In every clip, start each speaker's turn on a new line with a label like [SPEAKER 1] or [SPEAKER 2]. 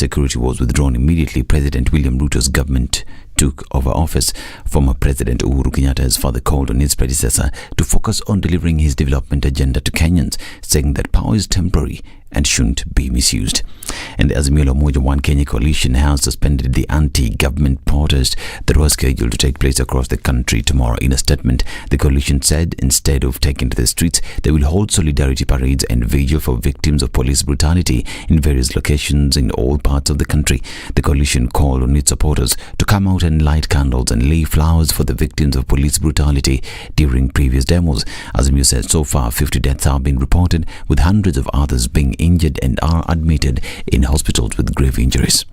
[SPEAKER 1] security was withdrawn immediately President William Ruto's government took over office. Former President Uhuru Kenyatta has further called on his predecessor to focus on delivering his development agenda to Kenyans, saying that power is temporary and shouldn't be misused. And the Azimio la Umoja One Kenya coalition has suspended the anti-government protest that was scheduled to take place across the country tomorrow. In a statement, the coalition said instead of taking to the streets, they will hold solidarity parades and vigil for victims of police brutality in various locations in all parts of the country. The coalition called on its supporters to come out and light candles and lay flowers for the victims of police brutality during previous demos. Azimio said so far 50 deaths have been reported, with hundreds of others being injured and are admitted in hospitals with grave injuries.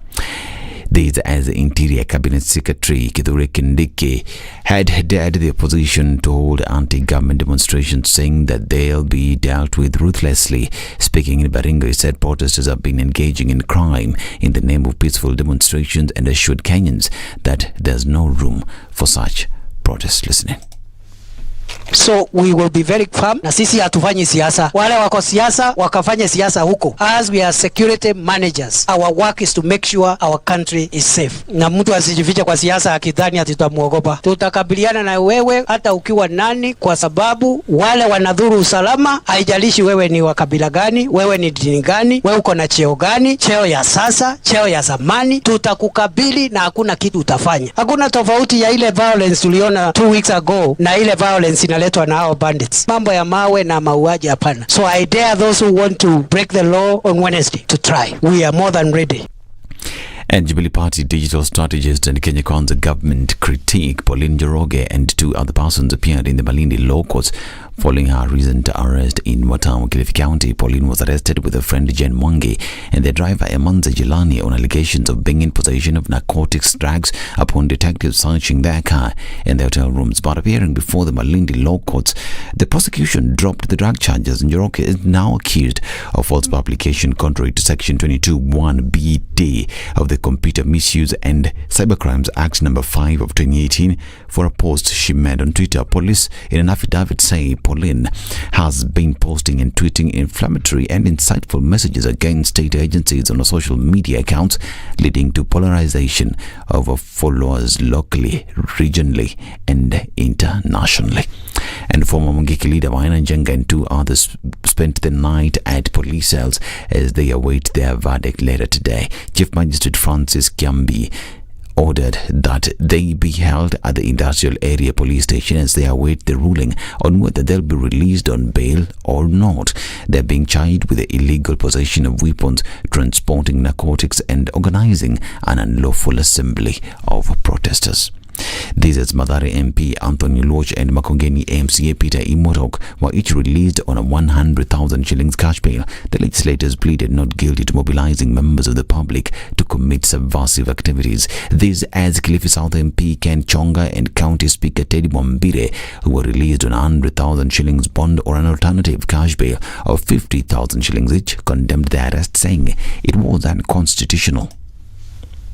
[SPEAKER 1] This as the Interior Cabinet Secretary Kithure Kindiki had dared the opposition to hold anti-government demonstrations, saying that they'll be dealt with ruthlessly. Speaking in Baringo, he said protesters have been engaging in crime in the name of peaceful demonstrations and assured Kenyans that there's no room for such protests. Listening.
[SPEAKER 2] So we will be very firm, na sisi hatufanyi siasa. Wale wako siasa wakafanye siasa huko. As we are security managers, our work is to make sure our country is safe. Na mtu asijifiche kwa siasa akidhani ati tutamuogopa. Tutakabiliana na wewe hata ukiwa nani, kwa sababu wale wanadhuru usalama, haijalishi wewe ni wa kabila gani, wewe ni dini gani, wewe uko na cheo gani, cheo ya sasa, cheo ya zamani, tutakukabili na hakuna kitu utafanya. Hakuna tofauti ya ile violence tuliona 2 weeks ago na ile violence inaletwa na hao bandits. Mambo ya mawe na mauaji hapana. So I dare those who want to break the law on Wednesday to try. We are more than ready.
[SPEAKER 1] And Jubilee Party digital strategist and Kenya Kwanza government critique Pauline Njoroge and 2 other persons appeared in the Malindi law courts following her recent arrest in Watamu, Kilifi County. Pauline was arrested with her friend Jen Mwangi and their driver Emanza Jilani on allegations of being in possession of narcotics drugs upon detectives searching their car and their hotel rooms. But appearing before the Malindi law courts, the prosecution dropped the drug charges. Njoroge is now accused of false publication contrary to Section 22(1)(b)(d) of the Computer Misuse and Cybercrimes Act number 5 of 2018 for a post she made on Twitter. Police in an affidavit say Pauline has been posting and tweeting inflammatory and insightful messages against state agencies on her social media accounts, leading to polarization of her followers locally, regionally and internationally. And former Mungiki leader Waina Njenga and 2 others spent the night at police cells as they await their verdict later today. Chief Magistrate Francis Kiambi ordered that they be held at the industrial area police station as they await the ruling on whether they'll be released on bail or not. They're being charged with the illegal possession of weapons, transporting narcotics and organizing an unlawful assembly of protesters. These as Mathare MP Anthony Loch and Makongeni MCA Peter Imotok were each released on a 100,000 shillings cash bail. The legislators pleaded not guilty to mobilizing members of the public to commit subversive activities. These as Kilifi South MP Ken Chonga and County Speaker Teddy Mwambire, who were released on a 100,000 shillings bond or an alternative cash bail of 50,000 shillings each, condemned the arrest, saying it was unconstitutional.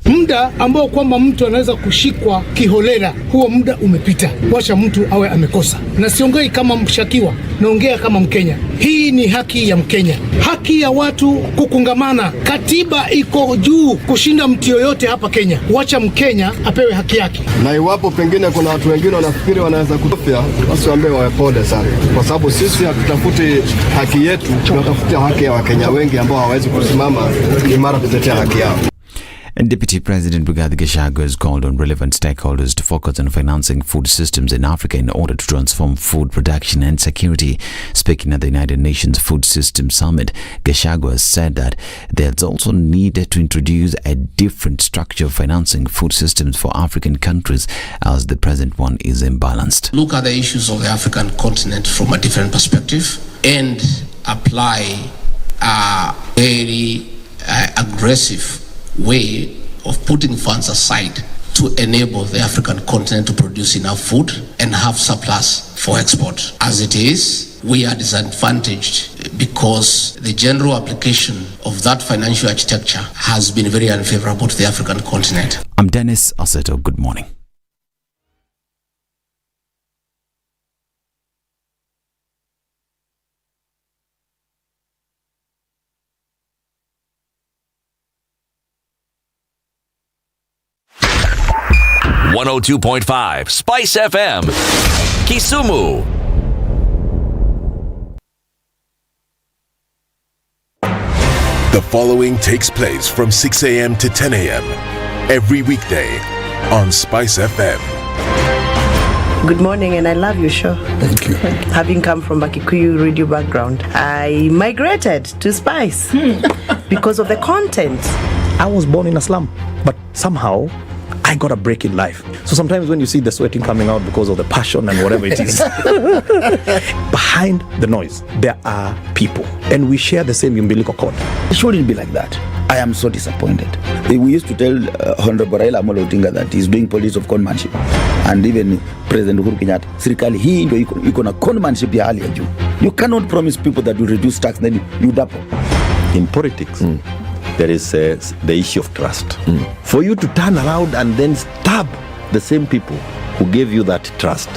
[SPEAKER 3] Muda ambao kwamba mtu anaweza kushikwa kiholela, huo muda umepita. Wacha mtu awe amekosa. Na siongei kama mshakiwa, naongea kama Mkenya. Hii ni haki ya Mkenya. Haki ya watu kukungamana. Katiba iko juu kushinda mtu yoyote hapa Kenya. Wacha Mkenya apewe haki yake.
[SPEAKER 4] Na iwapo pengine kuna watu wengine wanafikiri wanaweza kutofia, basi waambie wawe pole sana. Kwa sababu sisi hatutafuti haki yetu, tunatafutia haki ya Wakenya wengi ambao hawawezi kusimama imara kutetea haki yao.
[SPEAKER 1] And Deputy President Rigathi Gachagua has called on relevant stakeholders to focus on financing food systems in Africa in order to transform food production and security. Speaking at the United Nations Food Systems Summit, Gachagua said that there's also need to introduce a different structure of financing food systems for African countries as the present one is imbalanced.
[SPEAKER 5] Look at the issues of the African continent from a different perspective and apply a very aggressive way of putting funds aside to enable the African continent to produce enough food and have surplus for export. As it is, we are disadvantaged because the general application of that financial architecture has been very unfavorable to the African continent.
[SPEAKER 1] I'm Dennis Aseto. Good morning.
[SPEAKER 6] 102.5 Spice FM, Kisumu.
[SPEAKER 7] The following takes place from 6 a.m. to 10 a.m. every weekday on Spice FM.
[SPEAKER 8] Good morning, and I love your show.
[SPEAKER 3] Thank you.
[SPEAKER 8] Having come from a Kikuyu radio background, I migrated to Spice because of the content.
[SPEAKER 9] I was born in a slum, but somehow I got a break in life. So sometimes when you see the sweating coming out because of the passion and whatever it is, behind the noise, there are people. And we share the same umbilical cord.
[SPEAKER 10] It shouldn't be like that. I am so disappointed. We used to tell Honorable Raila Amolo Odinga that he's doing politics of conmanship. And even President Uhuru Kenyatta, serikali hii ndio iko na conmanship ya hali ya juu. You cannot promise people that you reduce tax, then you double.
[SPEAKER 11] In politics, there is the issue of trust. For you to turn around and then stab the same people who gave you that trust,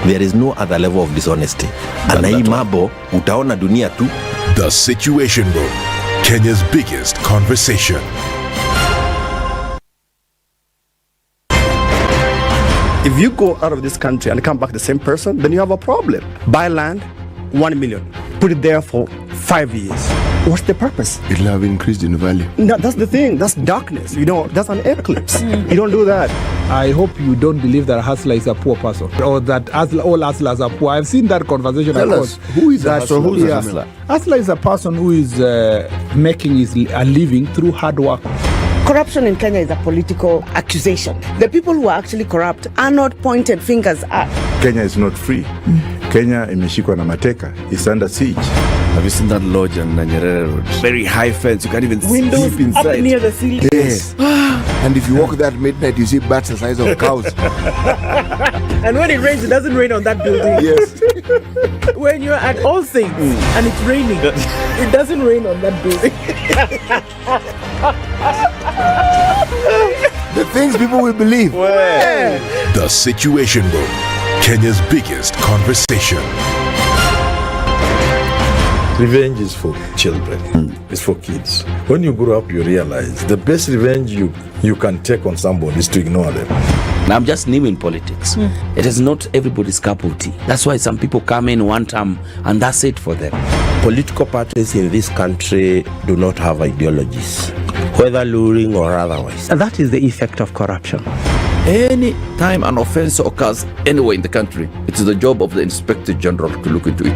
[SPEAKER 11] there is no other level of dishonesty. Na hii mambo utaona dunia tu.
[SPEAKER 7] The Situation Room, Kenya's biggest conversation.
[SPEAKER 12] If you go out of this country and come back the same person, then you have a problem. Buy land, 1 million. Put it there for 5 years. What's the purpose?
[SPEAKER 4] It'll have increased in value.
[SPEAKER 12] No, that's the thing. That's darkness. That's an eclipse. You don't do that.
[SPEAKER 13] I hope you don't believe that a hustler is a poor person or that all hustlers are poor. I've seen that conversation.
[SPEAKER 4] Tell us, who is a hustler?
[SPEAKER 13] Who's a hustler? Hustler is a person who is making a living through hard work.
[SPEAKER 8] Corruption in Kenya is a political accusation. The people who are actually corrupt are not pointed fingers at.
[SPEAKER 14] Kenya is not free. Kenya imeshikwa na mateka. It's under siege.
[SPEAKER 15] Have you seen that lodge on Nyeri Road? Very high fence. You can't even
[SPEAKER 8] windows
[SPEAKER 15] sleep inside.
[SPEAKER 8] Up near the ceiling.
[SPEAKER 15] Yes.
[SPEAKER 4] And if you walk there at midnight, you see bats the size of cows.
[SPEAKER 8] And when it rains, it doesn't rain on that building.
[SPEAKER 4] Yes.
[SPEAKER 8] When you're at All Saints and it's raining, it doesn't rain on that building.
[SPEAKER 4] The things people will believe.
[SPEAKER 7] The Situation Room, Kenya's biggest conversation.
[SPEAKER 14] Revenge is for children. It's for kids. When you grow up, you realize the best revenge you can take on somebody is to ignore them.
[SPEAKER 10] I'm just new in politics. It is not everybody's cup of tea. That's why some people come in one term and that's it for them.
[SPEAKER 11] Political parties in this country do not have ideologies, whether luring or otherwise.
[SPEAKER 9] And that is the effect of corruption.
[SPEAKER 15] Any time an offense occurs anywhere in the country, it is the job of the Inspector General to look into it.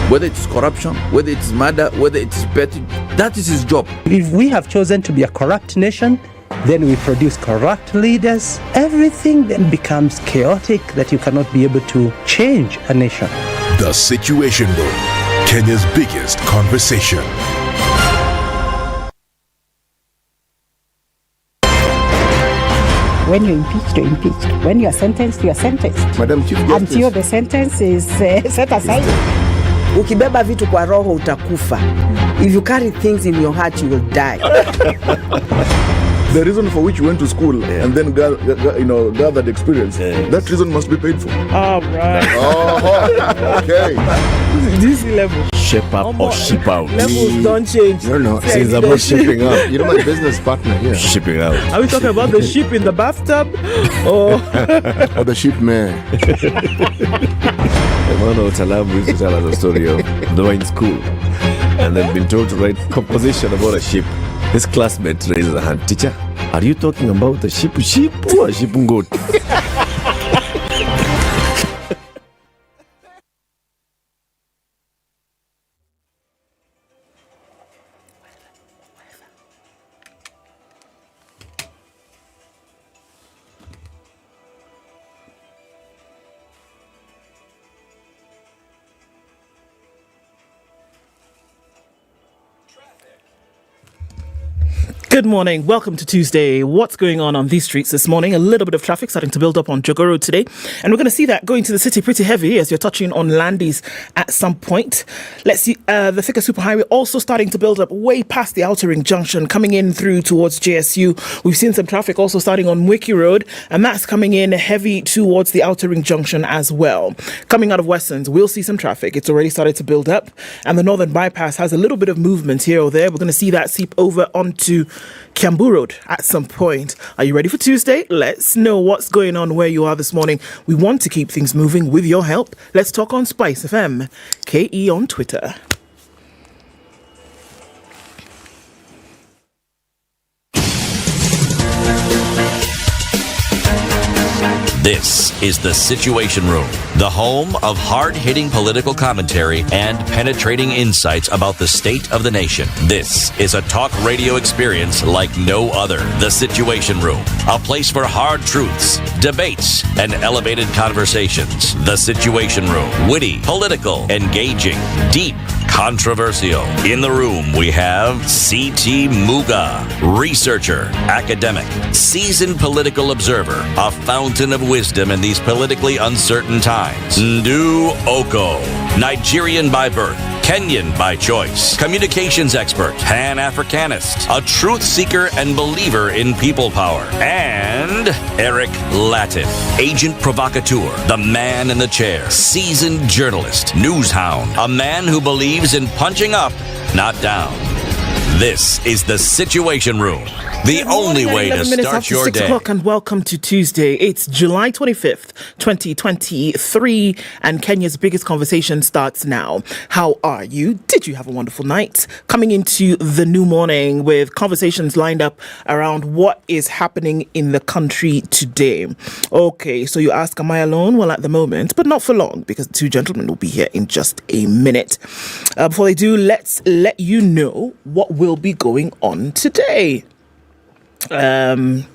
[SPEAKER 15] Whether it's corruption, whether it's murder, whether it's petty, that is his job.
[SPEAKER 9] If we have chosen to be a corrupt nation, then we produce corrupt leaders. Everything then becomes chaotic that you cannot be able to change a nation.
[SPEAKER 7] The Situation Room, Kenya's biggest conversation.
[SPEAKER 16] When you're impeached, you're impeached. When you're sentenced, you're sentenced.
[SPEAKER 4] Madam Chief Justice.
[SPEAKER 16] Until the sentence is set aside.
[SPEAKER 8] Ukibeba vitu kwa roho utakufa. If you carry things in your heart, you will die.
[SPEAKER 14] The reason for which you went to school and then gathered experience, that reason must be paid for.
[SPEAKER 8] All right.
[SPEAKER 14] Oh, okay.
[SPEAKER 8] This level.
[SPEAKER 15] Shape up or ship out.
[SPEAKER 8] Levels don't change.
[SPEAKER 4] No. Since about shipping out. You know my business partner here.
[SPEAKER 15] Shipping out.
[SPEAKER 8] Are we talking about the ship in the bathtub? Or
[SPEAKER 4] the ship man.
[SPEAKER 15] One of Talabu used to tell us a story of they were in school and they'd been told to write composition about a ship. His classmate raises a hand. Teacher, are you talking about a ship or a ship goat?
[SPEAKER 17] Good morning. Welcome to Tuesday. What's going on these streets this morning? A little bit of traffic starting to build up on Jogo Road today. And we're going to see that going to the city pretty heavy as you're touching on Landis at some point. Let's see the Thika Superhighway also starting to build up way past the Outer Ring Junction, coming in through towards JSU. We've seen some traffic also starting on Wiki Road, and that's coming in heavy towards the Outer Ring Junction as well. Coming out of Westlands, we'll see some traffic. It's already started to build up. And the Northern Bypass has a little bit of movement here or there. We're going to see that seep over onto Kiambu Road at some point. Are you ready for Tuesday? Let's know what's going on where you are this morning. We want to keep things moving with your help. Let's talk on Spice FM. KE on Twitter.
[SPEAKER 6] This is The Situation Room, the home of hard-hitting political commentary and penetrating insights about the state of the nation. This is a talk radio experience like no other. The Situation Room, a place for hard truths, debates, and elevated conversations. The Situation Room, witty, political, engaging, deep, controversial. In the room, we have C.T. Muga, researcher, academic, seasoned political observer, a fountain of wisdom in these politically uncertain times. Ndu Okoh, Nigerian by birth, Kenyan by choice, communications expert, Pan-Africanist, a truth seeker and believer in people power, and Eric Latiff, agent provocateur, the man in the chair, seasoned journalist, news hound, a man who believes in punching up, not down. This is The Situation Room, the only way to start your
[SPEAKER 17] 6
[SPEAKER 6] day.
[SPEAKER 17] o'clock, and welcome to Tuesday. It's July 25th, 2023, and Kenya's biggest conversation starts now. How are you? Did you have a wonderful night? Coming into the new morning with conversations lined up around what is happening in the country today. Okay, so you ask, am I alone? Well, at the moment, but not for long, because the two gentlemen will be here in just a minute. Before they do, let's let you know what will be going on today. An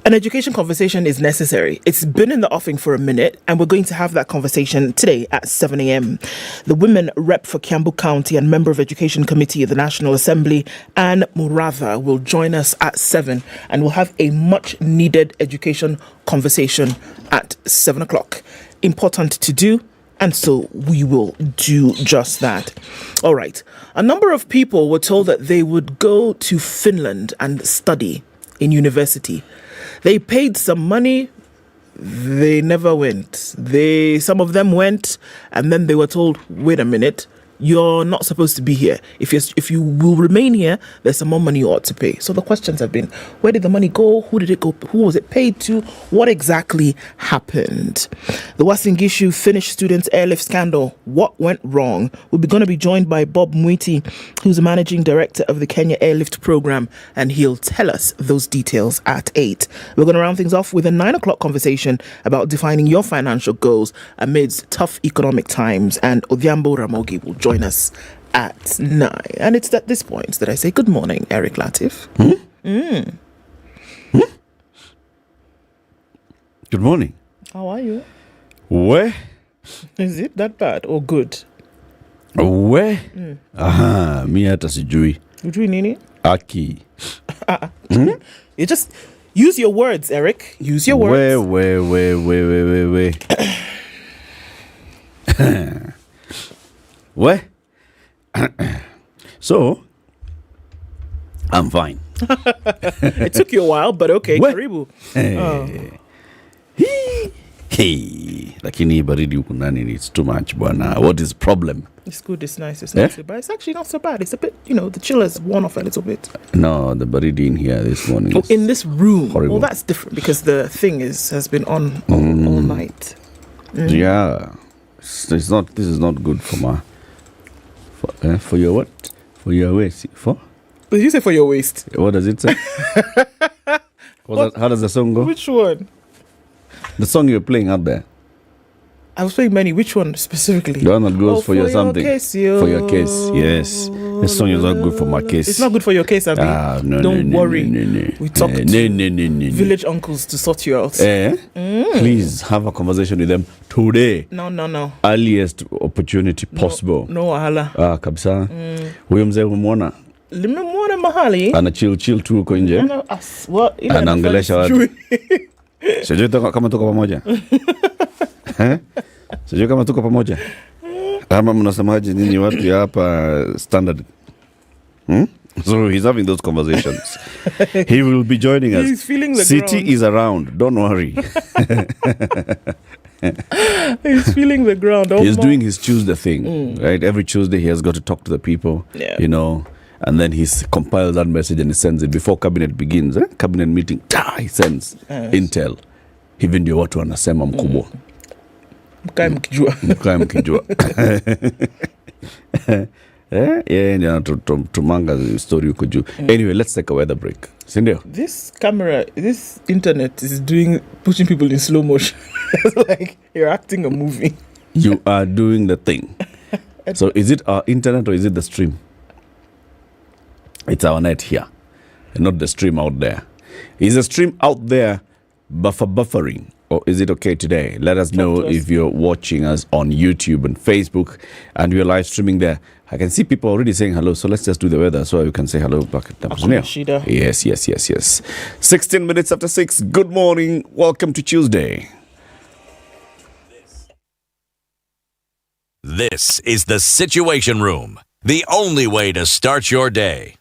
[SPEAKER 17] education conversation is necessary. It's been in the offing for a minute, and we're going to have that conversation today at 7 a.m. The women rep for Kiambu County and member of Education Committee of the National Assembly, Anne Muratha, will join us at 7, and we'll have a much-needed education conversation at 7 o'clock. Important to do, and so we will do just that. All right. A number of people were told that they would go to Finland and study in university. They paid some money. They never went. Some of them went, and then they were told, wait a minute, you're not supposed to be here. If you will remain here, there's some more money you ought to pay. So the questions have been, where did the money go? Who did it go? Who was it paid to? What exactly happened? The Wasingishu Finnish students airlift scandal. What went wrong? We're going to be joined by Bob Witty, who's the managing director of the Kenya Airlift program, and he'll tell us those details at 8. We're going to round things off with a 9 o'clock conversation about defining your financial goals amidst tough economic times, and Odhiambo Ramogi will join us at 9. And it's at this point that I say good morning, Eric Latiff.
[SPEAKER 18] Good morning.
[SPEAKER 17] How are you?
[SPEAKER 18] Where?
[SPEAKER 17] Is it that bad or good?
[SPEAKER 18] Where? Aha, mi hata sijui.
[SPEAKER 17] Ujui nini?
[SPEAKER 18] Aki.
[SPEAKER 17] You just use your words, Eric. Use your words.
[SPEAKER 18] Where. Where? So, I'm fine.
[SPEAKER 17] It took you a while, but okay. Karibu.
[SPEAKER 18] Hey, lakini baridi huku ndani, it's too much bwana. What is problem?
[SPEAKER 17] It's good, it's nice, it's not so bad. It's actually not so bad. It's a bit, the chill has worn off a little bit.
[SPEAKER 18] No, the baridi in here this morning.
[SPEAKER 17] Oh, in this room.
[SPEAKER 18] Horrible.
[SPEAKER 17] Well, that's different because the thing has been on all night.
[SPEAKER 18] Yeah. It's not, this is not good for my, for your what? For your waist. For?
[SPEAKER 17] Did you say for your waist?
[SPEAKER 18] What does it say? How does the song go?
[SPEAKER 17] Which one?
[SPEAKER 18] The song you're playing out there.
[SPEAKER 17] I was playing many. Which one specifically?
[SPEAKER 18] The one that goes for your something.
[SPEAKER 17] Case,
[SPEAKER 18] for your case, yes. The song is not good for my case.
[SPEAKER 17] It's not good for your case, Abby. Don't worry. We talked to village uncles to sort you out.
[SPEAKER 18] Please have a conversation with them today.
[SPEAKER 17] No.
[SPEAKER 18] Earliest opportunity possible.
[SPEAKER 17] No wahala.
[SPEAKER 18] Kabisa. Huyo mzee humwona?
[SPEAKER 17] Limemwona mahali.
[SPEAKER 18] Ana chill tu huko nje. Anaongelesha watu. Sijui kama tuko pamoja. Sijui kama tuko pamoja. Ama mnasemaje nini watu ya hapa Standard? So he's having those conversations. He will be joining us.
[SPEAKER 17] He's feeling the
[SPEAKER 18] City
[SPEAKER 17] ground.
[SPEAKER 18] is around. Don't worry.
[SPEAKER 17] He's feeling the ground.
[SPEAKER 18] He's doing his Tuesday thing, right? Every Tuesday he has got to talk to the people, and then he compiles that message and he sends it before cabinet begins. Cabinet meeting, he sends intel. Hivi ndio watu wanasema mkubwa.
[SPEAKER 17] Mkae mkijua.
[SPEAKER 18] Yeah, tumanga story huko juu. Anyway, let's take a weather break. Sindio?
[SPEAKER 17] This internet is pushing people in slow motion. It's like you're acting a movie.
[SPEAKER 18] You are doing the thing. So is it our internet or is it the stream? It's our net here, and not the stream out there. Is the stream out there buffering? Or is it okay today? Let us know if you're watching us on YouTube and Facebook and we're live streaming there. I can see people already saying hello, so let's just do the weather so you can say hello back at the Yes. 16 minutes after 6. Good morning. Welcome to Tuesday.
[SPEAKER 6] This is the Situation Room, the only way to start your day.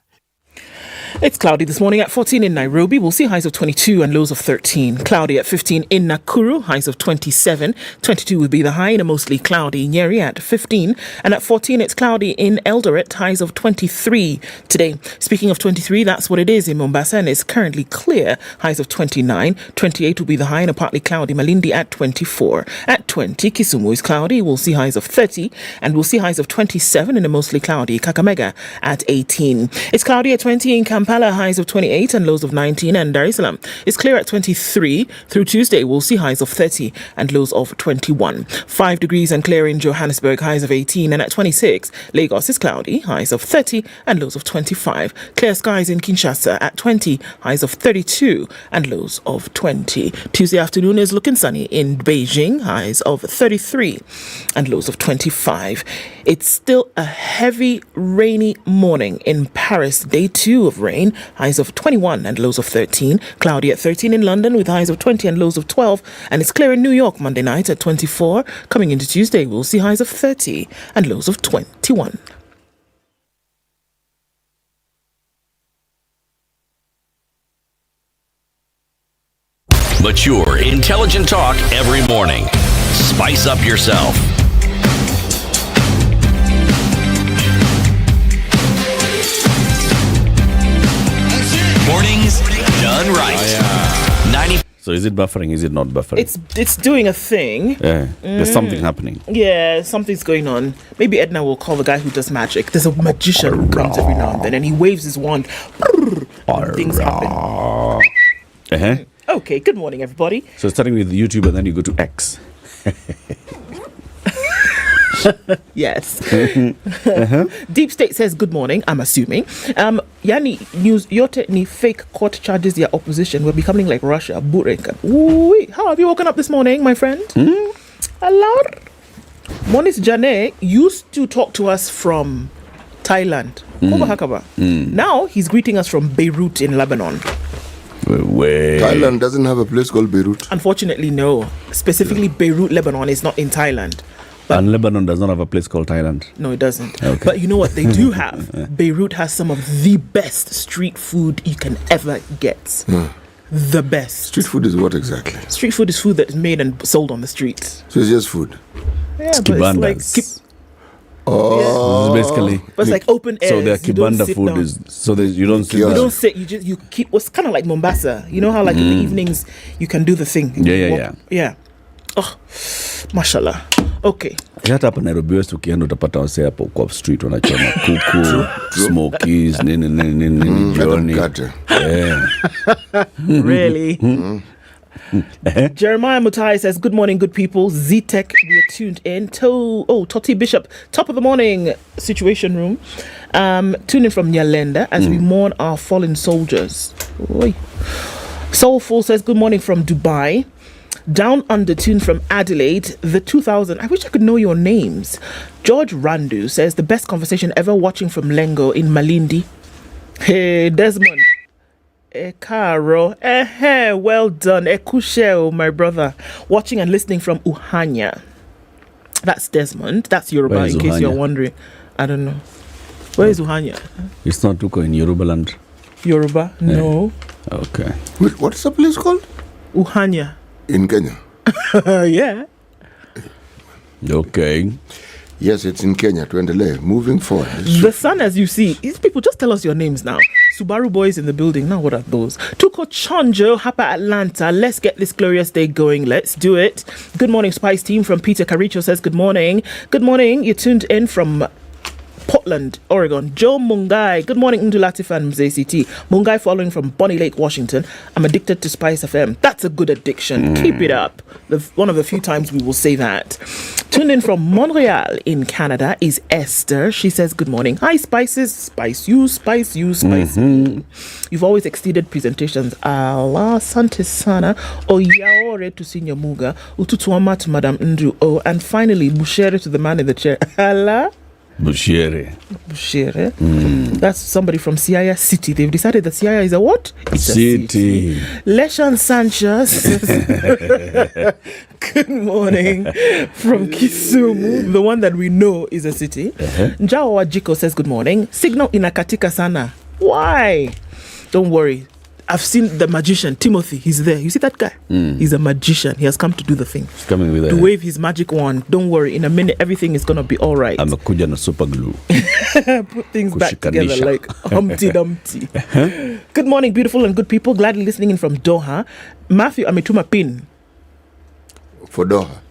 [SPEAKER 17] It's cloudy this morning at 14 in Nairobi. We'll see highs of 22 and lows of 13. Cloudy at 15 in Nakuru, highs of 27. 22 would be the high in a mostly cloudy Nyeri at 15. And at 14, it's cloudy in Eldoret, highs of 23 today. Speaking of 23, that's what it is in Mombasa, and it's currently clear, highs of 29. 28 will be the high in a partly cloudy Malindi at 24. At 20, Kisumu is cloudy. We'll see highs of 30, and we'll see highs of 27 in a mostly cloudy Kakamega at 18. It's cloudy at 20 in Kampala, highs of 28 and lows of 19, and Dar es Salaam is clear at 23. Through Tuesday, we'll see highs of 30 and lows of 21. 5 degrees and clear in Johannesburg, highs of 18, and at 26, Lagos is cloudy, highs of 30 and lows of 25. Clear skies in Kinshasa at 20, highs of 32 and lows of 20. Tuesday afternoon is looking sunny in Beijing, highs of 33 and lows of 25. It's still a heavy, rainy morning in Paris. Day 2 of rain, highs of 21 and lows of 13. Cloudy at 13 in London with highs of 20 and lows of 12. And it's clear in New York Monday night at 24. Coming into Tuesday, we'll see highs of 30 and lows of 21.
[SPEAKER 6] Mature, intelligent talk every morning. Spice up yourself. Mornings done right. 90.
[SPEAKER 18] So is it buffering? Is it not buffering?
[SPEAKER 17] It's doing a thing.
[SPEAKER 18] Yeah, there's something happening.
[SPEAKER 17] Yeah, something's going on. Maybe Ednah will call the guy who does magic. There's a magician who comes every now and then, and he waves his wand. And things happen. Okay, good morning, everybody.
[SPEAKER 18] So starting with YouTube and then you go to X.
[SPEAKER 17] Yes. Deep State says good morning, I'm assuming. Yani news yote ni fake court charges their opposition. We're becoming like Russia. How have you woken up this morning, my friend? Hello. Monis Jane used to talk to us from Thailand. Now he's greeting us from Beirut in Lebanon.
[SPEAKER 19] Thailand doesn't have a place called Beirut.
[SPEAKER 17] Unfortunately, no. Specifically, Beirut, Lebanon is not in Thailand.
[SPEAKER 18] And Lebanon does not have a place called Thailand.
[SPEAKER 17] No, it doesn't.
[SPEAKER 18] Okay.
[SPEAKER 17] But you know what they do have? Beirut has some of the best street food you can ever get. The best.
[SPEAKER 19] Street food is what exactly?
[SPEAKER 17] Street food is food that is made and sold on the street.
[SPEAKER 19] So it's just food?
[SPEAKER 17] Yeah, it's but it's
[SPEAKER 19] like...
[SPEAKER 18] basically.
[SPEAKER 17] But it's like open air.
[SPEAKER 18] So their kibanda food down. Is... So you don't sit down.
[SPEAKER 17] You don't sit. You keep... It's kind of like Mombasa. You know how like in the evenings you can do the thing? Yeah. Oh, mashallah. Okay.
[SPEAKER 18] Hata hapa Nairobi West ukienda utapata wase hapo kwa street wanachoma kuku, smokies, nini jioni.
[SPEAKER 17] Really? Jeremiah Mutai says, good morning, good people. Z-Tech, we are tuned in. Toti Bishop, top of the morning, Situation Room. Tune in from Nyalenda as we mourn our fallen soldiers. Soulful says, good morning from Dubai. Down Under tune from Adelaide, the 2000. I wish I could know your names. George Randu says, the best conversation ever watching from Lengo in Malindi. Hey, Desmond. Caro. Well done. Kusheo, my brother. Watching and listening from Uhanya. That's Desmond. That's Yoruba, in case you're wondering. I don't know. Where is Uhanya?
[SPEAKER 18] It's not Uko in Yoruba land.
[SPEAKER 17] Yoruba? No.
[SPEAKER 18] Okay.
[SPEAKER 19] Wait, what's the place called?
[SPEAKER 17] Uhanya.
[SPEAKER 19] In Kenya?
[SPEAKER 17] Yeah.
[SPEAKER 18] Okay.
[SPEAKER 19] Yes, it's in Kenya. Tuendelee. Moving forward.
[SPEAKER 17] The sun, as you see, these people, just tell us your names now. Subaru boys in the building. Now, what are those? Tuko Chonjo, Hapa Atlanta. Let's get this glorious day going. Let's do it. Good morning, Spice Team from Peter Caricho says good morning. Good morning. You tuned in from Portland, Oregon. Joe Mungai. Good morning, Ndu Latiff and MZCT. Mungai following from Bonnie Lake, Washington. I'm addicted to Spice FM. That's a good addiction. Keep it up. One of the few times we will say that. Tuned in from Montreal in Canada is Esther. She says, good morning. Hi, Spices. Spice you, spice you, spice me. You've always exceeded presentations. Allah, Sante Sana, Oyaore to Senior Muga, Ututuama to Madam Ndu. Oh, and finally, Bushere to the man in the chair. Allah.
[SPEAKER 18] Bushere.
[SPEAKER 17] That's somebody from Siaya City. They've decided that Siaya is a what? It's
[SPEAKER 18] City.
[SPEAKER 17] A city. Leshan Sanchez. Good morning from Kisumu, the one that we know is a city. Njao Wajiko says good morning. Signal inakatika sana. Why? Don't worry. I've seen the magician, Timothy. He's there. You see that guy? He's a magician. He has come to do the thing.
[SPEAKER 18] He's coming with
[SPEAKER 17] to wave his magic wand. Don't worry. In a minute, everything is going to be all right.
[SPEAKER 18] I'm a kuja na super glue.
[SPEAKER 17] Put things back together like Humpty Dumpty. Good morning, beautiful and good people. Gladly listening in from Doha. Matthew Ametuma Pin.
[SPEAKER 19] For Doha.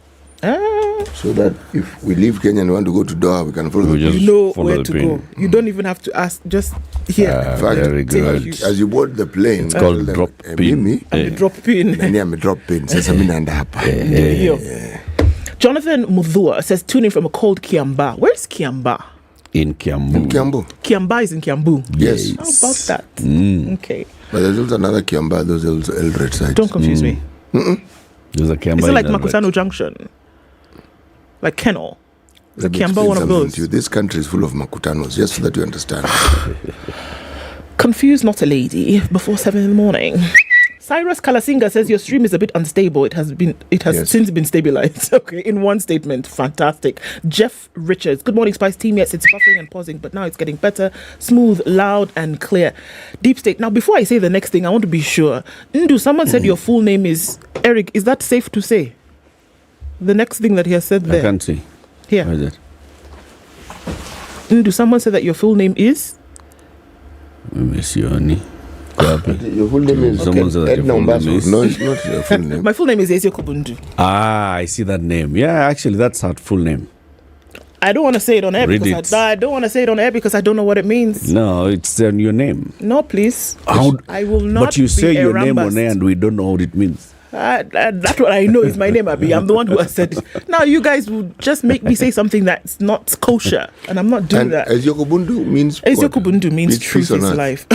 [SPEAKER 19] So that if we leave Kenya and want to go to Doha, we can follow the
[SPEAKER 17] You know where to go. You don't even have to ask. Just here.
[SPEAKER 19] In fact,
[SPEAKER 18] very good.
[SPEAKER 19] As you board the plane,
[SPEAKER 18] it's called drop pin.
[SPEAKER 17] I'm a drop pin.
[SPEAKER 19] And I'm a drop pin. Sasa mimi naenda hapa.
[SPEAKER 17] Jonathan Mudhua says, tuning from a cold Kiamba. Where's Kiamba?
[SPEAKER 18] In Kiambu.
[SPEAKER 19] In Kiambu.
[SPEAKER 17] Kiamba is in Kiambu.
[SPEAKER 19] Yes.
[SPEAKER 17] How about that? Okay.
[SPEAKER 19] But there's also another Kiamba. There's also Eldoret side.
[SPEAKER 17] Don't confuse me.
[SPEAKER 18] There's a Kiamba.
[SPEAKER 17] Is it like Makutano Junction? Like Kennel? Is a Kiamba one of those?
[SPEAKER 19] This country is full of Makutanos, just so that you understand.
[SPEAKER 17] Confused not a lady before 7 in the morning. Cyrus Kalasinga says your stream is a bit unstable. It has since been stabilized. Okay, in one statement. Fantastic. Jeff Richards. Good morning, Spice Team. Yes, it's buffering and pausing, but now it's getting better. Smooth, loud, and clear. Deep State. Now, before I say the next thing, I want to be sure. Ndu, someone said your full name is Eric. Is that safe to say? The next thing that he has said there.
[SPEAKER 18] I can't see.
[SPEAKER 17] Here.
[SPEAKER 18] What is it?
[SPEAKER 17] Ndu, someone said that your full name is?
[SPEAKER 19] Your full name is Ednah Ombaso. No, it's not your full name.
[SPEAKER 17] My full name is Ezio Kubundu.
[SPEAKER 18] I see that name. Yeah, actually, that's her full name.
[SPEAKER 17] I don't want to say it on air because I don't want to say it on air because I don't know what it means.
[SPEAKER 18] No, it's your name.
[SPEAKER 17] No, please. I will not.
[SPEAKER 18] But you say your
[SPEAKER 17] rambast.
[SPEAKER 18] name on air and we don't know what it means.
[SPEAKER 17] That's what I know is my name, Abi. I'm the one who has said it. Now you guys will just make me say something that's not kosher, and I'm not doing that.
[SPEAKER 19] Ezio Kubundu means
[SPEAKER 17] Ezio Kubundu means truth is life.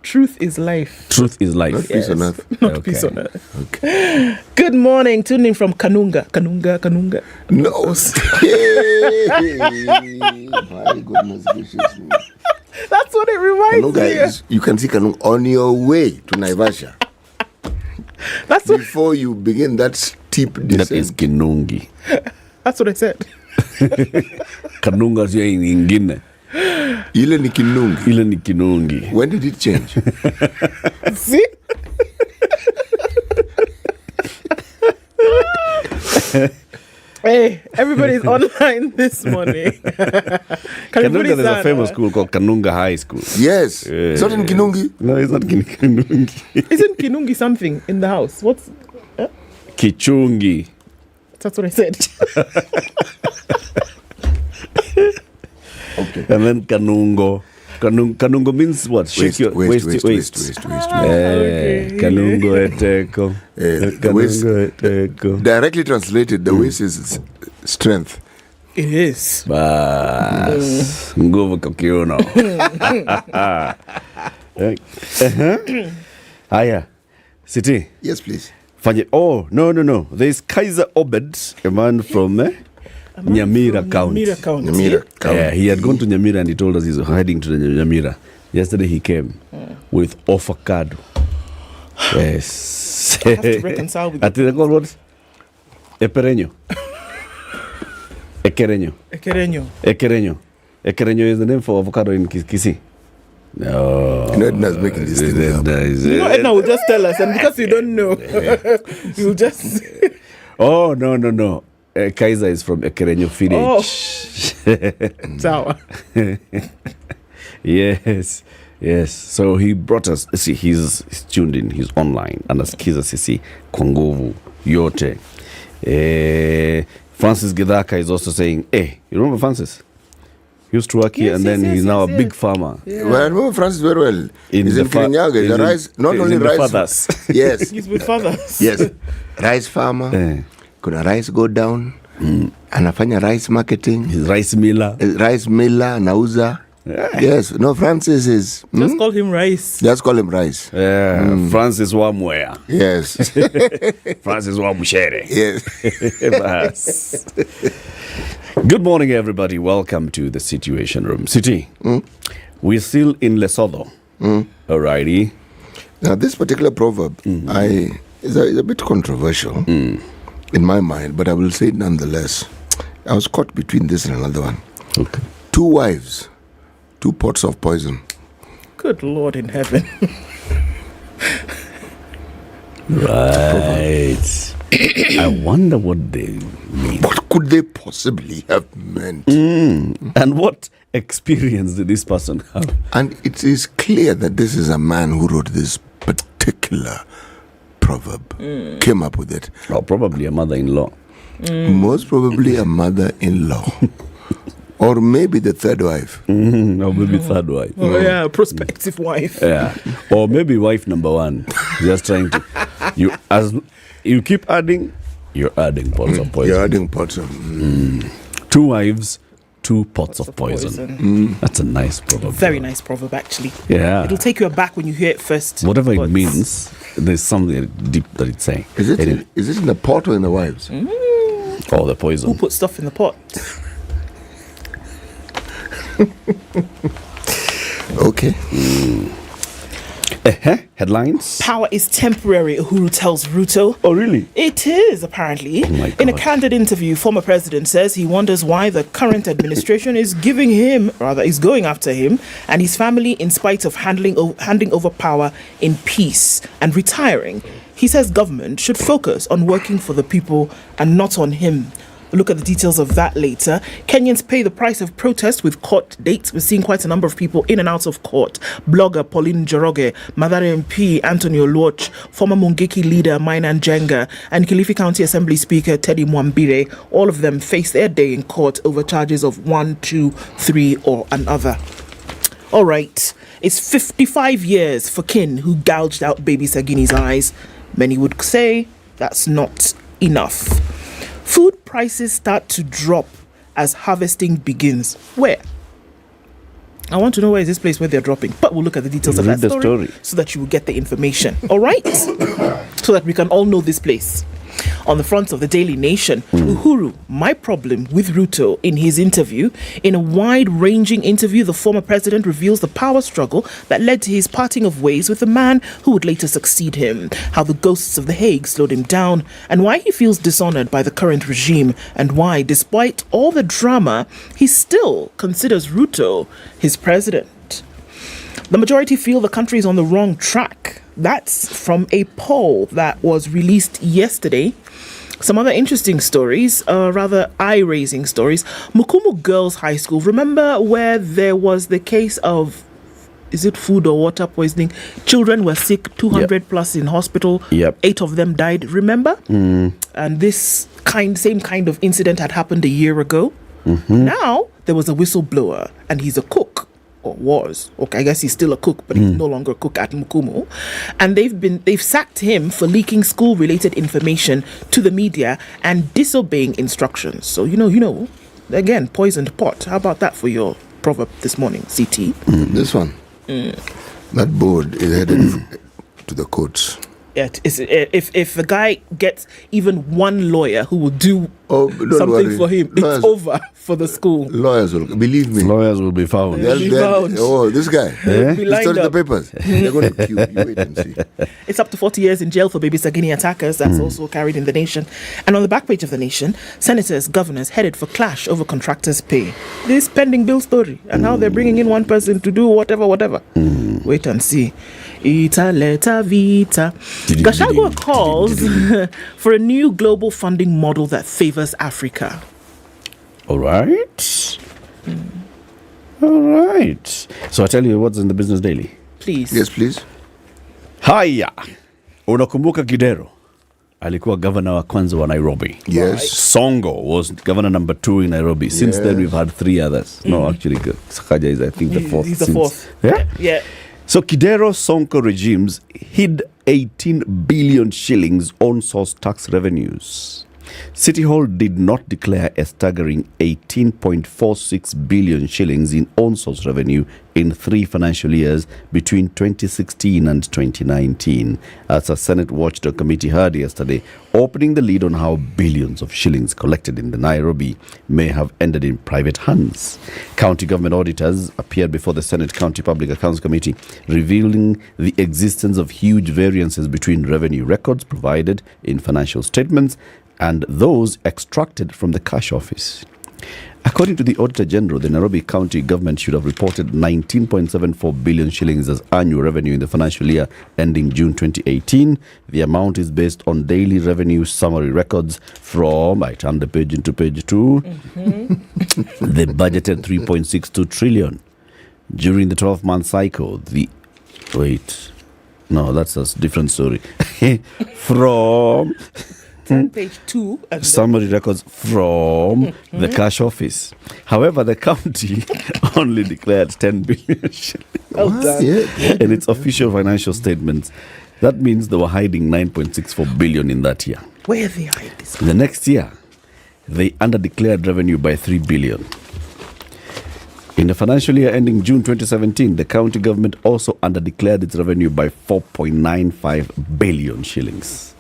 [SPEAKER 17] Truth is life.
[SPEAKER 18] Truth is life.
[SPEAKER 19] Not peace on earth.
[SPEAKER 17] Not peace on earth. Okay. Good morning. Tuning from Kanunga. Kanunga.
[SPEAKER 19] No. My goodness gracious me.
[SPEAKER 17] That's what it reminds me.
[SPEAKER 19] You can see Kanunga on your way to Naivasha.
[SPEAKER 17] That's
[SPEAKER 19] before you begin that steep descent.
[SPEAKER 18] That is Kinungi.
[SPEAKER 17] That's what I said.
[SPEAKER 18] Kanunga sio ingine.
[SPEAKER 19] Ile ni Kinungi.
[SPEAKER 18] Ile ni Kinungi.
[SPEAKER 19] When did it change?
[SPEAKER 17] See? Hey, everybody's online this morning.
[SPEAKER 18] Kanunga, there's a famous school called Kanunga High School.
[SPEAKER 19] Yes. It's not in Kinungi.
[SPEAKER 18] No, it's not in Kinungi.
[SPEAKER 17] Isn't Kinungi something in the house? What's...
[SPEAKER 18] Kichungi.
[SPEAKER 17] That's what I said.
[SPEAKER 19] Okay.
[SPEAKER 18] And then Kanungo. Kanungo means what?
[SPEAKER 19] Waist.
[SPEAKER 18] Kanungo eteko.
[SPEAKER 19] Directly translated, the waist is strength.
[SPEAKER 17] It is.
[SPEAKER 18] Bas. Nguvu kwa kiuno. Aya. City.
[SPEAKER 19] Yes, please.
[SPEAKER 18] Oh, no. There's Kaiser Obed, a man from Nyamira County.
[SPEAKER 19] Nyamira County.
[SPEAKER 18] Yeah, he had gone to Nyamira and he told us he's heading to Nyamira. Yesterday he came with avocado. Yes.
[SPEAKER 17] I have to reconcile with
[SPEAKER 18] you. They call what? Ekereño. Ekereño is the name for avocado in Kisii. No.
[SPEAKER 19] Ednah's making this thing up.
[SPEAKER 17] Ednah will just tell us, and because you don't know, you'll just...
[SPEAKER 18] Oh, no. Kaiser is from Ekerenyo village.
[SPEAKER 17] Tower.
[SPEAKER 18] Yes. So he brought us. See, he's tuned in. He's online. Anasikiza sisi kwa nguvu yote. Francis Gidaka is also saying, you remember Francis? He used to work here, and then he's now a big farmer.
[SPEAKER 19] Yeah. Well, I remember Francis very well. He's in Kirinyaga. The rice, not only rice.
[SPEAKER 18] Fathers.
[SPEAKER 19] Yes.
[SPEAKER 17] He's with fathers.
[SPEAKER 19] Yes. Rice farmer. Kuna rice go down. Anafanya rice marketing.
[SPEAKER 18] He's rice miller.
[SPEAKER 19] Anauza. Yes. No, Francis is...
[SPEAKER 17] Just call him Rice.
[SPEAKER 19] Just call him Rice.
[SPEAKER 18] Francis Wamwea.
[SPEAKER 19] Yes.
[SPEAKER 18] Francis Wamushere.
[SPEAKER 19] Yes.
[SPEAKER 18] Good morning, everybody. Welcome to the Situation Room. City, we're still in Lesotho. Alrighty.
[SPEAKER 19] Now, this particular proverb is a bit controversial in my mind, but I will say it nonetheless. I was caught between this and another one.
[SPEAKER 18] Okay.
[SPEAKER 19] 2 wives, 2 pots of poison.
[SPEAKER 17] Good Lord in heaven.
[SPEAKER 18] Right. I wonder what they mean.
[SPEAKER 19] What could they possibly have meant?
[SPEAKER 18] And what experience did this person have?
[SPEAKER 19] And it is clear that this is a man who wrote this particular proverb, came up with it.
[SPEAKER 18] Or probably a mother-in-law.
[SPEAKER 19] Most probably a mother-in-law. Or maybe the third wife.
[SPEAKER 18] Or maybe third wife.
[SPEAKER 17] Oh, yeah, prospective wife.
[SPEAKER 18] Yeah. Or maybe wife number 1. Just trying to... You keep adding, you're adding pots of poison.
[SPEAKER 19] You're adding pots of...
[SPEAKER 18] 2 wives, 2 pots of poison. That's a nice proverb.
[SPEAKER 17] Very nice proverb, actually.
[SPEAKER 18] Yeah.
[SPEAKER 17] It'll take you aback when you hear it first.
[SPEAKER 18] Whatever it means, there's something deep that it's saying.
[SPEAKER 19] Is it in the pot or in the wives?
[SPEAKER 18] Or the poison.
[SPEAKER 17] Who put stuff in the pot?
[SPEAKER 19] Okay.
[SPEAKER 18] Headlines.
[SPEAKER 17] Power is temporary, Uhuru tells Ruto.
[SPEAKER 18] Oh, really?
[SPEAKER 17] It is, apparently.
[SPEAKER 18] Oh my God.
[SPEAKER 17] In a candid interview, former president says he wonders why the current administration is going after him and his family in spite of handing over power in peace and retiring. He says government should focus on working for the people and not on him. We'll look at the details of that later. Kenyans pay the price of protest with court dates. We're seeing quite a number of people in and out of court. Blogger Pauline Njoroge, Mathare MP Anthony Oluoch, former Mungiki leader Mainan Jenga, and Kilifi County Assembly Speaker Teddy Mwambire. All of them face their day in court over charges of 1, 2, 3 or another. All right. It's 55 years for kin who gouged out baby Sagini's eyes. Many would say that's not enough. Food prices start to drop as harvesting begins. Where? I want to know where is this place where they're dropping. But we'll look at the details of that story so that you will get the information. All right? So that we can all know this place. On the front of the Daily Nation, Uhuru, my problem with Ruto in his interview. In a wide-ranging interview, the former president reveals the power struggle that led to his parting of ways with the man who would later succeed him, how the ghosts of The Hague slowed him down, and why he feels dishonored by the current regime, and why, despite all the drama, he still considers Ruto his president. The majority feel the country is on the wrong track. That's from a poll that was released yesterday. Some other interesting stories, rather eye-raising stories. Mukumu Girls High School. Remember where there was the case of, is it food or water poisoning? Children were sick, 200 plus in hospital. 8 of them died. Remember? And this same kind of incident had happened a year ago. Now there was a whistleblower, and he's a cook. Or was. Okay, I guess he's still a cook, but he's no longer a cook at Mukumu. And they've sacked him for leaking school-related information to the media and disobeying instructions. So, you know, again, poisoned pot. How about that for your proverb this morning, CT?
[SPEAKER 19] This one. That board is headed to the courts.
[SPEAKER 17] Yeah, if the guy gets even one lawyer who will do something for him, it's over for the school.
[SPEAKER 19] Lawyers will, believe me.
[SPEAKER 18] Lawyers will be found.
[SPEAKER 19] Oh, this guy. He started the papers. They're going to queue. You wait and see.
[SPEAKER 17] It's up to 40 years in jail for baby Sagini attackers. That's also carried in The Nation. And on the back page of The Nation, senators, governors headed for clash over contractors' pay. This pending bill story and how they're bringing in one person to do whatever. Wait and see. Ita leta vita. Gachagua calls for a new global funding model that favors Flavors Africa.
[SPEAKER 18] All right. All right. So I tell you what's in the Business Daily.
[SPEAKER 17] Please.
[SPEAKER 19] Yes, please.
[SPEAKER 18] Haya. Unakumbuka Kidero? Alikuwa governor wa kwanza wa Nairobi.
[SPEAKER 19] Yes.
[SPEAKER 18] Songo was governor number 2 in Nairobi. Since then we've had 3 others. No, actually Sakaja is I think the 4th.
[SPEAKER 17] He's the 4th.
[SPEAKER 18] Yeah. So Kidero Sonko regimes hid 18 billion shillings on source tax revenues. City Hall did not declare a staggering 18.46 billion shillings in on-source revenue in 3 financial years between 2016 and 2019, as a Senate Watchdog Committee heard yesterday, opening the lid on how billions of shillings collected in the Nairobi may have ended in private hands. County government auditors appeared before the Senate County Public Accounts Committee, revealing the existence of huge variances between revenue records provided in financial statements and those extracted from the cash office. According to the Auditor General, the Nairobi County government should have reported 19.74 billion shillings as annual revenue in the financial year ending June 2018. The amount is based on daily revenue summary records from, I turn the page into page 2, the budgeted 3.62 trillion. During the 12-month cycle, that's a different story. From...
[SPEAKER 17] Page 2.
[SPEAKER 18] Summary records from the cash office. However, the county only declared 10 billion shillings in its official financial statements. That means they were hiding 9.64 billion in that year.
[SPEAKER 17] Where they hide this?
[SPEAKER 18] The next year, they underdeclared revenue by 3 billion. In the financial year ending June 2017, the county government also underdeclared its revenue by 4.95 billion shillings.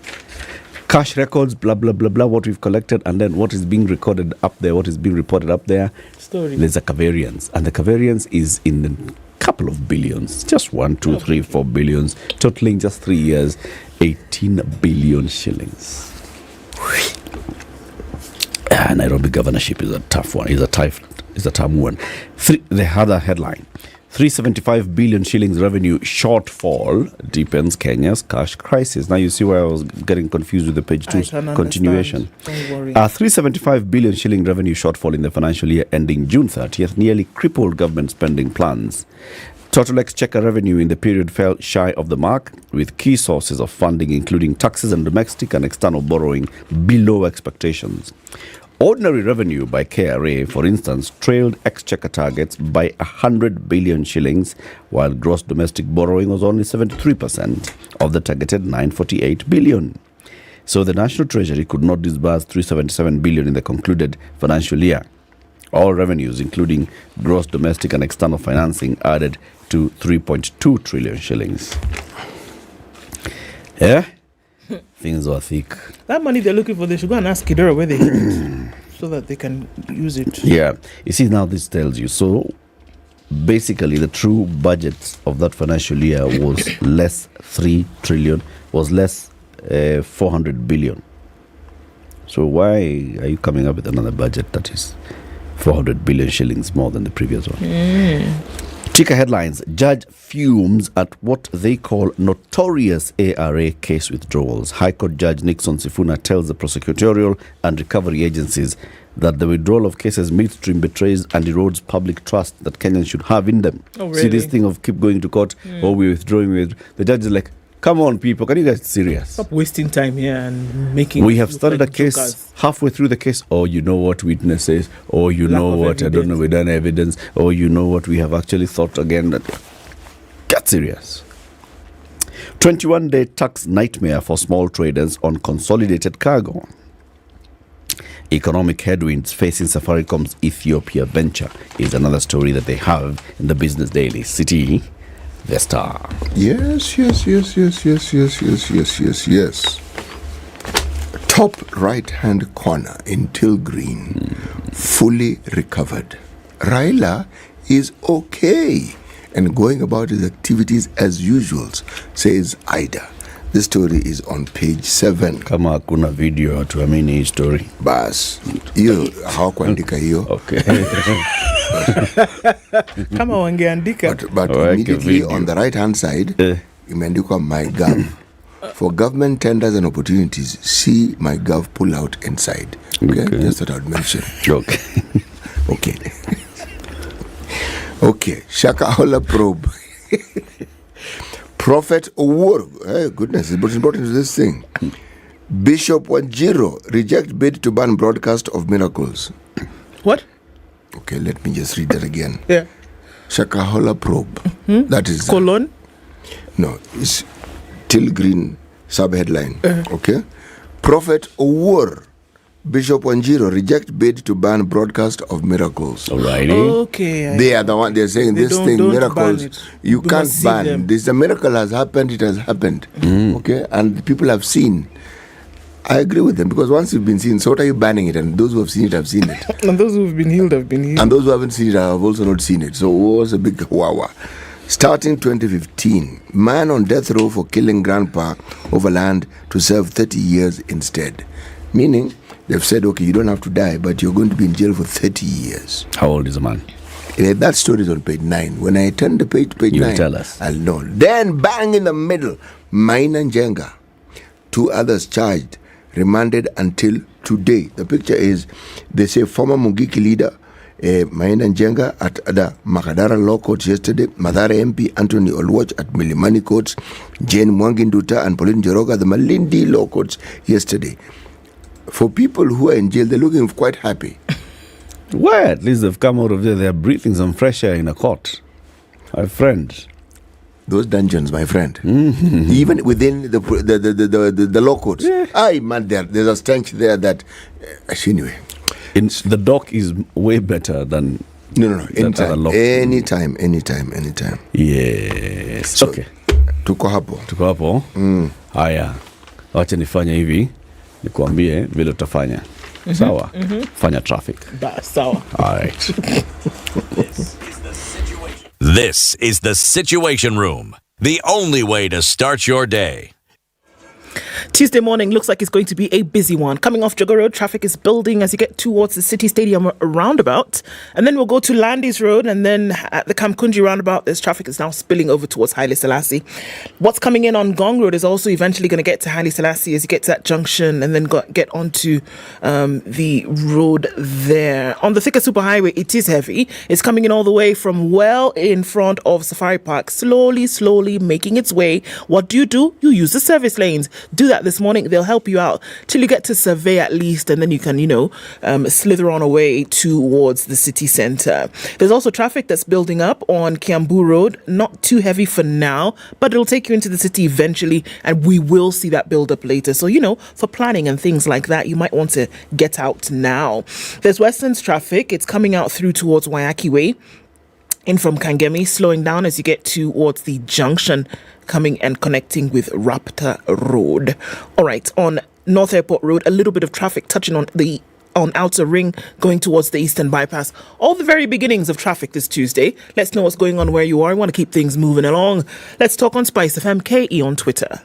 [SPEAKER 18] Cash records, blah, blah, blah, blah, what we've collected, and then what is being recorded up there, what is being reported up there. There's a covariance. And the covariance is in a couple of billions. Just 1, 2, 3, 4 billions. Totaling just 3 years, 18 billion shillings. Nairobi governorship is a tough one. It's a tough one. The other headline. 375 billion shillings revenue shortfall deepens Kenya's cash crisis. Now you see where I was getting confused with the page 2 continuation.
[SPEAKER 17] Don't worry.
[SPEAKER 18] 375 billion shilling revenue shortfall in the financial year ending June 30th nearly crippled government spending plans. Total exchequer revenue in the period fell shy of the mark, with key sources of funding including taxes and domestic and external borrowing below expectations. Ordinary revenue by KRA, for instance, trailed exchequer targets by 100 billion shillings, while gross domestic borrowing was only 73% of the targeted 948 billion. So the National Treasury could not disburse 377 billion in the concluded financial year. All revenues, including gross domestic and external financing, added to 3.2 trillion shillings. Yeah? Things are thick.
[SPEAKER 17] That money they're looking for, they should go and ask Kidero where they hid it so that they can use it.
[SPEAKER 18] Yeah. You see, now this tells you. So, basically, the true budget of that financial year was less 3 trillion, was less 400 billion. So, why are you coming up with another budget that is 400 billion shillings more than the previous one? Chika headlines. Judge fumes at what they call notorious ARA case withdrawals. High Court Judge Nixon Sifuna tells the prosecutorial and recovery agencies that the withdrawal of cases midstream betrays and erodes public trust that Kenyans should have in them.
[SPEAKER 17] Oh, really?
[SPEAKER 18] See this thing of keep going to court, or we're withdrawing. The judge is like, come on, people, can you guys be serious?
[SPEAKER 17] Stop wasting time here and making...
[SPEAKER 18] We have started a case, halfway through the case, you know what witnesses, you know what, evidence. I don't know, we don't have evidence, you know what, we have actually thought again. That get serious. 21-day tax nightmare for small traders on consolidated cargo. Economic headwinds facing Safaricom's Ethiopia venture is another story that they have in the Business Daily. City, the Star.
[SPEAKER 19] Yes. Top right-hand corner in Till Green, fully recovered. Raila is okay and going about his activities as usual, says Ida. This story is on page 7.
[SPEAKER 18] Kama hakuna video tuamini hii story.
[SPEAKER 19] Bas, hiyo hawakuandika hiyo.
[SPEAKER 18] Okay.
[SPEAKER 17] Kama wangeandika.
[SPEAKER 19] But immediately on the right hand side, imeandikwa my gov. For government tenders and opportunities, see my gov pull out inside. Okay? Just that I would mention.
[SPEAKER 18] Okay.
[SPEAKER 19] Okay. Okay. Shakahola probe. Prophet Owuor. Hey, goodness, it's important to this thing. Bishop Wanjiro reject bid to ban broadcast of miracles.
[SPEAKER 17] What?
[SPEAKER 19] Okay, let me just read that again.
[SPEAKER 17] Yeah.
[SPEAKER 19] Shakahola probe. That is
[SPEAKER 17] colon.
[SPEAKER 19] No, it's Till Green sub-headline. Okay. Prophet Owuor, Bishop Wanjiro reject bid to ban broadcast of miracles.
[SPEAKER 18] Alrighty.
[SPEAKER 17] Okay.
[SPEAKER 19] They are the one. They're saying this thing, miracles. You can't ban. This. The miracle has happened. It has happened. Okay, and people have seen. I agree with them, because once you've been seen, so what are you banning it? And those who have seen it have seen it.
[SPEAKER 17] And those who've been healed have been healed.
[SPEAKER 19] And those who haven't seen it have also not seen it. So it was a big wawa. Starting 2015, man on death row for killing grandpa over land to serve 30 years instead. Meaning, they've said, okay, you don't have to die, but you're going to be in jail for 30 years.
[SPEAKER 18] How old is the man?
[SPEAKER 19] That story is on page 9. When I turn the page to page 9,
[SPEAKER 18] tell us.
[SPEAKER 19] I'll know. Then, bang in the middle, Maina Njenga. 2 others charged, remanded until today. The picture is, they say, former Mungiki leader, Maina Njenga at the Makadara Law Court yesterday, Mathare MP Anthony Olwach at Milimani Courts, Jane Mwanginduta and Pauline Njoroge at the Malindi Law Courts yesterday. For people who are in jail, they're looking quite happy.
[SPEAKER 18] Well, at least they've come out of there. They're breathing some fresh air in a court. My friend.
[SPEAKER 19] Those dungeons, my friend. Even within the law courts. Yeah. Man, there's a stench there that... anyway.
[SPEAKER 18] The dock is way better than...
[SPEAKER 19] No. Anytime.
[SPEAKER 18] Yes.
[SPEAKER 19] So,
[SPEAKER 18] okay.
[SPEAKER 19] Tuko hapo.
[SPEAKER 18] Haya. Wacha nifanya hivi. Nikuambie vile utafanya. Sawa? Fanya traffic.
[SPEAKER 17] Sawa.
[SPEAKER 18] All right.
[SPEAKER 6] This is the Situation Room, the only way to start your day.
[SPEAKER 17] Tuesday morning looks like it's going to be a busy one. Coming off Jogger Road, traffic is building as you get towards the City Stadium roundabout. And then we'll go to Landis Road, and then at the Kamkunji roundabout, this traffic is now spilling over towards Haile Selassie. What's coming in on Gong Road is also eventually going to get to Haile Selassie as you get to that junction and then get onto the road there. On the Thika Superhighway, it is heavy. It's coming in all the way from well in front of Safari Park, slowly making its way. What do? You use the service lanes. Do that this morning. They'll help you out till you get to Survey at least, and then you can, slither on away towards the city centre. There's also traffic that's building up on Kiambu Road. Not too heavy for now, but it'll take you into the city eventually, and we will see that build up later. So, for planning and things like that, you might want to get out now. There's Westlands traffic. It's coming out through towards Wayaki Way. In from Kangemi, slowing down as you get towards the junction, coming and connecting with Raptor Road. All right, on North Airport Road, a little bit of traffic touching on Outer Ring going towards the Eastern Bypass. All the very beginnings of traffic this Tuesday. Let's know what's going on where you are. We want to keep things moving along. Let's talk on Spice FM KE on Twitter.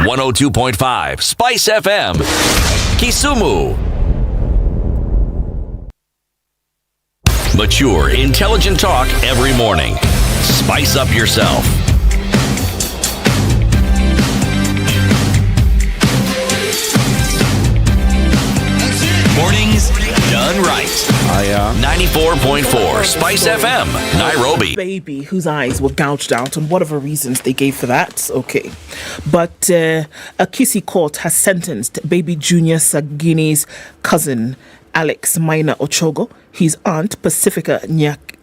[SPEAKER 6] .5 Spice FM, Kisumu. Mature, intelligent talk every morning. Spice up yourself. Mornings done right. 94.4 Spice FM, Nairobi.
[SPEAKER 17] Baby whose eyes were gouged out and whatever reasons they gave for that. Okay. But a Kisi court has sentenced baby Junior Sagini's cousin, Alex Maina Ochogo, his aunt Pacifica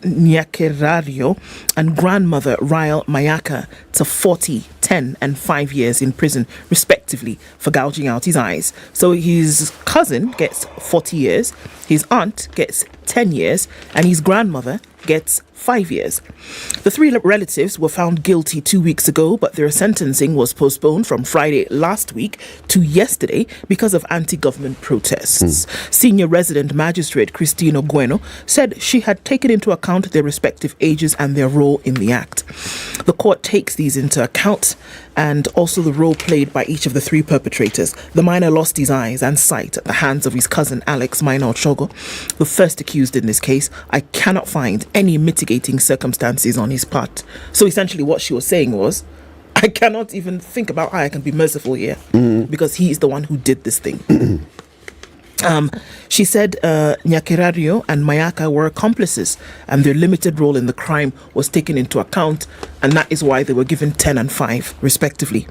[SPEAKER 17] Nyakerario, and grandmother Rael Mayaka to 40, 10 and 5 years in prison, respectively, for gouging out his eyes. So his cousin gets 40 years, his aunt gets 10 years, and his grandmother gets 5 years. The three relatives were found guilty 2 weeks ago, but their sentencing was postponed from Friday last week to yesterday because of anti-government protests. Senior resident magistrate Christine Ogueno said she had taken into account account their respective ages and their role in the act. The court takes these into account and also the role played by each of the three perpetrators. The minor lost his eyes and sight at the hands of his cousin Alex Minor Ochogo, the first accused in this case. I cannot find any mitigating circumstances on his part. So essentially what she was saying was, I cannot even think about how I can be merciful here because he is the one who did this thing. She said Nyakerario and Mayaka were accomplices and their limited role in the crime was taken into account, and that is why they were given 10 and 5 respectively.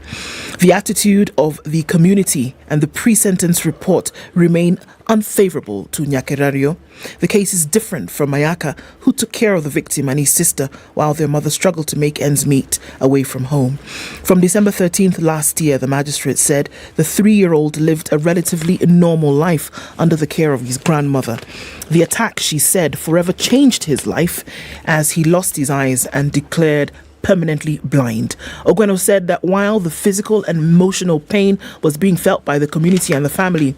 [SPEAKER 17] The attitude of the community and the pre-sentence report remain unfavorable to Nyakerario. The case is different from Mayaka, who took care of the victim and his sister while their mother struggled to make ends meet away from home. From December 13th last year, the magistrate said the 3-year-old lived a relatively normal life under the care of his grandmother. The attack, she said, forever changed his life as he lost his eyes and declared permanently blind. Ogweno said that while the physical and emotional pain was being felt by the community and the family,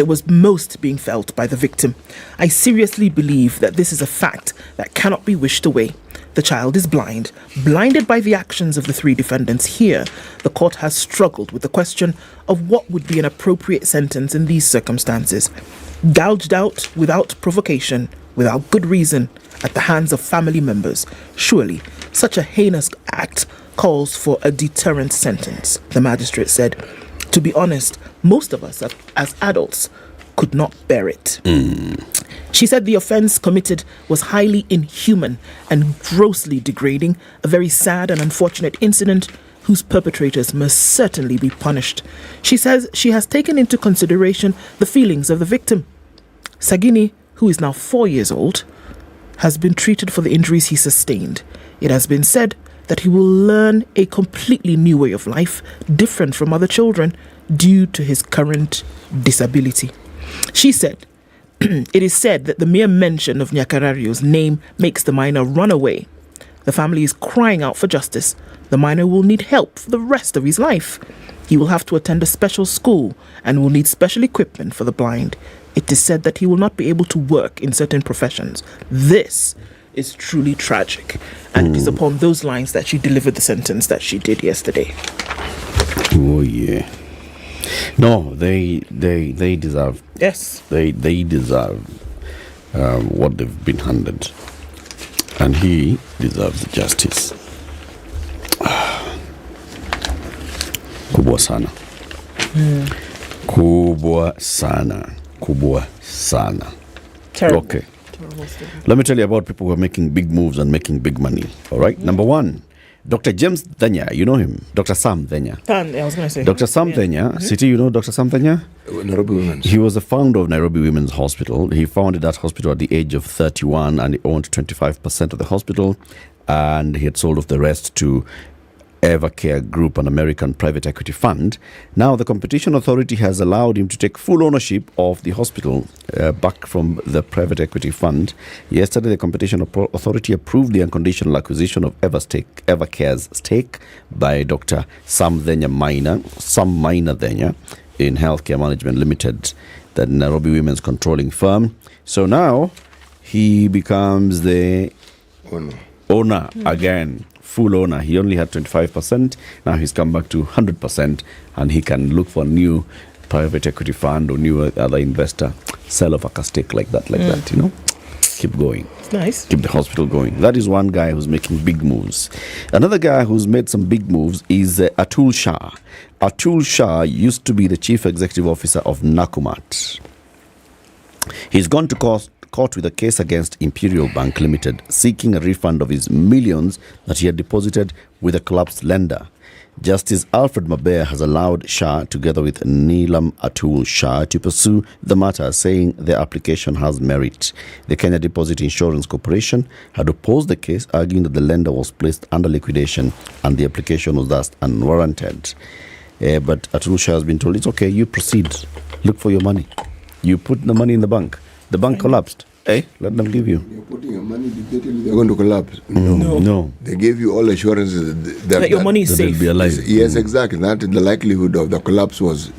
[SPEAKER 17] it was most being felt by the victim. I seriously believe that this is a fact that cannot be wished away. The child is blind, blinded by the actions of the 3 defendants here. The court has struggled with the question of what would be an appropriate sentence in these circumstances. Gouged out without provocation, without good reason, at the hands of family members. Surely, such a heinous act calls for a deterrent sentence, the magistrate said. To be honest, most of us as adults could not bear it. She said the offence committed was highly inhuman and grossly degrading, a very sad and unfortunate incident whose perpetrators must certainly be punished. She says she has taken into consideration the feelings of the victim. Sagini, who is now 4 years old, has been treated for the injuries he sustained. It has been said that he will learn a completely new way of life, different from other children, due to his current disability. She said, it is said that the mere mention of Nyakarario's name makes the minor run away. The family is crying out for justice. The minor will need help for the rest of his life. He will have to attend a special school and will need special equipment for the blind. It is said that he will not be able to work in certain professions. This is truly tragic. And it is upon those lines that she delivered the sentence that she did yesterday.
[SPEAKER 18] Oh, yeah. No, they deserve.
[SPEAKER 17] Yes.
[SPEAKER 18] They deserve what they've been handed. And he deserves justice. Kubwa sana. Kubwa sana. Kubwa sana.
[SPEAKER 17] Terrible.
[SPEAKER 18] Okay. Let me tell you about people who are making big moves and making big money. All right. Number one, Dr. James Thenya. You know him. Dr. Sam Thenya.
[SPEAKER 17] I was going to say.
[SPEAKER 18] Dr. Sam Thenya. City, you know Dr. Sam Thenya?
[SPEAKER 14] Nairobi Women's.
[SPEAKER 18] He was the founder of Nairobi Women's Hospital. He founded that hospital at the age of 31 and he owned 25% of the hospital. And he had sold off the rest to Evercare Group, an American private equity fund. Now, the Competition Authority has allowed him to take full ownership of the hospital back from the private equity fund. Yesterday, the Competition Authority approved the unconditional acquisition of Evercare's stake by Dr. Sam Minor Thenya in Healthcare Management Limited, the Nairobi Women's controlling firm. So now, he becomes the owner again. Full owner. He only had 25%. Now he's come back to 100%, and he can look for new private equity fund or new other investor, sell off a stake like that, you know. Keep going.
[SPEAKER 17] It's nice.
[SPEAKER 18] Keep the hospital going. That is one guy who's making big moves. Another guy who's made some big moves is Atul Shah. Atul Shah used to be the chief executive officer of Nakumat. He's gone to court with a case against Imperial Bank Limited, seeking a refund of his millions that he had deposited with a collapsed lender. Justice Alfred Mabea has allowed Shah, together with Neelam Atul Shah, to pursue the matter, saying their application has merit. The Kenya Deposit Insurance Corporation had opposed the case, arguing that the lender was placed under liquidation and the application was thus unwarranted. But Atul Shah has been told, it's okay, you proceed, look for your money. You put the money in the bank. The bank collapsed. Hey, let them give you.
[SPEAKER 19] You're putting your money, they're going to collapse.
[SPEAKER 18] No.
[SPEAKER 19] They gave you all assurances
[SPEAKER 17] that your money is safe.
[SPEAKER 19] Be alive. Yes, exactly. That the likelihood of the collapse was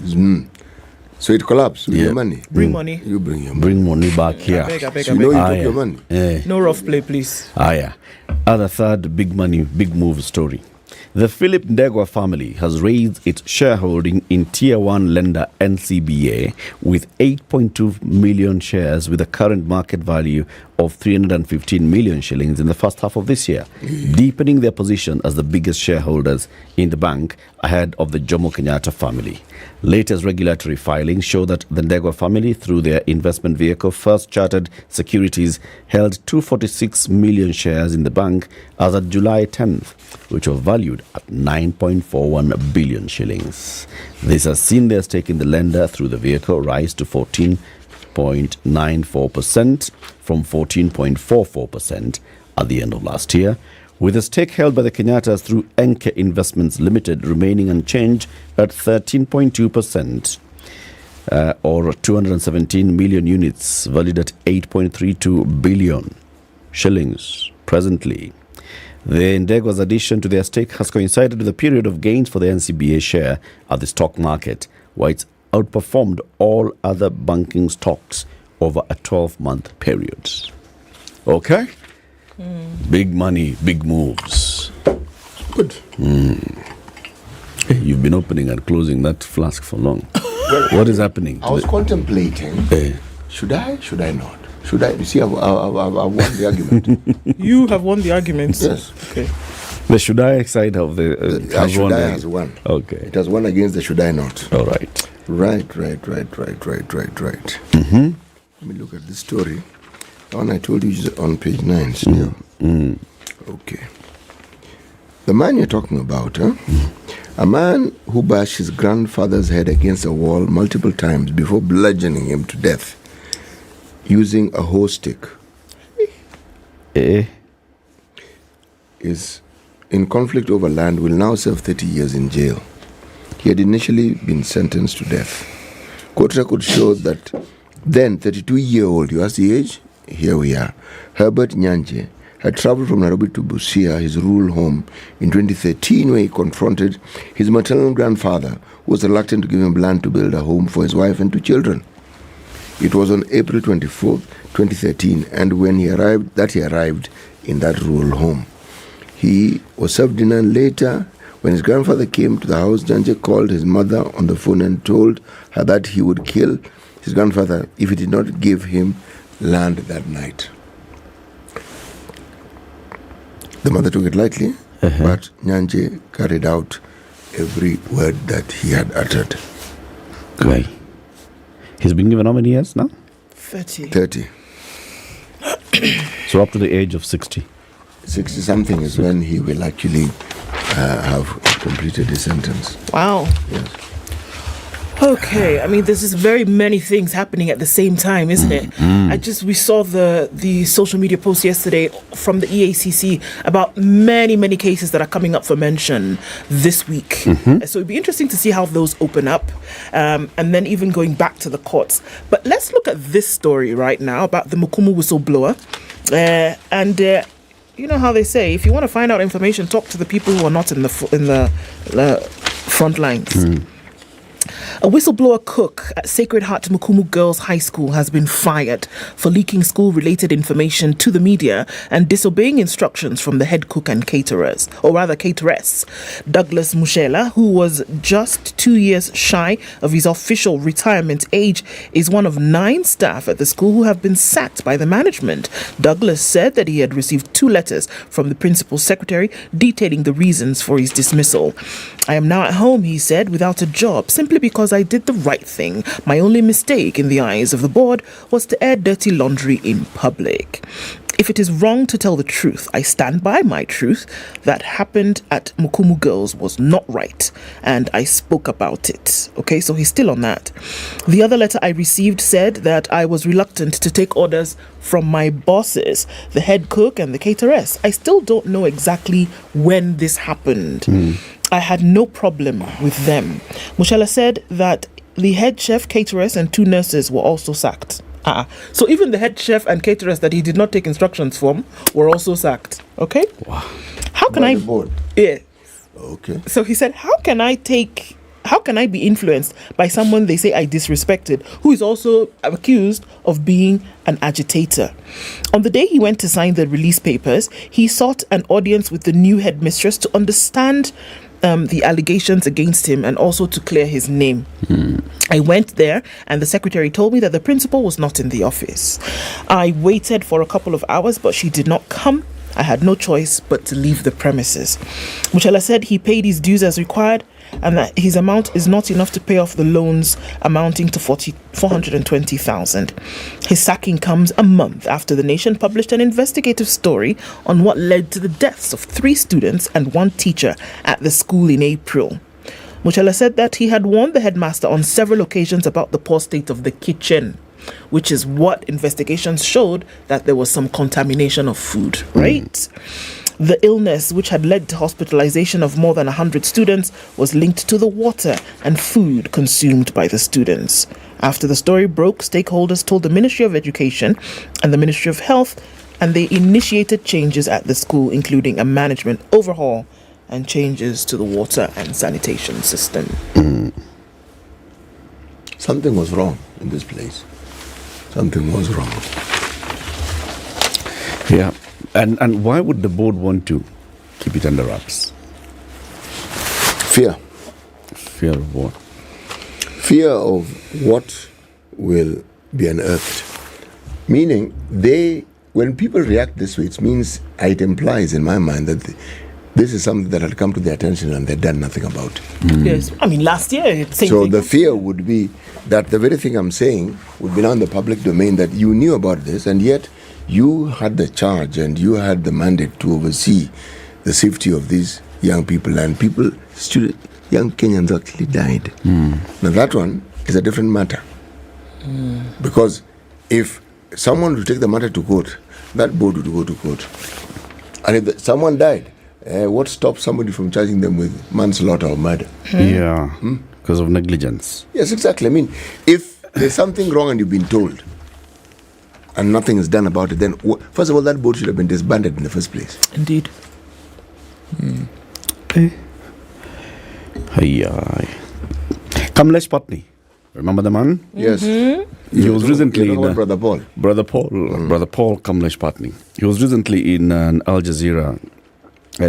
[SPEAKER 19] So it collapsed with your money.
[SPEAKER 17] Bring money.
[SPEAKER 19] You bring your money.
[SPEAKER 18] Bring money back here.
[SPEAKER 17] I beg,
[SPEAKER 19] So you know you took your money.
[SPEAKER 17] No rough play, please.
[SPEAKER 18] Yeah. Other third big money, big move story. The Philip Ndegwa family has raised its shareholding in Tier 1 lender NCBA with 8.2 million shares with a current market value of 315 million shillings in the first half of this year, deepening their position as the biggest shareholders in the bank ahead of the Jomo Kenyatta family. Latest regulatory filings show that the Ndegwa family, through their investment vehicle First Chartered Securities, held 246 million shares in the bank as of July 10th, which were valued at 9.41 billion shillings. This has seen their stake in the lender through the vehicle rise to 14.94% from 14.44% at the end of last year, with the stake held by the Kenyatas through Enke Investments Limited remaining unchanged at 13.2%, or 217 million units, valued at 8.32 billion shillings presently. The Ndegwa's addition to their stake has coincided with a period of gains for the NCBA share at the stock market, where it's outperformed all other banking stocks over a 12-month period. Okay? Big money, big moves.
[SPEAKER 19] Good.
[SPEAKER 18] Hey, you've been opening and closing that flask for long. What is happening?
[SPEAKER 19] I was contemplating, should I not? Should I? You see, I've won the argument.
[SPEAKER 17] You have won the argument?
[SPEAKER 19] Yes.
[SPEAKER 17] Okay.
[SPEAKER 18] The should I side of the has
[SPEAKER 19] should
[SPEAKER 18] won.
[SPEAKER 19] I has won.
[SPEAKER 18] Okay.
[SPEAKER 19] It has won against the should I not.
[SPEAKER 18] All right.
[SPEAKER 19] Right.
[SPEAKER 18] Mm-hmm.
[SPEAKER 19] Let me look at this story. The one I told you is on page 9. Still. Okay. The man you're talking about, a man who bashed his grandfather's head against a wall multiple times before bludgeoning him to death using a hoe stick is in conflict over land will now serve 30 years in jail. He had initially been sentenced to death. Court records show that then 32-year-old, you ask the age? Here we are. Herbert Nyanje had traveled from Nairobi to Busia, his rural home, in 2013 when he confronted his maternal grandfather, who was reluctant to give him land to build a home for his wife and 2 children. It was on April 24, 2013, and when he arrived in that rural home. He was served dinner, and later, when his grandfather came to the house, Nyanje called his mother on the phone and told her that he would kill his grandfather if he did not give him land that night. The mother took it lightly, but Nyanje carried out every word that he had uttered.
[SPEAKER 18] Right. He's been given how many years now?
[SPEAKER 19] 30.
[SPEAKER 18] So up to the age of 60.
[SPEAKER 19] 60-something is when he will actually have completed his sentence.
[SPEAKER 17] Wow.
[SPEAKER 19] Yes.
[SPEAKER 17] Okay, I mean, there's just very many things happening at the same time, isn't it? We saw the social media post yesterday from the EACC about many cases that are coming up for mention this week. So it'd be interesting to see how those open up, and then even going back to the courts. But let's look at this story right now about the Mukumu whistleblower, and you know how they say, if you want to find out information, talk to the people who are not in the front lines. A whistleblower cook at Sacred Heart Mukumu Girls High School has been fired for leaking school-related information to the media and disobeying instructions from the head cook and caterers, or rather cateress. Douglas Mushela, who was just 2 years shy of his official retirement age, is one of 9 staff at the school who have been sacked by the management. Douglas said that he had received 2 letters from the principal's secretary detailing the reasons for his dismissal. I am now at home, he said, without a job, simply because I did the right thing. My only mistake in the eyes of the board was to air dirty laundry in public. If it is wrong to tell the truth, I stand by my truth. That happened at Mukumu Girls was not right, and I spoke about it. Okay, so he's still on that. The other letter I received said that I was reluctant to take orders from my bosses, the head cook and the cateress. I still don't know exactly when this happened. I had no problem with them. Mushela said that the head chef, cateress, and 2 nurses were also sacked. So even the head chef and caterers that he did not take instructions from were also sacked. Okay?
[SPEAKER 19] Wow.
[SPEAKER 17] How can
[SPEAKER 19] By
[SPEAKER 17] I...
[SPEAKER 19] the board?
[SPEAKER 17] Yeah.
[SPEAKER 19] Okay.
[SPEAKER 17] So he said, how can I take how can I be influenced by someone they say I disrespected, who is also accused of being an agitator? On the day he went to sign the release papers, he sought an audience with the new headmistress to understand the allegations against him and also to clear his name. I went there and the secretary told me that the principal was not in the office. I waited for a couple of hours, but she did not come. I had no choice but to leave the premises. Muchala said he paid his dues as required and that his amount is not enough to pay off the loans amounting to 420,000. His sacking comes a month after the Nation published an investigative story on what led to the deaths of 3 students and 1 teacher at the school in April. Muchala said that he had warned the headmaster on several occasions about the poor state of the kitchen, which is what investigations showed that there was some contamination of food, right? The illness, which had led to hospitalization of more than 100 students, was linked to the water and food consumed by the students. After the story broke, stakeholders told the Ministry of Education and the Ministry of Health, and they initiated changes at the school, including a management overhaul and changes to the water and sanitation system.
[SPEAKER 19] Something was wrong in this place. Something was wrong.
[SPEAKER 18] Yeah. And why would the board want to keep it under wraps?
[SPEAKER 19] Fear.
[SPEAKER 18] Fear of what?
[SPEAKER 19] Fear of what will be unearthed. Meaning, when people react this way, it means it implies in my mind that this is something that had come to their attention and they'd done nothing about.
[SPEAKER 17] Yes, I mean, last year, same
[SPEAKER 19] So
[SPEAKER 17] thing.
[SPEAKER 19] the fear would be that the very thing I'm saying would be now in the public domain, that you knew about this and yet you had the charge and you had the mandate to oversee the safety of these young people, and young Kenyans actually died. Now that one is a different matter. Because if someone would take the matter to court, that board would go to court. And if someone died, what stops somebody from charging them with manslaughter or murder?
[SPEAKER 18] Yeah, because of negligence.
[SPEAKER 19] Yes, exactly. I mean, if there's something wrong and you've been told and nothing is done about it, then first of all, that board should have been disbanded in the first place.
[SPEAKER 17] Indeed.
[SPEAKER 18] Kamlesh Patni, remember the man?
[SPEAKER 19] Yes.
[SPEAKER 18] He was recently in
[SPEAKER 19] Brother Paul.
[SPEAKER 18] Brother Paul Kamlesh Patni. He was recently in an Al Jazeera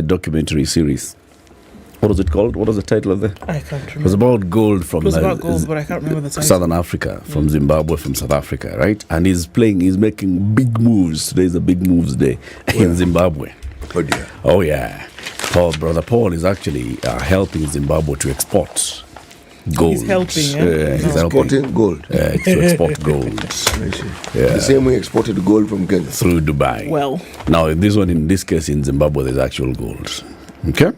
[SPEAKER 18] documentary series. What was it called? What was the title of the?
[SPEAKER 17] I can't remember.
[SPEAKER 18] It was about gold from
[SPEAKER 17] It was about gold, but I can't remember the title.
[SPEAKER 18] Southern Africa, from Zimbabwe, from South Africa, right? And he's making big moves. Today's a big moves day in Zimbabwe.
[SPEAKER 19] Oh dear.
[SPEAKER 18] Oh yeah. Brother Paul is actually helping Zimbabwe to export gold.
[SPEAKER 17] He's helping,
[SPEAKER 19] He's exporting gold.
[SPEAKER 18] To export gold.
[SPEAKER 19] The same way he exported gold from Kenya.
[SPEAKER 18] Through Dubai.
[SPEAKER 17] Well.
[SPEAKER 18] Now, in this case, in Zimbabwe, there's actual gold. Okay?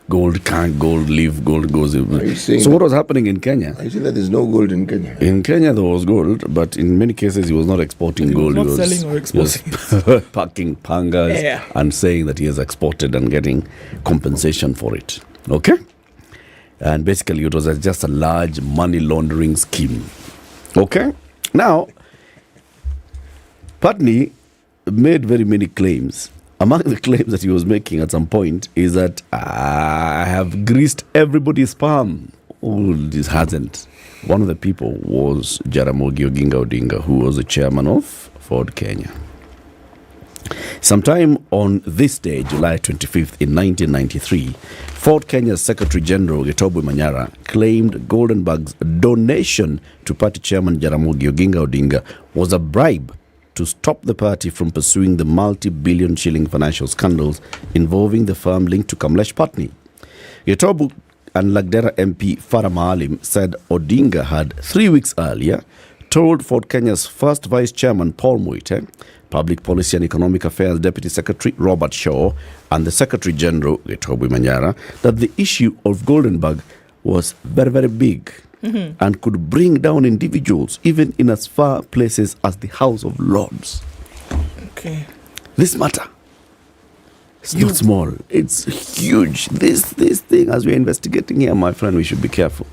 [SPEAKER 18] Gold can't, gold leave, gold goes. So what was happening in Kenya?
[SPEAKER 19] I think that there's no gold in Kenya.
[SPEAKER 18] In Kenya, there was gold, but in many cases, he was not exporting gold.
[SPEAKER 17] He was not selling or exporting.
[SPEAKER 18] He was packing pangas and saying that he has exported and getting compensation for it. Okay? And basically, it was just a large money laundering scheme. Okay? Now, Patni made very many claims. Among the claims that he was making at some point is that I have greased everybody's palm. Oh, this hasn't. One of the people was Jaramogi Oginga Odinga, who was the chairman of Ford Kenya. Sometime on this day, July 25th in 1993, Ford Kenya's Secretary General Getobu Manyara claimed Goldenberg's donation to party chairman Jaramogi Oginga Odinga was a bribe to stop the party from pursuing the multi-billion shilling financial scandals involving the firm linked to Kamlesh Patni. Getobu and Lagdera MP Farah Maalim said Odinga had 3 weeks earlier told Ford Kenya's first vice chairman Paul Muite, Public Policy and Economic Affairs Deputy Secretary Robert Shaw, and the Secretary General Getobu Manyara that the issue of Goldenberg was very, very big. And could bring down individuals even in as far places as the House of Lords.
[SPEAKER 17] Okay.
[SPEAKER 18] This matter, it's not small, it's huge. This thing, as we're investigating here, my friend, we should be careful,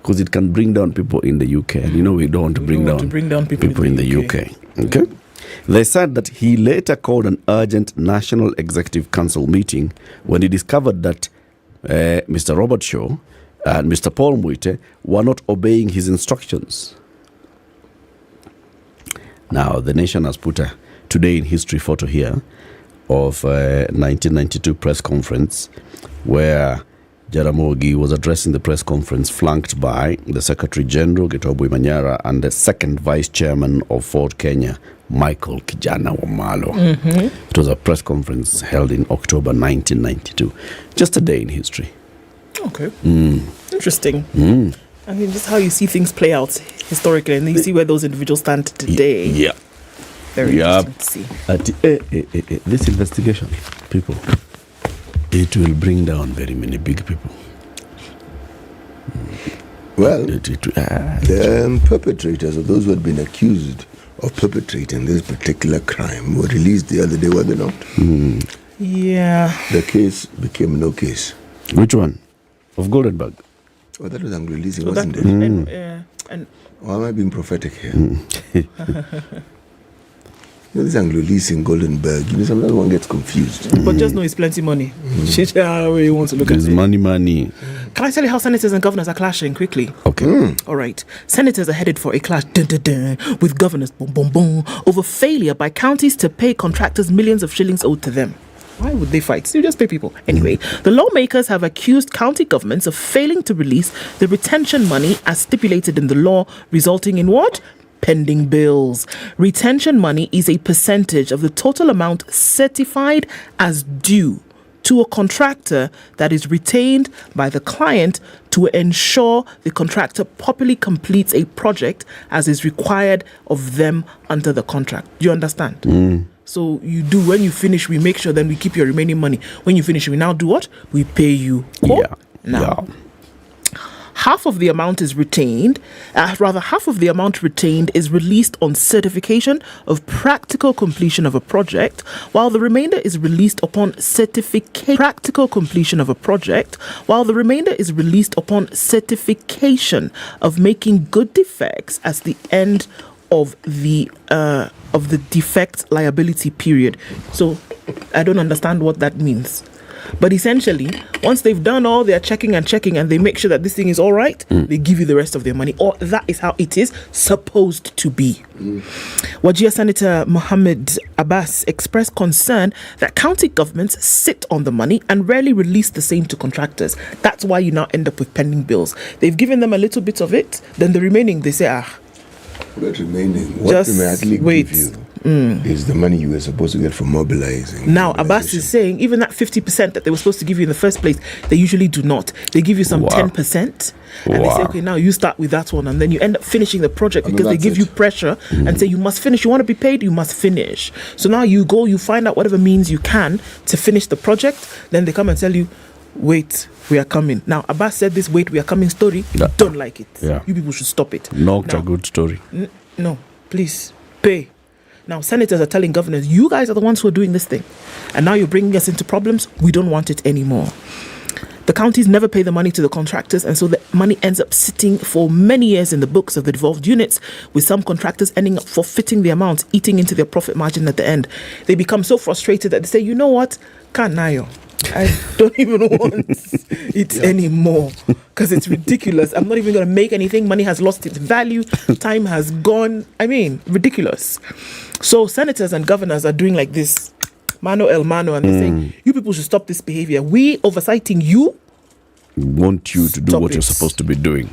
[SPEAKER 18] because it can bring down people in the UK, and we don't want to bring down people in the UK. Okay. They said that he later called an urgent National Executive Council meeting when he discovered that Mr. Robert Shaw and Mr. Paul Mwite were not obeying his instructions. Now, the nation has put a today in history photo here of a 1992 press conference where Jaramogi was addressing the press conference flanked by the Secretary General, Gitwabu Manyara, and the second Vice Chairman of Ford Kenya, Michael Kijana Wamalo.
[SPEAKER 17] Mm-hmm.
[SPEAKER 18] It was a press conference held in October 1992. Just a day in history.
[SPEAKER 17] Okay. Interesting. I mean, just how you see things play out historically, and then you see where those individuals stand today.
[SPEAKER 18] Yeah.
[SPEAKER 17] Very interesting to see.
[SPEAKER 18] This investigation, people, it will bring down very many big people.
[SPEAKER 19] Well, the perpetrators, or those who had been accused of perpetrating this particular crime, were released the other day, were they not?
[SPEAKER 17] Yeah.
[SPEAKER 19] The case became no case.
[SPEAKER 18] Which one? Of Goldenberg?
[SPEAKER 19] Oh, that was Anglo-Leasing,
[SPEAKER 17] So
[SPEAKER 19] wasn't
[SPEAKER 17] that-
[SPEAKER 19] it?
[SPEAKER 17] and
[SPEAKER 19] Or am I being prophetic here? This Anglo-Leasing, Goldenberg, sometimes one gets confused.
[SPEAKER 17] But just know it's plenty money. Shit, however you want to look
[SPEAKER 18] There's
[SPEAKER 17] at it.
[SPEAKER 18] money.
[SPEAKER 17] Can I tell you how senators and governors are clashing quickly?
[SPEAKER 18] Okay.
[SPEAKER 17] All right. Senators are headed for a clash with governors over failure by counties to pay contractors millions of shillings owed to them. Why would they fight? You just pay people. Anyway, the lawmakers have accused county governments of failing to release the retention money as stipulated in the law, resulting in what? Pending bills. Retention money is a percentage of the total amount certified as due to a contractor that is retained by the client to ensure the contractor properly completes a project as is required of them under the contract. Do you understand? So you do, when you finish, we make sure then we keep your remaining money. When you finish, we now do what? We pay you. Cool?
[SPEAKER 18] Yeah.
[SPEAKER 17] Now, half of the amount is retained, half of the amount retained is released on certification of practical completion of a project, while the remainder is released upon practical completion of a project, while the remainder is released upon certification of making good defects as the end of the defect liability period. So I don't understand what that means. But essentially, once they've done all their checking and they make sure that this thing is all right, they give you the rest of their money. Or that is how it is supposed to be. Wajir Senator Mohammed Abbas expressed concern that county governments sit on the money and rarely release the same to contractors. That's why you now end up with pending bills. They've given them a little bit of it, then the remaining, they say,
[SPEAKER 19] But remaining, what we may actually give you is the money you were supposed to get from mobilizing.
[SPEAKER 17] Now, Abbas is saying even that 50% that they were supposed to give you in the first place, they usually do not. They give you some 10%, and they say, okay, now you start with that one, and then you end up finishing the project because they give you pressure and say, you must finish. You want to be paid, you must finish. So now you go, you find out whatever means you can to finish the project, then they come and tell you, wait, we are coming. Now, Abbas said this wait, we are coming story. Don't like it.
[SPEAKER 18] Yeah.
[SPEAKER 17] You people should stop it.
[SPEAKER 18] Not a good story.
[SPEAKER 17] No, please, pay. Now, senators are telling governors, you guys are the ones who are doing this thing. And now you're bringing us into problems. We don't want it anymore. The counties never pay the money to the contractors, and so the money ends up sitting for many years in the books of the devolved units, with some contractors ending up forfeiting the amount, eating into their profit margin at the end. They become so frustrated that they say, you know what? Kanayo, I don't even want it anymore because it's ridiculous. I'm not even going to make anything. Money has lost its value. Time has gone. I mean, ridiculous. So senators and governors are doing like this, mano el mano, and they're saying, you people should stop this behavior. We oversighting you.
[SPEAKER 18] Want you to do what you're supposed to be doing.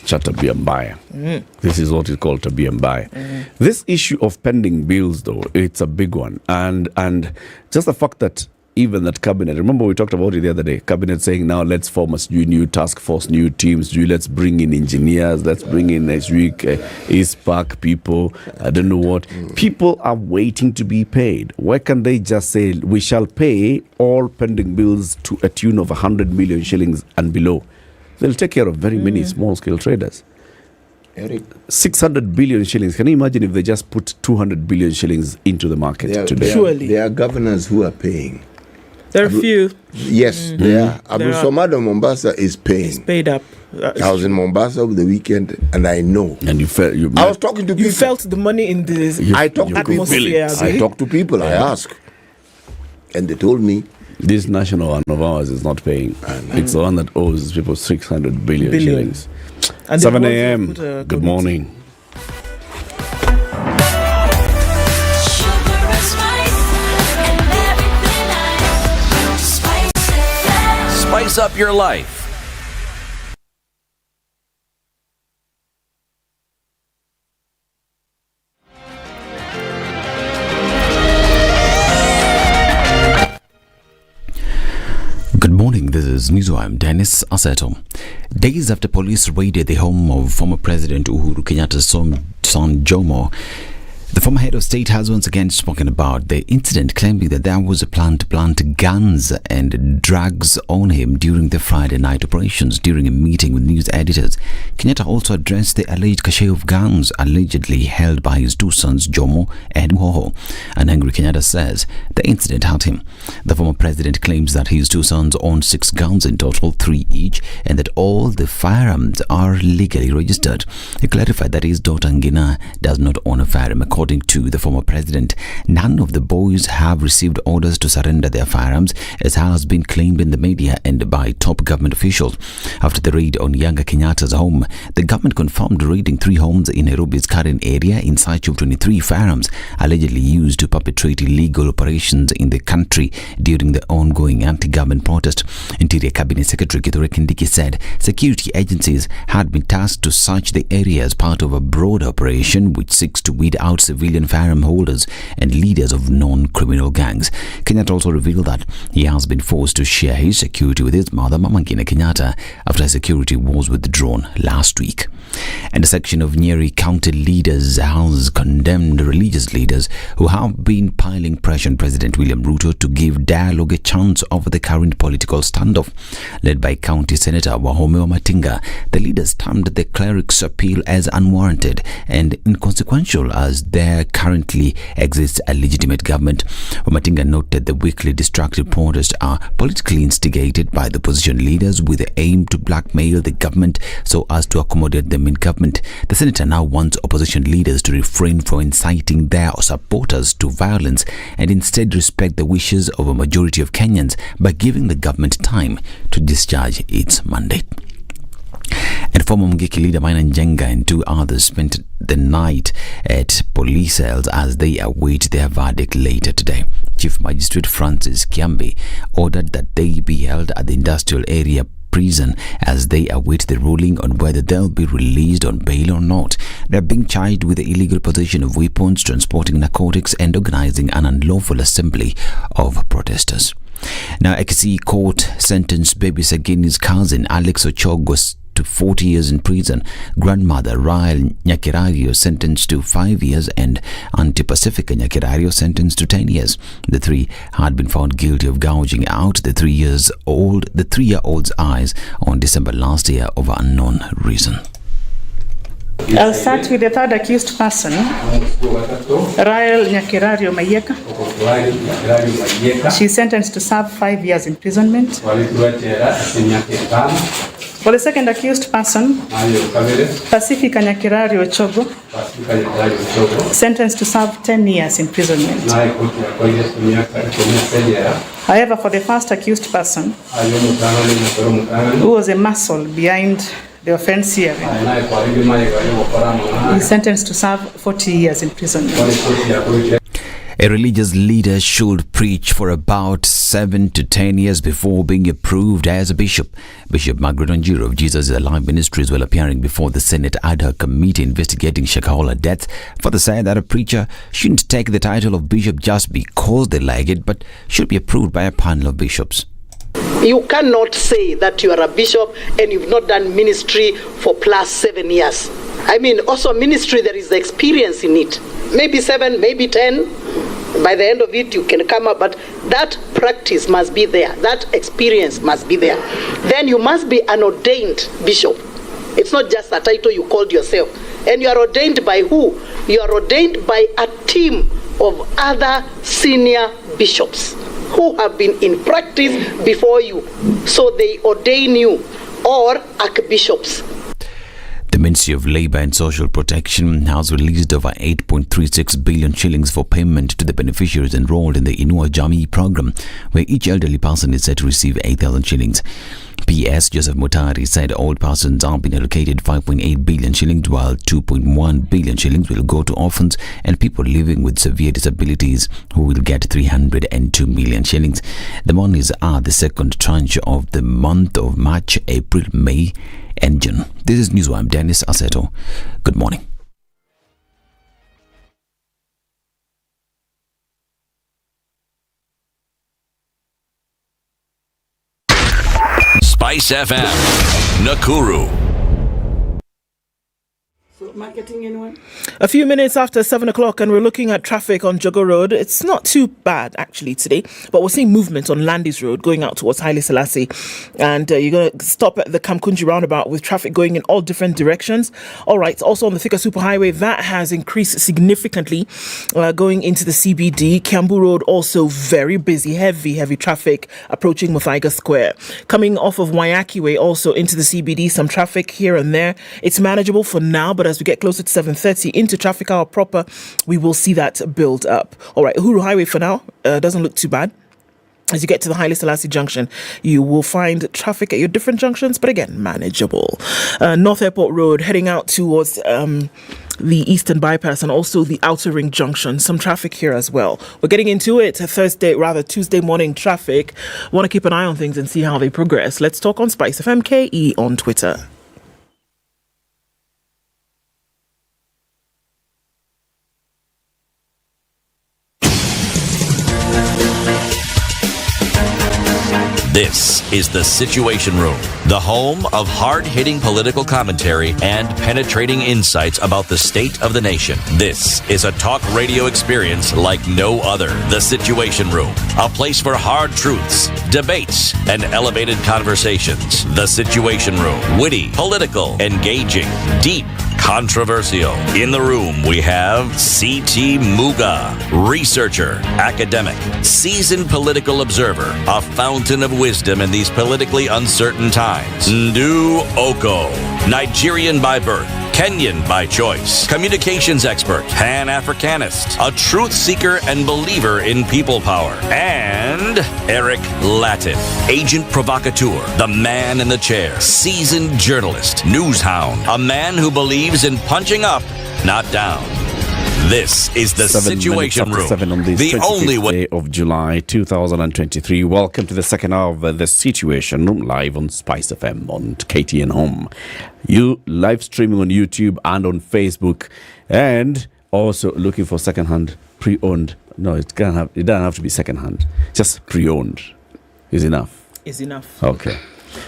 [SPEAKER 18] Cha tabia mbaya. This is what is called tabia mbaya. This issue of pending bills, though, it's a big one. And just the fact that even that cabinet, remember we talked about it the other day, cabinet saying now let's form a new task force, new teams, let's bring in engineers, let's bring in next week ISPAC people, I don't know what. People are waiting to be paid. Why can't they just say we shall pay all pending bills to a tune of 100 million shillings and below? They'll take care of very many small scale traders.
[SPEAKER 19] Eric,
[SPEAKER 18] 600 billion shillings. Can you imagine if they just put 200 billion shillings into the market today?
[SPEAKER 17] Surely.
[SPEAKER 19] There are governors who are paying.
[SPEAKER 17] There are a few.
[SPEAKER 19] Yes, there are. Abu Somado Mombasa is paying.
[SPEAKER 17] It's paid up.
[SPEAKER 19] I was in Mombasa over the weekend, and I know.
[SPEAKER 18] And you felt
[SPEAKER 19] I was talking to people.
[SPEAKER 17] You felt the money in the
[SPEAKER 19] I talked to people.
[SPEAKER 17] atmosphere.
[SPEAKER 19] I talked to people. I asked, and they told me
[SPEAKER 18] This national one of ours is not paying. It's the one that owes people 600 billion shillings.
[SPEAKER 17] And
[SPEAKER 18] 7 a.m. Good morning.
[SPEAKER 6] Spice up your life.
[SPEAKER 1] Good morning, this is News. I'm Dennis Aseto. Days after police raided the home of former President Uhuru Kenyatta's son Jomo, the former head of state has once again spoken about the incident, claiming that there was a plan to plant guns and drugs on him during the Friday night operations. During a meeting with news editors, Kenyatta also addressed the alleged cache of guns allegedly held by his two sons Jomo and Okoh. An angry Kenyatta says the incident hurt him. The former president claims that his two sons own 6 guns in total, 3 each, and that all the firearms are legally registered. He clarified that his daughter Ednah does not own a firearm. According to the former president, none of the boys have received orders to surrender their firearms, as has been claimed in the media and by top government officials. After the raid on younger Kenyatta's home, the government confirmed raiding 3 homes in Nairobi's current area in search of 23 firearms allegedly used to perpetrate illegal operations in the country during the ongoing anti-government protest. Interior Cabinet Secretary Kithure Kindiki said security agencies had been tasked to search the area as part of a broader operation which seeks to weed out civilian firearm holders and leaders of non-criminal gangs. Kenyatta also revealed that he has been forced to share his security with his mother, Mama Ngina Kenyatta, after his security was withdrawn last week. And a section of Nyeri county leaders has condemned religious leaders who have been piling pressure on President William Ruto to give dialogue a chance over the current political standoff. Led by County Senator Wahome Matinga, the leaders termed the cleric's appeal as unwarranted and inconsequential, as there currently exists a legitimate government. Matinga noted the weekly distracted protests are politically instigated by the opposition leaders with the aim to blackmail the government so as to accommodate them in government. The senator now wants opposition leaders to refrain from inciting their supporters to violence and instead respect the wishes of a majority of Kenyans by giving the government time to discharge its mandate. And former Mungiki leader Maina Njenga and 2 others spent the night at police cells as they await their verdict later today. Chief Magistrate Francis Kiambi ordered that they be held at the industrial area prison as they await the ruling on whether they'll be released on bail or not. They're being charged with the illegal possession of weapons, transporting narcotics, and organizing an unlawful assembly of protesters. Now, Ekisi court sentenced baby Sagini's cousin Alex Ochogo to 40 years in prison, grandmother Rael Nyakirario sentenced to 5 years, and Auntie Pacifica Nyakirario sentenced to 10 years. The 3 had been found guilty of gouging out the 3-year-old's eyes on December last year over unknown reason.
[SPEAKER 20] I'll start with the third accused person, Rael Nyakirario Mayeka. She's sentenced to serve 5 years imprisonment. For the second accused person, Pacifica Nyakirario Ochogo, sentenced to serve 10 years imprisonment. However, for the first accused person, who was a muscle behind the offense here, he sentenced to serve 40 years imprisonment.
[SPEAKER 1] A religious leader should preach for about 7 to 10 years before being approved as a bishop. Bishop Margaret Wanjiru of Jesus is Alive Ministries, while appearing before the Senate ad hoc committee investigating Shakahola deaths, further said that a preacher shouldn't take the title of bishop just because they like it, but should be approved by a panel of bishops.
[SPEAKER 21] You cannot say that you are a bishop and you've not done ministry for plus 7 years. I mean, also ministry, there is the experience in it. Maybe 7, maybe 10. By the end of it, you can come up, but that practice must be there. That experience must be there. Then you must be an ordained bishop. It's not just a title you called yourself. And you are ordained by who? You are ordained by a team of other senior bishops who have been in practice before you. So they ordain you, or archbishops.
[SPEAKER 1] The Ministry of Labour and Social Protection has released over 8.36 billion shillings for payment to the beneficiaries enrolled in the Inua Jamii program, where each elderly person is set to receive 8,000 shillings. PS Joseph Mutari said old persons are being allocated 5.8 billion shillings, while 2.1 billion shillings will go to orphans and people living with severe disabilities, who will get 302 million shillings. The monies are the second tranche of the month of March, April, May and June. This is Newswire. I'm Dennis Aseto. Good morning.
[SPEAKER 6] Spice FM, Nakuru.
[SPEAKER 2] So, marketing anyone?
[SPEAKER 17] A few minutes after 7 o'clock, and we're looking at traffic on Jogo Road. It's not too bad, actually, today, but we're seeing movement on Landis Road going out towards Haile Selassie. And you're going to stop at the Kamkunji roundabout with traffic going in all different directions. All right, also on the Thika Superhighway, that has increased significantly going into the CBD. Kiambu Road also very busy, heavy traffic approaching Muthaiga Square. Coming off of Wayaki Way also into the CBD, some traffic here and there. It's manageable for now, but as we get closer to 7:30 into traffic hour proper, we will see that build up. All right, Uhuru Highway for now doesn't look too bad. As you get to the Haile Selassie junction, you will find traffic at your different junctions, but again, manageable. North Airport Road heading out towards the Eastern Bypass and also the Outer Ring Junction. Some traffic here as well. We're getting into it. Tuesday morning traffic. Want to keep an eye on things and see how they progress. Let's talk on Spice FM KE on Twitter.
[SPEAKER 6] This is the Situation Room, the home of hard-hitting political commentary and penetrating insights about the state of the nation. This is a talk radio experience like no other. The Situation Room, a place for hard truths, debates, and elevated conversations. The Situation Room, witty, political, engaging, deep, controversial. In the room, we have C.T. Muga, researcher, academic, seasoned political observer, a fountain of wisdom in these politically uncertain times. Ndu Okoh, Nigerian by birth, Kenyan by choice, communications expert, Pan-Africanist, a truth seeker and believer in people power, and Eric Latiff, agent provocateur, the man in the chair, seasoned journalist, news hound, a man who believes in punching up, not down. This is the Situation Room, the only way
[SPEAKER 18] of July 2023. Welcome to the second hour of the Situation Room, live on Spice FM on KTN Home. You live streaming on YouTube and on Facebook, and also looking for second-hand, pre-owned. No, it doesn't have to be second-hand. Just pre-owned is enough.
[SPEAKER 17] Is enough.
[SPEAKER 18] Okay.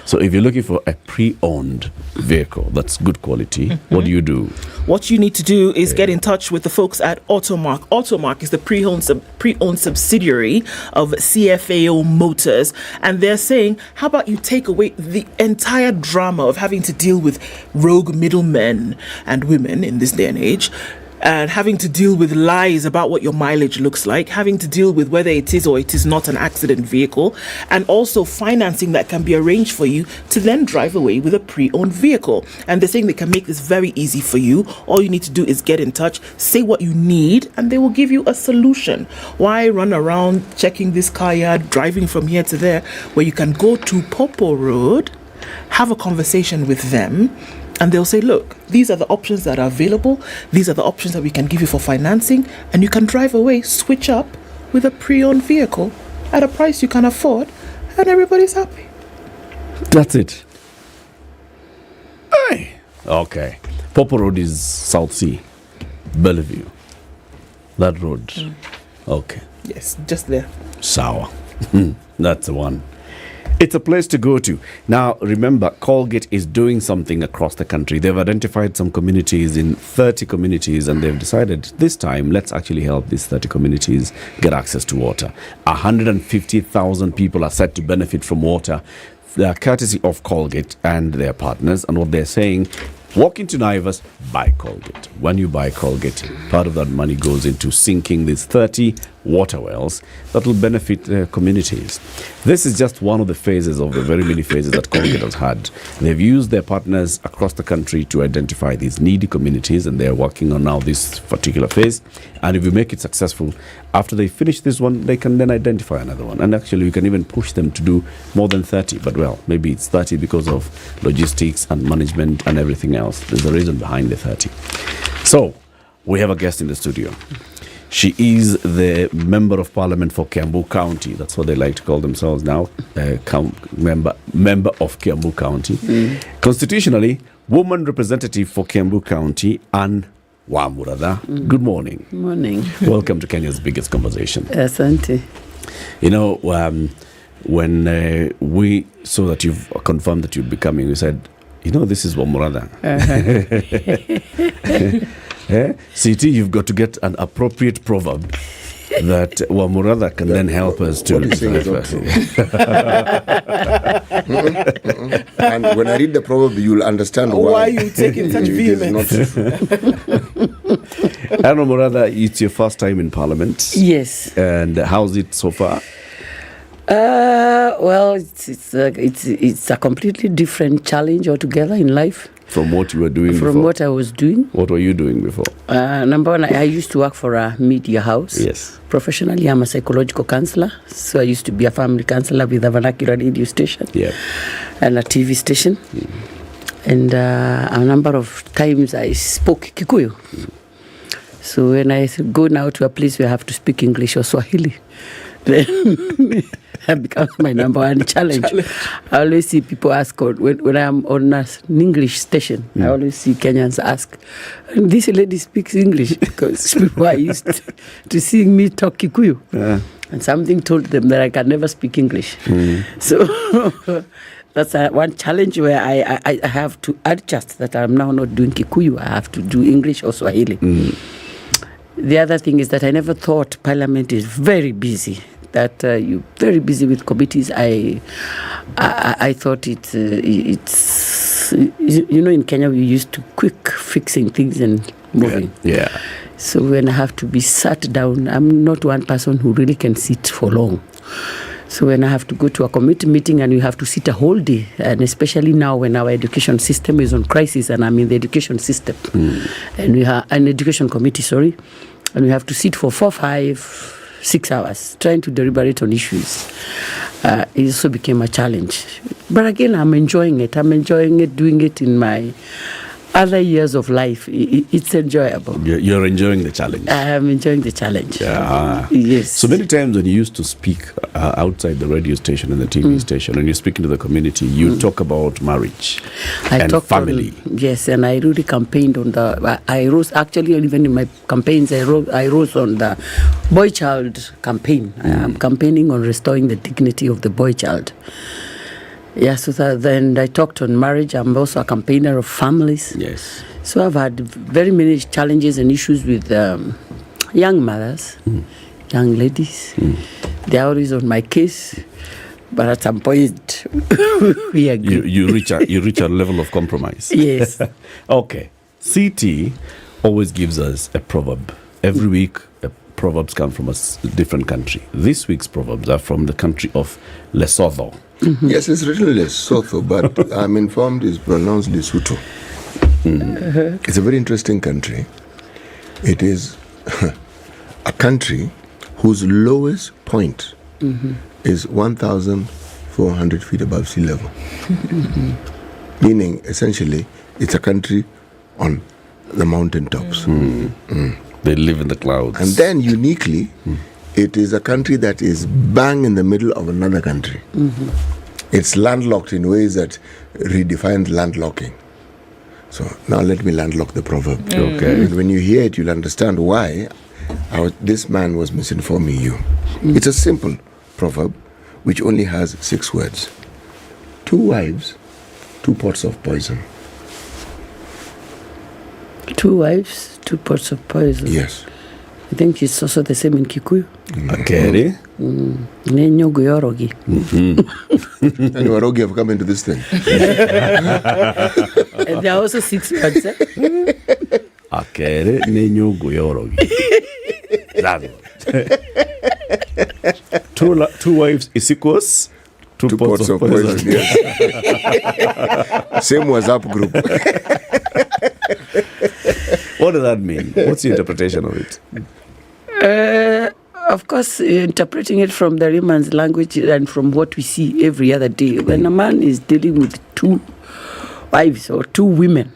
[SPEAKER 18] So if you're looking for a pre-owned vehicle that's good quality, what do you do?
[SPEAKER 17] What you need to do is get in touch with the folks at Automark. Automark is the pre-owned subsidiary of CFAO Motors, and they're saying, how about you take away the entire drama of having to deal with rogue middlemen and women in this day and age, and having to deal with lies about what your mileage looks like, having to deal with whether it is or it is not an accident vehicle, and also financing that can be arranged for you to then drive away with a pre-owned vehicle. And they're saying they can make this very easy for you. All you need to do is get in touch, say what you need, and they will give you a solution. Why run around checking this car yard, driving from here to there, where you can go to Popo Road, have a conversation with them, and they'll say, look, these are the options that are available. These are the options that we can give you for financing. And you can drive away, switch up with a pre-owned vehicle at a price you can afford. And everybody's happy.
[SPEAKER 18] That's it. Hey. Okay. Popo Road is South Sea, Bellevue. That road. Okay.
[SPEAKER 17] Yes, just there.
[SPEAKER 18] Sour. That's the one. It's a place to go to. Now, remember, Colgate is doing something across the country. They've identified some communities in 30 communities, and they've decided this time, let's actually help these 30 communities get access to water. 150,000 people are set to benefit from water. They are courtesy of Colgate and their partners. And what they're saying, walk into Naivas, buy Colgate. When you buy Colgate, part of that money goes into sinking these 30 water wells that will benefit communities. This is just one of the phases of the very many phases that Colgate has had. They've used their partners across the country to identify these needy communities, and they're working on now this particular phase. And if we make it successful, after they finish this one, they can then identify another one. And actually, we can even push them to do more than 30. But well, maybe it's 30 because of logistics and management and everything else. There's a reason behind the 30. So, we have a guest in the studio. She is the Member of Parliament for Kiambu County. That's what they like to call themselves now. Member of Kiambu County. Constitutionally, woman representative for Kiambu County, Anne Wamurada. Good morning.
[SPEAKER 2] Morning.
[SPEAKER 18] Welcome to Kenya's biggest conversation.
[SPEAKER 2] Asante.
[SPEAKER 18] You know, when we saw that you've confirmed that you're becoming, we said, you know, this is Wamurada. CT, you've got to get an appropriate proverb that Wamurada can then help us to.
[SPEAKER 19] And when I read the proverb, you'll understand
[SPEAKER 2] why you taking such vehemence.
[SPEAKER 18] And Wamurada, it's your first time in Parliament.
[SPEAKER 2] Yes.
[SPEAKER 18] And how's it so far?
[SPEAKER 2] Well, it's a completely different challenge altogether in life.
[SPEAKER 18] From what you were doing before?
[SPEAKER 2] From what I was doing.
[SPEAKER 18] What were you doing before?
[SPEAKER 2] Number one, I used to work for a media house.
[SPEAKER 18] Yes.
[SPEAKER 2] Professionally, I'm a psychological counselor. So I used to be a family counselor with a vernacular radio station.
[SPEAKER 18] Yeah.
[SPEAKER 2] And a TV station. And a number of times I spoke Kikuyu. So when I go now to a place where I have to speak English or Swahili, then that becomes my number one challenge. I always see people ask, when I'm on an English station, I always see Kenyans ask, this lady speaks English, because people are used to seeing me talk Kikuyu. And something told them that I can never speak English. So that's one challenge where I have to adjust that I'm now not doing Kikuyu. I have to do English or Swahili. The other thing is that I never thought Parliament is very busy. That you're very busy with committees. I thought it's you know, in Kenya we used to quick fixing things and moving.
[SPEAKER 18] Yeah.
[SPEAKER 2] So when I have to be sat down, I'm not one person who really can sit for long. So when I have to go to a committee meeting and we have to sit a whole day, and especially now when our education system is on crisis, and I'm in the education system, and we have an education committee, and we have to sit for 4, 5, 6 hours trying to deliberate on issues. It also became a challenge. But again, I'm enjoying it. I'm enjoying it, doing it in my other years of life. It's enjoyable.
[SPEAKER 18] You're enjoying the challenge.
[SPEAKER 2] I'm enjoying the challenge.
[SPEAKER 18] Yeah.
[SPEAKER 2] Yes.
[SPEAKER 18] So many times when you used to speak outside the radio station and the TV station, and you're speaking to the community, you talk about marriage and family.
[SPEAKER 2] Yes, and I really campaigned on I rose, actually, even in my campaigns, I rose on the boy-child campaign. I'm campaigning on restoring the dignity of the boy-child. Yeah, so then I talked on marriage. I'm also a campaigner of families.
[SPEAKER 18] Yes.
[SPEAKER 2] So I've had very many challenges and issues with young mothers, young ladies. They're always on my case, but at some point we agree.
[SPEAKER 18] You reach a level of compromise.
[SPEAKER 2] Yes.
[SPEAKER 18] Okay. CT always gives us a proverb. Every week, proverbs come from a different country. This week's proverbs are from the country of Lesotho.
[SPEAKER 19] Yes, it's written Lesotho, but I'm informed it's pronounced Lesotho. It's a very interesting country. It is a country whose lowest point is 1,400 feet above sea level. Meaning, essentially, it's a country on the mountaintops.
[SPEAKER 18] They live in the clouds.
[SPEAKER 19] And then, uniquely, it is a country that is bang in the middle of another country. It's landlocked in ways that redefine landlocking. So now let me landlock the proverb.
[SPEAKER 18] Okay.
[SPEAKER 19] And when you hear it, you'll understand why this man was misinforming you. It's a simple proverb which only has 6 words. 2 wives, 2 pots of poison.
[SPEAKER 2] 2 wives, 2 pots of poison.
[SPEAKER 19] Yes.
[SPEAKER 2] I think it's also the same in Kikuyu.
[SPEAKER 18] Okay.
[SPEAKER 2] Nenyogu yorogi.
[SPEAKER 19] And Warogi have come into this thing.
[SPEAKER 2] And there are also 6 words.
[SPEAKER 18] Akere nenyogu yorogi. Two wives is equals two pots of poison.
[SPEAKER 19] Yes. Same WhatsApp group.
[SPEAKER 18] What does that mean? What's your interpretation of it?
[SPEAKER 2] Of course, interpreting it from the layman's language and from what we see every other day, when a man is dealing with two wives or two women,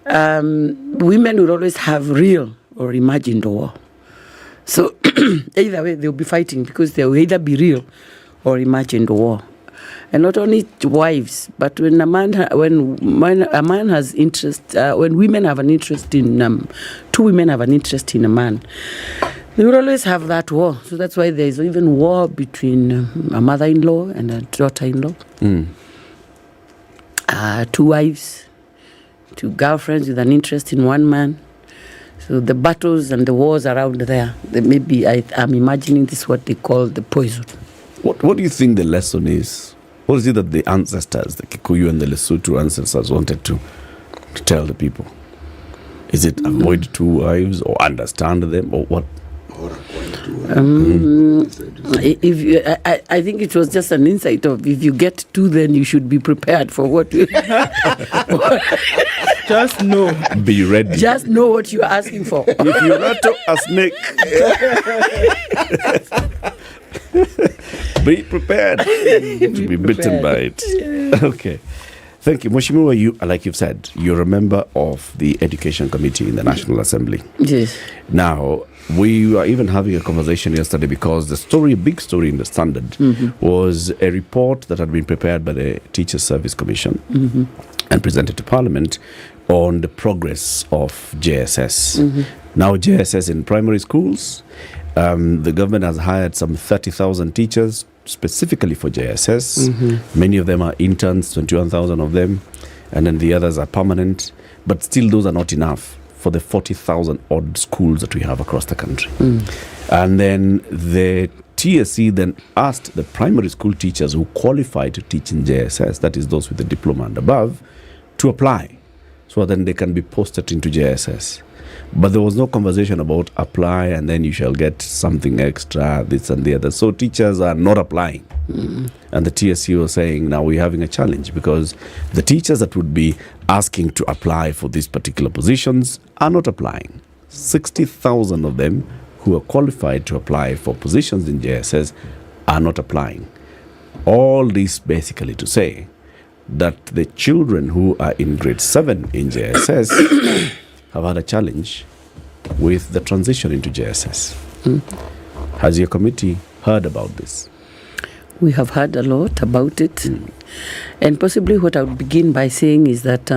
[SPEAKER 2] women will always have real or imagined war. So either way, they'll be fighting because they will either be real or imagined war. And not only wives, but when a man has interest, when women have an interest in two women have an interest in a man, they will always have that war. So that's why there is even war between a mother-in-law and a daughter-in-law. Two wives, two girlfriends with an interest in one man. So the battles and the wars around there, maybe I'm imagining this is what they call the poison.
[SPEAKER 18] What do you think the lesson is? What is it that the ancestors, the Kikuyu and the Lesotho ancestors wanted to tell the people? Is it avoid two wives or understand them or what?
[SPEAKER 2] I think it was just an insight of if you get two, then you should be prepared for what you just know.
[SPEAKER 18] Be ready.
[SPEAKER 2] Just know what you are asking for.
[SPEAKER 18] If you rattle a snake, be prepared to be bitten by it. Okay. Thank you. Mheshimiwa, you, like you've said, you're a member of the Education Committee in the National Assembly.
[SPEAKER 2] Yes.
[SPEAKER 18] Now, we were even having a conversation yesterday because the story, a big story in the Standard, was a report that had been prepared by the Teachers Service Commission and presented to Parliament on the progress of JSS. Now, JSS in primary schools, the government has hired some 30,000 teachers specifically for JSS. Many of them are interns, 21,000 of them, and then the others are permanent. But still, those are not enough for the 40,000 odd schools that we have across the country. And then the TSC then asked the primary school teachers who qualify to teach in JSS, that is those with the diploma and above, to apply so then they can be posted into JSS. But there was no conversation about apply and then you shall get something extra, this and the other. So teachers are not applying. And the TSC was saying, now we're having a challenge because the teachers that would be asking to apply for these particular positions are not applying. 60,000 of them who are qualified to apply for positions in JSS are not applying. All this basically to say that the children who are in grade 7 in JSS have had a challenge with the transition into JSS. Has your committee heard about this?
[SPEAKER 2] We have heard a lot about it. And possibly what I would begin by saying is that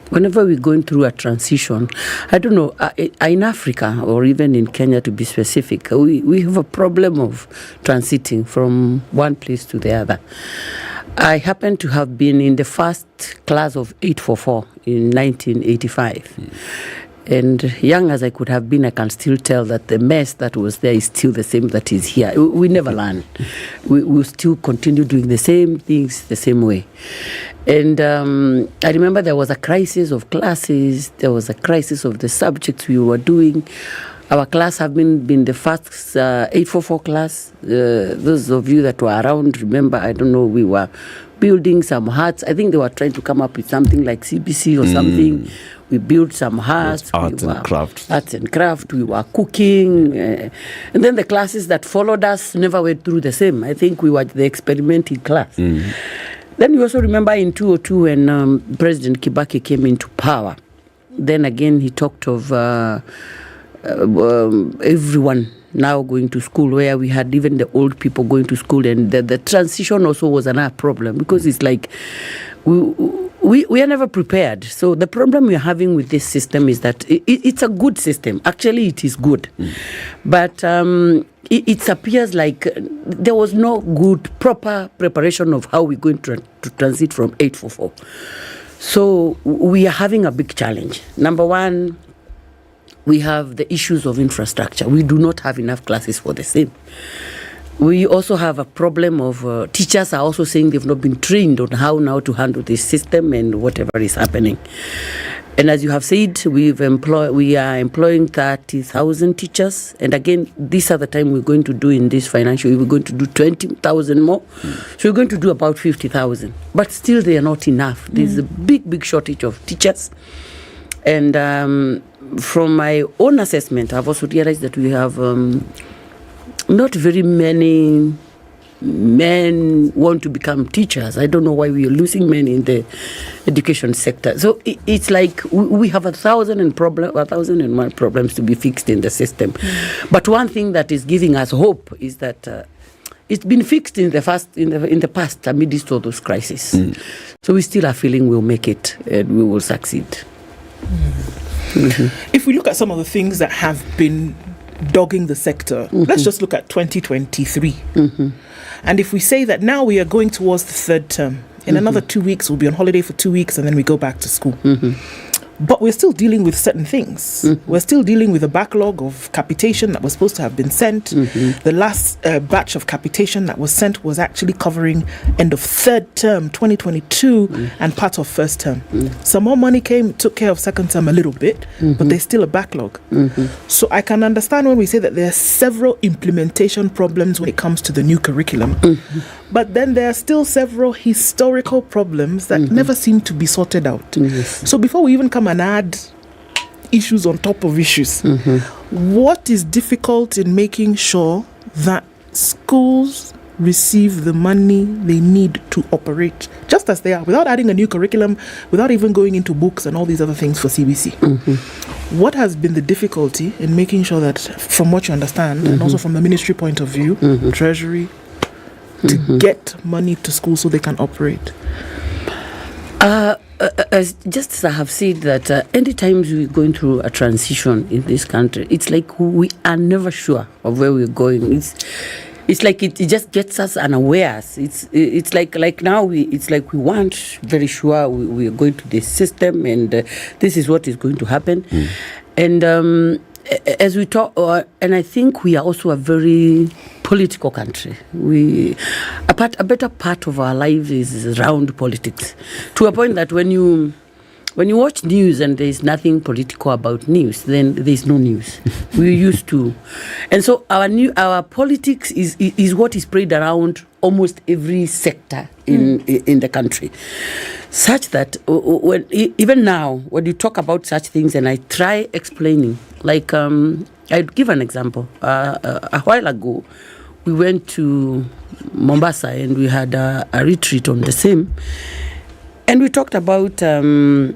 [SPEAKER 2] whenever we're going through a transition, I don't know, in Africa or even in Kenya to be specific, we have a problem of transiting from one place to the other. I happen to have been in the first class of 844 in 1985. And young as I could have been, I can still tell that the mess that was there is still the same that is here. We never learn. We still continue doing the same things the same way. And I remember there was a crisis of classes. There was a crisis of the subjects we were doing. Our class have been the first 844 class. Those of you that were around, remember, I don't know, we were building some huts. I think they were trying to come up with something like CBC or something. We built some huts.
[SPEAKER 18] Arts and craft.
[SPEAKER 2] Arts and craft. We were cooking. And then the classes that followed us never went through the same. I think we were the experimenting class. Then you also remember in 2002 when President Kibaki came into power. Then again he talked of everyone now going to school, where we had even the old people going to school, and the transition also was another problem because it's like we are never prepared. So the problem we're having with this system is that it's a good system. Actually, it is good, but it appears like there was no good, proper preparation of how we're going to transit from 844. So we are having a big challenge. Number one, we have the issues of infrastructure. We do not have enough classes for the same. We also have a problem of teachers are also saying they've not been trained on how now to handle this system and whatever is happening. And as you have said, we are employing 30,000 teachers. And again, this other time we're going to do in this financial year, we're going to do 20,000 more. So we're going to do about 50,000. But still, they are not enough. There's a big shortage of teachers. And from my own assessment, I've also realized that we have not very many men want to become teachers. I don't know why we are losing men in the education sector. So it's like we have 1,001 problems to be fixed in the system. But one thing that is giving us hope is that it's been fixed in the past amidst all those crises. So we still are feeling we'll make it and we will succeed.
[SPEAKER 17] If we look at some of the things that have been dogging the sector, let's just look at 2023. And if we say that now we are going towards the third term, in another 2 weeks we'll be on holiday for 2 weeks and then we go back to school. But we're still dealing with certain things. We're still dealing with a backlog of capitation that was supposed to have been sent. The last batch of capitation that was sent was actually covering end of third term 2022 and part of first term. Some more money came, took care of second term a little bit, but there's still a backlog. So I can understand when we say that there are several implementation problems when it comes to the new curriculum. But then there are still several historical problems that never seem to be sorted out. So before we even come and add issues on top of issues, what is difficult in making sure that schools receive the money they need to operate just as they are, without adding a new curriculum, without even going into books and all these other things for CBC? What has been the difficulty in making sure that, from what you understand, and also from the ministry point of view, Treasury, to get money to school so they can operate?
[SPEAKER 2] Just as I have said that anytime we're going through a transition in this country, it's like we are never sure of where we're going. It's like it just gets us unawares. It's like now it's like we weren't very sure we are going to this system and this is what is going to happen. And as we talk, and I think we are also a very political country. A better part of our life is around politics, to a point that when you watch news and there is nothing political about news, then there is no news. We're used to, and so our politics is what is spread around almost every sector in the country, such that even now when you talk about such things and I try explaining, like I'd give an example. A while ago, we went to Mombasa and we had a retreat on the same, and we talked about the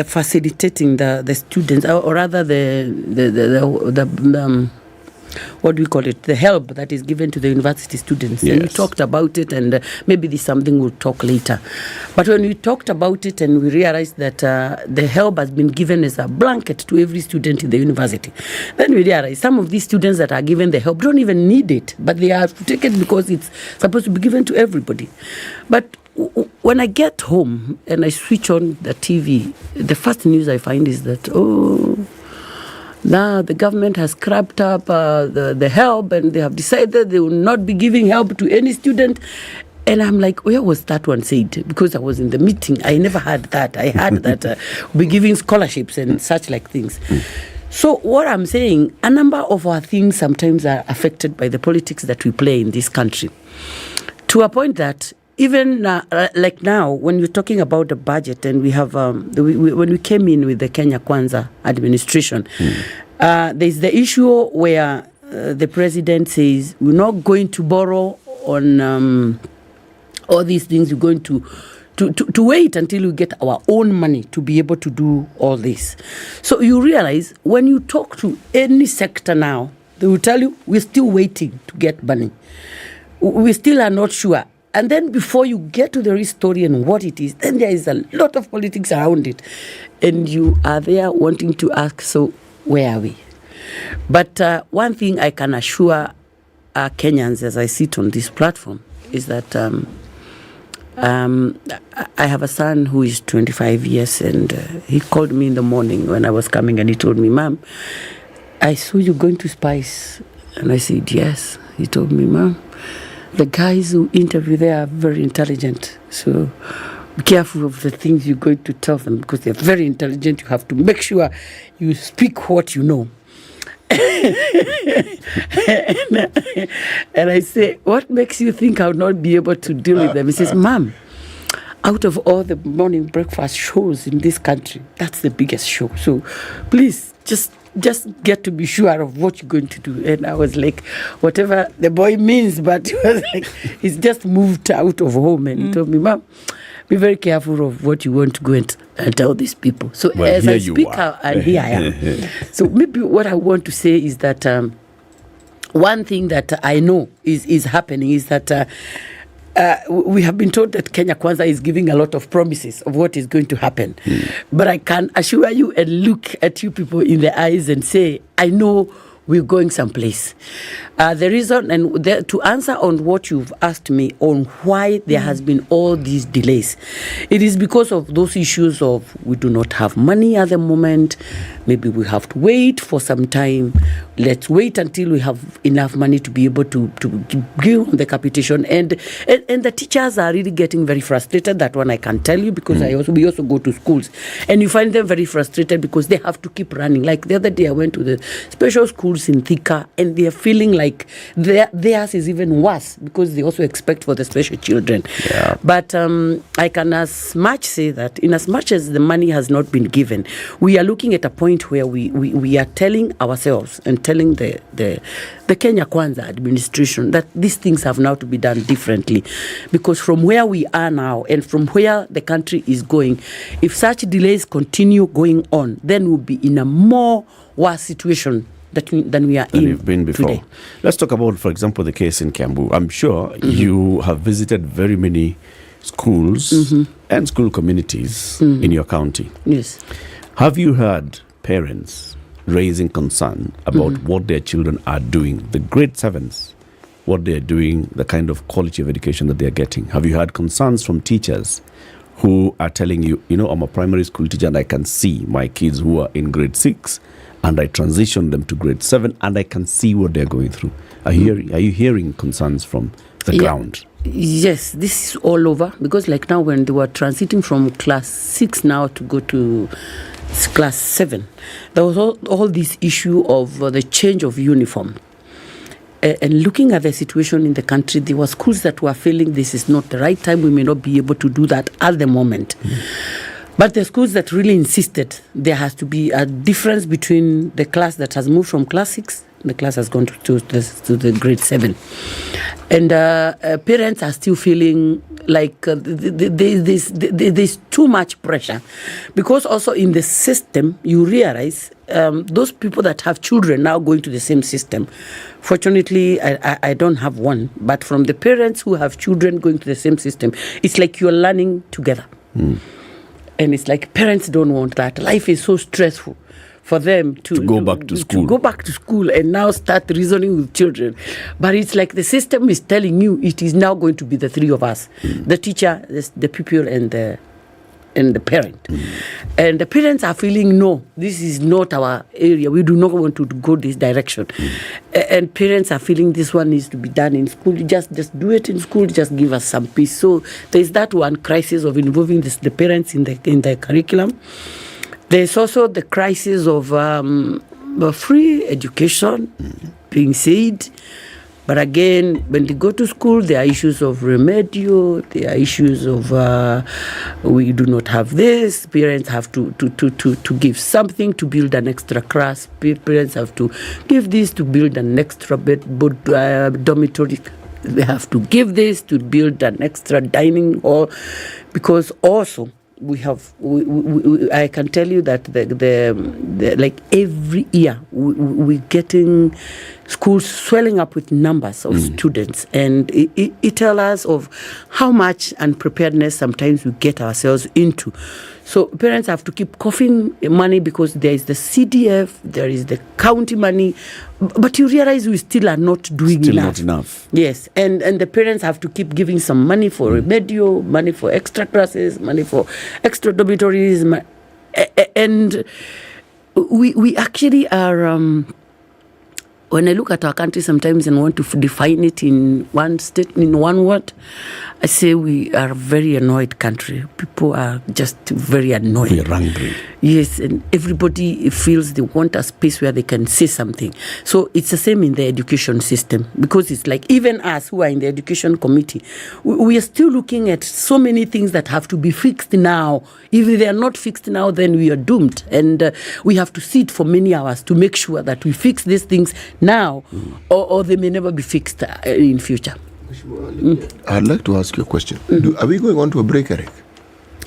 [SPEAKER 2] facilitating the students, or rather the what do we call it? The help that is given to the university students. Yes. And we talked about it, and maybe this is something we'll talk later. But when we talked about it and we realized that the help has been given as a blanket to every student in the university, then we realized some of these students that are given the help don't even need it, but they have to take it because it's supposed to be given to everybody. But when I get home and I switch on the TV, the first news I find is that, now the government has scrapped up the help and they have decided they will not be giving help to any student. And I'm like, where was that one said? Because I was in the meeting. I never had that. I had that we're giving scholarships and such like things. So what I'm saying, a number of our things sometimes are affected by the politics that we play in this country, to a point that even like now, when you're talking about the budget, and we have when we came in with the Kenya Kwanza administration, there's the issue where the president says we're not going to borrow on all these things. We're going to wait until we get our own money to be able to do all this. So you realize when you talk to any sector now, they will tell you we're still waiting to get money. We still are not sure. And then before you get to the real story and what it is, then there is a lot of politics around it. And you are there wanting to ask, so where are we? But one thing I can assure Kenyans as I sit on this platform is that I have a son who is 25 years, and he called me in the morning when I was coming and he told me, Mom, I saw you going to Spice. And I said, yes. He told me, Mom, the guys who interview there are very intelligent. So be careful of the things you're going to tell them because they're very intelligent. You have to make sure you speak what you know. And I say, what makes you think I'll not be able to deal with them? He says, Mom, out of all the morning breakfast shows in this country, that's the biggest show. So please, just get to be sure of what you're going to do. And I was like, whatever the boy means, but he was like, he's just moved out of home. And he told me, Mom, be very careful of what you want to go and tell these people. So
[SPEAKER 18] well,
[SPEAKER 2] as I speak out, and here I am. So maybe what I want to say is that one thing that I know is happening is that we have been told that Kenya Kwanza is giving a lot of promises of what is going to happen. But I can assure you and look at you people in the eyes and say, I know we're going someplace. The reason, and to answer on what you've asked me on why there has been all these delays, it is because of those issues of we do not have money at the moment. Maybe we have to wait for some time. Let's wait until we have enough money to be able to give the capitation. And the teachers are really getting very frustrated. That one I can tell you because we also go to schools. And you find them very frustrated because they have to keep running. Like the other day I went to the special schools in Thika and they are feeling like theirs is even worse because they also expect for the special children. Yeah. But I can as much say that in as much as the money has not been given, we are looking at a point where we are telling ourselves and telling the Kenya Kwanza administration that these things have now to be done differently, because from where we are now and from where the country is going, if such delays continue going on, then we'll be in a more worse situation than we are in
[SPEAKER 18] you've been before.
[SPEAKER 2] Today.
[SPEAKER 18] Let's talk about, for example, the case in Kiambu. I'm sure you have visited very many schools and school communities in your county.
[SPEAKER 2] Yes.
[SPEAKER 18] Have you heard parents raising concern about what their children are doing, the grade 7s, what they're doing, the kind of quality of education that they're getting? Have you had concerns from teachers who are telling you, I'm a primary school teacher and I can see my kids who are in grade 6 and I transition them to grade 7 and I can see what they're going through? Are you hearing concerns from the ground?
[SPEAKER 2] Yes, this is all over because like now when they were transiting from class 6 now to go to class 7, there was all this issue of the change of uniform. And looking at the situation in the country, there were schools that were feeling this is not the right time. We may not be able to do that at the moment. But the schools that really insisted there has to be a difference between the class that has moved from class 6, the class has gone to the grade 7. And parents are still feeling like there's too much pressure. Because also in the system, you realize those people that have children now going to the same system. Fortunately, I don't have one. But from the parents who have children going to the same system, it's like you're learning together. And it's like parents don't want that. Life is so stressful for them to
[SPEAKER 18] go back to school.
[SPEAKER 2] To go back to school and now start reasoning with children. But it's like the system is telling you it is now going to be the three of us. The teacher, the pupil, and the parent. And the parents are feeling, no, this is not our area. We do not want to go this direction. And parents are feeling this one needs to be done in school. Just do it in school. Just give us some peace. So there's that one crisis of involving the parents in the curriculum. There's also the crisis of free education being said. But again, when they go to school, there are issues of remedial, there are issues of we do not have this. Parents have to give something to build an extra class. Parents have to give this to build an extra dormitory. They have to give this to build an extra dining hall, because also we I can tell you that the like every year we're getting schools swelling up with numbers of students, and it tells us of how much unpreparedness sometimes we get ourselves into. So parents have to keep coughing money because there is the CDF, there is the county money, but you realize we still are not doing enough.
[SPEAKER 18] Not enough.
[SPEAKER 2] Yes, and the parents have to keep giving some money for remedial, money for extra classes, money for extra dormitories, and we actually are when I look at our country sometimes and want to define it in one state, in one word, I say we are a very annoyed country. People are just very annoyed.
[SPEAKER 18] We're angry.
[SPEAKER 2] Yes, and everybody feels they want a space where they can say something. So it's the same in the education system, because it's like even us who are in the education committee, we are still looking at so many things that have to be fixed now. If they are not fixed now, then we are doomed. And we have to sit for many hours to make sure that we fix these things now, or they may never be fixed in future.
[SPEAKER 19] I'd like to ask you a question. Are we going on to a break, Eric?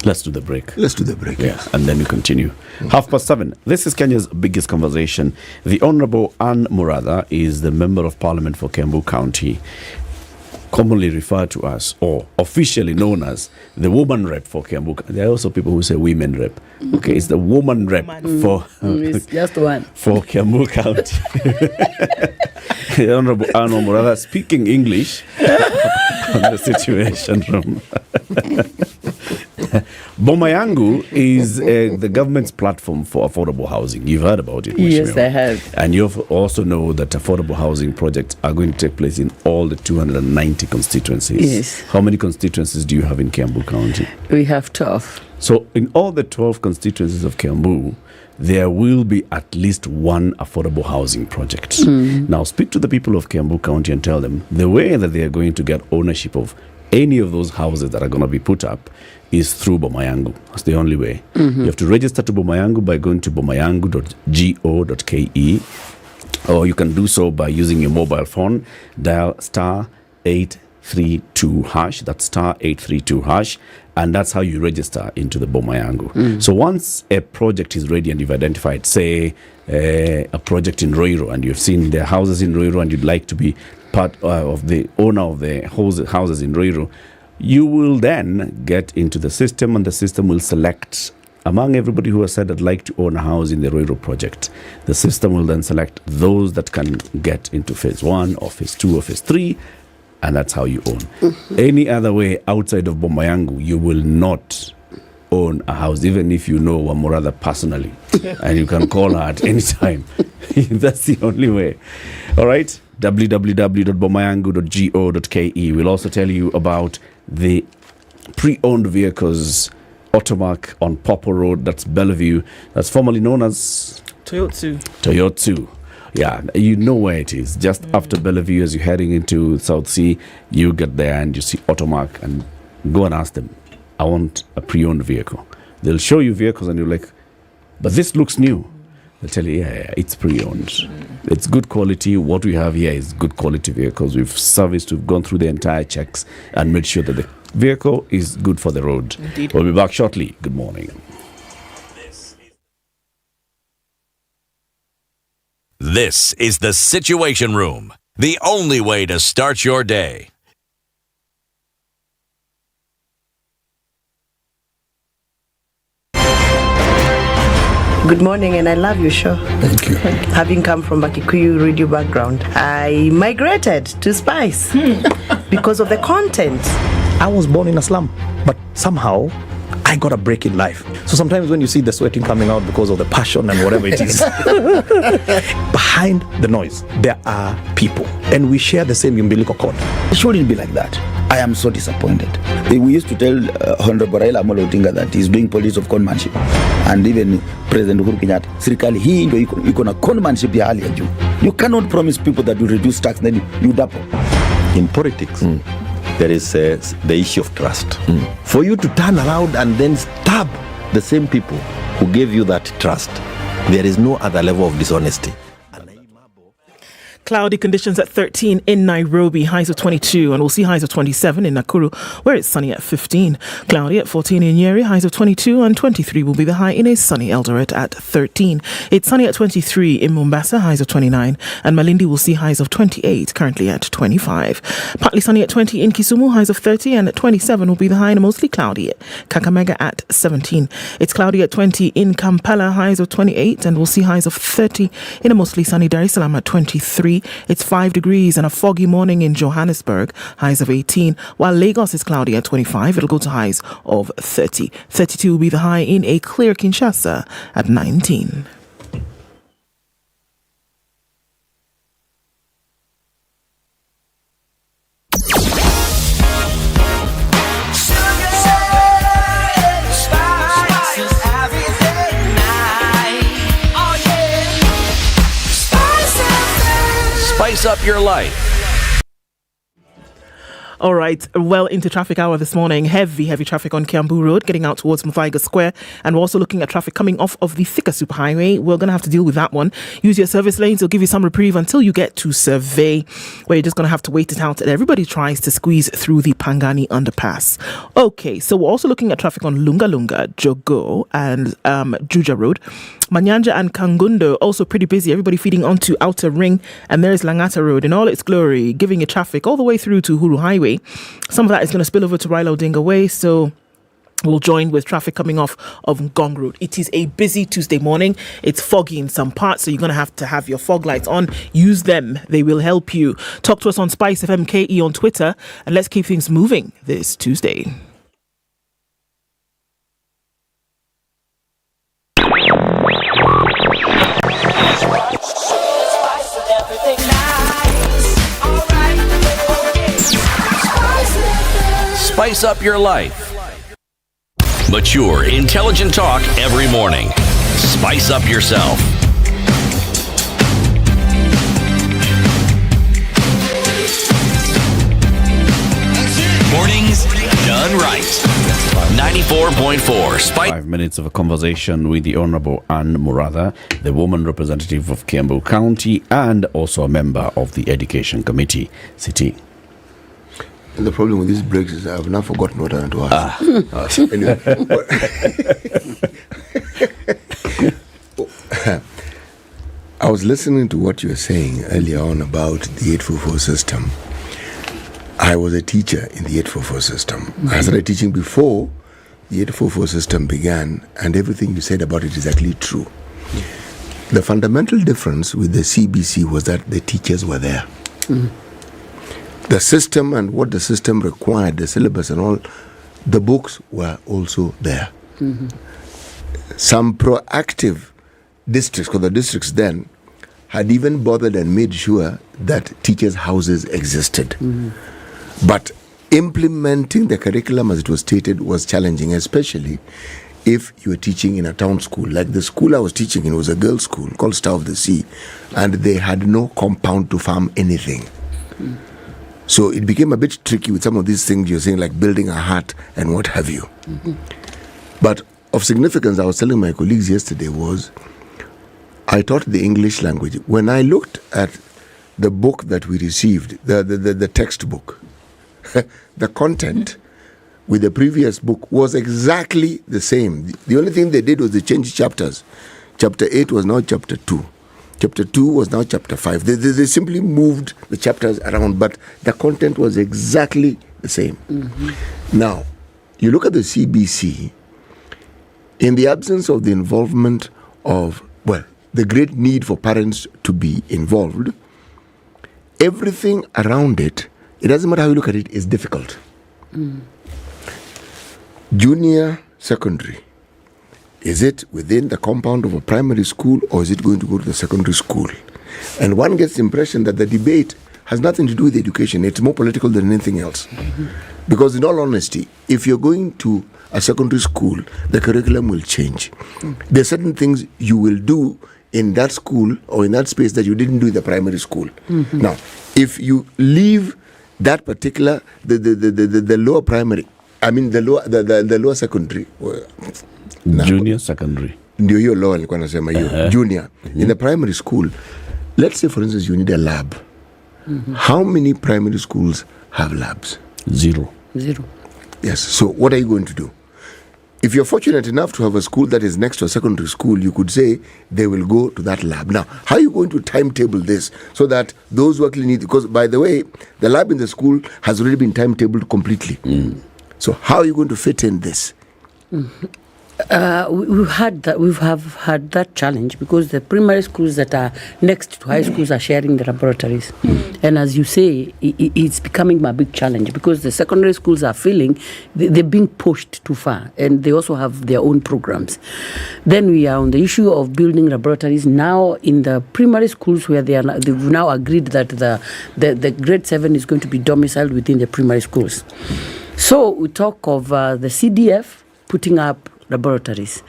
[SPEAKER 18] Let's do the break.
[SPEAKER 19] Let's do the break.
[SPEAKER 18] Yeah, and then we continue. 7:30. This is Kenya's biggest conversation. The Honorable Anne Muratha is the Member of Parliament for Kiambu County, commonly referred to as, or officially known as, the woman rep for Kiambu. There are also people who say women rep. Okay, it's the woman rep for
[SPEAKER 2] it's just one
[SPEAKER 18] for Kiambu County. The Honorable Anne Muratha speaking English on the Situation Room. Boma Yangu is the government's platform for affordable housing. You've heard about it.
[SPEAKER 2] Yes, I have.
[SPEAKER 18] And you also know that affordable housing projects are going to take place in all the 290 constituencies.
[SPEAKER 2] Yes.
[SPEAKER 18] How many constituencies do you have in Kiambu County?
[SPEAKER 2] We have 12.
[SPEAKER 18] So in all the 12 constituencies of Kiambu, there will be at least one affordable housing project. Now speak to the people of Kiambu County and tell them the way that they are going to get ownership of any of those houses that are going to be put up is through Boma Yangu. That's the only way. You have to register to Boma Yangu by going to bomayangu.go.ke, or you can do so by using your mobile phone, dial *832#. That's *832#, and that's how you register into the Boma Yangu. So once a project is ready and you've identified, say, a project in Roiro, and you've seen the houses in Roiro and you'd like to be part of the owner of the houses in Roiro, you will then get into the system, and the system will select among everybody who has said I'd like to own a house in the Roiro project. The system will then select those that can get into phase 1 or phase 2 or phase 3, and that's how you own. Any other way outside of Boma Yangu, you will not own a house, even if you know Wamurada personally, and you can call her at any time. That's the only way. All right, www.bomayangu.go.ke. We'll also tell you about the pre-owned vehicles Automark on Popo Road. That's Bellevue. That's formerly known as Toyotsu. Yeah, you know where it is. Just after Bellevue, as you're heading into South Sea, you get there and you see Automark, and go and ask them, I want a pre-owned vehicle. They'll show you vehicles and you're like, but this looks new. They'll tell you, yeah, it's pre-owned. It's good quality. What we have here is good quality vehicles. We've serviced, we've gone through the entire checks and made sure that the vehicle is good for the road.
[SPEAKER 17] Indeed.
[SPEAKER 18] We'll be back shortly. Good morning.
[SPEAKER 6] This is the Situation Room, the only way to start your day.
[SPEAKER 8] Good morning, and I love your show.
[SPEAKER 19] Thank you.
[SPEAKER 8] Having come from a Kikuyu radio background, I migrated to Spice because of the content.
[SPEAKER 9] I was born in a slum, but somehow I got a break in life. So sometimes when you see the sweating coming out because of the passion and whatever it is, behind the noise, there are people, and we share the same umbilical cord.
[SPEAKER 10] It shouldn't be like that. I am so disappointed. We used to tell Honorable Raila Amolo Odinga that he's doing politics of conmanship, and even President Uhuru Kenyatta, serikali hii ndio iko na conmanship ya hali ya juu. You cannot promise people that you reduce tax, then you double.
[SPEAKER 11] In politics, there is the issue of trust. For you to turn around and then stab the same people who gave you that trust, there is no other level of dishonesty.
[SPEAKER 17] Cloudy conditions at 13 in Nairobi, highs of 22, and we'll see highs of 27 in Nakuru, where it's sunny at 15. Cloudy at 14 in Nyeri, highs of 22, and 23 will be the high in a sunny Eldoret at 13. It's sunny at 23 in Mombasa, highs of 29, and Malindi will see highs of 28, currently at 25. Partly sunny at 20 in Kisumu, highs of 30, and at 27 will be the high in a mostly cloudy Kakamega at 17. It's cloudy at 20 in Kampala, highs of 28, and we'll see highs of 30 in a mostly sunny Dar es Salaam at 23. It's 5 degrees and a foggy morning in Johannesburg, highs of 18, while Lagos is cloudy at 25. It'll go to highs of 30. 32 will be the high in a clear Kinshasa at 19.
[SPEAKER 6] Spice up your life.
[SPEAKER 17] All right, well into traffic hour this morning. Heavy traffic on Kiambu Road, getting out towards Muthaiga Square. And we're also looking at traffic coming off of the Thika Superhighway. We're going to have to deal with that one. Use your service lanes. It'll give you some reprieve until you get to Survey, where you're just going to have to wait it out. And everybody tries to squeeze through the Pangani underpass. Okay, so we're also looking at traffic on Lunga Lunga, Jogo, and Juja Road. Manyanja and Kangundo also pretty busy. Everybody feeding onto Outer Ring, and there's Langata Road in all its glory, giving it traffic all the way through to Huru Highway. Some of that is going to spill over to Raila Odinga Way, so we'll join with traffic coming off of Ngong Road. It is a busy Tuesday morning. It's foggy in some parts, so you're going to have your fog lights on. Use them. They will help you. Talk to us on Spice FM KE on Twitter, and let's keep things moving this Tuesday.
[SPEAKER 6] Spice up your life. Mature, intelligent talk every morning. Spice up yourself. Mornings done right. 94.4 Spice.
[SPEAKER 18] 5 minutes of a conversation with the Honorable Anne Muratha, the woman representative of Kiambu County and also a member of the Education Committee. City.
[SPEAKER 19] And the problem with these breaks is I've now forgotten what I want to ask. Anyway, I was listening to what you were saying earlier on about the 844 system. I was a teacher in the 844 system. Mm-hmm. I started teaching before the 844 system began, and everything you said about it is actually true. Mm-hmm. The fundamental difference with the CBC was that the teachers were there. Mm-hmm. The system and what the system required, the syllabus and all, the books were also there. Mm-hmm. Some proactive districts, because the districts then had even bothered and made sure that teachers' houses existed. Mm-hmm. But implementing the curriculum as it was stated was challenging, especially if you were teaching in a town school. Like the school I was teaching in was a girls' school called Star of the Sea, and they had no compound to farm anything. Mm-hmm. So it became a bit tricky with some of these things you're saying, like building a hut and what have you. Mm-hmm. But of significance, I was telling my colleagues yesterday was, I taught the English language. When I looked at the book that we received, the textbook, the content with the previous book was exactly the same. The only thing they did was they changed chapters. Chapter 8 was now chapter 2. Chapter 2 was now chapter 5. They simply moved the chapters around, but the content was exactly the same. Mm-hmm. Now, you look at the CBC, in the absence of the involvement of, the great need for parents to be involved, everything around it, it doesn't matter how you look at it, is difficult. Mm. Junior secondary. Is it within the compound of a primary school, or is it going to go to the secondary school? And one gets the impression that the debate has nothing to do with education. It's more political than anything else. Mm-hmm. Because in all honesty, if you're going to a secondary school, the curriculum will change. Mm. There are certain things you will do in that school or in that space that you didn't do in the primary school. Mm-hmm. Now, if you leave that particular, the lower primary, the lower secondary,
[SPEAKER 18] junior secondary.
[SPEAKER 19] Ndio hiyo lower nilikuwa nasema hiyo. Junior. Mm-hmm. In the primary school, let's say for instance you need a lab. Mm-hmm. How many primary schools have labs?
[SPEAKER 18] Zero.
[SPEAKER 19] Yes. So what are you going to do? If you're fortunate enough to have a school that is next to a secondary school, you could say they will go to that lab. Now, how are you going to timetable this so that those who actually need, because by the way, the lab in the school has already been timetabled completely. Mm. So how are you going to fit in this?
[SPEAKER 2] Mm-hmm. We've had that challenge because the primary schools that are next to high schools are sharing the laboratories. And as you say, it's becoming a big challenge because the secondary schools are feeling they're being pushed too far, and they also have their own programs. Then we are on the issue of building laboratories now in the primary schools where they've now agreed that the grade 7 is going to be domiciled within the primary schools. So we talk of the CDF putting up laboratories.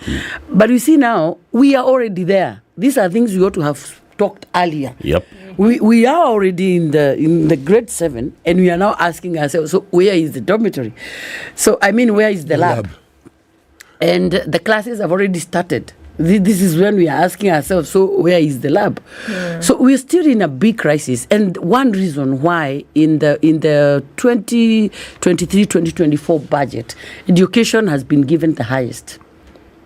[SPEAKER 2] But you see now, we are already there. These are things we ought to have talked earlier.
[SPEAKER 18] Yep.
[SPEAKER 2] We are already in the grade 7, and we are now asking ourselves, so where is the dormitory? So I mean, where is the lab? And the classes have already started. This is when we are asking ourselves, so where is the lab? Yeah. So we're still in a big crisis. And one reason why in the 2023-2024 budget, education has been given the highest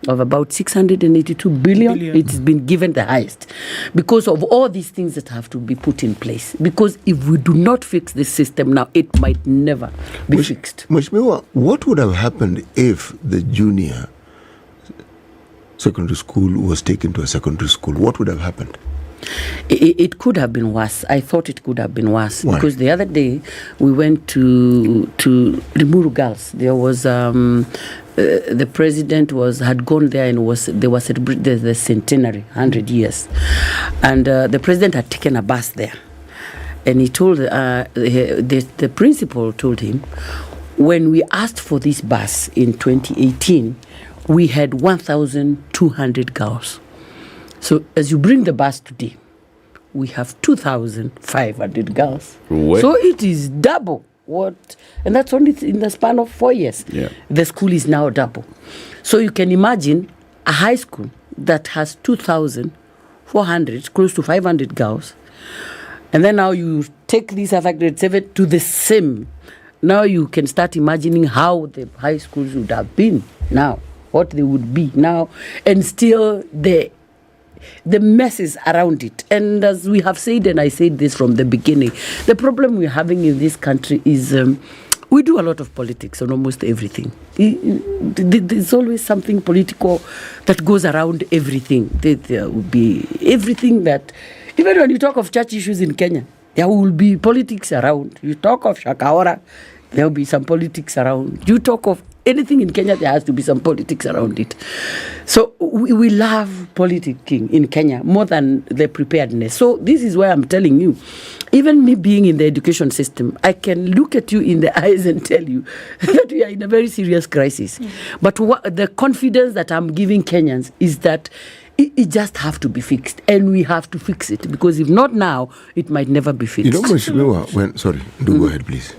[SPEAKER 2] of about 682 billion. It's been given the highest because of all these things that have to be put in place. Because if we do not fix this system now, it might never be fixed.
[SPEAKER 19] Mheshimiwa, what would have happened if the junior secondary school was taken to a secondary school? What would have happened?
[SPEAKER 2] It could have been worse. I thought it could have been worse.
[SPEAKER 19] Why?
[SPEAKER 2] Because the other day we went to Mukumu Girls. There was the president had gone there and they were celebrating the centenary, 100 years, and the president had taken a bus there, and he told the principal told him, when we asked for this bus in 2018, we had 1,200 girls. So as you bring the bus today, we have 2,500 girls.
[SPEAKER 18] What?
[SPEAKER 2] So it is double what, and that's only in the span of 4 years.
[SPEAKER 18] Yeah.
[SPEAKER 2] The school is now double. So you can imagine a high school that has 2,400, close to 500 girls, and then now you take these other grade 7 to the same. Now you can start imagining how the high schools would have been now, what they would be now, and still the messes around it. And as we have said, and I said this from the beginning, the problem we're having in this country is we do a lot of politics on almost everything. There's always something political that goes around everything. There will be everything that, even when you talk of church issues in Kenya, there will be politics around. You talk of Shakaora, there will be some politics around. You talk of anything in Kenya, there has to be some politics around it. So we love politicking in Kenya more than the preparedness. So this is why I'm telling you, even me being in the education system, I can look at you in the eyes and tell you that we are in a very serious crisis. But the confidence that I'm giving Kenyans is that it just have to be fixed, and we have to fix it, because if not now, it might never be fixed.
[SPEAKER 19] You know, Mheshimiwa, go ahead, please.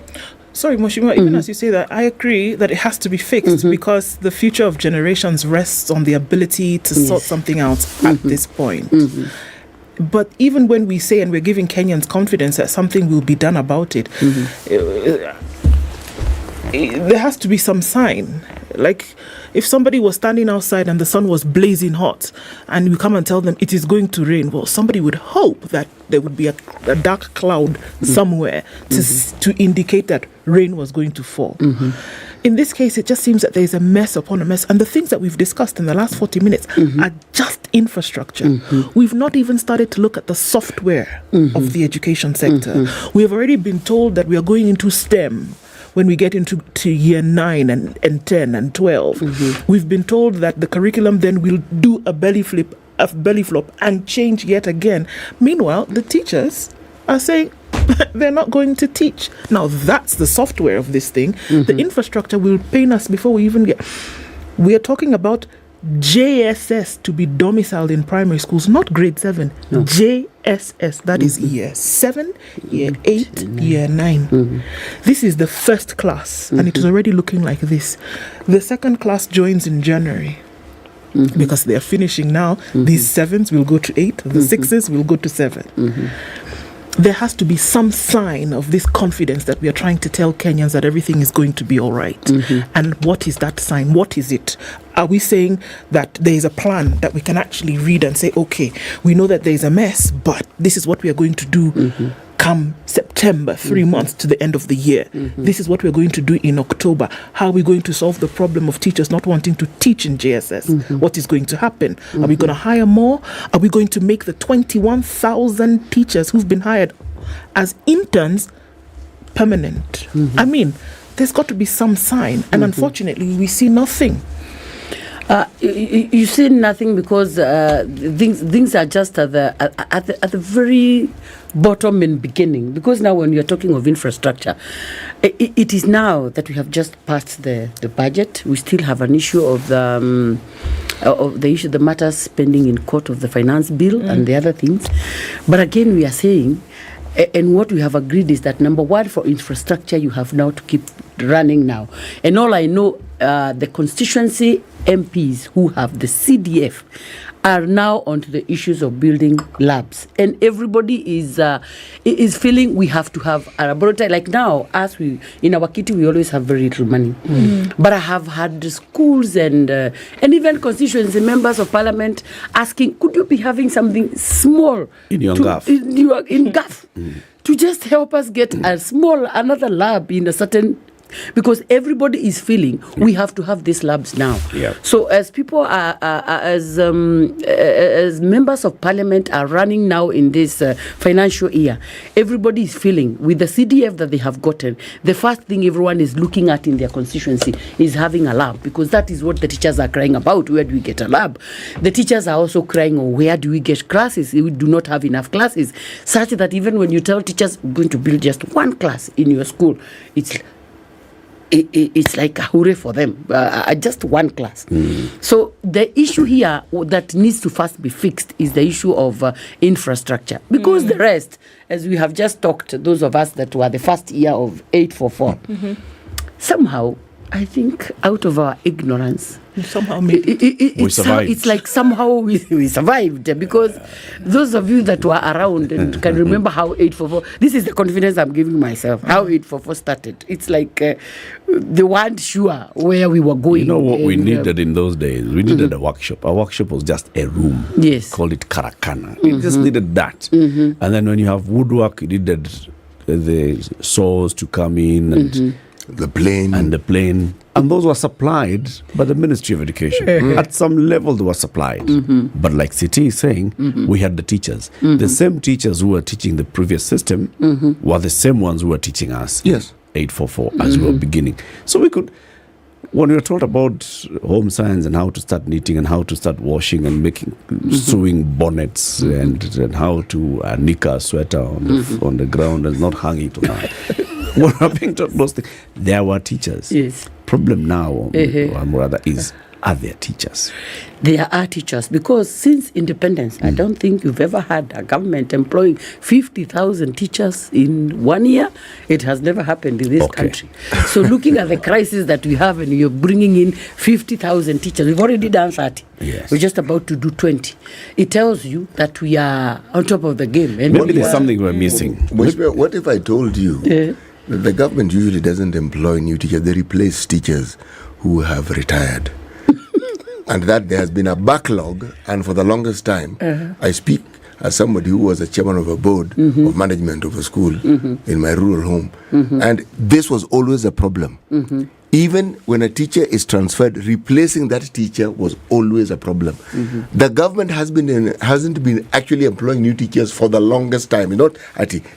[SPEAKER 17] Sorry, Mheshimiwa, even as you say that, I agree that it has to be fixed because the future of generations rests on the ability to sort something out at this point. But even when we say, and we're giving Kenyans confidence that something will be done about it, there has to be some sign. Like, if somebody was standing outside and the sun was blazing hot and we come and tell them it is going to rain, well, somebody would hope that there would be a dark cloud somewhere to indicate that rain was going to fall. In this case, it just seems that there's a mess upon a mess. And the things that we've discussed in the last 40 minutes are just infrastructure. We've not even started to look at the software of the education sector. We have already been told that we are going into STEM when we get into year 9 and 10 and 12. We've been told that the curriculum then will do a belly flop and change yet again. Meanwhile, the teachers are saying they're not going to teach. Now, that's the software of this thing. The infrastructure will pain us before we even get... We are talking about JSS to be domiciled in primary schools, not grade 7. No. JSS, that is year 7, year 8, year 9. This is the first class, and it is already looking like this. The second class joins in January. Because they are finishing now. These 7s will go to 8, the 6s will go to 7. There has to be some sign of this confidence that we are trying to tell Kenyans that everything is going to be all right. And what is that sign? What is it? Are we saying that there is a plan that we can actually read and say, okay, we know that there is a mess, but this is what we are going to do come September, 3 months to the end of the year. This is what we're going to do in October. How are we going to solve the problem of teachers not wanting to teach in JSS? What is going to happen? Are we going to hire more? Are we going to make the 21,000 teachers who've been hired as interns permanent? I mean, there's got to be some sign. And unfortunately, we see nothing.
[SPEAKER 2] You see nothing because things are just at the very bottom and beginning. Because now when you're talking of infrastructure, it is now that we have just passed the budget. We still have an issue of of the issue, the matters pending in court of the finance bill and the other things. But again, we are saying, and what we have agreed is that number one, for infrastructure, you have now to keep running now. And all I know, the constituency MPs who have the CDF are now onto the issues of building labs, and everybody is feeling we have to have a laboratory. Like now, as we in our kitty, we always have very little money. But I have had the schools and even constituency members of parliament asking, could you be having something small
[SPEAKER 18] in your gaff,
[SPEAKER 2] in gaff, to just help us get another lab in a certain. Because everybody is feeling we have to have these labs now.
[SPEAKER 18] Yeah.
[SPEAKER 2] So as people as members of parliament are running now in this financial year, everybody is feeling with the CDF that they have gotten, the first thing everyone is looking at in their constituency is having a lab, because that is what the teachers are crying about. Where do we get a lab? The teachers are also crying, oh, where do we get classes? We do not have enough classes, such that even when you tell teachers we're going to build just one class in your school, it's like a hooray for them, just one class. So the issue here that needs to first be fixed is the issue of infrastructure, because the rest, as we have just talked, those of us that were the first year of 844, somehow, I think out of our ignorance,
[SPEAKER 17] somehow
[SPEAKER 18] we survived.
[SPEAKER 2] It's like somehow we survived, because those of you that were around and can remember how 844, this is the confidence I'm giving myself, how 844 started. It's like they weren't sure where we were going.
[SPEAKER 18] You know what we needed in those days? We needed a workshop. A workshop was just a room.
[SPEAKER 2] Yes.
[SPEAKER 18] Called it Karakana. We just needed that. And then when you have woodwork, you needed the saws to come in and
[SPEAKER 19] the plane.
[SPEAKER 18] And those were supplied by the Ministry of Education. At some level, they were supplied. But like Citi is saying, we had the teachers. The same teachers who were teaching the previous system were the same ones who were teaching us 844 as we were beginning. So we could, when we were taught about home science and how to start knitting and how to start washing and making, sewing bonnets and how to knit a sweater on the ground and not hang it on that. When we're being taught those things, there were teachers.
[SPEAKER 2] Yes.
[SPEAKER 18] Problem now, rather, is are there teachers?
[SPEAKER 2] There are teachers, because since independence, I don't think you've ever had a government employing 50,000 teachers in 1 year. It has never happened in this country. So looking at the crisis that we have, and you're bringing in 50,000 teachers, we've already done 30.
[SPEAKER 18] Yes.
[SPEAKER 2] We're just about to do 20. It tells you that we are on top of the game. And
[SPEAKER 18] maybe there's something we're missing.
[SPEAKER 19] What if I told you that the government usually doesn't employ new teachers, they replace teachers who have retired? And that there has been a backlog, and for the longest time, I speak as somebody who was a chairman of a board of management of a school in my rural home, and this was always a problem. Even when a teacher is transferred, replacing that teacher was always a problem. The government hasn't been actually employing new teachers for the longest time. Not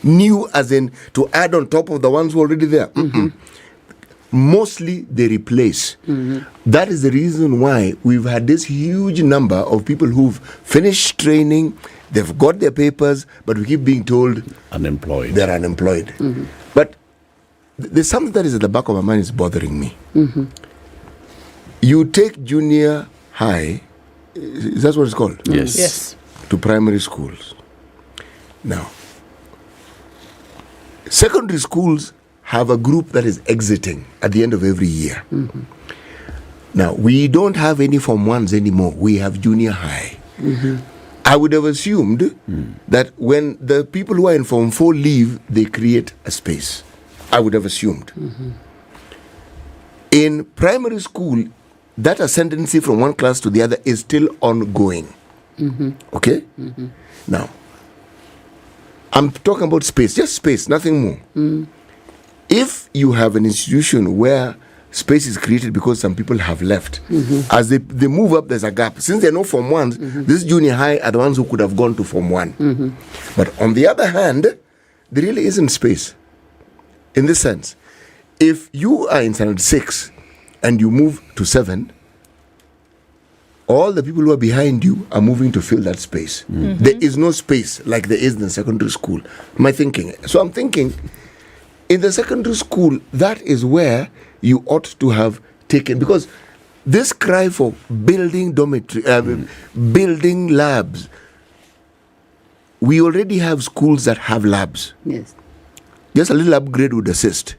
[SPEAKER 19] new as in to add on top of the ones who are already there. Mostly they replace. That is the reason why we've had this huge number of people who've finished training, they've got their papers, but we keep being told
[SPEAKER 18] unemployed.
[SPEAKER 19] They're unemployed. But there's something that is at the back of my mind is bothering me. You take junior high, is that what it's called?
[SPEAKER 18] Yes.
[SPEAKER 19] To primary schools. Now, secondary schools have a group that is exiting at the end of every year. Now, we don't have any Form 1s anymore. We have junior high. I would have assumed that when the people who are in Form 4 leave, they create a space. I would have assumed. In primary school, that ascendancy from one class to the other is still ongoing. Okay? Now, I'm talking about space, just space, nothing more. If you have an institution where space is created because some people have left, as they move up, there's a gap. Since there are no Form 1s, this junior high are the ones who could have gone to Form 1. But on the other hand, there really isn't space. In this sense, if you are in Standard 6 and you move to 7, all the people who are behind you are moving to fill that space. There is no space like there is in secondary school. My thinking. So I'm thinking, in the secondary school, that is where you ought to have taken, because this cry for building dormitory, building labs. We already have schools that have labs.
[SPEAKER 2] Yes.
[SPEAKER 19] Just a little upgrade would assist.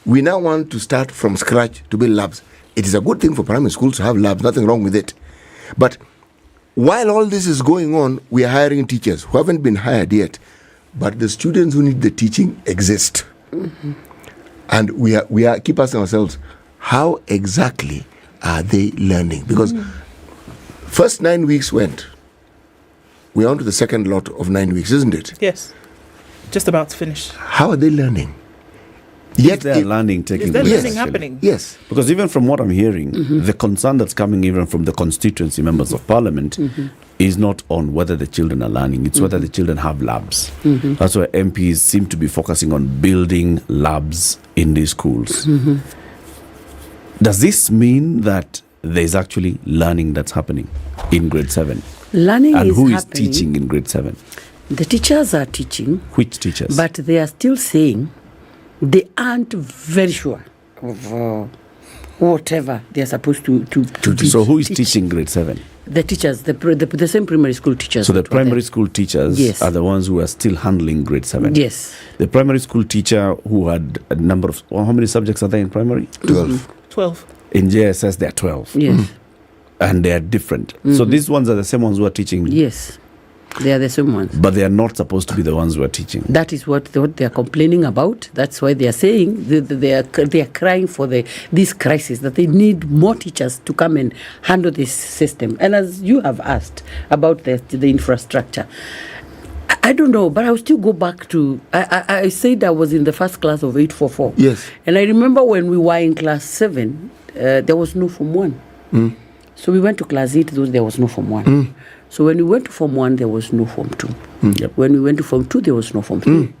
[SPEAKER 19] We now want to start from scratch to build labs. It is a good thing for primary schools to have labs, nothing wrong with it. But while all this is going on, we are hiring teachers who haven't been hired yet. But the students who need the teaching exist. Mm-hmm. And we are keep asking ourselves, how exactly are they learning? Because first 9 weeks went. We're on to the second lot of 9 weeks, isn't it?
[SPEAKER 17] Yes. Just about to finish.
[SPEAKER 19] How are they learning?
[SPEAKER 18] Yet they're learning taking place.
[SPEAKER 17] Is there learning happening?
[SPEAKER 19] Yes.
[SPEAKER 18] Because even from what I'm hearing, the concern that's coming even from the constituency members of parliament is not on whether the children are learning, it's whether the children have labs. That's why MPs seem to be focusing on building labs in these schools. Does this mean that there's actually learning that's happening in grade 7?
[SPEAKER 2] Learning
[SPEAKER 18] and
[SPEAKER 2] is
[SPEAKER 18] who
[SPEAKER 2] happening.
[SPEAKER 18] is teaching in grade 7?
[SPEAKER 2] The teachers are teaching.
[SPEAKER 18] Which teachers?
[SPEAKER 2] But they are still saying they aren't very sure of whatever they are supposed to teach.
[SPEAKER 18] So who is teaching grade 7?
[SPEAKER 2] The teachers, the same primary school teachers.
[SPEAKER 18] So the primary school teachers are the ones who are still handling grade 7?
[SPEAKER 2] Yes.
[SPEAKER 18] The primary school teacher who had a number of... how many subjects are there in primary?
[SPEAKER 19] 12.
[SPEAKER 17] 12.
[SPEAKER 18] In JSS, there are 12.
[SPEAKER 2] Yes.
[SPEAKER 18] And they are different. So these ones are the same ones who are teaching?
[SPEAKER 2] Yes. They are the same ones.
[SPEAKER 18] But they are not supposed to be the ones who are teaching.
[SPEAKER 2] That is what they are complaining about. That's why they are saying they are crying for this crisis, that they need more teachers to come and handle this system. And as you have asked about the infrastructure, I don't know, but I'll still go back to... I said I was in the first class of 844.
[SPEAKER 19] Yes.
[SPEAKER 2] And I remember when we were in class 7, there was no Form 1. So we went to class 8, there was no Form 1. So when we went to Form 1, there was no Form 2.
[SPEAKER 18] Yep.
[SPEAKER 2] When we went to Form 2, there was no Form 3.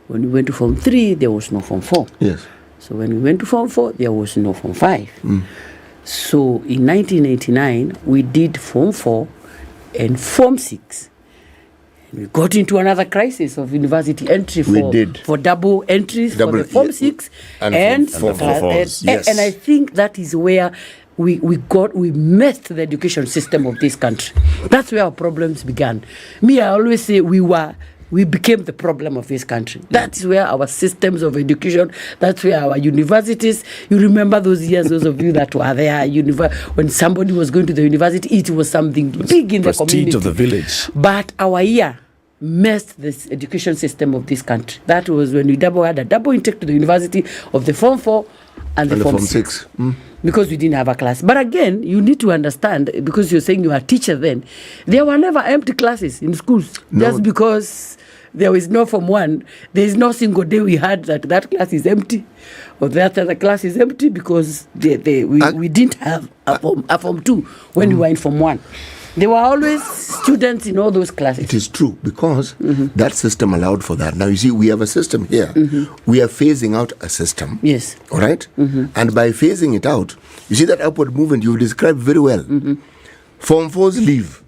[SPEAKER 2] When we went to Form 3, there was no Form 4.
[SPEAKER 19] Yes.
[SPEAKER 2] So when we went to Form 4, there was no Form 5. So in 1989, we did Form 4 and Form 6. We got into another crisis of university entry for double entries for the Form 6 and
[SPEAKER 19] Form 4. Yes.
[SPEAKER 2] And I think that is where we messed the education system of this country. That's where our problems began. I always say we became the problem of this country. That is where our systems of education, that's where our universities, you remember those years, those of you that were there, when somebody was going to the university, it was something big in the community.
[SPEAKER 18] Prestige of the village.
[SPEAKER 2] But our year messed this education system of this country. That was when we had a double intake to the university of the Form 4 and the Form 6. Because we didn't have a class. But again, you need to understand, because you're saying you are a teacher then, there were never empty classes in schools. No. Just because there was no Form 1, there is no single day we had that class is empty or that other class is empty because we didn't have a Form 2 when we were in Form 1. There were always students in all those classes.
[SPEAKER 19] It is true, because that system allowed for that. Now, you see, we have a system here. We are phasing out a system.
[SPEAKER 2] Yes.
[SPEAKER 19] All right? And by phasing it out, you see that upward movement you've described very well. Form 4s leave.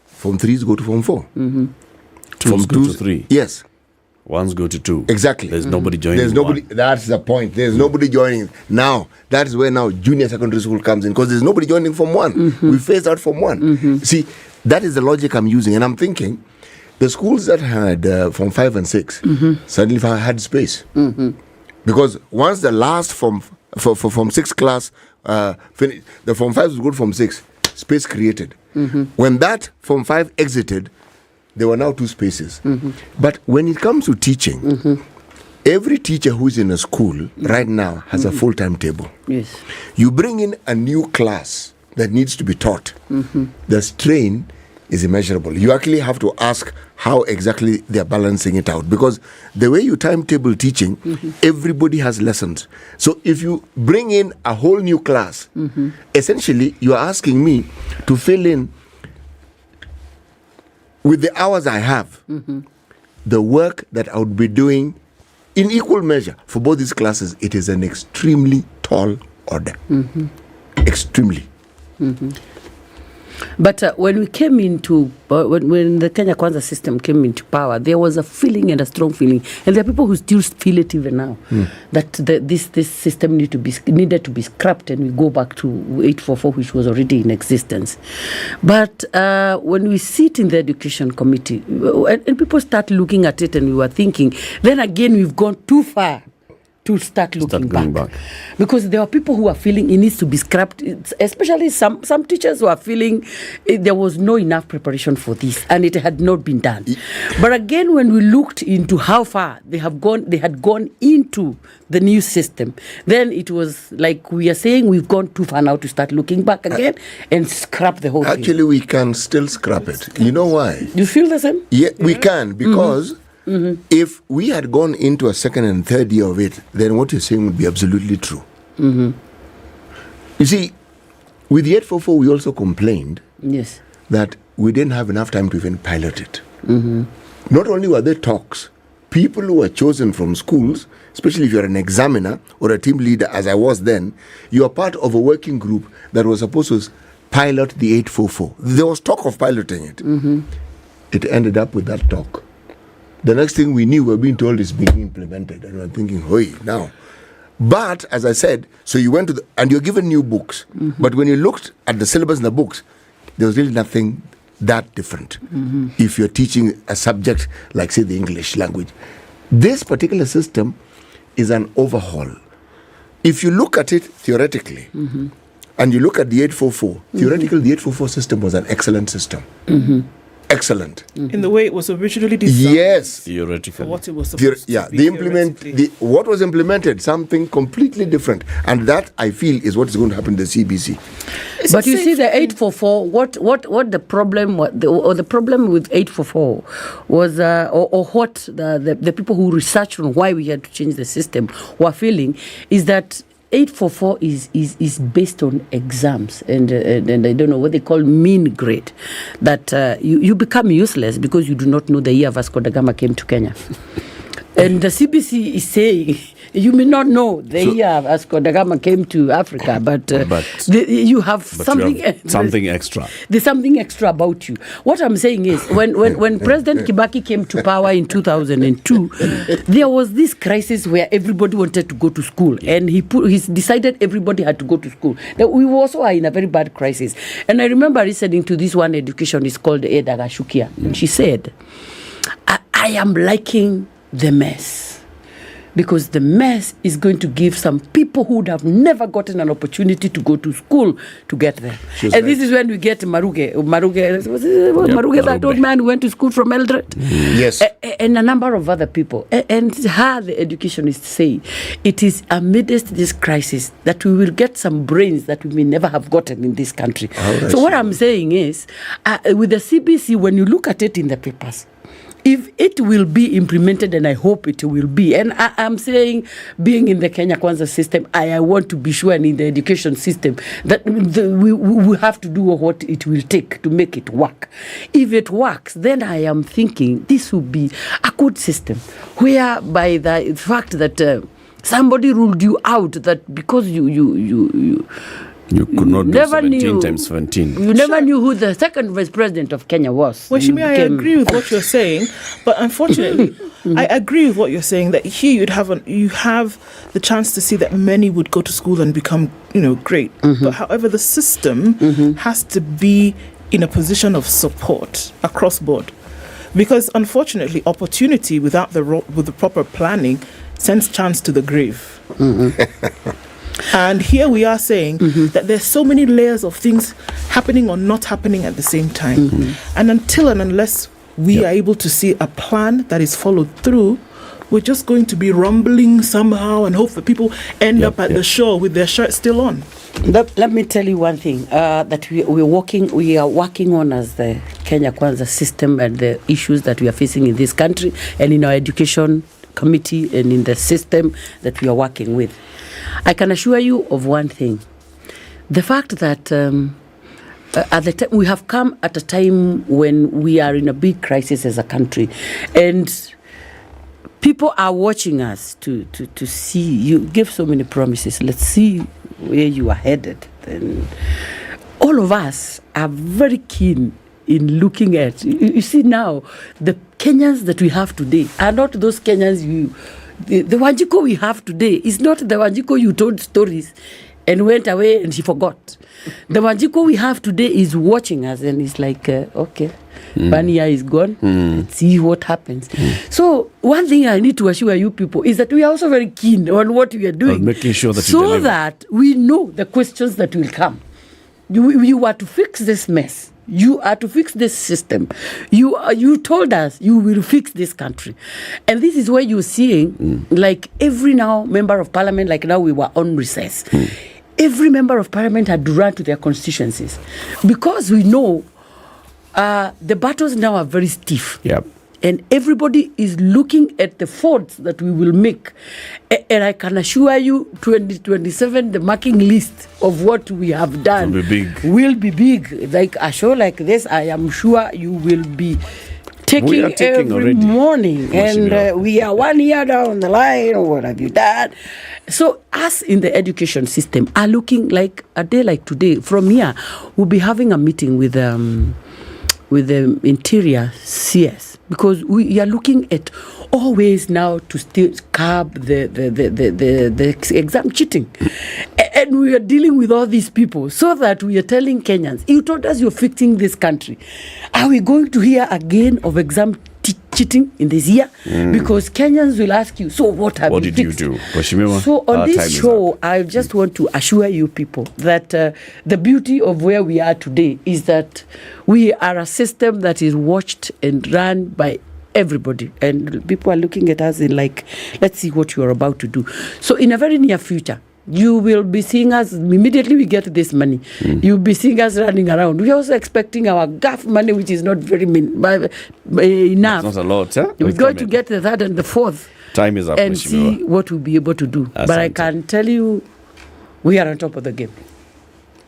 [SPEAKER 19] Form 3s go to Form 4.
[SPEAKER 18] Form 2s go to 3.
[SPEAKER 19] Yes.
[SPEAKER 18] 1s go to 2.
[SPEAKER 19] Exactly.
[SPEAKER 18] There's nobody joining.
[SPEAKER 19] There's nobody. That's the point. There's nobody joining. Now, that is where now junior secondary school comes in, because there's nobody joining Form 1. We phased out Form 1. See, that is the logic I'm using. And I'm thinking, the schools that had Form 5 and 6 suddenly had space. Because once the last Form 6 class finished, the Form 5 was good Form 6, space created. When that Form 5 exited, there were now 2 spaces. But when it comes to teaching, every teacher who's in a school right now has a full-time table.
[SPEAKER 2] Yes.
[SPEAKER 19] You bring in a new class that needs to be taught. The strain is immeasurable. You actually have to ask how exactly they're balancing it out, because the way you timetable teaching, everybody has lessons. So if you bring in a whole new class, essentially you are asking me to fill in with the hours I have, the work that I would be doing in equal measure for both these classes. It is an extremely tall order. Extremely.
[SPEAKER 2] But when we came into, when the Kenya Kwanza system came into power, there was a feeling and a strong feeling, and there are people who still feel it even now, that this system needed to be scrapped, and we go back to 844, which was already in existence. But when we sit in the education committee, and people start looking at it, and we were thinking, then again we've gone too far to start looking back. Because there are people who are feeling it needs to be scrapped, especially some teachers who are feeling there was no enough preparation for this and it had not been done. But again, when we looked into how far they had gone into the new system, then it was like we are saying we've gone too far now to start looking back again and scrap the whole thing.
[SPEAKER 19] Actually, we can still scrap it. You know why?
[SPEAKER 2] You feel the same?
[SPEAKER 19] Yeah, we can, because if we had gone into a second and third year of it, then what you're saying would be absolutely true. You see, with the 844, we also complained that we didn't have enough time to even pilot it. Not only were there talks, people who were chosen from schools, especially if you're an examiner or a team leader, as I was then, you are part of a working group that was supposed to pilot the 844. There was talk of piloting it. It ended up with that talk. The next thing we knew, we were being told it's being implemented. And we're thinking, hoi, now. But, as I said, so you went to and you're given new books. But when you looked at the syllabus in the books, there was really nothing that different. If you're teaching a subject like, say, the English language. This particular system is an overhaul. If you look at it theoretically, and you look at the 844, theoretically, the 844 system was an excellent system. Excellent.
[SPEAKER 17] In the way it was originally designed.
[SPEAKER 19] Yes.
[SPEAKER 18] Theoretically.
[SPEAKER 17] For what it was supposed to be.
[SPEAKER 19] What was implemented, something completely different. And that, I feel, is what is going to happen in the CBC.
[SPEAKER 2] But you see, the 844, what the problem, the problem with 844 was, or what the people who researched on why we had to change the system were feeling, is that 844 is based on exams and I don't know what they call mean grade, that you become useless because you do not know the year Vasco da Gama came to Kenya. And the CBC is saying, you may not know the year Vasco da Gama came to Africa, but you have something
[SPEAKER 18] extra.
[SPEAKER 2] There's something extra about you. What I'm saying is, when President Kibaki came to power in 2002, there was this crisis where everybody wanted to go to school, and he decided everybody had to go to school. That we also are in a very bad crisis. And I remember listening to this one educationist called Ednah Gashukia, and she said, I am liking the mess, because the mess is going to give some people who would have never gotten an opportunity to go to school to get there. This is when we get Maruge, that old man who went to school from Eldoret.
[SPEAKER 19] Yes.
[SPEAKER 2] And a number of other people. And her, the educationists say, it is amidst this crisis that we will get some brains that we may never have gotten in this country. So what I'm saying is, with the CBC, when you look at it in the papers, if it will be implemented, and I hope it will be, and I'm saying, being in the Kenya Kwanza system, I want to be sure, and in the education system, that we have to do what it will take to make it work. If it works, then I am thinking this will be a good system, where by the fact that somebody ruled you out, that because you
[SPEAKER 18] could not do
[SPEAKER 2] never
[SPEAKER 18] 17 times 17.
[SPEAKER 2] You never knew who the second vice president of Kenya was.
[SPEAKER 17] Well, Shimi, I agree with what you're saying, but unfortunately, I agree with what you're saying, that here you have the chance to see that many would go to school and become, great. But however, the system has to be in a position of support across board, because unfortunately, opportunity without with the proper planning sends chance to the grave. And here we are saying that there's so many layers of things happening or not happening at the same time. And until and unless we are able to see a plan that is followed through, we're just going to be rumbling somehow and hope that people end up at the shore with their shirts still on.
[SPEAKER 2] Let me tell you one thing that we are working on as the Kenya Kwanza system, and the issues that we are facing in this country and in our education committee and in the system that we are working with. I can assure you of one thing. The fact that at the time, we have come at a time when we are in a big crisis as a country, and people are watching us to see. You give so many promises. Let's see where you are headed. And all of us are very keen in looking at. You see now, the Kenyans that we have today are not those Kenyans the Wanjiko we have today is not the Wanjiko you told stories and went away and she forgot. The Wanjiko we have today is watching us and it's like, okay, Bania is gone. Let's see what happens. So one thing I need to assure you people is that we are also very keen on what we are doing.
[SPEAKER 18] Making sure that
[SPEAKER 2] so that we know the questions that will come. You are to fix this mess. You are to fix this system. You told us you will fix this country. And this is where you're seeing, like every now member of parliament, like now we were on recess. Every member of parliament had to run to their constituencies. Because we know the battles now are very stiff.
[SPEAKER 18] Yep.
[SPEAKER 2] And everybody is looking at the faults that we will make. And I can assure you, 2027, the marking list of what we have done will be big. Like a show like this, I am sure you will be taking every already. Morning. And we are 1 year down the line. What have you done? So us in the education system are looking like a day like today. From here, we'll be having a meeting with the interior CS. Because we are looking at all ways now to still curb the exam cheating. And we are dealing with all these people so that we are telling Kenyans, you told us you're fixing this country. Are we going to hear again of exam cheating in this year? Because Kenyans will ask you, so what have you fixed?
[SPEAKER 18] What did you do?
[SPEAKER 2] So on this show, I just want to assure you people that the beauty of where we are today is that we are a system that is watched and run by everybody. And people are looking at us in like, let's see what you are about to do. So in a very near future, you will be seeing us, immediately we get this money, you'll be seeing us running around. We're also expecting our GAF money, which is not very enough.
[SPEAKER 18] It's not a lot, huh?
[SPEAKER 2] We're going to get the third and the fourth.
[SPEAKER 18] Time is up.
[SPEAKER 2] And see what we'll be able to do. But I can tell you, we are on top of the game.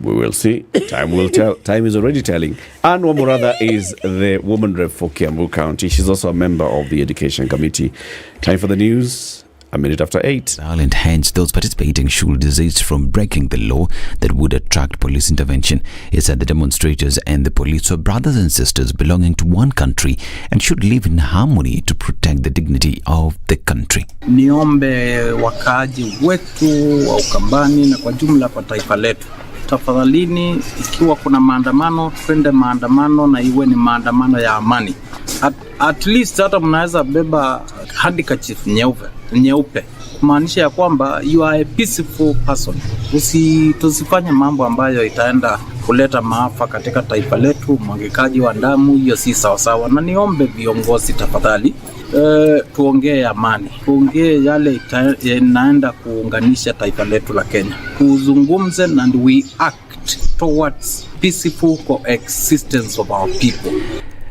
[SPEAKER 18] We will see. Time will tell. Time is already telling. Anne Wamuratha is the woman rep for Kiambu County. She's also a member of the Education Committee. Time for the news. A minute after 8.
[SPEAKER 1] And hence those participating should desist from breaking the law that would attract police intervention. It said the demonstrators and the police were brothers and sisters belonging to one country and should live in harmony to protect the dignity of the country.
[SPEAKER 5] Niombe wakaaji wetu wa Ukambani na kwa jumla kwa taifa letu. Tafadhalini, ikiwa kuna maandamano, twende maandamano na iwe ni maandamano ya amani. At least hata mnaweza beba handkerchief nyeupe. Kumaanisha ya kwamba you are a peaceful person. Tusifanye mambo ambayo itaenda kuleta maafa katika taifa letu, mwagikaji wa damu, hiyo si sawasawa. Na niombe viongozi tafadhali, tuongee amani. Tuongee yale yanaenda kuunganisha taifa letu la Kenya. Tuzungumze and we act towards peaceful coexistence of our people.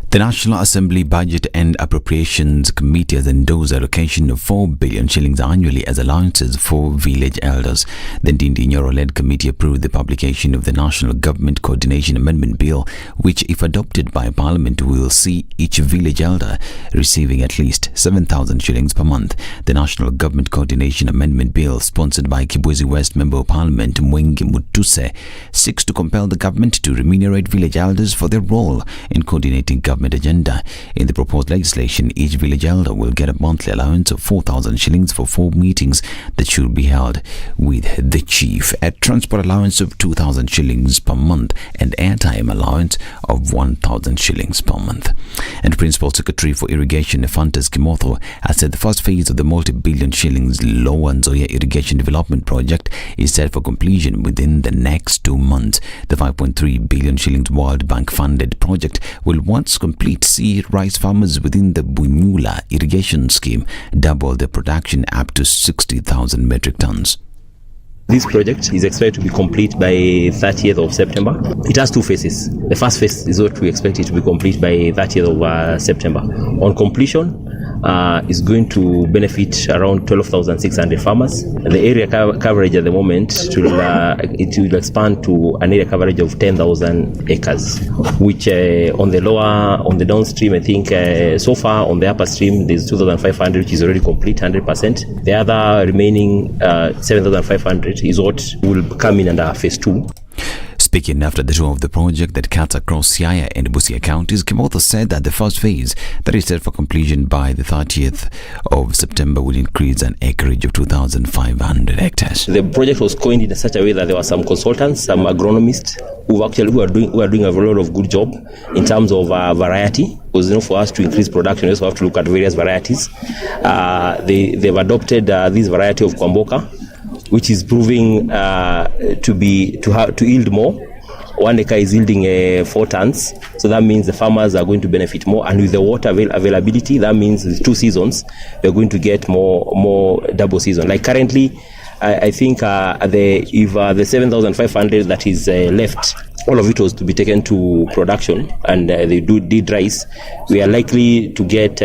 [SPEAKER 1] The National Assembly Budget and Appropriations Committee has endorsed allocation of 4 billion shillings annually as allowances for village elders. The Ndindi Nyoro-led committee approved the publication of the National Government Coordination Amendment Bill, which, if adopted by Parliament, will see each village elder receiving at least 7,000 shillings per month. The National Government Coordination Amendment Bill, sponsored by Kibwezi West Member of Parliament Mwengi Mutuse, seeks to compel the government to remunerate village elders for their role in coordinating government agenda. In the proposed legislation, each village elder will get a monthly allowance of 4,000 shillings for 4 meetings that should be held with the chief, a transport allowance of 2,000 shillings per month and airtime allowance of 1,000 shillings per month. And Principal Secretary for Irrigation Ephantus Kimotho has said the first phase of the multi-billion shillings Lower Nzoia Irrigation Development Project is set for completion within the next 2 months. The 5.3 billion shillings World Bank funded project will once complete see rice farmers within the Bunyula irrigation scheme double their production up to 60,000 metric tons.
[SPEAKER 22] This project is expected to be complete by 30th of September. It has 2 phases. The first phase is what we expect it to be complete by 30th of September. On completion, is going to benefit around 12,600 farmers. The area coverage at the moment it will expand to an area coverage of 10,000 acres, which on the downstream, I think so far on the upper stream there's 2,500, which is already complete 100%. The other remaining 7,500 is what will come in under phase 2.
[SPEAKER 1] Speaking after the tour of the project that cuts across Siaya and Busia counties, Kimotho said that the first phase that is set for completion by the 30th of September would increase an acreage of 2,500 hectares.
[SPEAKER 22] The project was coined in such a way that there were some consultants, some agronomists who are doing a lot of good job in terms of variety. Because for us to increase production, we also have to look at various varieties. They've adopted this variety of Kwamboka, which is proving to yield more. 1 acre is yielding 4 tons, so that means the farmers are going to benefit more. And with the water availability, that means with 2 seasons, we're going to get more double season. Like currently, I think the 7,500 that is left, all of it was to be taken to production, and they did rice. We are likely to get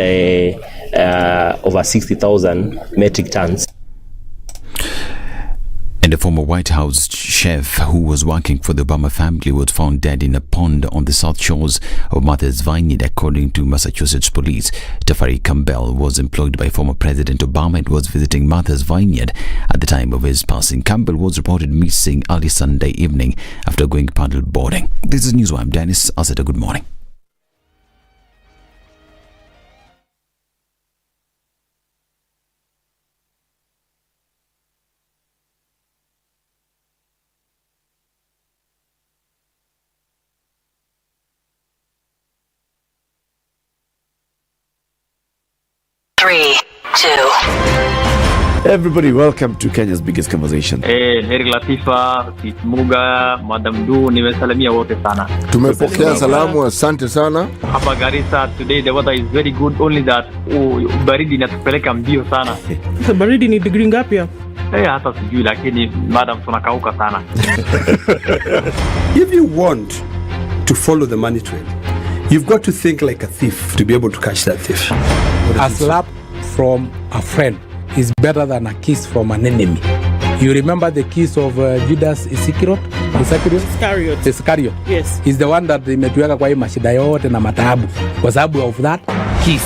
[SPEAKER 22] over 60,000 metric tons.
[SPEAKER 1] And a former White House chef who was working for the Obama family was found dead in a pond on the south shores of Martha's Vineyard, according to Massachusetts police. Tafari Campbell was employed by former President Obama and was visiting Martha's Vineyard at the time of his passing. Campbell was reported missing early Sunday evening after going paddle boarding. This is Newswire. I'm Dennis Aseta. Good morning.
[SPEAKER 15] Everybody, welcome to Kenya's biggest conversation.
[SPEAKER 3] Heri Latifa, Muga, Madam Du, nimesalamia wote sana.
[SPEAKER 19] Tumepokea salamu, asante sana.
[SPEAKER 3] Hapa Garissa today the weather is very good, only that baridi inatupeleka mbio sana.
[SPEAKER 17] Sasa baridi ni degree ngapi hapa?
[SPEAKER 3] Hata sijui, lakini madam tunakauka sana.
[SPEAKER 12] If you want to follow the money trail, you've got to think like a thief to be able to catch that thief.
[SPEAKER 13] A slap from a friend is better than a kiss from an enemy. You remember the kiss of Judas Iscariot?
[SPEAKER 17] Yes.
[SPEAKER 13] He's the one that imetuweka kwa hii mashida yote na mataabu kwa sababu of that kiss.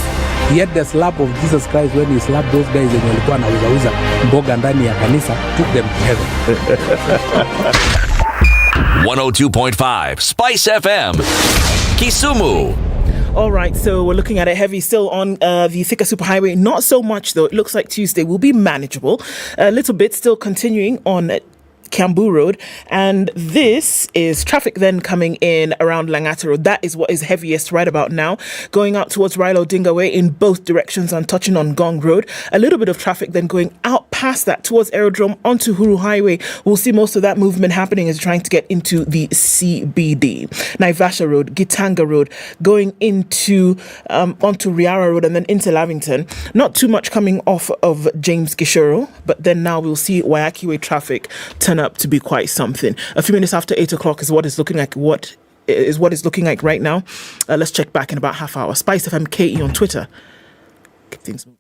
[SPEAKER 13] Yet the slap of Jesus Christ, when he slapped those guys wenye walikuwa wanauza mboga ndani ya kanisa, took them to heaven.
[SPEAKER 6] 102.5 Spice FM, Kisumu.
[SPEAKER 17] All right, so we're looking at it heavy still on the Thika Superhighway. Not so much, though. It looks like Tuesday will be manageable. A little bit still continuing on Kiambu Road, and this is traffic then coming in around Langata Road. That is what is heaviest right about now, going out towards Raila Odinga Way in both directions and touching on Gong Road. A little bit of traffic then going out past that towards Aerodrome onto Huru Highway. We'll see most of that movement happening as you're trying to get into the CBD. Naivasha Road, Gitanga Road, going into onto Riara Road and then into Lavington. Not too much coming off of James Gishoro, but then now we'll see Wayaki Way traffic turn up to be quite something. A few minutes after 8 o'clock is what it's looking like. What is looking like right now. Let's check back in about half hour. Spice FM KE on Twitter. Keep things moving.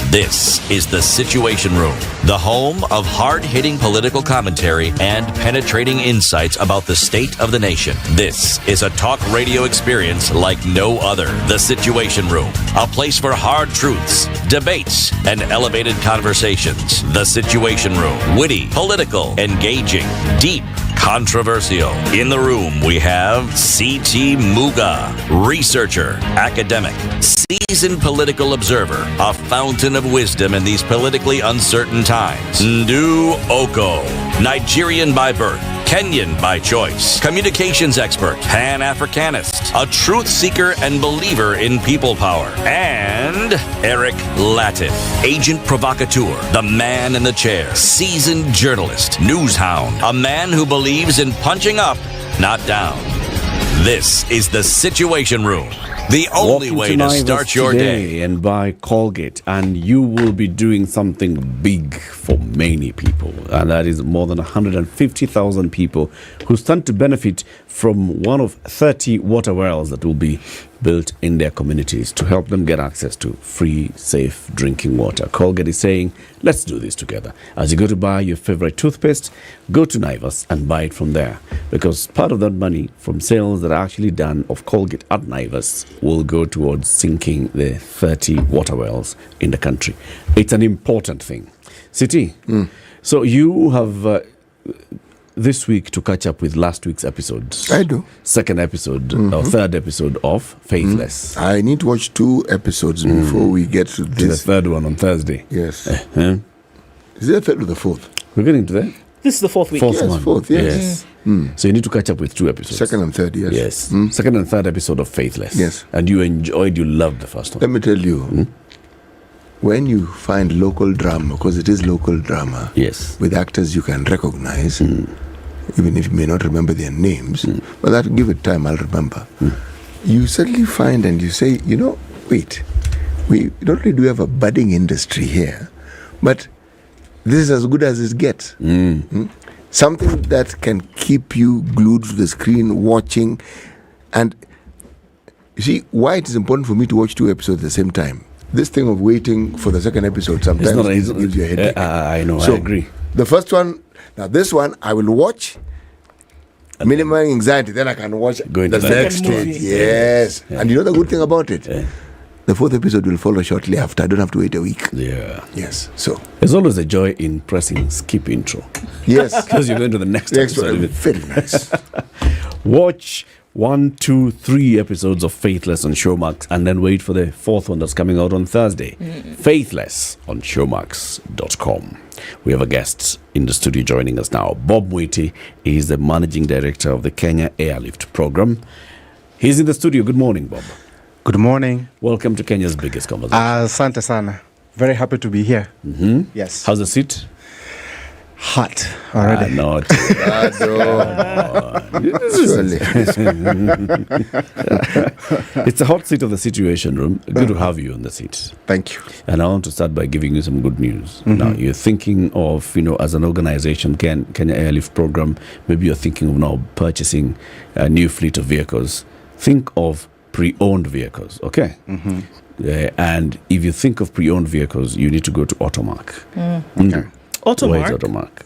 [SPEAKER 6] This is The Situation Room, the home of hard-hitting political commentary and penetrating insights about the state of the nation. This is a talk radio experience like no other. The Situation Room, a place for hard truths, debates, and elevated conversations. The Situation Room, witty, political, engaging, deep, controversial. In the room, we have C.T. Muga, researcher, academic, seasoned political observer, a fountain of wisdom in these politically uncertain times. Ndu Okoh, Nigerian by birth, Kenyan by choice, communications expert, Pan-Africanist, a truth seeker and believer in people power, and Eric Latiff, agent provocateur, the man in the chair, seasoned journalist, news hound, a man who believes in punching up, not down. This is The Situation Room, the only way to start your day.
[SPEAKER 18] And buy Colgate, and you will be doing something big for many people, and that is more than 150,000 people who stand to benefit from one of 30 water wells that will be built in their communities to help them get access to free, safe drinking water. Colgate is saying, let's do this together. As you go to buy your favorite toothpaste, go to Naivas and buy it from there, because part of that money from sales that are actually done of Colgate at Naivas will go towards sinking the 30 water wells in the country. It's an important thing. City, so you have this week to catch up with last week's episodes.
[SPEAKER 19] I do.
[SPEAKER 18] Second episode or third episode of Faithless.
[SPEAKER 19] I need to watch 2 episodes before we get to this.
[SPEAKER 18] The third one on Thursday.
[SPEAKER 19] Yes. Is it the third or the fourth?
[SPEAKER 18] We're getting to that.
[SPEAKER 17] This is the fourth week.
[SPEAKER 18] Fourth
[SPEAKER 19] Yes,
[SPEAKER 18] one.
[SPEAKER 19] fourth, yes.
[SPEAKER 18] So you need to catch up with 2 episodes.
[SPEAKER 19] Second and third, yes.
[SPEAKER 18] Yes. Second and third episode of Faithless.
[SPEAKER 19] Yes.
[SPEAKER 18] And you loved the first one.
[SPEAKER 19] Let me tell you, when you find local drama, because it is local drama,
[SPEAKER 18] yes,
[SPEAKER 19] with actors you can recognize, even if you may not remember their names, but that give it time, I'll remember. You suddenly find and you say, wait, we not only do we have a budding industry here, but this is as good as it gets. Something that can keep you glued to the screen watching. And you see why it is important for me to watch 2 episodes at the same time. This thing of waiting for the second episode sometimes gives you a headache.
[SPEAKER 18] I know,
[SPEAKER 19] so
[SPEAKER 18] I agree.
[SPEAKER 19] The first one, now this one I will watch, minimizing anxiety, then I can watch
[SPEAKER 18] Going
[SPEAKER 19] the
[SPEAKER 18] to the
[SPEAKER 19] next
[SPEAKER 18] next
[SPEAKER 19] one.
[SPEAKER 18] one.
[SPEAKER 19] Yes.
[SPEAKER 18] Yeah.
[SPEAKER 19] And you know the good thing about it? The 4th episode will follow shortly after. I don't have to wait a week.
[SPEAKER 18] Yeah.
[SPEAKER 19] Yes. So
[SPEAKER 18] there's always a joy in pressing skip intro.
[SPEAKER 19] Yes.
[SPEAKER 18] Because you're going to the next episode.
[SPEAKER 19] one. Very nice.
[SPEAKER 18] Watch 1, 2, 3 episodes of Faithless on Showmax and then wait for the 4th one that's coming out on Thursday. Faithless on showmax.com. We have a guest in the studio joining us now. Bob Witty is the managing director of the Kenya Airlift program. He's in the studio. Good morning, Bob.
[SPEAKER 7] Good morning.
[SPEAKER 18] Welcome to Kenya's biggest conversation.
[SPEAKER 7] Asante sana. Very happy to be here. Yes.
[SPEAKER 18] How's the seat?
[SPEAKER 7] Hot already.
[SPEAKER 18] Not. It's a hot seat of the Situation Room. Good to have you on the seat.
[SPEAKER 7] Thank you.
[SPEAKER 18] And I want to start by giving you some good news. Now, you're thinking of, as an organization, Kenya Airlift program, maybe you're thinking of now purchasing a new fleet of vehicles. Think of pre-owned vehicles, okay? And if you think of pre-owned vehicles, you need to go to Automark.
[SPEAKER 17] Okay.
[SPEAKER 18] Where is Automark?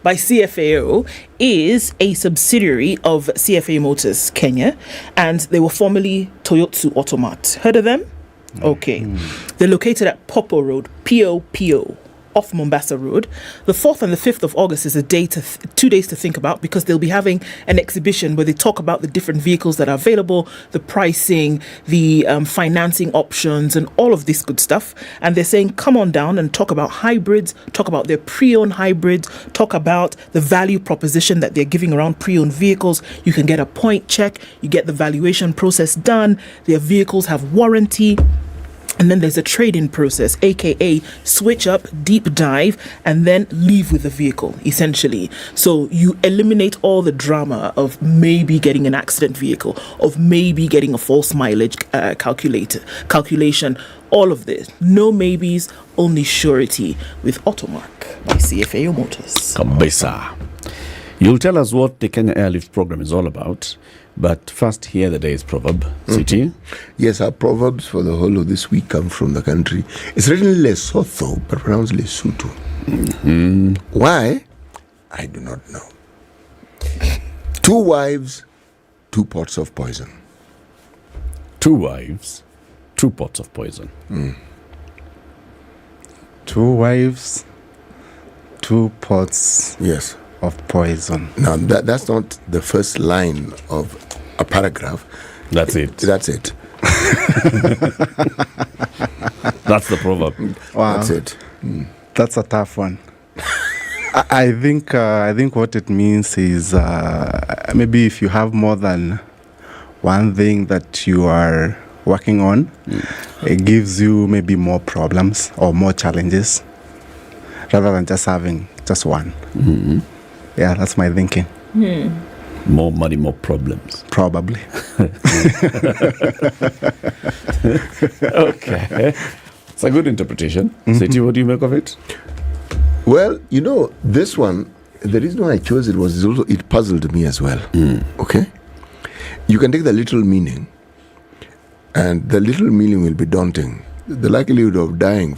[SPEAKER 17] By CFAO is a subsidiary of CFA Motors Kenya, and they were formerly Toyotsu Automat. Heard of them? Okay. They're located at Popo Road, POPO, off Mombasa Road. The 4th and the 5th of August is a day 2 days to think about, because they'll be having an exhibition where they talk about the different vehicles that are available, the pricing, the financing options, and all of this good stuff. And they're saying, come on down and talk about hybrids, talk about their pre-owned hybrids, talk about the value proposition that they're giving around pre-owned vehicles. You can get a point check, you get the valuation process done, their vehicles have warranty. And then there's a trade-in process, aka switch up, deep dive, and then leave with the vehicle, essentially. So you eliminate all the drama of maybe getting an accident vehicle, of maybe getting a false mileage calculation, all of this. No maybes, only surety with Automark by CFAO Motors.
[SPEAKER 18] Kabisa. You'll tell us what the Kenya Airlift program is all about. But first, here the day's proverb. City?
[SPEAKER 19] Yes, our proverbs for the whole of this week come from the country. It's written Lesotho, but pronounced Lesotho. Why? I do not know. 2 wives, 2 pots of poison.
[SPEAKER 18] 2 wives, 2 pots of poison.
[SPEAKER 7] 2 wives, 2 pots.
[SPEAKER 19] Yes.
[SPEAKER 7] Of poison.
[SPEAKER 19] Now, that's not the first line of a paragraph.
[SPEAKER 18] That's it.
[SPEAKER 19] That's it.
[SPEAKER 18] That's the proverb.
[SPEAKER 7] Wow.
[SPEAKER 19] That's it.
[SPEAKER 7] That's a tough one. I think what it means is maybe if you have more than one thing that you are working on, it gives you maybe more problems or more challenges rather than just having just one. Yeah, that's my thinking.
[SPEAKER 18] More money, more problems.
[SPEAKER 7] Probably.
[SPEAKER 18] Okay. It's a good interpretation. Seti, what do you make of it?
[SPEAKER 19] Well, this one, the reason why I chose it was it puzzled me as well. Okay? You can take the literal meaning and the little meaning will be daunting. The likelihood of dying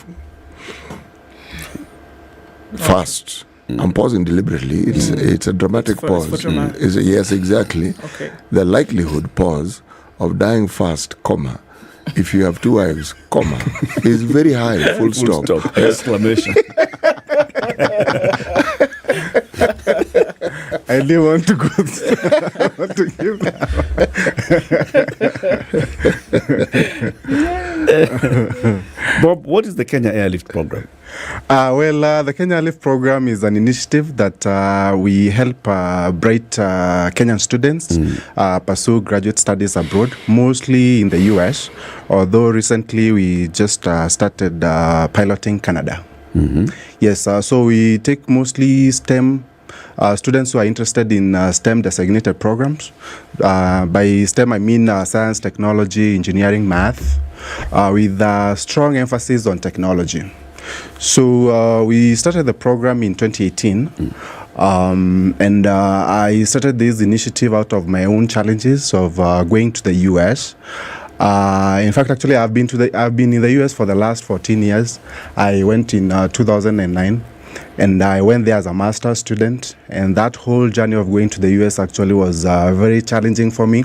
[SPEAKER 19] fast. I'm pausing deliberately. It's a dramatic pause. Yes, exactly.
[SPEAKER 17] Okay.
[SPEAKER 19] The likelihood, pause, of dying fast, comma, if you have 2 wives, comma, is very high, full stop.
[SPEAKER 18] Exclamation.
[SPEAKER 7] I didn't want to go I want to give that.
[SPEAKER 18] Bob, what is the Kenya Airlift program?
[SPEAKER 7] The Kenya Airlift program is an initiative that we help bright Kenyan students pursue graduate studies abroad, mostly in the US, although recently we just started piloting Canada. Yes, so we take mostly STEM students who are interested in STEM designated programs. By STEM, I mean science, technology, engineering, math, with a strong emphasis on technology. So we started the program in 2018, and I started this initiative out of my own challenges of going to the US. In fact, actually, I've been in the US for the last 14 years. I went in 2009. And I went there as a master's student, and that whole journey of going to the US actually was very challenging for me,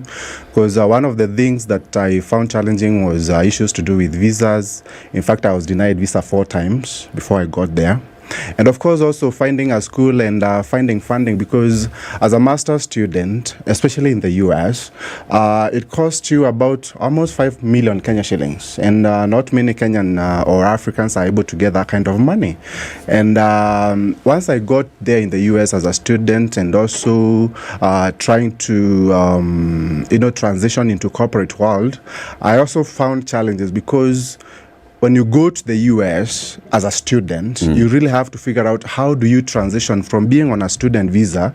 [SPEAKER 7] because one of the things that I found challenging was issues to do with visas. In fact, I was denied visa 4 times before I got there. And of course, also finding a school and finding funding, because as a master's student, especially in the US, it costs you about almost 5 million Kenya shillings. And not many Kenyan or Africans are able to get that kind of money. And once I got there in the US as a student and also trying to, transition into corporate world, I also found challenges, because when you go to the US as a student, you really have to figure out how do you transition from being on a student visa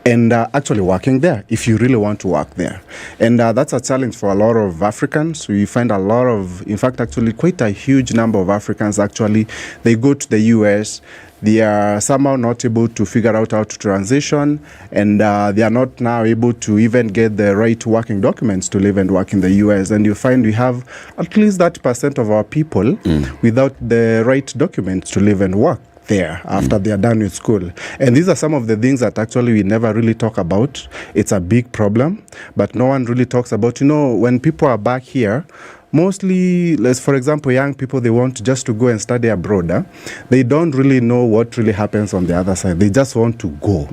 [SPEAKER 7] and actually working there, if you really want to work there. And that's a challenge for a lot of Africans. We find a lot of, in fact, actually quite a huge number of Africans actually, they go to the US, they are somehow not able to figure out how to transition, and they are not now able to even get the right working documents to live and work in the US. And you find we have at least that % of our people without the right documents to live and work there after they are done with school. And these are some of the things that actually we never really talk about. It's a big problem, but no one really talks about, when people are back here, mostly, for example, young people, they want just to go and study abroad. They don't really know what really happens on the other side. They just want to go.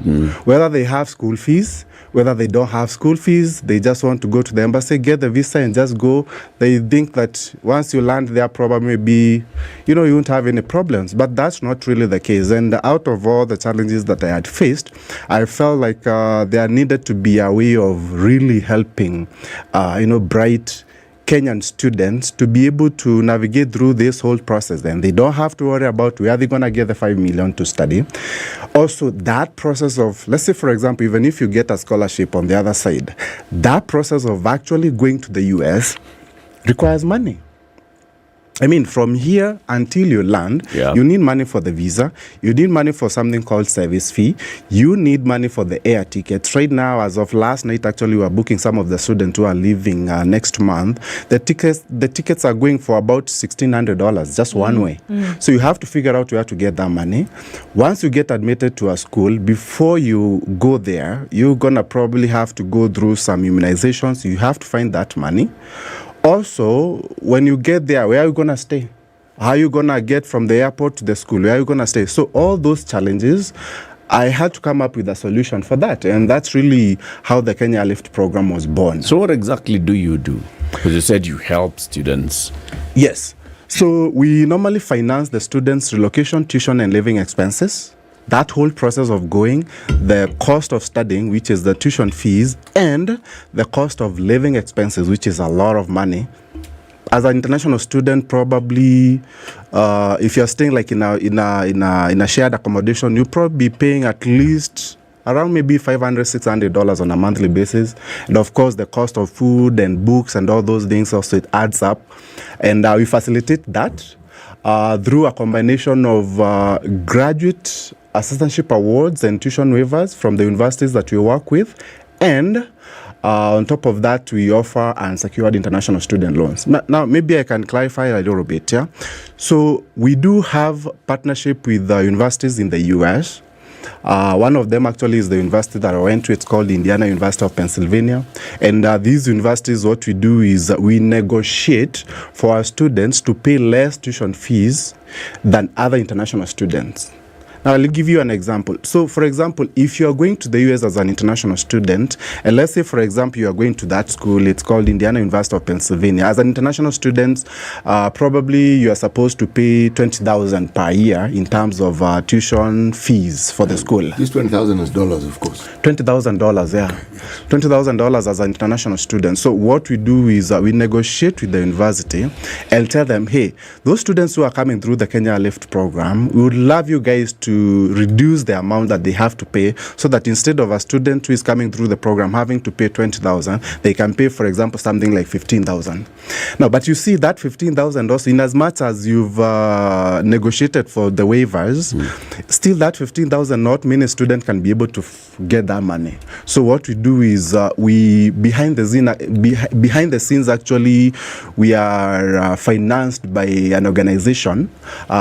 [SPEAKER 7] Whether they have school fees, whether they don't have school fees, they just want to go to the embassy, get the visa and just go. They think that once you land there, probably maybe, you won't have any problems. But that's not really the case. And out of all the challenges that I had faced, I felt like there needed to be a way of really helping, bright Kenyan students to be able to navigate through this whole process. Then they don't have to worry about where they're going to get the 5 million to study. Also, that process of, let's say, for example, even if you get a scholarship on the other side, that process of actually going to the US requires money. I mean, from here until you land, you need money for the visa. You need money for something called service fee. You need money for the air tickets. Right now, as of last night, actually, we are booking some of the students who are leaving next month. The tickets are going for about $1,600, just one way. So you have to figure out where to get that money. Once you get admitted to a school, before you go there, you're going to probably have to go through some immunizations. You have to find that money. Also, when you get there, where are you going to stay? How are you going to get from the airport to the school? Where are you going to stay? So all those challenges, I had to come up with a solution for that. And that's really how the Kenya Airlift program was born.
[SPEAKER 18] So what exactly do you do? Because you said you help students.
[SPEAKER 7] Yes. So we normally finance the students' relocation, tuition, and living expenses. That whole process of going, the cost of studying, which is the tuition fees, and the cost of living expenses, which is a lot of money. As an international student, probably, if you're staying like in a shared accommodation, you'll probably be paying at least around maybe $500-$600 on a monthly basis. And of course, the cost of food and books and all those things also, it adds up. And we facilitate that through a combination of graduate assistantship awards and tuition waivers from the universities that we work with, and On top of that, we offer unsecured international student loans. Now, maybe I can clarify a little bit. Yeah, so we do have partnership with universities in the U.S. One of them actually is the university that I went to. It's called Indiana University of Pennsylvania. And these universities, what we do is we negotiate for our students to pay less tuition fees than other international students. Now, I'll give you an example. So, for example, if you are going to the US as an international student, and let's say, for example, you are going to that school, it's called Indiana University of Pennsylvania. As an international student, probably you are supposed to pay $20,000 per year in terms of tuition fees for the school.
[SPEAKER 19] This $20,000 is dollars, of course.
[SPEAKER 7] $20,000, yeah. $20,000 as an international student. So what we do is we negotiate with the university and tell them, hey, those students who are coming through the Kenya Airlift program, we would love you guys to reduce the amount that they have to pay, so that instead of a student who is coming through the program having to pay 20,000, they can pay, for example, something like 15,000. Now, but you see that 15,000 also, in as much as you've negotiated for the waivers, still that 15,000 not many students can be able to get that money. So what we do is we behind the scenes actually we are financed by an organization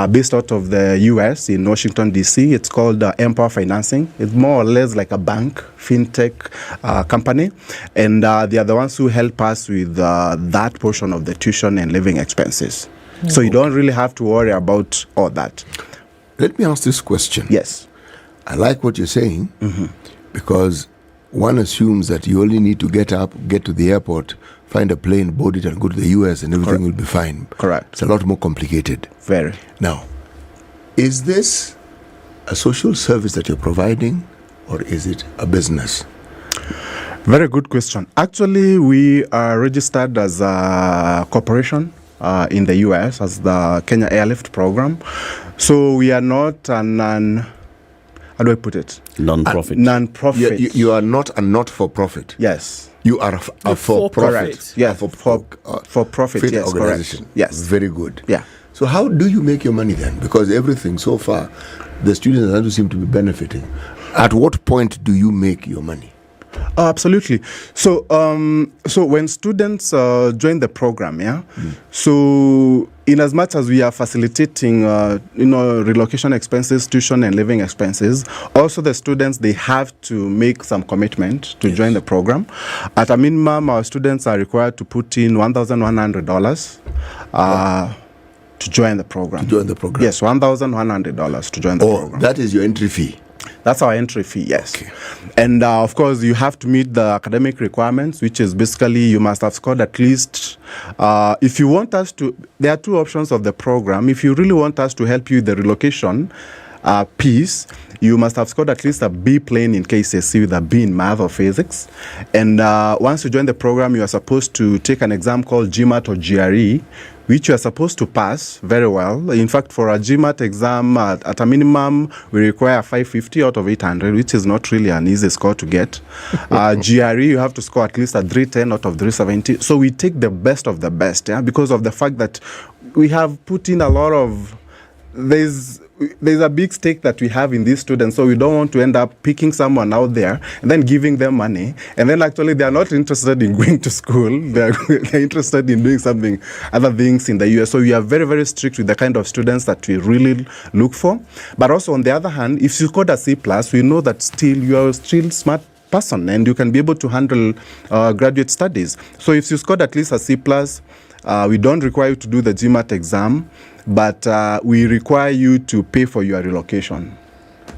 [SPEAKER 7] based out of the US in Washington DC. It's called Empower Financing. It's more or less like a bank, fintech company, and they are the ones who help us with that portion of the tuition and living expenses. So you don't really have to worry about all that.
[SPEAKER 19] Let me ask this question.
[SPEAKER 7] Yes.
[SPEAKER 19] I like what you're saying because one assumes that you only need to get up, get to the airport, find a plane, board it, and go to the US, and everything will be fine.
[SPEAKER 7] Correct.
[SPEAKER 19] It's a lot more complicated.
[SPEAKER 7] Very.
[SPEAKER 19] Now, is this a social service that you're providing, or is it a business?
[SPEAKER 7] Very good question. Actually, we are registered as a corporation in the US as the Kenya Airlift program. So we are not a how do I put it?
[SPEAKER 18] Non-profit.
[SPEAKER 7] Non-profit.
[SPEAKER 19] You are not a not-for-profit.
[SPEAKER 7] Yes.
[SPEAKER 19] You are a for-profit.
[SPEAKER 7] Yes, for-profit. Yes,
[SPEAKER 19] organization.
[SPEAKER 7] Correct. Yes.
[SPEAKER 19] Very good.
[SPEAKER 7] Yeah.
[SPEAKER 19] So how do you make your money then? Because everything so far, the students don't seem to be benefiting. At what point do you make your money?
[SPEAKER 7] Absolutely. So, so when students join the program, so in as much as we are facilitating, relocation expenses, tuition and living expenses, also the students, they have to make some commitment to join the program. At a minimum, our students are required to put in $1,100 to join the program.
[SPEAKER 19] To join the program?
[SPEAKER 7] Yes, $1,100 to join the program.
[SPEAKER 19] That is your entry fee?
[SPEAKER 7] That's our entry fee, yes. Okay. And of course, you have to meet the academic requirements, which is basically you must have scored at least, if you want us to, there are two options of the program. If you really want us to help you with the relocation piece, you must have scored at least a B plane in KCSE with a B in math or physics. And once you join the program, you are supposed to take an exam called GMAT or GRE, which you are supposed to pass very well. In fact, for a GMAT exam, at a minimum, we require 550 out of 800, which is not really an easy score to get. GRE, you have to score at least a 310 out of 370. So we take the best of the best, because of the fact that we have put in a lot of, there's a big stake that we have in these students, so we don't want to end up picking someone out there and then giving them money, and then actually they are not interested in going to school. They're interested in doing something, other things in the US. So we are very, very strict with the kind of students that we really look for. But also on the other hand, if you scored a C+, we know that still you are still smart person and you can be able to handle graduate studies. So if you scored at least a C+, we don't require you to do the GMAT exam, but we require you to pay for your relocation.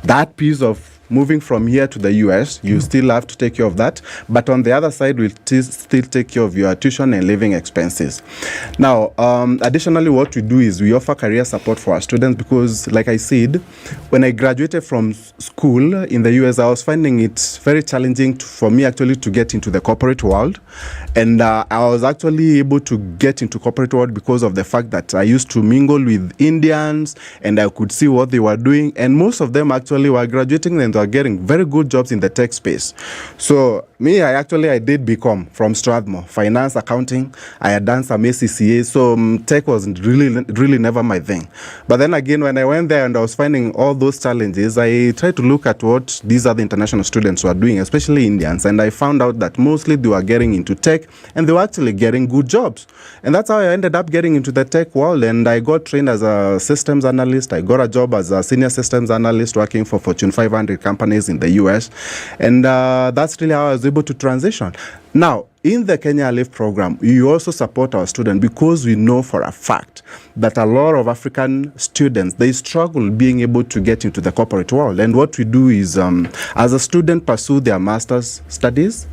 [SPEAKER 7] That piece of moving from here to the US, you still have to take care of that. But on the other side, we'll still take care of your tuition and living expenses. Now, additionally, what we do is we offer career support for our students because, like I said, when I graduated from school in the US, I was finding it very challenging for me actually to get into the corporate world. And I was actually able to get into corporate world because of the fact that I used to mingle with Indians and I could see what they were doing. And most of them actually were graduating and they were getting very good jobs in the tech space. So Me, I did BCom from Strathmore, finance, accounting. I had done some ACCA, so tech was really never my thing. But then again, when I went there and I was finding all those challenges, I tried to look at what these other international students were doing, especially Indians, and I found out that mostly they were getting into tech and they were actually getting good jobs. And that's how I ended up getting into the tech world, and I got trained as a systems analyst. I got a job as a senior systems analyst working for Fortune 500 companies in the US, and that's really how I was able to transition. Now, in the Kenya Airlift program, we also support our students because we know for a fact that a lot of African students, they struggle being able to get into the corporate world. And what we do is, as a student pursue their master's studies,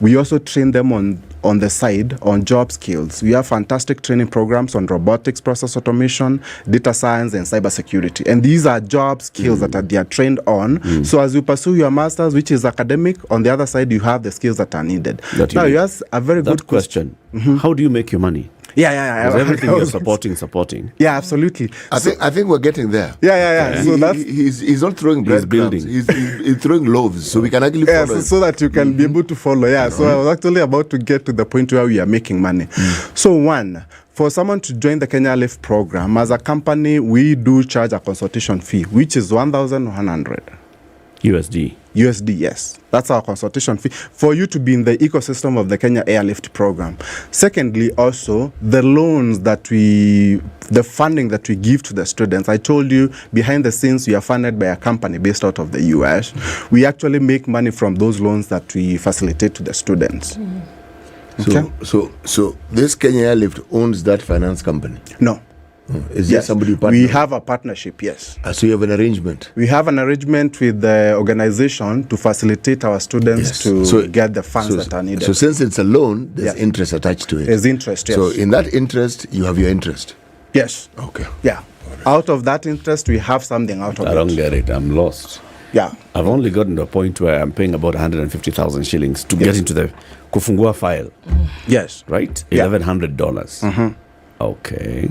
[SPEAKER 7] we also train them on the side on job skills. We have fantastic training programs on robotics, process automation, data science, and cybersecurity. And these are job skills that they are trained on. So as you pursue your master's, which is academic, on the other side, you have the skills that are needed. Now, you asked a very good question.
[SPEAKER 18] How do you make your money?
[SPEAKER 7] Yeah.
[SPEAKER 18] Because everything you're supporting.
[SPEAKER 7] Yeah, absolutely.
[SPEAKER 19] I think we're getting there.
[SPEAKER 7] Yeah.
[SPEAKER 19] So he's not throwing breadcrumbs. He's throwing loaves, so we can actually follow.
[SPEAKER 7] So that you can be able to follow. Yeah. So I was actually about to get to the point where we are making money. So one, for someone to join the Kenya Airlift program, as a company, we do charge a consultation fee, which is 1,100
[SPEAKER 18] USD.
[SPEAKER 7] Yes. That's our consultation fee for you to be in the ecosystem of the Kenya Airlift program. Secondly, also, the funding that we give to the students. I told you, behind the scenes, we are funded by a company based out of the US. We actually make money from those loans that we facilitate to the students.
[SPEAKER 19] So this Kenya Airlift owns that finance company?
[SPEAKER 7] No.
[SPEAKER 19] Is there somebody you partner?
[SPEAKER 7] We have a partnership, yes.
[SPEAKER 19] So you have an arrangement?
[SPEAKER 7] We have an arrangement with the organization to facilitate our students to get the funds that are needed.
[SPEAKER 19] So since it's a loan, there's interest attached to it?
[SPEAKER 7] There's interest, yes.
[SPEAKER 19] So in that interest, you have your interest?
[SPEAKER 7] Yes.
[SPEAKER 19] Okay.
[SPEAKER 7] Yeah. Out of that interest, we have something out of it.
[SPEAKER 18] I don't get it. I'm lost.
[SPEAKER 7] Yeah.
[SPEAKER 18] I've only gotten to a point where I'm paying about 150,000 shillings to get into the kufungua file.
[SPEAKER 7] Yes.
[SPEAKER 18] Right? $1,100. Okay.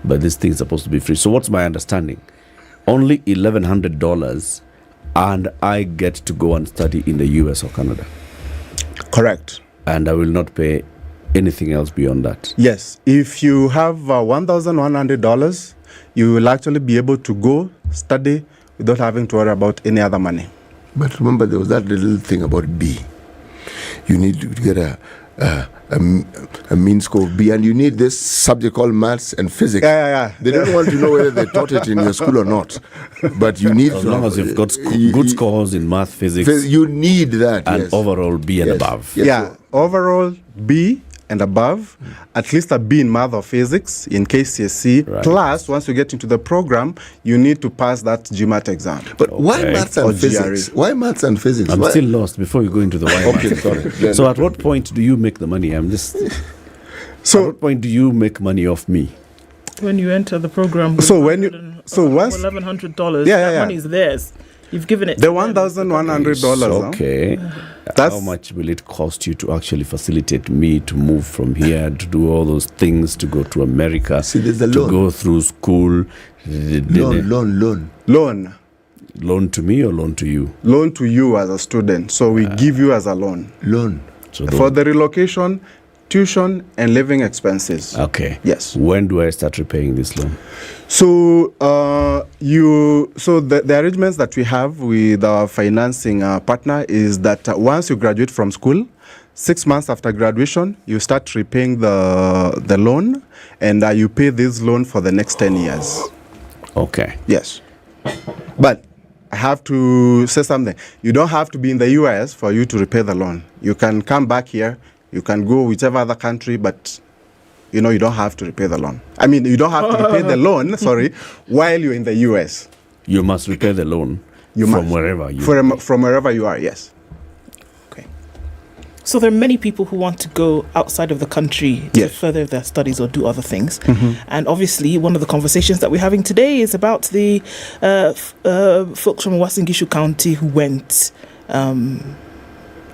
[SPEAKER 18] But this thing is supposed to be free. So what's my understanding? Only $1,100 and I get to go and study in the US or Canada.
[SPEAKER 7] Correct.
[SPEAKER 18] And I will not pay anything else beyond that.
[SPEAKER 7] Yes. If you have $1,100, you will actually be able to go study without having to worry about any other money.
[SPEAKER 19] But remember, there was that little thing about B. You need to get a mean score of B, and you need this subject called maths and physics. They don't want to know whether they taught it in your school or not, but you need
[SPEAKER 18] as long as you've got good scores in math, physics,
[SPEAKER 19] you need that,
[SPEAKER 18] and overall B and above.
[SPEAKER 7] Overall B and above, at least a B in math or physics in KCSE. Plus, once you get into the program, you need to pass that GMAT exam.
[SPEAKER 19] But why maths and physics? Why maths and physics?
[SPEAKER 18] I'm still lost before you go into the why.
[SPEAKER 19] Okay, sorry.
[SPEAKER 18] So at what point do you make the money? At what point do you make money off me?
[SPEAKER 17] When you enter the program.
[SPEAKER 7] Once
[SPEAKER 17] $1,100, that money is theirs. You've given it
[SPEAKER 7] the $1,100.
[SPEAKER 18] Okay. How much will it cost you to actually facilitate me to move from here, to do all those things, to go to America, to go through school?
[SPEAKER 19] Loan.
[SPEAKER 18] Loan to me or loan to you?
[SPEAKER 7] Loan to you as a student. So we give you as a loan.
[SPEAKER 18] So
[SPEAKER 7] for the relocation, tuition, and living expenses.
[SPEAKER 18] Okay.
[SPEAKER 7] Yes.
[SPEAKER 18] When do I start repaying this loan?
[SPEAKER 7] So the arrangements that we have with our financing partner is that once you graduate from school, 6 months after graduation, you start repaying the loan, and you pay this loan for the next 10 years.
[SPEAKER 18] Okay.
[SPEAKER 7] Yes. But I have to say something. You don't have to be in the US for you to repay the loan. You can come back here. You can go whichever other country, but you don't have to repay the loan. I mean, you don't have to repay the loan, while you're in the US.
[SPEAKER 18] You must repay the loan wherever you
[SPEAKER 7] from wherever you are, yes. Okay.
[SPEAKER 17] So there are many people who want to go outside of the country to further their studies or do other things. And obviously, one of the conversations that we're having today is about the folks from Uasin Gishu County who went to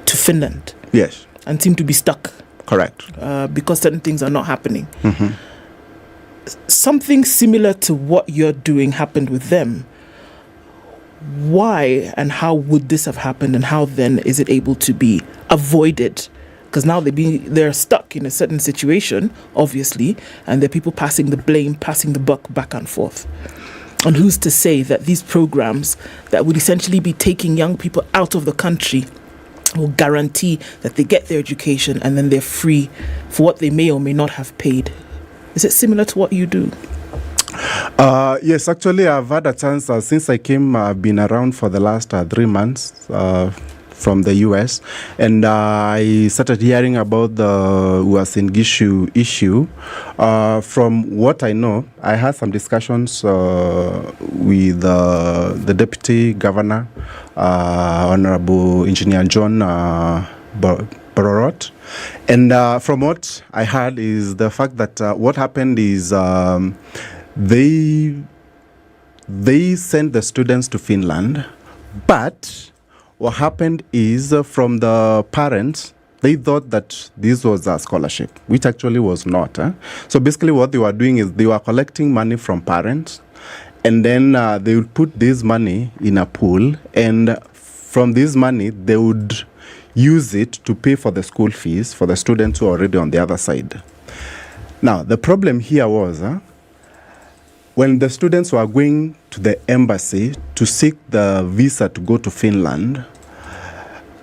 [SPEAKER 17] Finland.
[SPEAKER 7] Yes.
[SPEAKER 17] And seem to be stuck.
[SPEAKER 7] Correct.
[SPEAKER 17] Because certain things are not happening. Something similar to what you're doing happened with them. why and how would this have happened, and how then is it able to be avoided? Because now they're stuck in a certain situation, obviously, and there are people passing the blame, passing the buck back and forth. And who's to say that these programs that would essentially be taking young people out of the country will guarantee that they get their education and then they're free for what they may or may not have paid? Is it similar to what you do?
[SPEAKER 7] Yes, actually, I've had a chance since I came. I've been around for the last 3 months from the US, and I started hearing about the Uasin Gishu issue. From what I know, I had some discussions with the Deputy Governor, Honorable Engineer John Bororot. And from what I heard is the fact that what happened is they sent the students to Finland, but what happened is from the parents, they thought that this was a scholarship, which actually was not. So basically what they were doing is they were collecting money from parents, and then they would put this money in a pool, and from this money they would use it to pay for the school fees for the students who are already on the other side. Now, the problem here was when the students were going to the embassy to seek the visa to go to Finland,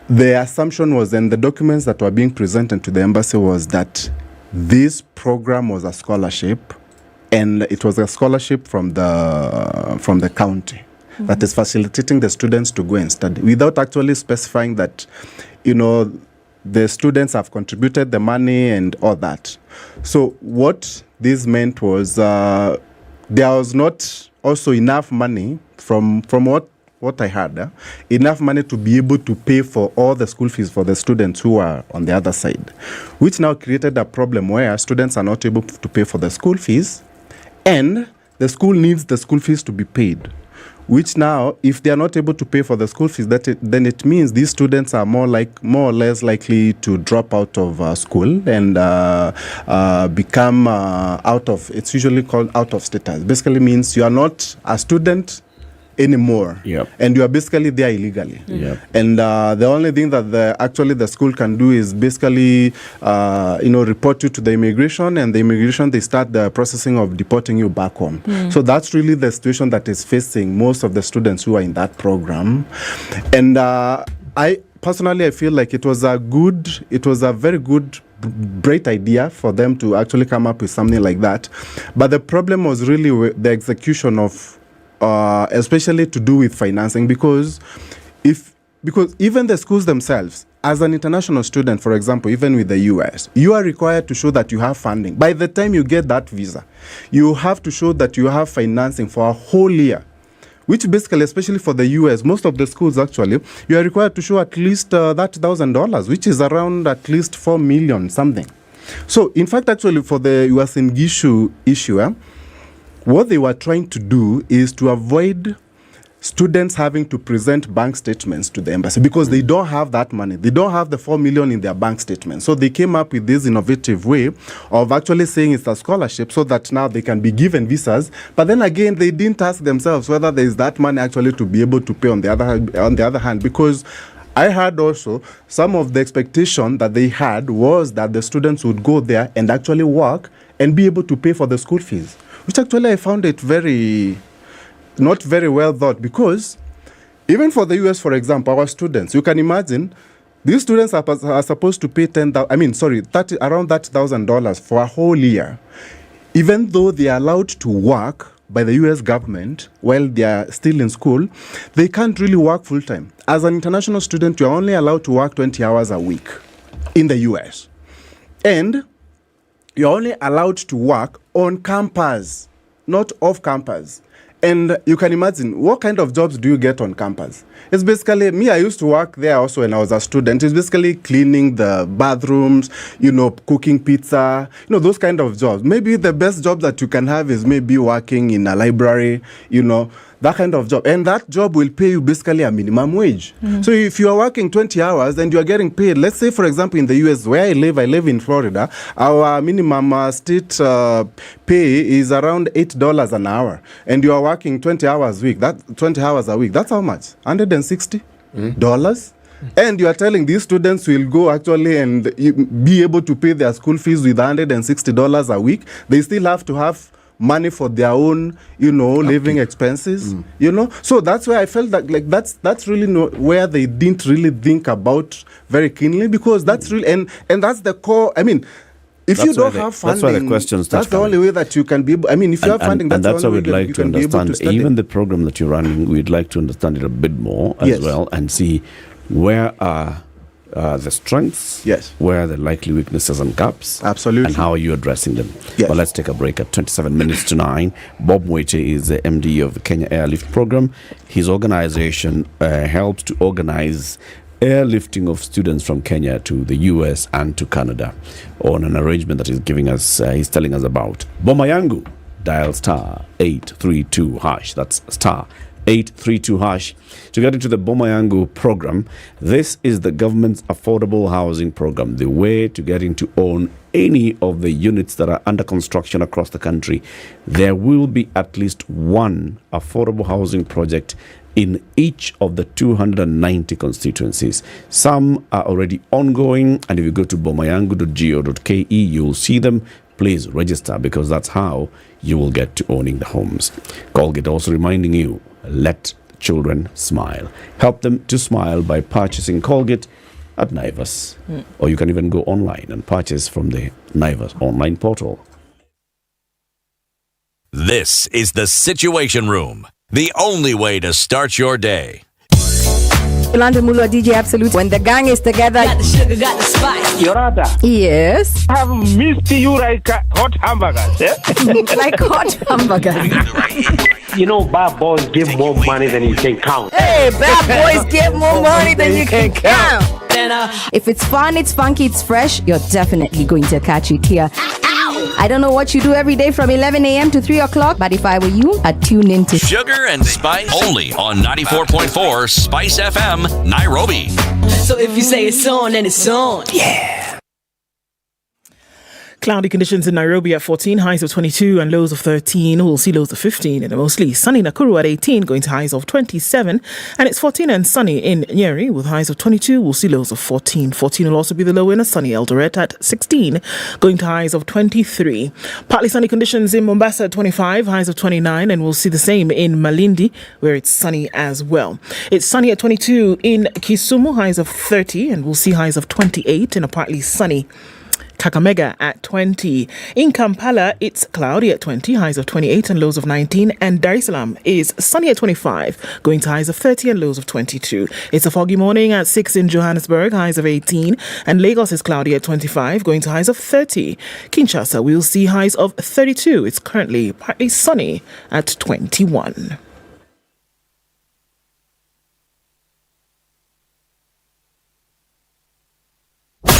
[SPEAKER 7] the assumption was, and the documents that were being presented to the embassy was that this program was a scholarship, and it was a scholarship from the county that is facilitating the students to go and study, without actually specifying that, the students have contributed the money and all that. So what this meant was there was not also enough money from what I heard, enough money to be able to pay for all the school fees for the students who are on the other side, which now created a problem where students are not able to pay for the school fees, and the school needs the school fees to be paid, which now, if they are not able to pay for the school fees, then it means these students are more or less likely to drop out of school and become it's usually called out of status. Basically means you are not a student anymore, and you are basically there illegally. And the only thing that the school can do is basically report you to the immigration, and the immigration, they start the processing of deporting you back home. So that's really the situation that is facing most of the students who are in that program. And I feel like it was a very good, great idea for them to actually come up with something like that. But the problem was really the execution of especially to do with financing, because even the schools themselves, as an international student, for example, even with the US, you are required to show that you have funding. By the time you get that visa, you have to show that you have financing for a whole year, which basically, especially for the US, most of the schools actually, you are required to show at least that $1,000, which is around at least 4 million something. So in fact, actually, for the Uasin Gishu issue, what they were trying to do is to avoid students having to present bank statements to the embassy, because they don't have that money. They don't have the 4 million in their bank statement. So they came up with this innovative way of actually saying it's a scholarship, so that now they can be given visas. But then again, they didn't ask themselves whether there is that money actually to be able to pay on the other hand, because I heard also some of the expectation that they had was that the students would go there and actually work and be able to pay for the school fees, which actually I found it not very well thought, because even for the US, for example, our students, you can imagine, these students are supposed to pay around that $1,000 for a whole year, even though they are allowed to work by the US government while they are still in school. They can't really work full time. As an international student, you're only allowed to work 20 hours a week in the US. And you're only allowed to work on campus, not off campus. And you can imagine, what kind of jobs do you get on campus? It's basically, I used to work there also when I was a student. It's basically cleaning the bathrooms, cooking pizza, those kind of jobs. Maybe the best job that you can have is maybe working in a library, that kind of job. And that job will pay you basically a minimum wage. So if you are working 20 hours and you are getting paid, let's say, for example, in the US where I live in Florida, our minimum state pay is around $8 an hour. And you are working 20 hours a week. That's how much? $160? And you are telling these students will go actually and be able to pay their school fees with $160 a week. They still have to have money for their own, living expenses, So that's where I felt that that's really where they didn't really think about very keenly, because that's really, and that's the core, I mean, if you don't have funding,
[SPEAKER 18] that's why the questions
[SPEAKER 7] that's the only way that you can be able, I mean, if you have funding,
[SPEAKER 18] and
[SPEAKER 7] that's
[SPEAKER 18] what
[SPEAKER 7] the
[SPEAKER 18] we'd
[SPEAKER 7] only way
[SPEAKER 18] like
[SPEAKER 7] that
[SPEAKER 18] to
[SPEAKER 7] you can be able to
[SPEAKER 18] understand.
[SPEAKER 7] study.
[SPEAKER 18] Even the program that you're running, we'd like to understand it a bit more as well, and see where are the strengths, where are the likely weaknesses and gaps,
[SPEAKER 7] absolutely,
[SPEAKER 18] and how are you addressing them. But let's take a break at 27 minutes to 9. Bob Witty is the MD of the Kenya Airlift program. His organization helps to organize airlifting of students from Kenya to the US and to Canada on an arrangement that he's telling us about. Boma Yangu, dial star 832 hash. That's star 832 hash to get into the Boma Yangu program. This is the government's affordable housing program, the way to getting to own any of the units that are under construction across the country. There will be at least one affordable housing project in each of the 290 constituencies. Some are already ongoing, and if you go to bomayangu.go.ke, you'll see them. Please register, because that's how you will get to owning the homes. Colgate also reminding you, let children smile. Help them to smile by purchasing Colgate at Naivas. Or you can even go online and purchase from the Naivas online portal.
[SPEAKER 6] This is the Situation Room, the only way to start your day.
[SPEAKER 4] Yolanda Mulwa, DJ Absolute. When the gang is together, got the sugar, got the spice.
[SPEAKER 16] Yorada.
[SPEAKER 4] Yes.
[SPEAKER 16] I have missed you like hot hamburgers. Eh?
[SPEAKER 4] Like hot hamburgers.
[SPEAKER 16] Bad boys give more money than you can count.
[SPEAKER 4] Hey, bad boys give more money than you can count. If it's fun, it's funky, it's fresh, you're definitely going to catch it here. I don't know what you do every day from 11 a.m. to 3 o'clock, but if I were you, I'd tune into
[SPEAKER 6] Sugar and Spice only on 94.4 Spice FM, Nairobi.
[SPEAKER 23] So if you say it's on, then it's on.
[SPEAKER 17] Yeah. Cloudy conditions in Nairobi at 14, highs of 22 and lows of 13. We'll see lows of 15 in a mostly sunny Nakuru at 18, going to highs of 27. And it's 14 and sunny in Nyeri with highs of 22. We'll see lows of 14. 14 will also be the low in a sunny Eldoret at 16, going to highs of 23. Partly sunny conditions in Mombasa at 25, highs of 29. And we'll see the same in Malindi, where it's sunny as well. It's sunny at 22 in Kisumu, highs of 30. And we'll see highs of 28 in a partly sunny Kakamega at 20. In Kampala, it's cloudy at 20, highs of 28 and lows of 19. And Dar es Salaam is sunny at 25, going to highs of 30 and lows of 22. It's a foggy morning at 6 in Johannesburg, highs of 18. And Lagos is cloudy at 25, going to highs of 30. Kinshasa, we'll see highs of 32. It's currently partly sunny at 21.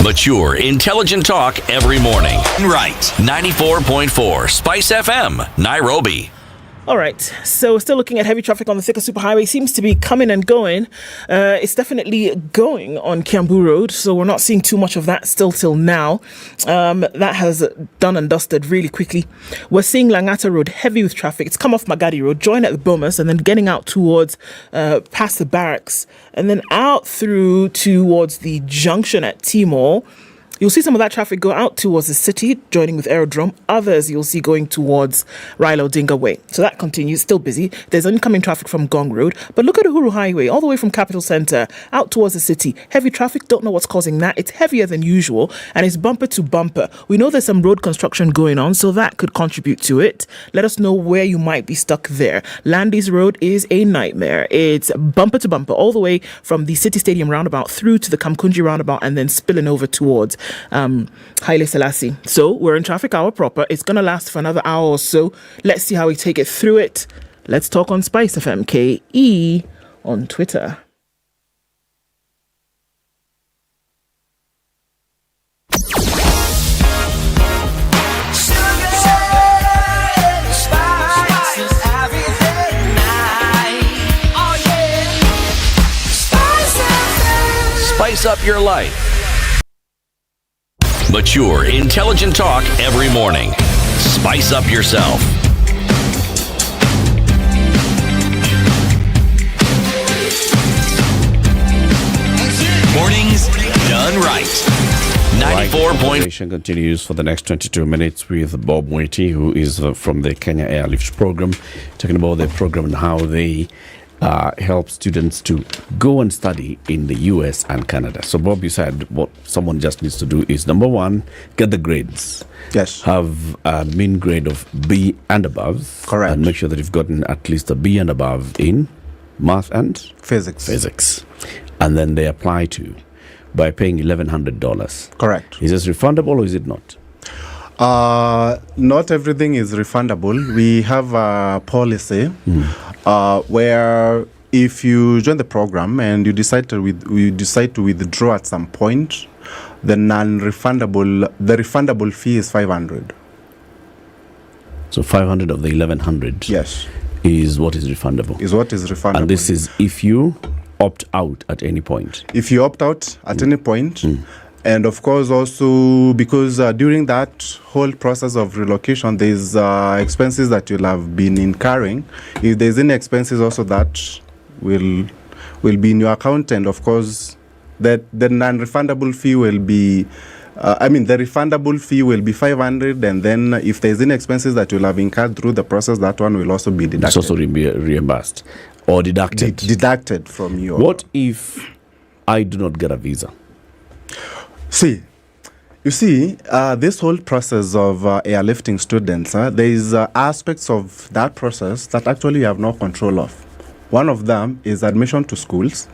[SPEAKER 6] Mature, intelligent talk every morning. Right. 94.4 Spice FM, Nairobi.
[SPEAKER 17] All right, so we're still looking at heavy traffic on the Thika Superhighway. Seems to be coming and going. It's definitely going on Kiambu Road, so we're not seeing too much of that still till now. That has done and dusted really quickly. We're seeing Langata Road heavy with traffic. It's come off Magadi Road, join at the Bomas, and then getting out towards past the barracks, and then out through towards the junction at T-Mall. You'll see some of that traffic go out towards the city, joining with Aerodrome. Others you'll see going towards Raila Odinga Way. So that continues, still busy. There's incoming traffic from Gong Road. But look at Uhuru Highway, all the way from Capital Centre, out towards the city. Heavy traffic, don't know what's causing that. It's heavier than usual, and it's bumper to bumper. We know there's some road construction going on, so that could contribute to it. Let us know where you might be stuck there. Landis Road is a nightmare. It's bumper to bumper, all the way from the City Stadium roundabout through to the Kamkunji roundabout, and then spilling over towards Haile Selassie. So we're in traffic hour proper. It's going to last for another hour or so. Let's see how we take it through it. Let's talk on Spice FM KE on Twitter.
[SPEAKER 6] spice up your life. Mature, intelligent talk every morning. Spice up yourself. Mornings done right. 94 point.
[SPEAKER 18] Continues for the next 22 minutes with Bob Witty, who is from the Kenya Airlift program, talking about the program and how they help students to go and study in the US and Canada. So, Bob, you said what someone just needs to do is, number one, get the grades.
[SPEAKER 7] Yes.
[SPEAKER 18] Have a mean grade of B and above.
[SPEAKER 7] Correct.
[SPEAKER 18] And make sure that you've gotten at least a B and above in math and
[SPEAKER 7] physics.
[SPEAKER 18] And then they apply to by paying $1,100.
[SPEAKER 7] Correct.
[SPEAKER 18] Is this refundable or is it not?
[SPEAKER 7] Not everything is refundable. We have a policy where if you join the program and you decide to withdraw at some point, the refundable fee is 500.
[SPEAKER 18] So 500 of the 1,100.
[SPEAKER 7] Yes.
[SPEAKER 18] Is what is refundable. And this is if you opt out at any point.
[SPEAKER 7] If you opt out at any point, and of course also because during that whole process of relocation, there's expenses that you'll have been incurring. If there's any expenses also that will be in your account, and of course that the non-refundable fee will be the refundable fee will be 500, and then if there's any expenses that you'll have incurred through the process, that one will also be deducted.
[SPEAKER 18] It's also reimbursed or deducted.
[SPEAKER 7] Deducted from your.
[SPEAKER 18] What if I do not get a visa?
[SPEAKER 7] You see, this whole process of airlifting students, there is aspects of that process that actually you have no control of. One of them is admission to schools.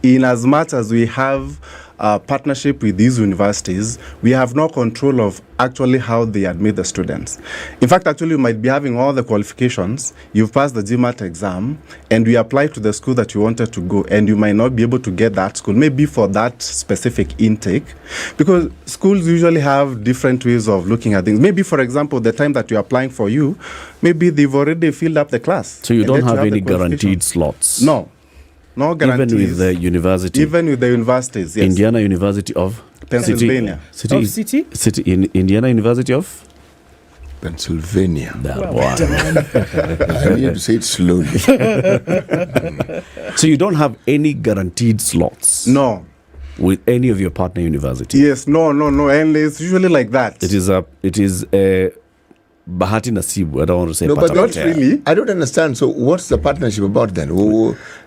[SPEAKER 7] In as much as we have partnership with these universities, we have no control of actually how they admit the students. In fact, actually, you might be having all the qualifications, you've passed the GMAT exam, and we apply to the school that you wanted to go, and you might not be able to get that school, maybe for that specific intake, because schools usually have different ways of looking at things. Maybe, for example, the time that you're applying for you, maybe they've already filled up the class.
[SPEAKER 18] So you don't have any guaranteed slots?
[SPEAKER 7] No guarantees.
[SPEAKER 18] Even with the university?
[SPEAKER 7] Even with the universities, yes.
[SPEAKER 18] Indiana University of?
[SPEAKER 7] Pennsylvania.
[SPEAKER 18] City in Indiana University of?
[SPEAKER 19] Pennsylvania.
[SPEAKER 18] I
[SPEAKER 19] need to say it slowly.
[SPEAKER 18] So you don't have any guaranteed slots?
[SPEAKER 7] No.
[SPEAKER 18] With any of your partner universities?
[SPEAKER 7] Yes, no. And it's usually like that.
[SPEAKER 18] It is a Bahati Nasibu. I don't want to say
[SPEAKER 19] but not really. I don't understand. So what's the partnership about then?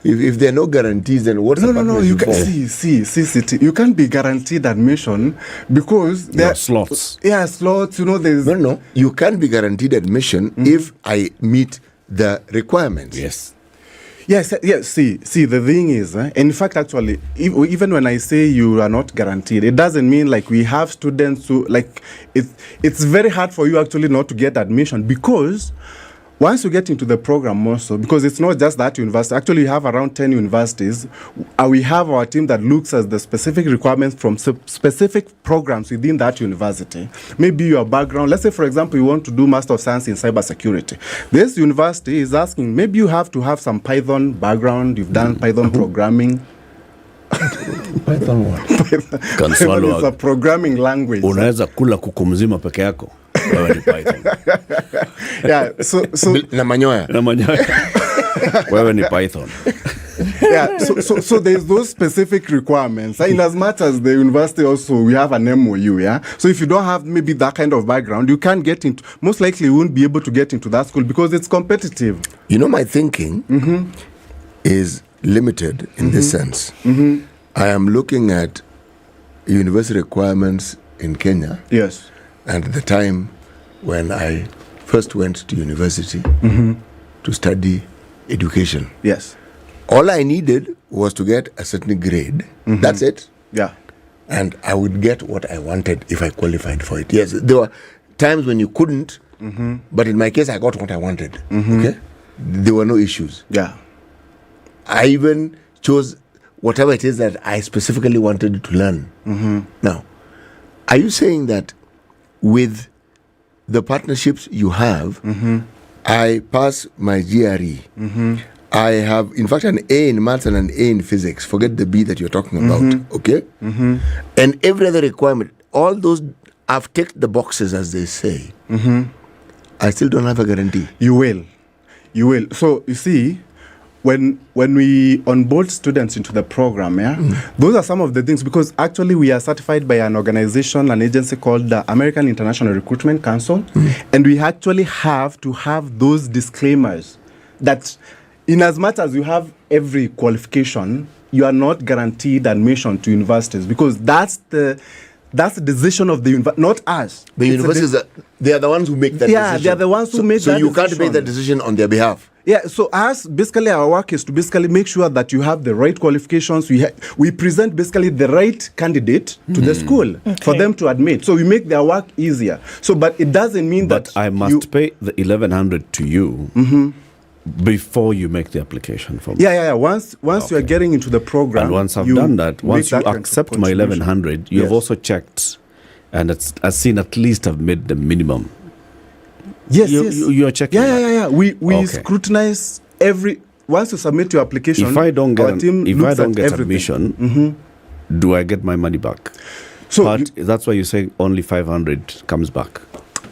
[SPEAKER 19] If there are no guarantees, then what's the partnership
[SPEAKER 7] you can
[SPEAKER 19] for?
[SPEAKER 7] You can't be guaranteed admission because there are
[SPEAKER 18] slots.
[SPEAKER 7] Yeah, slots. There's
[SPEAKER 19] no. You can't be guaranteed admission if I meet the requirements.
[SPEAKER 7] Yes. See, the thing is, in fact, actually, even when I say you are not guaranteed, it doesn't mean like we have students who, it's very hard for you actually not to get admission, because once you get into the program also, because it's not just that university, actually you have around 10 universities, we have our team that looks at the specific requirements from specific programs within that university. Maybe your background, let's say for example, you want to do Master of Science in Cybersecurity. This university is asking, maybe you have to have some Python background, you've done Python programming.
[SPEAKER 18] Python what?
[SPEAKER 7] Python is a programming language.
[SPEAKER 18] Unaweza kula kuku mzima peke yako. Wewe ni Python.
[SPEAKER 7] Yeah, so
[SPEAKER 19] na manyoya.
[SPEAKER 18] Wewe ni Python.
[SPEAKER 7] Yeah, so there's those specific requirements. In as much as the university also, we have an MOU, yeah? So if you don't have maybe that kind of background, you can't get into, most likely you won't be able to get into that school because it's competitive.
[SPEAKER 19] My thinking is limited in this sense. I am looking at university requirements in Kenya.
[SPEAKER 7] Yes.
[SPEAKER 19] And at the time when I first went to university to study education.
[SPEAKER 7] Yes.
[SPEAKER 19] All I needed was to get a certain grade. That's it.
[SPEAKER 7] Yeah.
[SPEAKER 19] And I would get what I wanted if I qualified for it. Yes, there were times when you couldn't, but in my case, I got what I wanted. Okay? There were no issues.
[SPEAKER 7] Yeah.
[SPEAKER 19] I even chose whatever it is that I specifically wanted to learn. Now, are you saying that with the partnerships you have, I pass my GRE, I have, in fact, an A in maths and an A in physics. Forget the B that you're talking about, okay? And every other requirement, all those, I've ticked the boxes, as they say. I still don't have a guarantee.
[SPEAKER 7] You will. So, you see, when we onboard students into the program, those are some of the things, because actually we are certified by an organization, an agency called the American International Recruitment Council, and we actually have to have those disclaimers that in as much as you have every qualification, you are not guaranteed admission to universities, because that's the decision of the university, not us.
[SPEAKER 19] The universities, they are the ones who make that decision.
[SPEAKER 7] Yeah, they are the ones who make that decision.
[SPEAKER 19] So you can't make that decision on their behalf.
[SPEAKER 7] Yeah, so basically our work is to basically make sure that you have the right qualifications. We present basically the right candidate to the school for them to admit. So we make their work easier. So, but it doesn't mean that
[SPEAKER 18] I must pay the 1,100 to you before you make the application for me.
[SPEAKER 7] Yeah. Once you are getting into the program,
[SPEAKER 18] and once I've done that, once you accept my 1,100, you have also checked, and I've seen at least I've made the minimum.
[SPEAKER 7] Yes,
[SPEAKER 18] you are checking.
[SPEAKER 7] Yeah. We scrutinize once you submit your application.
[SPEAKER 18] If I don't get
[SPEAKER 7] everything.
[SPEAKER 18] admission, do I get my money back? So that's why you say only 500 comes back.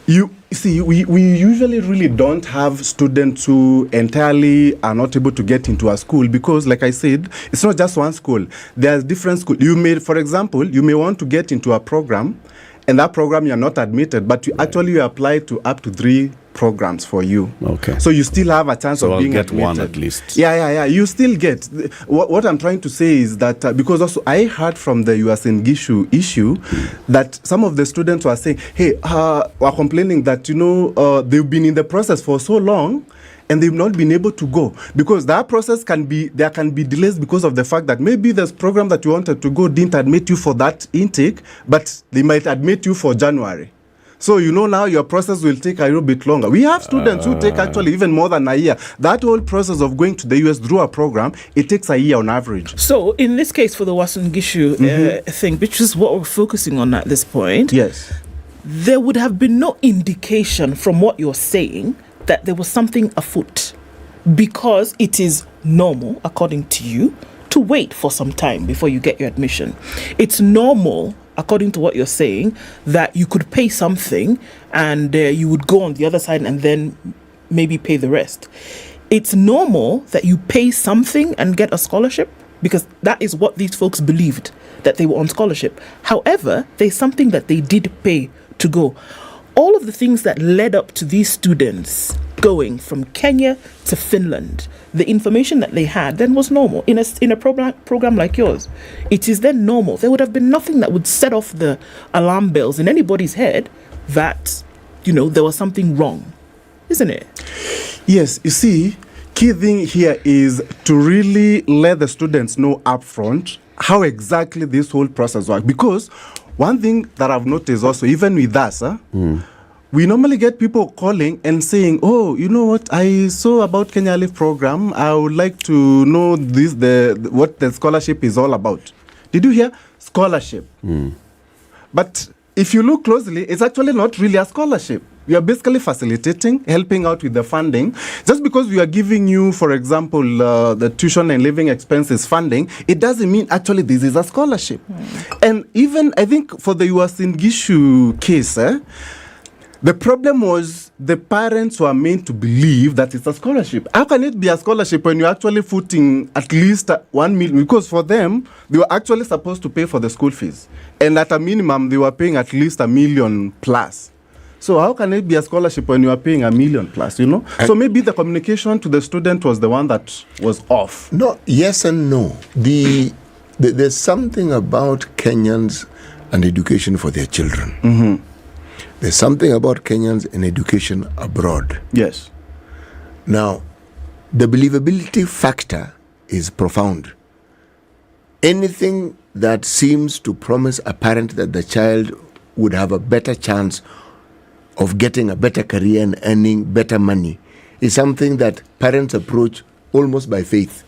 [SPEAKER 7] You see, we usually really don't have students who entirely are not able to get into a school, because, like I said, it's not just one school. There's different schools. For example, you may want to get into a program, and that program you're not admitted, but you actually apply to up to 3 programs for you.
[SPEAKER 18] Okay.
[SPEAKER 7] So you still have a chance of being admitted.
[SPEAKER 18] So I'll get one at least.
[SPEAKER 7] Yeah. You still get. What I'm trying to say is that, because also I heard from the USN issue that some of the students were saying, hey, were complaining that, they've been in the process for so long, and they've not been able to go, because that process there can be delays because of the fact that maybe this program that you wanted to go didn't admit you for that intake, but they might admit you for January. So now your process will take a little bit longer. We have students who take actually even more than a year. That whole process of going to the US through a program, it takes a year on average.
[SPEAKER 17] So in this case for the Wasun Gishu thing, which is what we're focusing on at this point,
[SPEAKER 7] yes,
[SPEAKER 17] there would have been no indication from what you're saying that there was something afoot, because it is normal, according to you, to wait for some time before you get your admission. It's normal, according to what you're saying, that you could pay something and you would go on the other side and then maybe pay the rest. It's normal that you pay something and get a scholarship, because that is what these folks believed, that they were on scholarship. However, there's something that they did pay to go. All of the things that led up to these students going from Kenya to Finland, the information that they had then was normal. In a program like yours, it is then normal. There would have been nothing that would set off the alarm bells in anybody's head that, there was something wrong, isn't it?
[SPEAKER 7] Yes, you see, key thing here is to really let the students know upfront how exactly this whole process works. Because one thing that I've noticed also, even with us, we normally get people calling and saying, oh, you know what, I saw about Kenya Airlift program. I would like to know what the scholarship is all about. Did you hear? Scholarship. But if you look closely, it's actually not really a scholarship. We are basically facilitating, helping out with the funding. Just because we are giving you, for example, the tuition and living expenses funding, it doesn't mean actually this is a scholarship. And even, I think, for the Wasun Gishu case, the problem was the parents were meant to believe that it's a scholarship. How can it be a scholarship when you're actually footing at least 1 million? Because for them, they were actually supposed to pay for the school fees. And at a minimum, they were paying at least $1 million plus. So how can it be a scholarship when you are paying $1 million plus, So maybe the communication to the student was the one that was off.
[SPEAKER 19] No, yes and no. There's something about Kenyans and education for their children. There's something about Kenyans and education abroad.
[SPEAKER 7] Yes.
[SPEAKER 19] Now, the believability factor is profound. Anything that seems to promise a parent that the child would have a better chance of getting a better career and earning better money is something that parents approach almost by faith.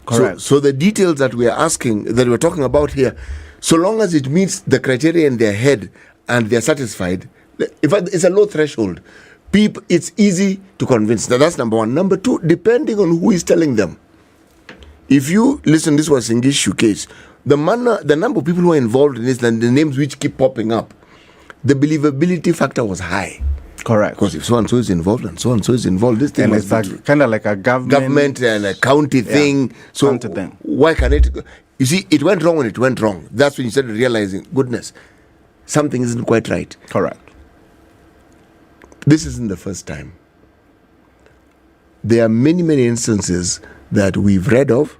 [SPEAKER 7] Correct.
[SPEAKER 19] So the details that we're talking about here, so long as it meets the criteria in their head and they're satisfied, it's a low threshold. people, it's easy to convince. Now, that's number one. Number two, depending on who is telling them. If you listen, this was Singishu case. The number of people who are involved in this, and the names which keep popping up, the believability factor was high.
[SPEAKER 7] Correct.
[SPEAKER 19] Because if so and so is involved and so and so is involved, this thing
[SPEAKER 7] And
[SPEAKER 19] must
[SPEAKER 7] it's kind of like a government
[SPEAKER 19] and a county thing. So why can it? You see, it went wrong when it went wrong. That's when you started realizing, goodness, something isn't quite right.
[SPEAKER 7] Correct.
[SPEAKER 19] This isn't the first time. There are many, many instances that we've read of.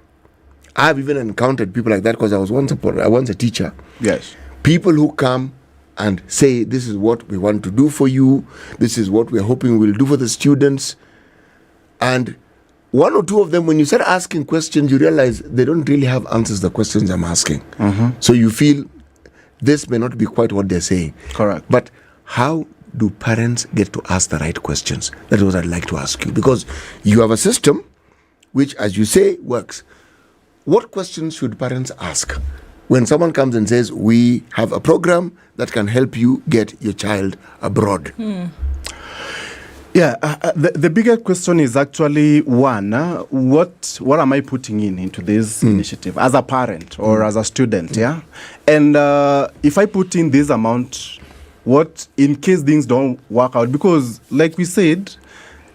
[SPEAKER 19] I've even encountered people like that because I was once a teacher.
[SPEAKER 7] Yes.
[SPEAKER 19] People who come and say, this is what we want to do for you. This is what we're hoping we'll do for the students. And one or two of them, when you start asking questions, you realize they don't really have answers to the questions I'm asking. So you feel this may not be quite what they're saying.
[SPEAKER 7] Correct.
[SPEAKER 19] But how do parents get to ask the right questions? That is what I'd like to ask you. Because you have a system which, as you say, works. What questions should parents ask when someone comes and says, we have a program that can help you get your child abroad?
[SPEAKER 7] Yeah, the bigger question is actually one, what am I putting into this initiative as a parent or as a student, yeah? And if I put in this amount, what in case things don't work out? Because like we said,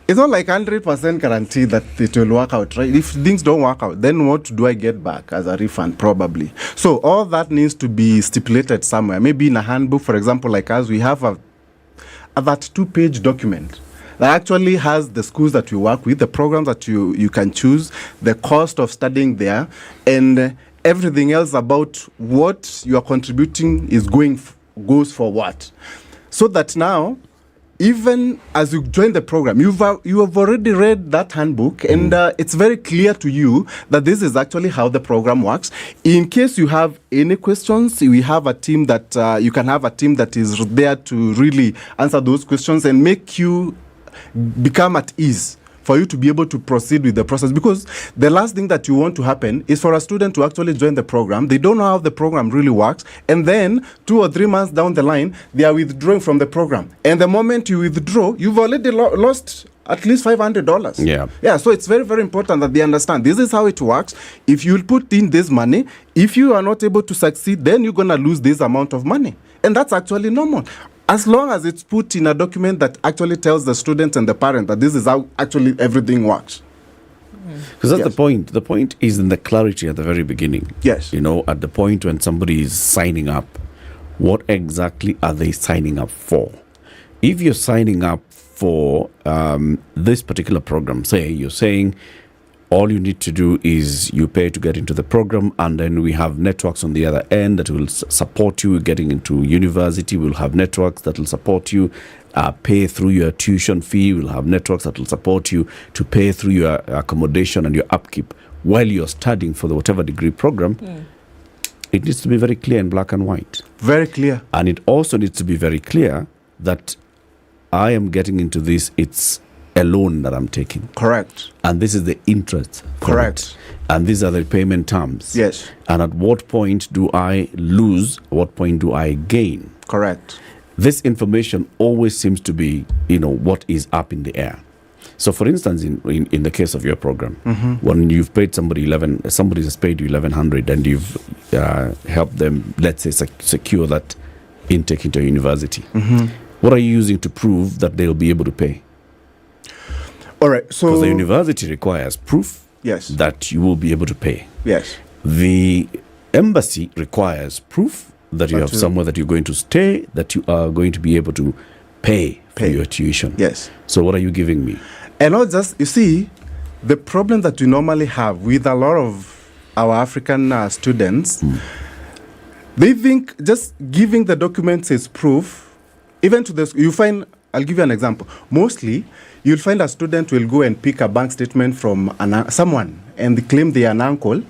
[SPEAKER 7] it's not like 100% guarantee that it will work out, right? If things don't work out, then what do I get back as a refund? Probably. So all that needs to be stipulated somewhere. Maybe in a handbook, for example, like us, we have that 2-page document that actually has the schools that we work with, the programs that you can choose, the cost of studying there, and everything else about what you are contributing is goes for what. So that now, even as you join the program, you have already read that handbook, and it's very clear to you that this is actually how the program works. In case you have any questions, we have a team that you can have a team that is there to really answer those questions and make you become at ease for you to be able to proceed with the process. Because the last thing that you want to happen is for a student to actually join the program. They don't know how the program really works. And then 2 or 3 months down the line, they are withdrawing from the program. And the moment you withdraw, you've already lost at least $500. Yeah. So it's very, very important that they understand this is how it works. If you put in this money, if you are not able to succeed, then you're going to lose this amount of money. And that's actually normal. As long as it's put in a document that actually tells the student and the parent that this is how actually everything works.
[SPEAKER 18] Because that's the point. The point is in the clarity at the very beginning.
[SPEAKER 7] Yes.
[SPEAKER 18] You know, at the point when somebody is signing up, what exactly are they signing up for? If you're signing up for this particular program, say you're saying all you need to do is you pay to get into the program, and then we have networks on the other end that will support you getting into university. We'll have networks that will support you pay through your tuition fee. We'll have networks that will support you to pay through your accommodation and your upkeep while you're studying for the whatever degree program. It needs to be very clear in black and white.
[SPEAKER 7] Very clear.
[SPEAKER 18] And it also needs to be very clear that I am getting into this, it's a loan that I'm taking.
[SPEAKER 7] Correct.
[SPEAKER 18] And this is the interest.
[SPEAKER 7] Correct.
[SPEAKER 18] And these are the payment terms.
[SPEAKER 7] Yes.
[SPEAKER 18] And at what point do I lose? At what point do I gain?
[SPEAKER 7] Correct.
[SPEAKER 18] This information always seems to be, what is up in the air. So, for instance, in the case of your program, when you've paid somebody has paid you 1,100, and you've helped them, let's say, secure that intake into a university. What are you using to prove that they'll be able to pay?
[SPEAKER 7] All right, so
[SPEAKER 18] because the university requires proof
[SPEAKER 7] that
[SPEAKER 18] you will be able to pay.
[SPEAKER 7] Yes.
[SPEAKER 18] The embassy requires proof that you have somewhere that you're going to stay, that you are going to be able to pay for your tuition.
[SPEAKER 7] Yes.
[SPEAKER 18] So what are you giving me?
[SPEAKER 7] And not just, you see, the problem that we normally have with a lot of our African students, they think just giving the documents is proof. Even to this, you find, I'll give you an example. Mostly, you'll find a student will go and pick a bank statement from someone and they claim they are an uncle,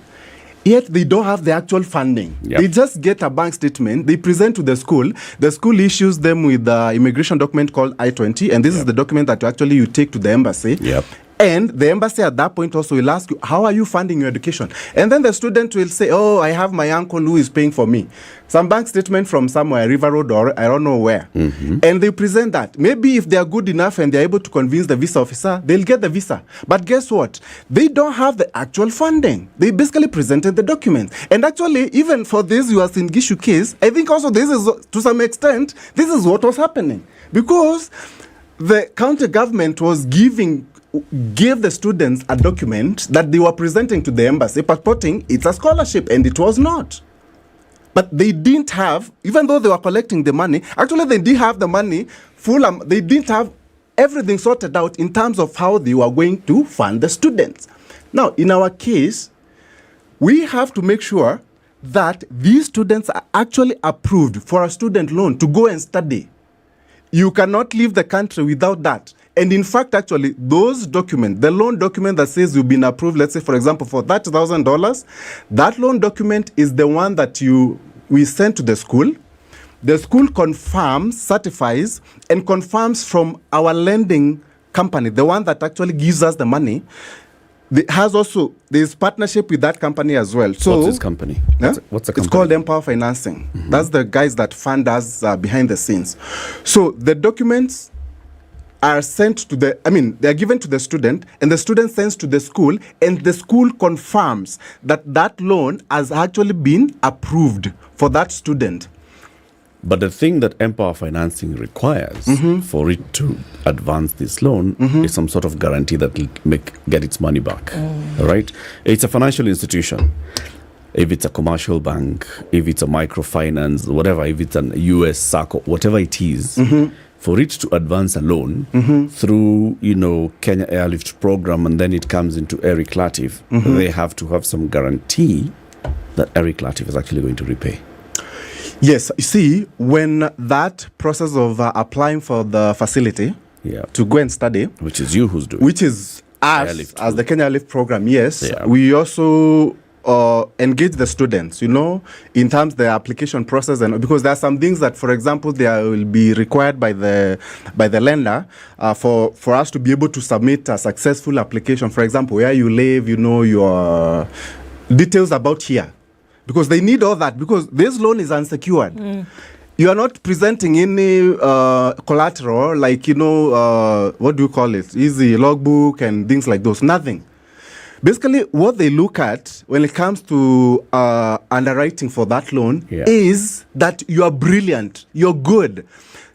[SPEAKER 7] yet they don't have the actual funding. They just get a bank statement, they present to the school issues them with the immigration document called I-20, and this is the document that you take to the embassy. And the embassy at that point also will ask you, how are you funding your education? And then the student will say, oh, I have my uncle who is paying for me. Some bank statement from somewhere, River Road or I don't know where. And they present that. Maybe if they are good enough and they're able to convince the visa officer, they'll get the visa. But guess what? They don't have the actual funding. They basically presented the documents. And actually, even for this Uasin Gishu case, I think also this is, to some extent, this is what was happening. Because the county government was gave the students a document that they were presenting to the embassy purporting it's a scholarship, and it was not. But they didn't have, even though they were collecting the money, actually they didn't have the money full. They didn't have everything sorted out in terms of how they were going to fund the students. Now, in our case, we have to make sure that these students are actually approved for a student loan to go and study. You cannot leave the country without that. And in fact, actually, those documents, the loan document that says you've been approved, let's say, for example, for $30,000, that loan document is the one that we send to the school. The school confirms, certifies, and confirms from our lending company, the one that actually gives us the money. There's partnership with that company as well. So
[SPEAKER 18] what's this company? What's the company?
[SPEAKER 7] It's called Empower Financing. That's the guys that fund us behind the scenes. So the documents are sent to they're given to the student, and the student sends to the school, and the school confirms that that loan has actually been approved for that student.
[SPEAKER 18] But the thing that Empower Financing requires for it to advance this loan is some sort of guarantee that will get its money back. All right? It's a financial institution. If it's a commercial bank, if it's a microfinance, whatever, if it's an US SACCO, whatever it is, for it to advance a loan through, Kenya Airlift program, and then it comes into Latiff, they have to have some guarantee that Latiff is actually going to repay.
[SPEAKER 7] Yes, you see, when that process of applying for the facility to go and study,
[SPEAKER 18] which is you who's doing,
[SPEAKER 7] which is us Airlift as the Kenya Airlift program, yes, we also engage the students, in terms of the application process, and because there are some things that, for example, there will be required by the lender for us to be able to submit a successful application. For example, where you live, your details about here. Because they need all that, because this loan is unsecured. You are not presenting any collateral, like, what do you call it? Easy logbook and things like those. Nothing. Basically, what they look at when it comes to underwriting for that loan is that you are brilliant, you're good.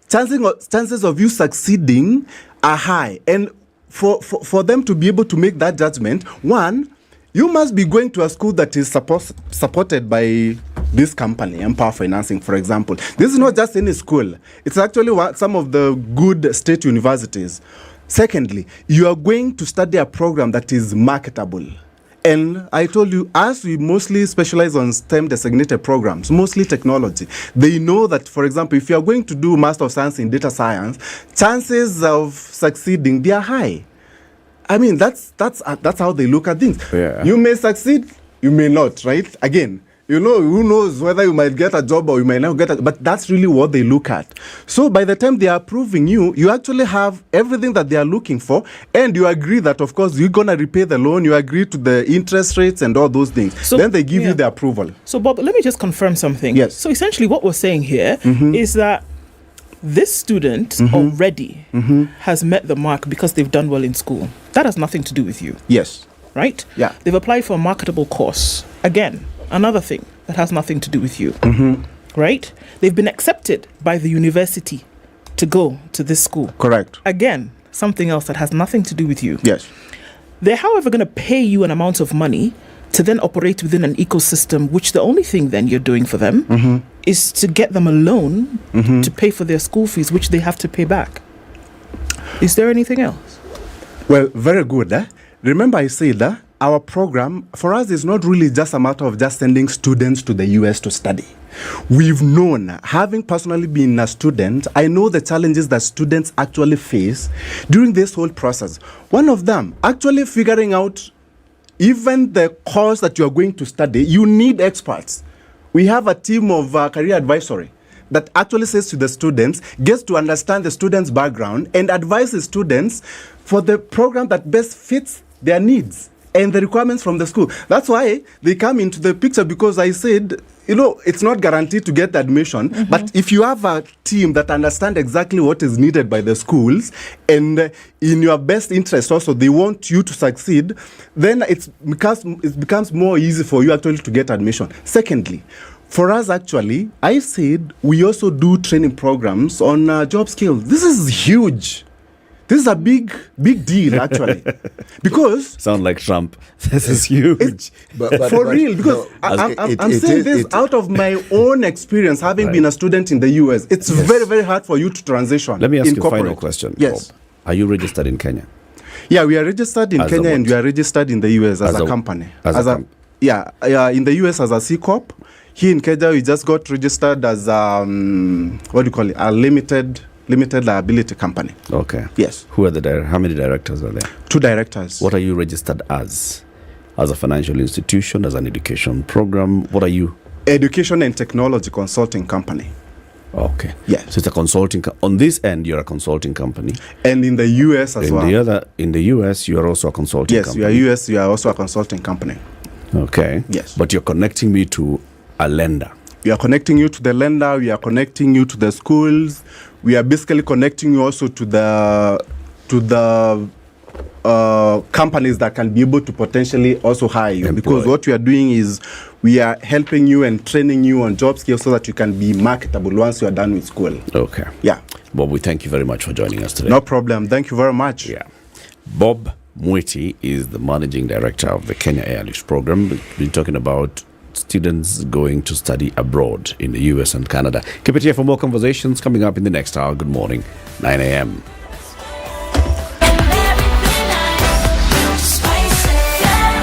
[SPEAKER 7] Chances of you succeeding are high. And for them to be able to make that judgment, one, you must be going to a school that is supported by this company, Empower Financing, for example. This is not just any school. It's actually some of the good state universities. Secondly, you are going to study a program that is marketable. And I told you, as we mostly specialize on STEM designated programs, mostly technology, they know that, for example, if you are going to do Master of Science in Data Science, chances of succeeding, they are high. I mean, that's how they look at things. You may succeed, you may not, right? Again, who knows whether you might get a job or you might not get it, but that's really what they look at. So by the time they are approving you actually have everything that they are looking for, and you agree that, of course, you're going to repay the loan, you agree to the interest rates and all those things. So, then they give you the approval.
[SPEAKER 17] So, Bob, let me just confirm something.
[SPEAKER 7] Yes.
[SPEAKER 17] So essentially what we're saying here is that this student already has met the mark because they've done well in school. That has nothing to do with you.
[SPEAKER 7] Yes.
[SPEAKER 17] Right?
[SPEAKER 7] Yeah.
[SPEAKER 17] They've applied for a marketable course. Again, another thing that has nothing to do with you. Right? They've been accepted by the university to go to this school.
[SPEAKER 7] Correct.
[SPEAKER 17] Again, something else that has nothing to do with you.
[SPEAKER 7] Yes.
[SPEAKER 17] They're, however, going to pay you an amount of money to then operate within an ecosystem, which the only thing then you're doing for them is to get them a loan to pay for their school fees, which they have to pay back. Is there anything else?
[SPEAKER 7] Well, very good. Remember I said that our program, for us, is not really just a matter of just sending students to the US to study. We've known, having personally been a student, I know the challenges that students actually face during this whole process. One of them, actually figuring out even the course that you are going to study, you need experts. We have a team of career advisory that actually says to the students, gets to understand the students' background and advises students for the program that best fits their needs and the requirements from the school. That's why they come into the picture, because I said, it's not guaranteed to get admission, but if you have a team that understand exactly what is needed by the schools and in your best interest also, they want you to succeed, then it becomes more easy for you actually to get admission. Secondly, for us actually, I said we also do training programs on job skills. This is huge. This is a big deal, actually, because
[SPEAKER 18] sound like Trump. This is huge,
[SPEAKER 7] for real. Because I'm saying this out of my own experience, having been a student in the US. It's very, very hard for you to transition.
[SPEAKER 18] Let me ask you a final question.
[SPEAKER 7] Yes,
[SPEAKER 18] Bob. Are you registered in Kenya?
[SPEAKER 7] Yeah, we are registered in Kenya, and we are registered in the US as a company. In the US as a C Corp. Here in Kenya, we just got registered as a limited liability company.
[SPEAKER 18] Okay.
[SPEAKER 7] Yes.
[SPEAKER 18] Who are how many directors are there?
[SPEAKER 7] 2 directors.
[SPEAKER 18] What are you registered as? As a financial institution, as an education program? What are you?
[SPEAKER 7] Education and technology consulting company.
[SPEAKER 18] Okay.
[SPEAKER 7] Yes.
[SPEAKER 18] So it's a consulting on this end, you're a consulting company.
[SPEAKER 7] And in the US as well.
[SPEAKER 18] In the US, you are also a consulting company.
[SPEAKER 7] Yes, you are also a consulting company.
[SPEAKER 18] Okay.
[SPEAKER 7] Yes.
[SPEAKER 18] But you're connecting me to a lender.
[SPEAKER 7] We are connecting you to the lender. We are connecting you to the schools. We are basically connecting you also to the companies that can be able to potentially also hire you. Because what we are doing is we are helping you and training you on job skills so that you can be marketable once you are done with school.
[SPEAKER 18] Okay.
[SPEAKER 7] Yeah.
[SPEAKER 18] Bob, we thank you very much for joining us today.
[SPEAKER 7] No problem. Thank you very much.
[SPEAKER 18] Yeah. Bob Witty is the managing director of the Kenya Airlift program. We've been talking about students going to study abroad in the US and Canada. Keep it here for more conversations coming up in the next hour. Good morning, 9 a.m.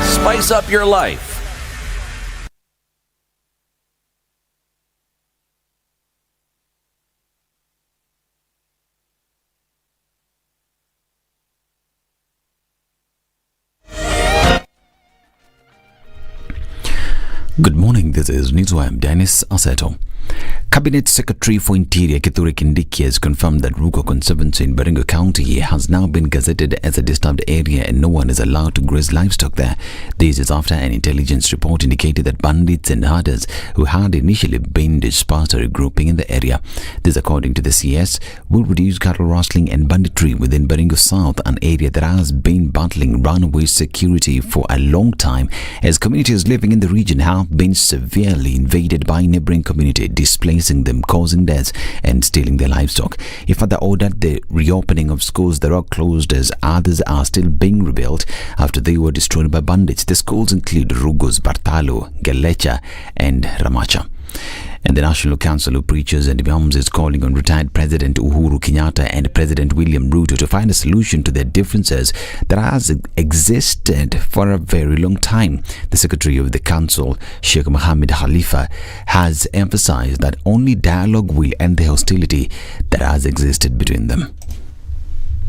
[SPEAKER 6] Spice up your life.
[SPEAKER 1] Good morning, this is Nizwa. I'm Dennis Aseto. Cabinet Secretary for Interior Kithure Kindiki has confirmed that Rugo Conservancy in Baringo County has now been gazetted as a disturbed area and no one is allowed to graze livestock there. This is after an intelligence report indicated that bandits and herders who had initially been dispersed are regrouping in the area. This, according to the CS, will reduce cattle rustling and banditry within Baringo South, an area that has been battling runaway security for a long time, as communities living in the region have been severely invaded by neighboring community, displacing them, causing deaths and stealing their livestock. He further ordered the reopening of schools that are closed as others are still being rebuilt after they were destroyed by bandits. The schools include Rugos, Bartalo, Gelecha and Ramacha. And the National Council of Preachers and Imams is calling on retired President Uhuru Kenyatta and President William Ruto to find a solution to their differences that has existed for a very long time. The Secretary of the Council, Sheikh Mohammed Khalifa, has emphasized that only dialogue will end the hostility that has existed between them.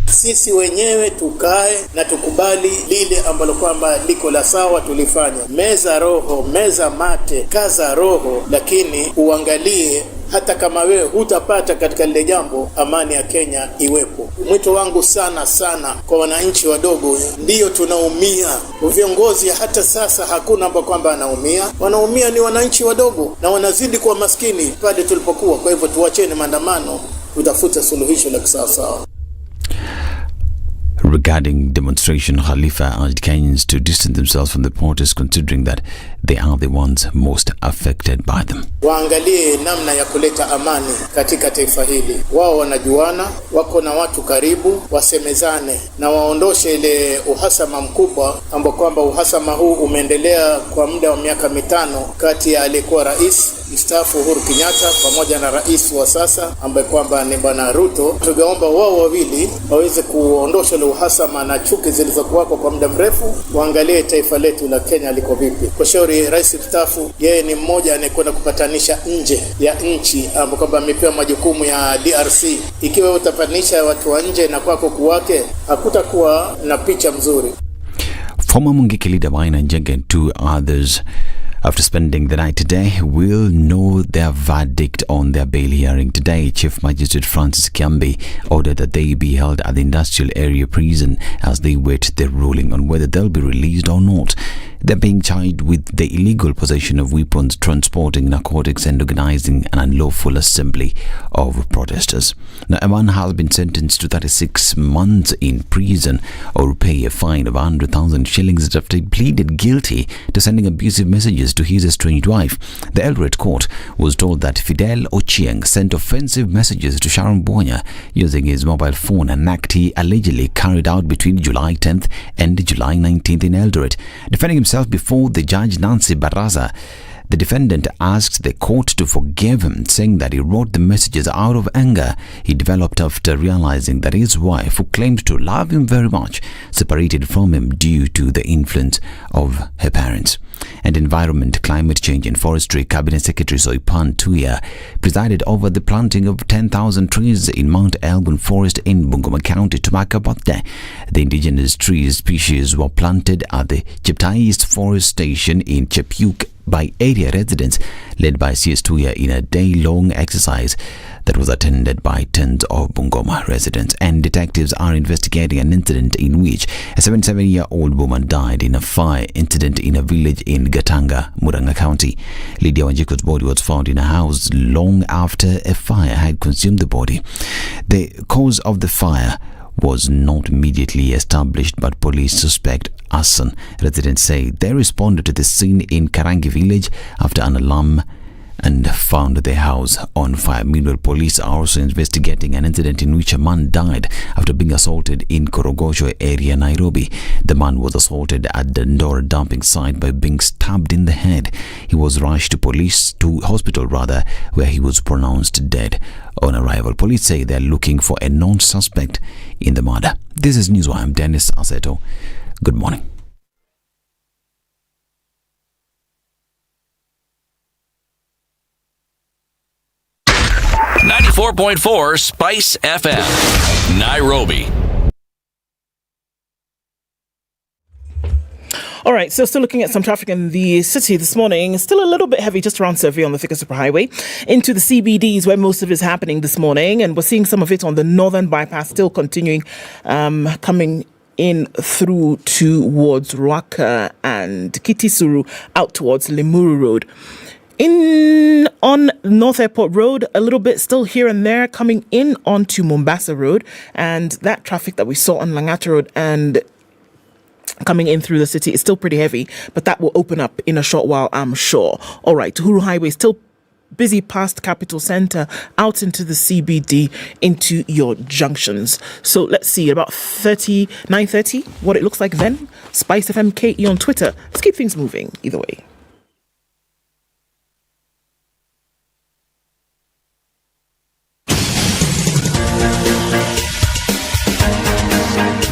[SPEAKER 14] Sisi wenyewe tukae na tukubali lile ambalo kwamba liko la sawa tulifanya. Meza roho, meza mate, kaza roho, lakini uangalie hata kama wewe hutapata katika lile jambo, amani ya Kenya iwepo. Mwito wangu sana kwa wananchi wadogo, ndio tunaumia. Viongozi hata sasa hakuna ambao kwamba anaumia. Wanaumia ni wananchi wadogo na wanazidi kuwa maskini pale tulipokuwa. Kwa hivyo tuacheni maandamano, tutafute suluhisho la kisawasawa.
[SPEAKER 1] Regarding demonstration, Khalifa urged Kenyans to distance themselves from the protests, considering that they are the ones most affected by them.
[SPEAKER 14] Waangalie namna ya kuleta amani katika taifa hili. Wao wanajuana, wako na watu karibu, wasemezane na waondoshe ile uhasama mkubwa ambao kwamba uhasama huu umeendelea kwa muda wa miaka 5 kati ya aliyekuwa rais mstaafu Uhuru Kenyatta pamoja na rais wa sasa ambaye kwamba ni Bwana Ruto. Tungeomba wao wawili waweze kuondosha ile uhasama na chuki zilizokuwa kwa muda mrefu, waangalie taifa letu la Kenya liko vipi. Kwa shauri rais mstaafu, yeye ni mmoja anayekwenda kupatanisha nje ya nchi ambapo kwamba amepewa majukumu ya DRC. Ikiwa utapatanisha watu wa nje na kwako kuwake, hakutakuwa na picha mzuri.
[SPEAKER 1] Former Mungiki leader Waina Njenge and 2 others after spending the night today will know their verdict on their bail hearing today. Chief Magistrate Francis Kiambi ordered that they be held at the Industrial Area Prison as they wait their ruling on whether they'll be released or not. They're being charged with the illegal possession of weapons, transporting narcotics and organizing an unlawful assembly of protesters. Now, a man has been sentenced to 36 months in prison or pay a fine of 100,000 shillings after he pleaded guilty to sending abusive messages to his estranged wife. The Eldoret court was told that Fidel Ochieng sent offensive messages to Sharon Bonya using his mobile phone, an act he allegedly carried out between July 10th and July 19th in Eldoret. Defending himself before the judge Nancy Baraza, the defendant asked the court to forgive him, saying that he wrote the messages out of anger he developed after realizing that his wife, who claimed to love him very much, separated from him due to the influence of her parents. And Environment, Climate Change and Forestry Cabinet Secretary Soipan Tuya presided over the planting of 10,000 trees in Mount Elgon Forest in Bungoma County to mark a birthday. The indigenous tree species were planted at the Cheptais Forest Station in Chepuk by area residents, led by CS Tuya in a day-long exercise that was attended by tens of Bungoma residents. And detectives are investigating an incident in which a 77-year-old woman died in a fire incident in a village in Gatanga, Murang'a County. Lydia Wanjiku's body was found in a house long after a fire had consumed the body. The cause of the fire was not immediately established, but police suspect arson. Residents say they responded to the scene in Karangi village after an alarm and found the house on fire. Meanwhile, police are also investigating an incident in which a man died after being assaulted in Korogosho area, Nairobi. The man was assaulted at the Ndora dumping site by being stabbed in the head. He was rushed to hospital, where he was pronounced dead. On arrival, police say they're looking for a non-suspect in the murder. This is News. I'm Dennis Aseto. Good morning.
[SPEAKER 6] .4 Spice FM, Nairobi.
[SPEAKER 17] All right, so still looking at some traffic in the city this morning. Still a little bit heavy just around Survey on the Thika Superhighway into the CBDs where most of it is happening this morning. And we're seeing some of it on the northern bypass still continuing, coming in through towards Ruaka and Kitisuru out towards Limuru Road. On North Airport Road, a little bit still here and there coming in onto Mombasa Road, and that traffic that we saw on Langata Road and coming in through the city is still pretty heavy, but that will open up in a short while, I'm sure. All right, Uhuru Highway still busy past Capital Centre out into the CBD into your junctions. So let's see, about 9:30, what it looks like then. Spice FM KE on Twitter. Let's keep things moving either way.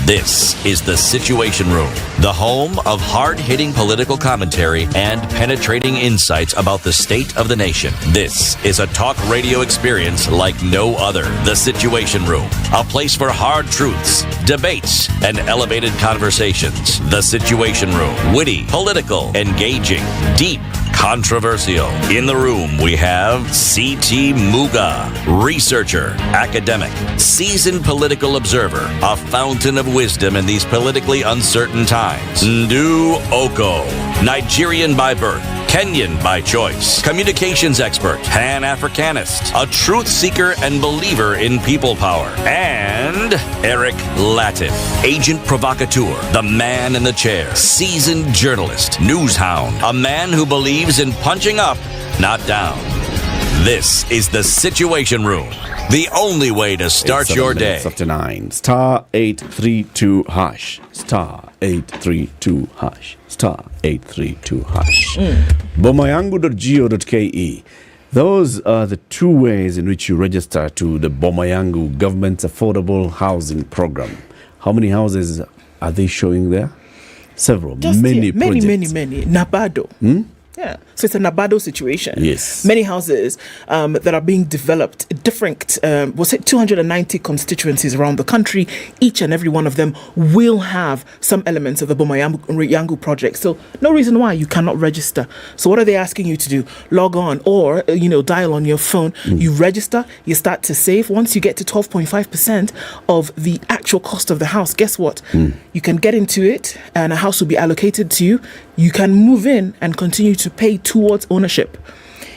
[SPEAKER 6] This is the Situation Room, the home of hard-hitting political commentary and penetrating insights about the state of the nation. This is a talk radio experience like no other. The Situation Room, a place for hard truths, debates, and elevated conversations. The Situation Room, witty, political, engaging, deep, controversial. In the room, we have C.T. Muga, researcher, academic, seasoned political observer, a fountain of wisdom in these politically uncertain times. Ndu Okoh, Nigerian by birth, Kenyan by choice, communications expert, Pan-Africanist, a truth seeker and believer in people power, and Eric Latiff, agent provocateur, the man in the chair, seasoned journalist, news hound, a man who believes in punching up, not down. This is the Situation Room, the only way to start your day.
[SPEAKER 18] After 9, star 832 hash, star 832 hash, star 832 hash. Bomayangu.go.ke. Those are the two ways in which you register to the Bomayangu government's affordable housing program. How many houses are they showing there? Several,
[SPEAKER 17] Just
[SPEAKER 18] many
[SPEAKER 17] here.
[SPEAKER 18] projects.
[SPEAKER 17] Many. Nabado. Yeah, so it's a Nabado situation.
[SPEAKER 18] Yes.
[SPEAKER 17] Many houses that are being developed, different, 290 constituencies around the country. Each and every one of them will have some elements of the Boma Yangu project. So no reason why you cannot register. So what are they asking you to do? Log on or, dial on your phone. You register, you start to save. Once you get to 12.5% of the actual cost of the house, guess what? You can get into it and a house will be allocated to you. You can move in and continue to pay towards ownership.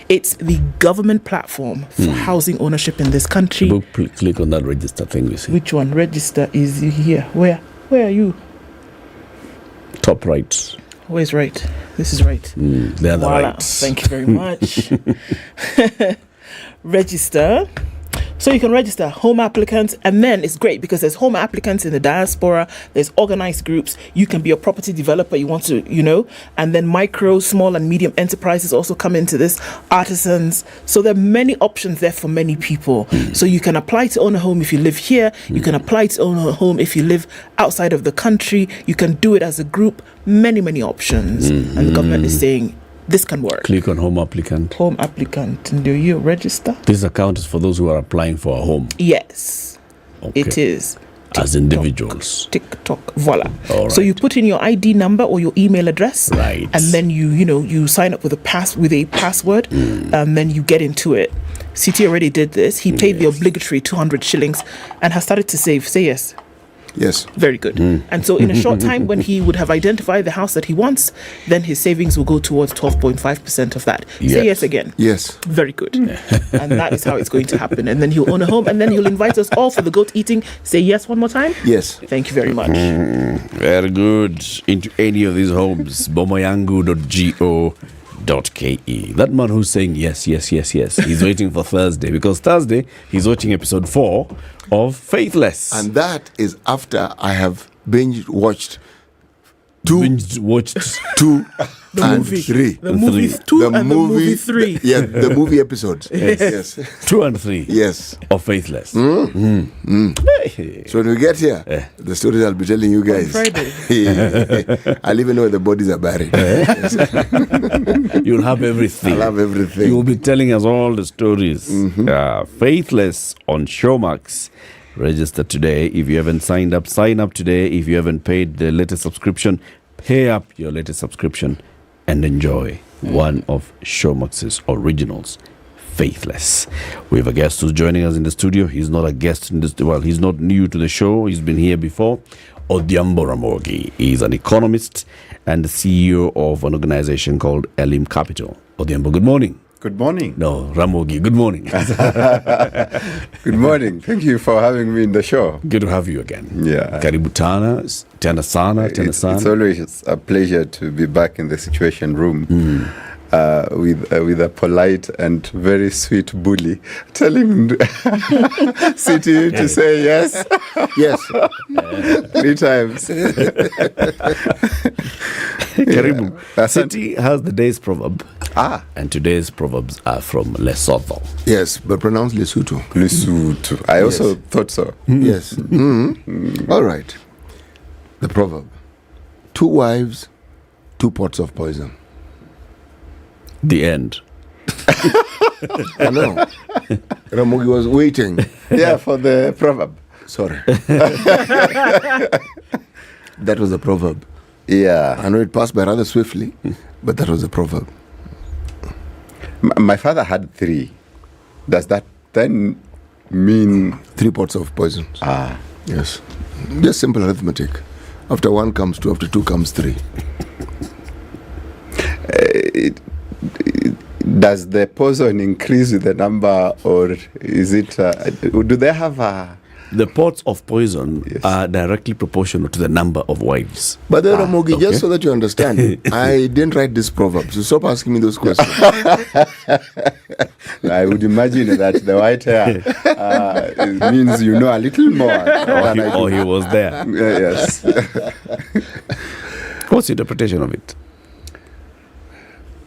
[SPEAKER 17] It's the government platform for housing ownership in this country.
[SPEAKER 18] Click on that register thing you see.
[SPEAKER 17] Which one? Register is here. Where are you?
[SPEAKER 18] Top right.
[SPEAKER 17] Where's right? This is right.
[SPEAKER 18] The other right.
[SPEAKER 17] Thank you very much. Register. So you can register home applicants, and then it's great because there's home applicants in the diaspora, there's organized groups, you can be a property developer, you want to, and then micro, small and medium enterprises also come into this, artisans. So there are many options there for many people. So you can apply to own a home if you live here, you can apply to own a home if you live outside of the country, you can do it as a group, many options. And the government is saying, this can work.
[SPEAKER 18] Click on home applicant.
[SPEAKER 17] Home applicant. And do you register?
[SPEAKER 18] This account is for those who are applying for a home.
[SPEAKER 17] Yes, it is.
[SPEAKER 18] As individuals.
[SPEAKER 17] TikTok. Voila.
[SPEAKER 18] All right.
[SPEAKER 17] So you put in your ID number or your email address.
[SPEAKER 18] Right.
[SPEAKER 17] And then you sign up with a password, and then you get into it. CT already did this. He paid the obligatory 200 shillings and has started to save. Say yes.
[SPEAKER 19] Yes.
[SPEAKER 17] Very good. And so in a short time, when he would have identified the house that he wants, then his savings will go towards 12.5% of that. Say yes again.
[SPEAKER 19] Yes.
[SPEAKER 17] Very good. And that is how it's going to happen. And then he'll own a home, and then he'll invite us all for the goat eating. Say yes one more time.
[SPEAKER 19] Yes.
[SPEAKER 17] Thank you very much.
[SPEAKER 18] Very good. Into any of these homes, bomayangu.go.ke. That man who's saying yes, he's waiting for Thursday, because Thursday he's watching episode 4 of Faithless.
[SPEAKER 19] And that is after I have binge watched 2 and 3.
[SPEAKER 17] The movie 2 and the movie 3.
[SPEAKER 19] The movie episodes. Yes.
[SPEAKER 18] 2 and 3.
[SPEAKER 19] Yes.
[SPEAKER 18] Of Faithless.
[SPEAKER 19] So when we get here, the stories I'll be telling you guys.
[SPEAKER 17] Friday.
[SPEAKER 19] I'll even know where the bodies are buried.
[SPEAKER 18] You'll have everything.
[SPEAKER 19] I'll have everything.
[SPEAKER 18] You'll be telling us all the stories. Faithless on Showmax. Register today. If you haven't signed up, sign up today. If you haven't paid the latest subscription, pay up your latest subscription and enjoy one of Showmax's originals, Faithless. We have a guest who's joining us in the studio. He's not a guest in this. Well, he's not new to the show. He's been here before. Odhiambo Ramogi. He's an economist and the CEO of an organization called Elim Capital. Odhiambo, good morning.
[SPEAKER 8] Good morning.
[SPEAKER 18] No, Ramogi, good morning.
[SPEAKER 8] Good morning. Thank you for having me in the show.
[SPEAKER 18] Good to have you again.
[SPEAKER 8] Yeah.
[SPEAKER 18] Karibu tena sana.
[SPEAKER 8] It's always a pleasure to be back in the Situation Room with a polite and very sweet bully telling City to say yes.
[SPEAKER 19] Yes.
[SPEAKER 8] 3 times.
[SPEAKER 18] Karibu. City has the day's proverb. And today's proverbs are from Lesotho.
[SPEAKER 19] Yes, but pronounced Lesotho.
[SPEAKER 8] Lesotho. I also thought so.
[SPEAKER 19] Yes. All right. The proverb. 2 wives, 2 pots of poison.
[SPEAKER 18] The end.
[SPEAKER 19] I know. Ramogi was waiting.
[SPEAKER 8] For the proverb.
[SPEAKER 19] Sorry. That was a proverb.
[SPEAKER 8] Yeah.
[SPEAKER 19] I know it passed by rather swiftly, but that was a proverb.
[SPEAKER 8] My father had 3. Does that then mean
[SPEAKER 19] 3 pots of poisons?
[SPEAKER 8] Yes.
[SPEAKER 19] Just simple arithmetic. After 1 comes 2, after 2 comes 3.
[SPEAKER 8] Does the poison increase with the number, or is it? Do they have a?
[SPEAKER 18] The pots of poison are directly proportional to the number of wives.
[SPEAKER 19] But then, Ramogi, just so that you understand, I didn't write this proverb, so stop asking me those questions.
[SPEAKER 8] I would imagine that the white hair means you know a little more.
[SPEAKER 18] Or he was there.
[SPEAKER 8] Yes.
[SPEAKER 18] What's your interpretation of it?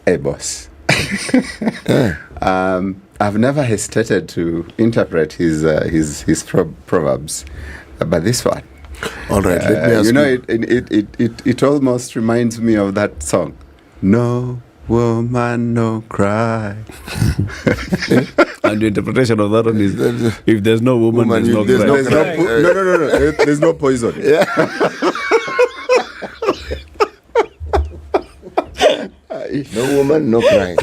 [SPEAKER 8] Hey, boss. I've never hesitated to interpret his proverbs, but this one.
[SPEAKER 19] All right, let me ask
[SPEAKER 8] you. It almost reminds me of that song. No woman, no cry.
[SPEAKER 18] And the interpretation of that one is, if there's no woman, there's no cry.
[SPEAKER 8] No. There's no poison.
[SPEAKER 19] Yeah. No woman, no crying.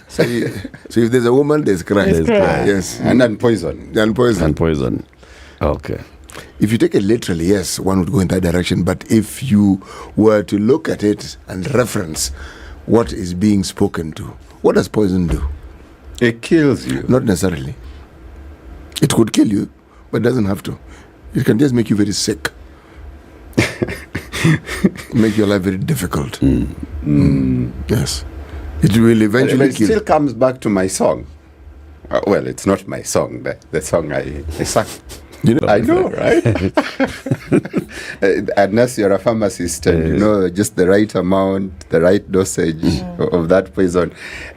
[SPEAKER 19] So if there's a woman, there's crying.
[SPEAKER 18] There's cry.
[SPEAKER 19] Yes.
[SPEAKER 8] And then poison.
[SPEAKER 19] And poison.
[SPEAKER 18] And poison. Okay.
[SPEAKER 19] If you take it literally, yes, one would go in that direction. But if you were to look at it and reference what is being spoken to, what does poison do?
[SPEAKER 8] It kills you.
[SPEAKER 19] Not necessarily. It could kill you, but it doesn't have to. It can just make you very sick. Make your life very difficult. Yes. It will eventually
[SPEAKER 8] It still comes back to my song. Well, it's not my song, the song I sang.
[SPEAKER 19] You know,
[SPEAKER 8] I know, right? Unless you're a pharmacist and you know just the right amount, the right dosage of that poison,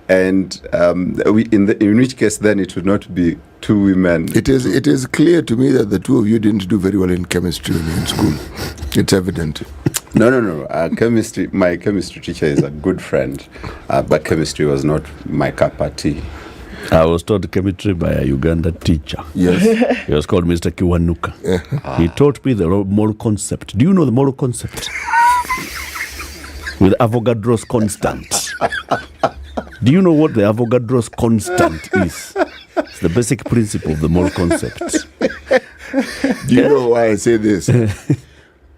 [SPEAKER 8] and in which case then it would not be two women.
[SPEAKER 19] It is clear to me that the two of you didn't do very well in chemistry in school. It's evident.
[SPEAKER 8] No. My chemistry teacher is a good friend, but chemistry was not my cup of tea.
[SPEAKER 18] I was taught chemistry by a Uganda teacher.
[SPEAKER 19] Yes.
[SPEAKER 18] He was called Mr. Kiwanuka. He taught me the moral concept. Do you know the moral concept? With Avogadro's constant. Do you know what the Avogadro's constant is? It's the basic principle of the moral concept.
[SPEAKER 19] Do you know why I say this?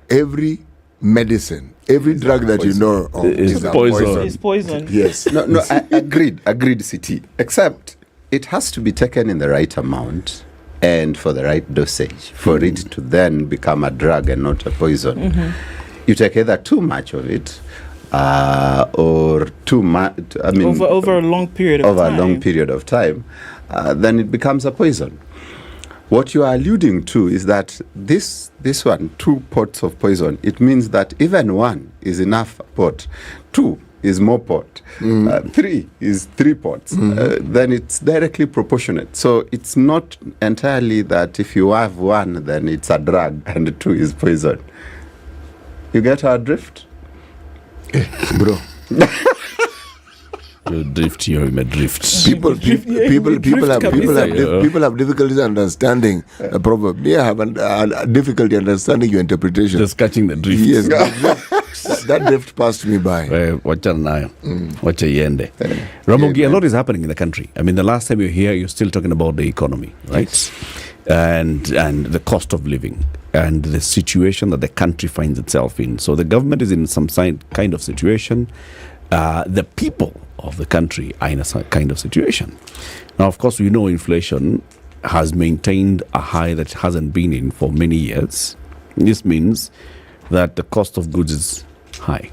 [SPEAKER 19] Every medicine, every drug that you know of
[SPEAKER 18] is poison.
[SPEAKER 17] It's poison.
[SPEAKER 19] Yes.
[SPEAKER 8] No, I agreed, CT. Except it has to be taken in the right amount and for the right dosage for it to then become a drug and not a poison. You take either too much of it or too much. I mean,
[SPEAKER 17] over a long period of time.
[SPEAKER 8] Over a long period of time, then it becomes a poison. What you are alluding to is that this one, 2 pots of poison, it means that even 1 is enough pot, 2 is more pot, 3 is 3 pots, then it's directly proportionate. So it's not entirely that if you have 1, then it's a drug and 2 is poison. You get our drift?
[SPEAKER 19] Bro.
[SPEAKER 18] You drift here, you may drift.
[SPEAKER 19] People have difficulty understanding a proverb. They have a difficulty understanding your interpretation.
[SPEAKER 18] Just catching the drift.
[SPEAKER 19] Yes, that drift passed me by.
[SPEAKER 18] Wacha nayo. Wacha iende. Ramogi, a lot is happening in the country. I mean, the last time you were here, you're still talking about the economy, right? Yes. And the cost of living and the situation that the country finds itself in. So the government is in some kind of situation. The people of the country are in a kind of situation. Now, of course, we know inflation has maintained a high that it hasn't been in for many years. This means that the cost of goods is high.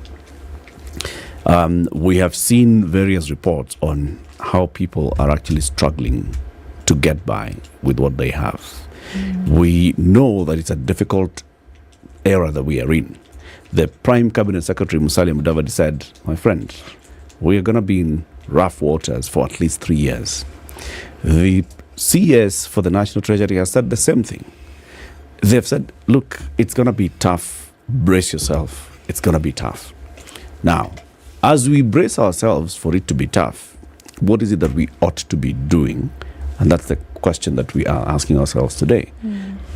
[SPEAKER 18] We have seen various reports on how people are actually struggling to get by with what they have. We know that it's a difficult era that we are in. The Prime Cabinet Secretary Musalia Mudavadi said, my friend, we are going to be in rough waters for at least 3 years. The CS for the National Treasury has said the same thing. They've said, look, it's going to be tough. Brace yourself. It's going to be tough. Now, as we brace ourselves for it to be tough, what is it that we ought to be doing? And that's the question that we are asking ourselves today.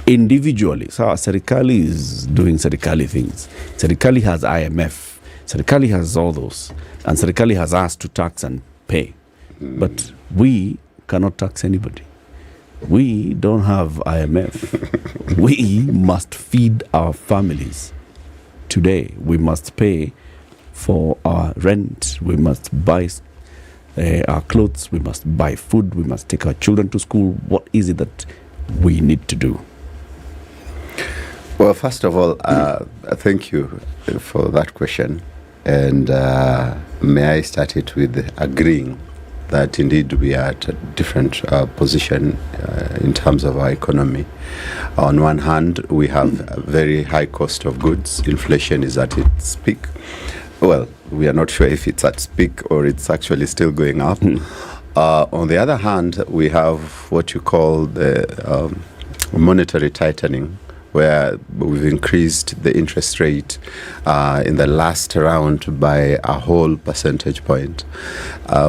[SPEAKER 18] Individually, so Serikali is doing Serikali things. Serikali has IMF. Serikali has all those. And Serikali has asked to tax and pay. But we cannot tax anybody. We don't have IMF. We must feed our families. Today, we must pay for our rent. We must buy our clothes. We must buy food. We must take our children to school. What is it that we need to do?
[SPEAKER 8] Well, first of all, thank you for that question. And may I start it with agreeing that indeed we are at a different position in terms of our economy. On one hand, we have a very high cost of goods. Inflation is at its peak. Well, we are not sure if it's at its peak or it's actually still going up. On the other hand, we have what you call the monetary tightening, where we've increased the interest rate in the last round by a whole percentage point,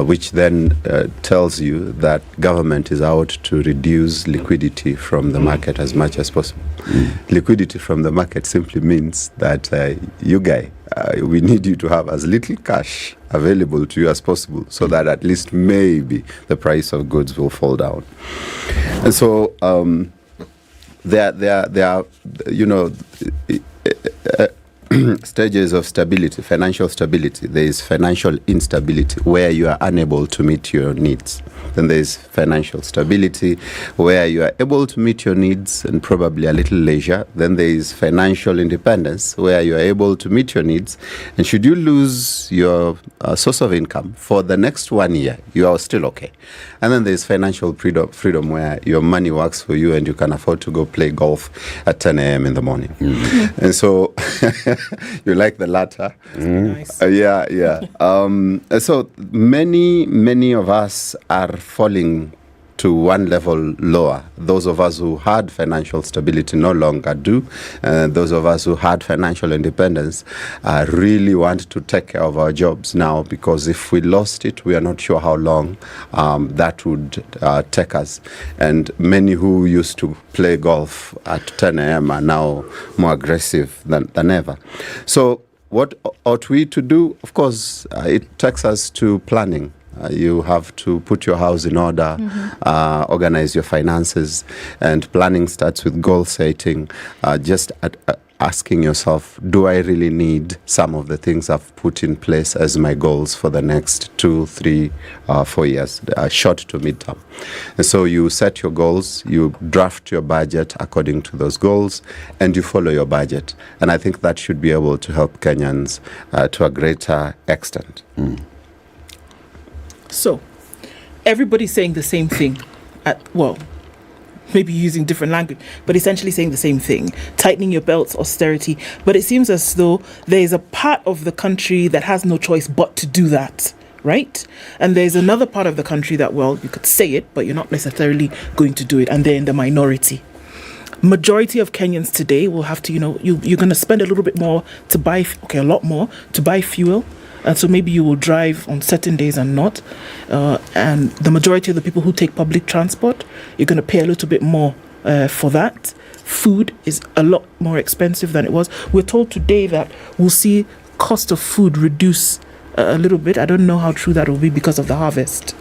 [SPEAKER 8] which then tells you that government is out to reduce liquidity from the market as much as possible. Liquidity from the market simply means that we need you to have as little cash available to you as possible, so that at least maybe the price of goods will fall down. And so there are stages of stability, financial stability. There is financial instability, where you are unable to meet your needs. Then there is financial stability, where you are able to meet your needs and probably a little leisure. Then there is financial independence, where you are able to meet your needs. And should you lose your source of income for the next 1 year, you are still okay. And then there is financial freedom, where your money works for you and you can afford to go play golf at 10 a.m. in the morning. And so you like the latter.
[SPEAKER 17] Nice.
[SPEAKER 8] So many of us are falling to one level lower. Those of us who had financial stability no longer do. Those of us who had financial independence really want to take care of our jobs now, because if we lost it, we are not sure how long that would take us. And many who used to play golf at 10 a.m. are now more aggressive than ever. So what ought we to do? Of course, it takes us to planning. You have to put your house in order, organize your finances, and planning starts with goal setting. Asking yourself, do I really need some of the things I've put in place as my goals for the next 2, 3, 4 years, short to mid-term? And so you set your goals, you draft your budget according to those goals, and you follow your budget. And I think that should be able to help Kenyans to a greater extent.
[SPEAKER 17] So, everybody's saying the same thing maybe using different language, but essentially saying the same thing: tightening your belts, austerity. But it seems as though there is a part of the country that has no choice but to do that, right? And there's another part of the country that, you could say it, but you're not necessarily going to do it, and they're in the minority. Majority of Kenyans today will have to, you're going to spend a little bit more to buy, a lot more to buy fuel. And so maybe you will drive on certain days and not. And the majority of the people who take public transport, you're going to pay a little bit more for that. Food is a lot more expensive than it was. We're told today that we'll see cost of food reduce a little bit. I don't know how true that will be because of the harvest,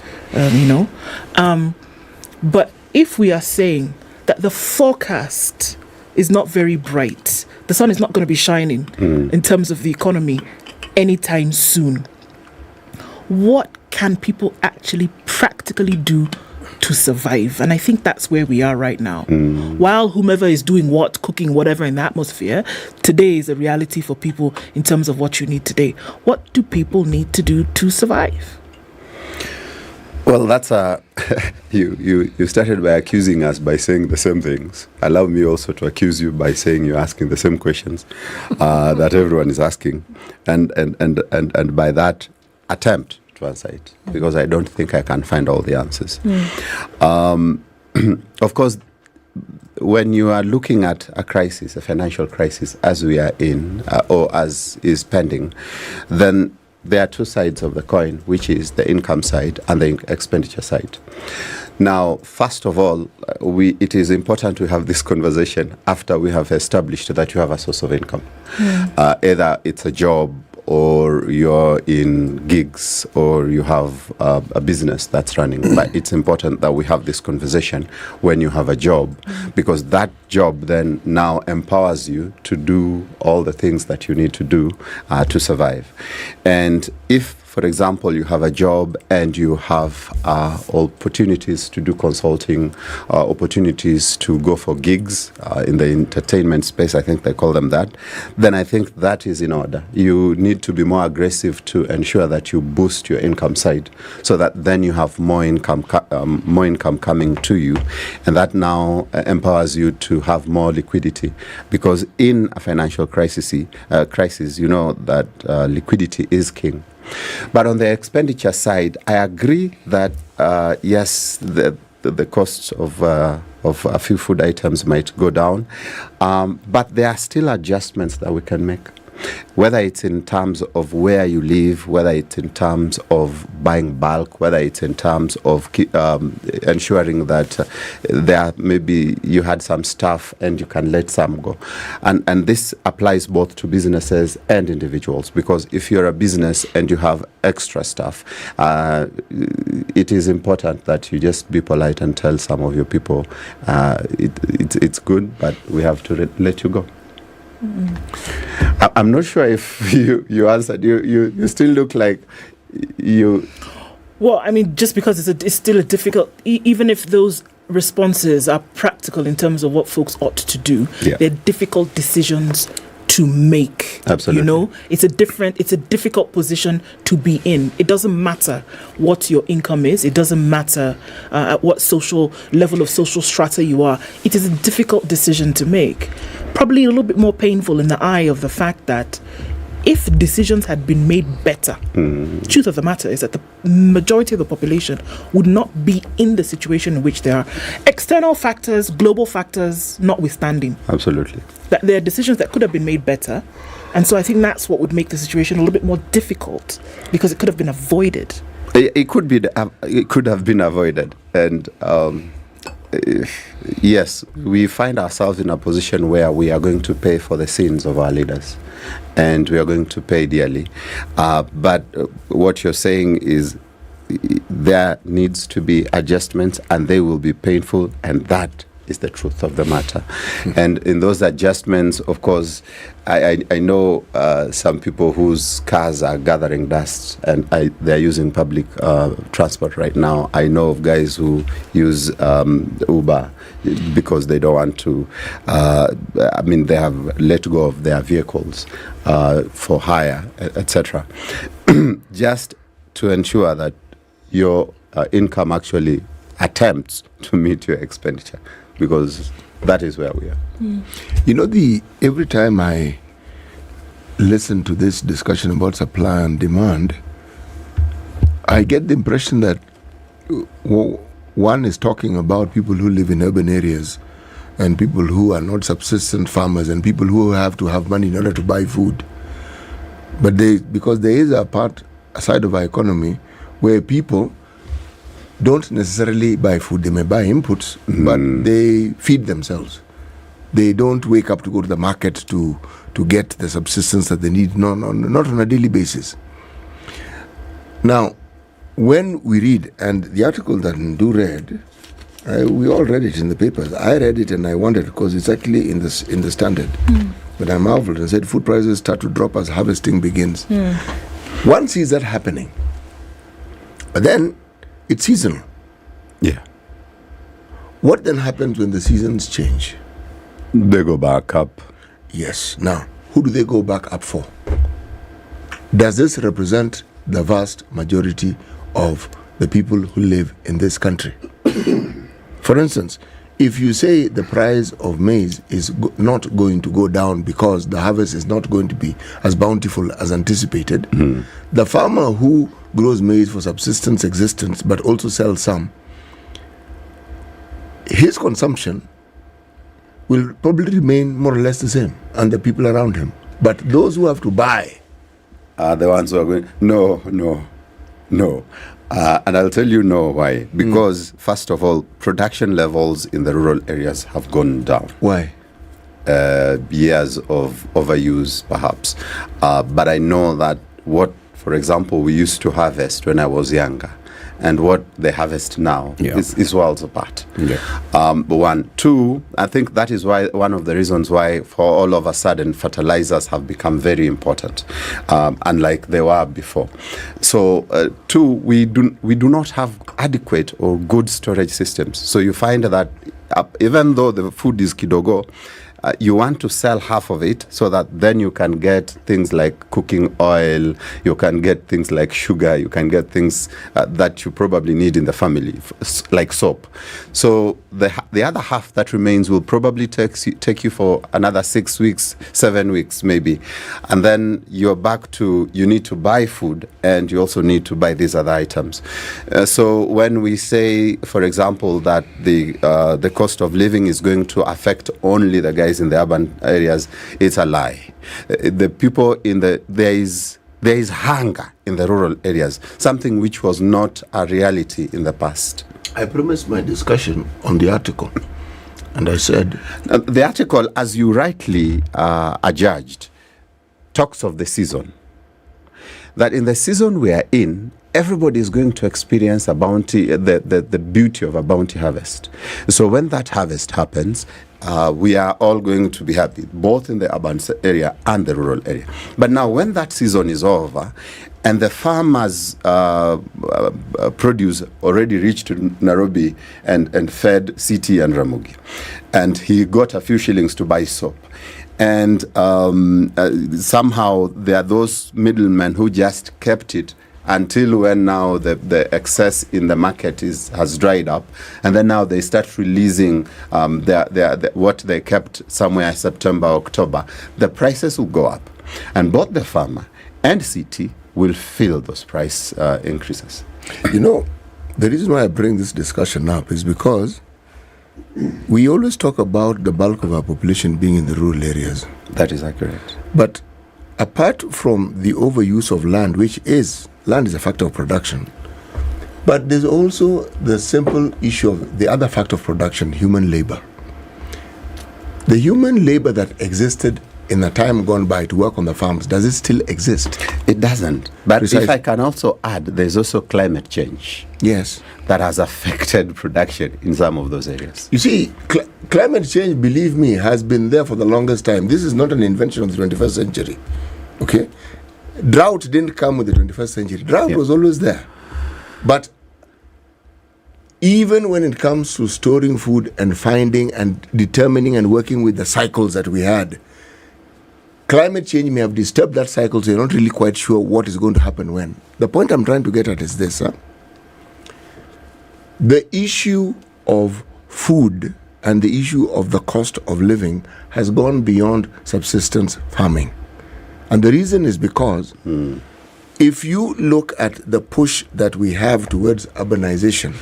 [SPEAKER 17] But if we are saying that the forecast is not very bright, the sun is not going to be shining in terms of the economy anytime soon, what can people actually practically do to survive? And I think that's where we are right now. While whomever is doing what, cooking, whatever in the atmosphere, today is a reality for people in terms of what you need today. What do people need to do to survive?
[SPEAKER 8] Well, that's you started by accusing us by saying the same things. Allow me also to accuse you by saying you're asking the same questions that everyone is asking, and by that attempt to answer it, because I don't think I can find all the answers. Of course, when you are looking at a crisis, a financial crisis, as we are in, or as is pending, then there are two sides of the coin, which is the income side and the expenditure side. Now, first of all, it is important to have this conversation after we have established that you have a source of income. Either it's a job, or you're in gigs, or you have a business that's running. But it's important that we have this conversation when you have a job, because that job then now empowers you to do all the things that you need to do to survive. And if, for example, you have a job and you have opportunities to do consulting, opportunities to go for gigs in the entertainment space, I think they call them that, then I think that is in order. You need to be more aggressive to ensure that you boost your income side, so that then you have more income coming to you, and that now empowers you to have more liquidity. Because in a financial crisis, you know that liquidity is king. But on the expenditure side, I agree that, yes, the cost of a few food items might go down, but there are still adjustments that we can make. Whether it's in terms of where you live, whether it's in terms of buying bulk, whether it's in terms of ensuring that there maybe you had some stuff and you can let some go. And this applies both to businesses and individuals, because if you're a business and you have extra stuff, it is important that you just be polite and tell some of your people it's good, but we have to let you go. I'm not sure if you answered. You still look like you.
[SPEAKER 17] Well, I mean, just because it's still a difficult, even if those responses are practical in terms of what folks ought to do, they're difficult decisions to make.
[SPEAKER 8] Absolutely.
[SPEAKER 17] You know, it's a difficult position to be in. It doesn't matter what your income is. It doesn't matter at what social level of social strata you are. It is a difficult decision to make. Probably a little bit more painful in the eye of the fact that if decisions had been made better, truth of the matter is that the majority of the population would not be in the situation in which they are. External factors, global factors notwithstanding.
[SPEAKER 8] Absolutely.
[SPEAKER 17] That there are decisions that could have been made better. And so I think that's what would make the situation a little bit more difficult, because it could have been avoided.
[SPEAKER 8] It could have been avoided. And yes, we find ourselves in a position where we are going to pay for the sins of our leaders, and we are going to pay dearly. But what you're saying is there needs to be adjustments, and they will be painful, and that is the truth of the matter. And in those adjustments, of course, I know some people whose cars are gathering dust, and they're using public transport right now. I know of guys who use Uber because they don't want to, they have let go of their vehicles for hire, etc. Just to ensure that your income actually attempts to meet your expenditure, because that is where we are.
[SPEAKER 19] You know, every time I listen to this discussion about supply and demand, I get the impression that one is talking about people who live in urban areas and people who are not subsistence farmers and people who have to have money in order to buy food. But because there is a side of our economy where people don't necessarily buy food. They may buy inputs, but they feed themselves. They don't wake up to go to the market to get the subsistence that they need, not on a daily basis. Now, when we read, and the article that Ndu read, we all read it in the papers. I read it and I wondered, because it's actually in the Standard. But I marveled and said, food prices start to drop as harvesting begins. One sees that happening. But then, it's seasonal.
[SPEAKER 8] Yeah.
[SPEAKER 19] What then happens when the seasons change?
[SPEAKER 8] They go back up.
[SPEAKER 19] Yes. Now, who do they go back up for? Does this represent the vast majority of the people who live in this country? For instance, if you say the price of maize is not going to go down because the harvest is not going to be as bountiful as anticipated, the farmer who grows maize for subsistence existence but also sells some, his consumption will probably remain more or less the same, and the people around him. But those who have to buy
[SPEAKER 8] are the ones who are going, no. And I'll tell you why. Because, first of all, production levels in the rural areas have gone down.
[SPEAKER 19] Why?
[SPEAKER 8] Years of overuse, perhaps. But I know that for example, we used to harvest when I was younger, and what they harvest now is worlds apart. One. Two, I think that is why one of the reasons why, for all of a sudden, fertilizers have become very important, unlike they were before. So, two, we do not have adequate or good storage systems. So you find that even though the food is kidogo, you want to sell half of it so that then you can get things like cooking oil, you can get things like sugar, you can get things that you probably need in the family, like soap. So the other half that remains will probably take you for another 6 weeks, 7 weeks maybe. And then you're back to, you need to buy food and you also need to buy these other items. So when we say, for example, that the cost of living is going to affect only the guys in the urban areas, it's a lie. The people there is hunger in the rural areas, something which was not a reality in the past.
[SPEAKER 19] I promised my discussion on the article, and I said...
[SPEAKER 8] the article, as you rightly adjudged, talks of the season. That in the season we are in, everybody is going to experience a bounty, the beauty of a bounty harvest. So when that harvest happens, we are all going to be happy, both in the urban area and the rural area. But now when that season is over, and the farmers' produce already reached Nairobi and fed City and Ramogi, and he got a few shillings to buy soap. And somehow there are those middlemen who just kept it until when now the excess in the market has dried up, and then now they start releasing what they kept somewhere September, October. The prices will go up, and both the farmer and city will feel those price increases.
[SPEAKER 19] You know, the reason why I bring this discussion up is because we always talk about the bulk of our population being in the rural areas.
[SPEAKER 8] That is accurate.
[SPEAKER 19] But apart from the overuse of land, land is a factor of production, but there's also the simple issue of the other factor of production, human labor. The human labor that existed in the time gone by to work on the farms, does it still exist?
[SPEAKER 8] It doesn't. But if I can also add, there's also climate change.
[SPEAKER 19] Yes.
[SPEAKER 8] That has affected production in some of those areas.
[SPEAKER 19] You see, climate change, believe me, has been there for the longest time. This is not an invention of the 21st century. Okay? Drought didn't come with the 21st century. Drought was always there. But even when it comes to storing food and finding and determining and working with the cycles that we had, climate change may have disturbed that cycle, so you're not really quite sure what is going to happen when. The point I'm trying to get at is this. The issue of food and the issue of the cost of living has gone beyond subsistence farming. And the reason is because if you look at the push that we have towards urbanization,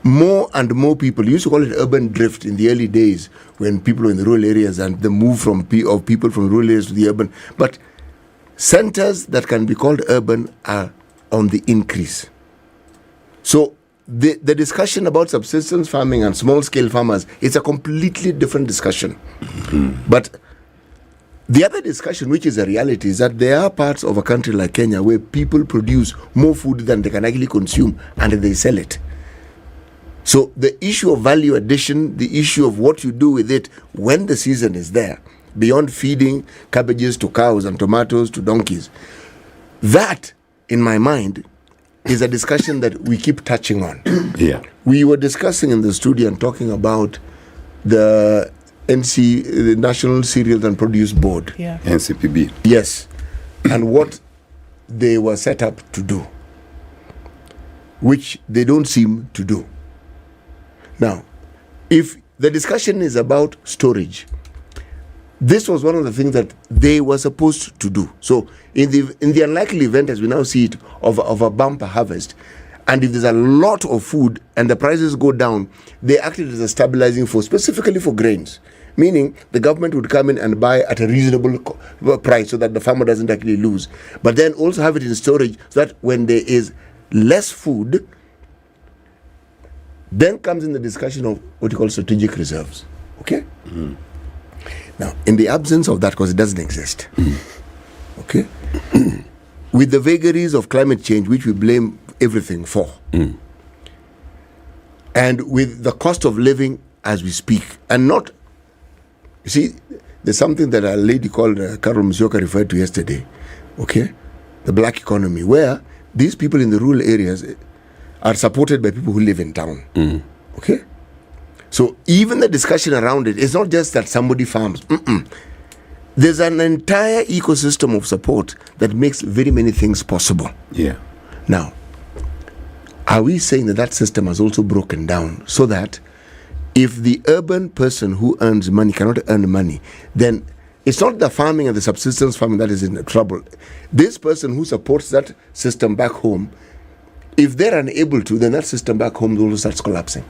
[SPEAKER 19] more and more people, you used to call it urban drift in the early days when people were in the rural areas and the move of people from rural areas to the urban. But centers that can be called urban are on the increase. So the discussion about subsistence farming and small-scale farmers is a completely different discussion. But the other discussion, which is a reality, is that there are parts of a country like Kenya where people produce more food than they can actually consume and they sell it. So the issue of value addition, the issue of what you do with it when the season is there, beyond feeding cabbages to cows and tomatoes to donkeys, that, in my mind, is a discussion that we keep touching on.
[SPEAKER 8] Yeah.
[SPEAKER 19] We were discussing in the studio and talking about the the National Cereals and Produce Board.
[SPEAKER 17] Yeah.
[SPEAKER 8] NCPB.
[SPEAKER 19] Yes. And what they were set up to do, which they don't seem to do. Now, if the discussion is about storage, this was one of the things that they were supposed to do. So in the unlikely event, as we now see it, of a bumper harvest, and if there's a lot of food and the prices go down, they acted as a stabilizing force, specifically for grains. Meaning the government would come in and buy at a reasonable price so that the farmer doesn't actually lose. But then also have it in storage so that when there is less food, then comes in the discussion of what you call strategic reserves. Okay? Now, in the absence of that, because it doesn't exist, okay, with the vagaries of climate change, which we blame everything for, and with the cost of living as we speak, and not, you see, there's something that a lady called Carol Musyoka referred to yesterday, okay, the black economy, where these people in the rural areas are supported by people who live in town, okay? So even the discussion around it is not just that somebody farms. There's an entire ecosystem of support that makes very many things possible.
[SPEAKER 8] Yeah.
[SPEAKER 19] Now, are we saying that system has also broken down so that if the urban person who earns money cannot earn money, then it's not the farming and the subsistence farming that is in trouble. This person who supports that system back home, if they're unable to, then that system back home also starts collapsing.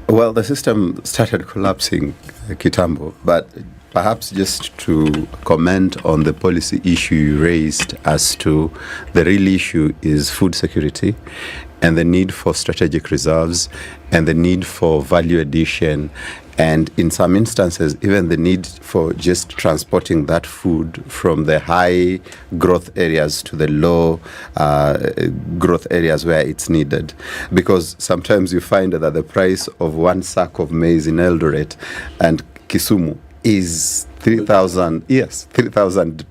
[SPEAKER 8] Well, the system started collapsing kitambo, but perhaps just to comment on the policy issue you raised as to the real issue is food security and the need for strategic reserves and the need for value addition and in some instances even the need for just transporting that food from the high growth areas to the low growth areas where it's needed, because sometimes you find that the price of one sack of maize in Eldoret and Kisumu is 3,000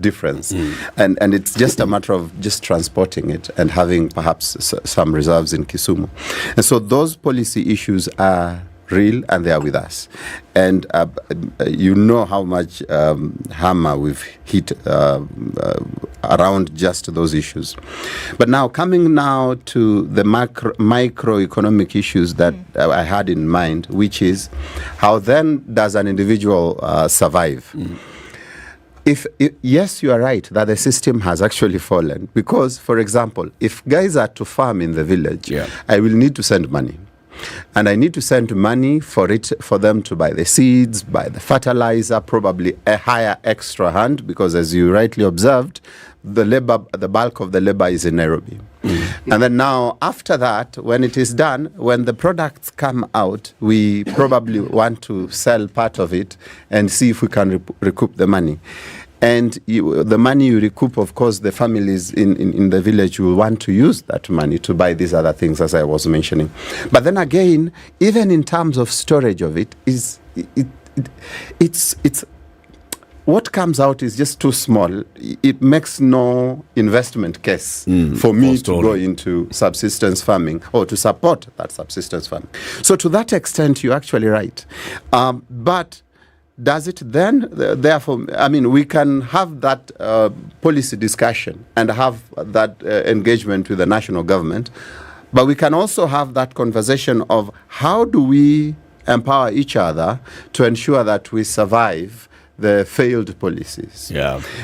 [SPEAKER 8] difference. And it's just a matter of just transporting it and having perhaps some reserves in Kisumu. And so those policy issues are real and they are with us. And you know how much hammer we've hit around just those issues. But now coming now to the microeconomic issues that I had in mind, which is how then does an individual survive? If yes, you are right that the system has actually fallen because, for example, if guys are to farm in the village, I will need to send money. And I need to send money for them to buy the seeds, buy the fertilizer, probably a higher extra hand, because as you rightly observed, the bulk of the labor is in Nairobi. And then now, after that, when it is done, when the products come out, we probably want to sell part of it and see if we can recoup the money. And the money you recoup, of course, the families in the village will want to use that money to buy these other things, as I was mentioning. But then again, even in terms of storage of it, it's what comes out is just too small. It makes no investment case for me to go into subsistence farming or to support that subsistence farming. So to that extent, you're actually right. But does it then, therefore, I mean, we can have that policy discussion and have that engagement with the national government, but we can also have that conversation of how do we empower each other to ensure that we survive the failed policies.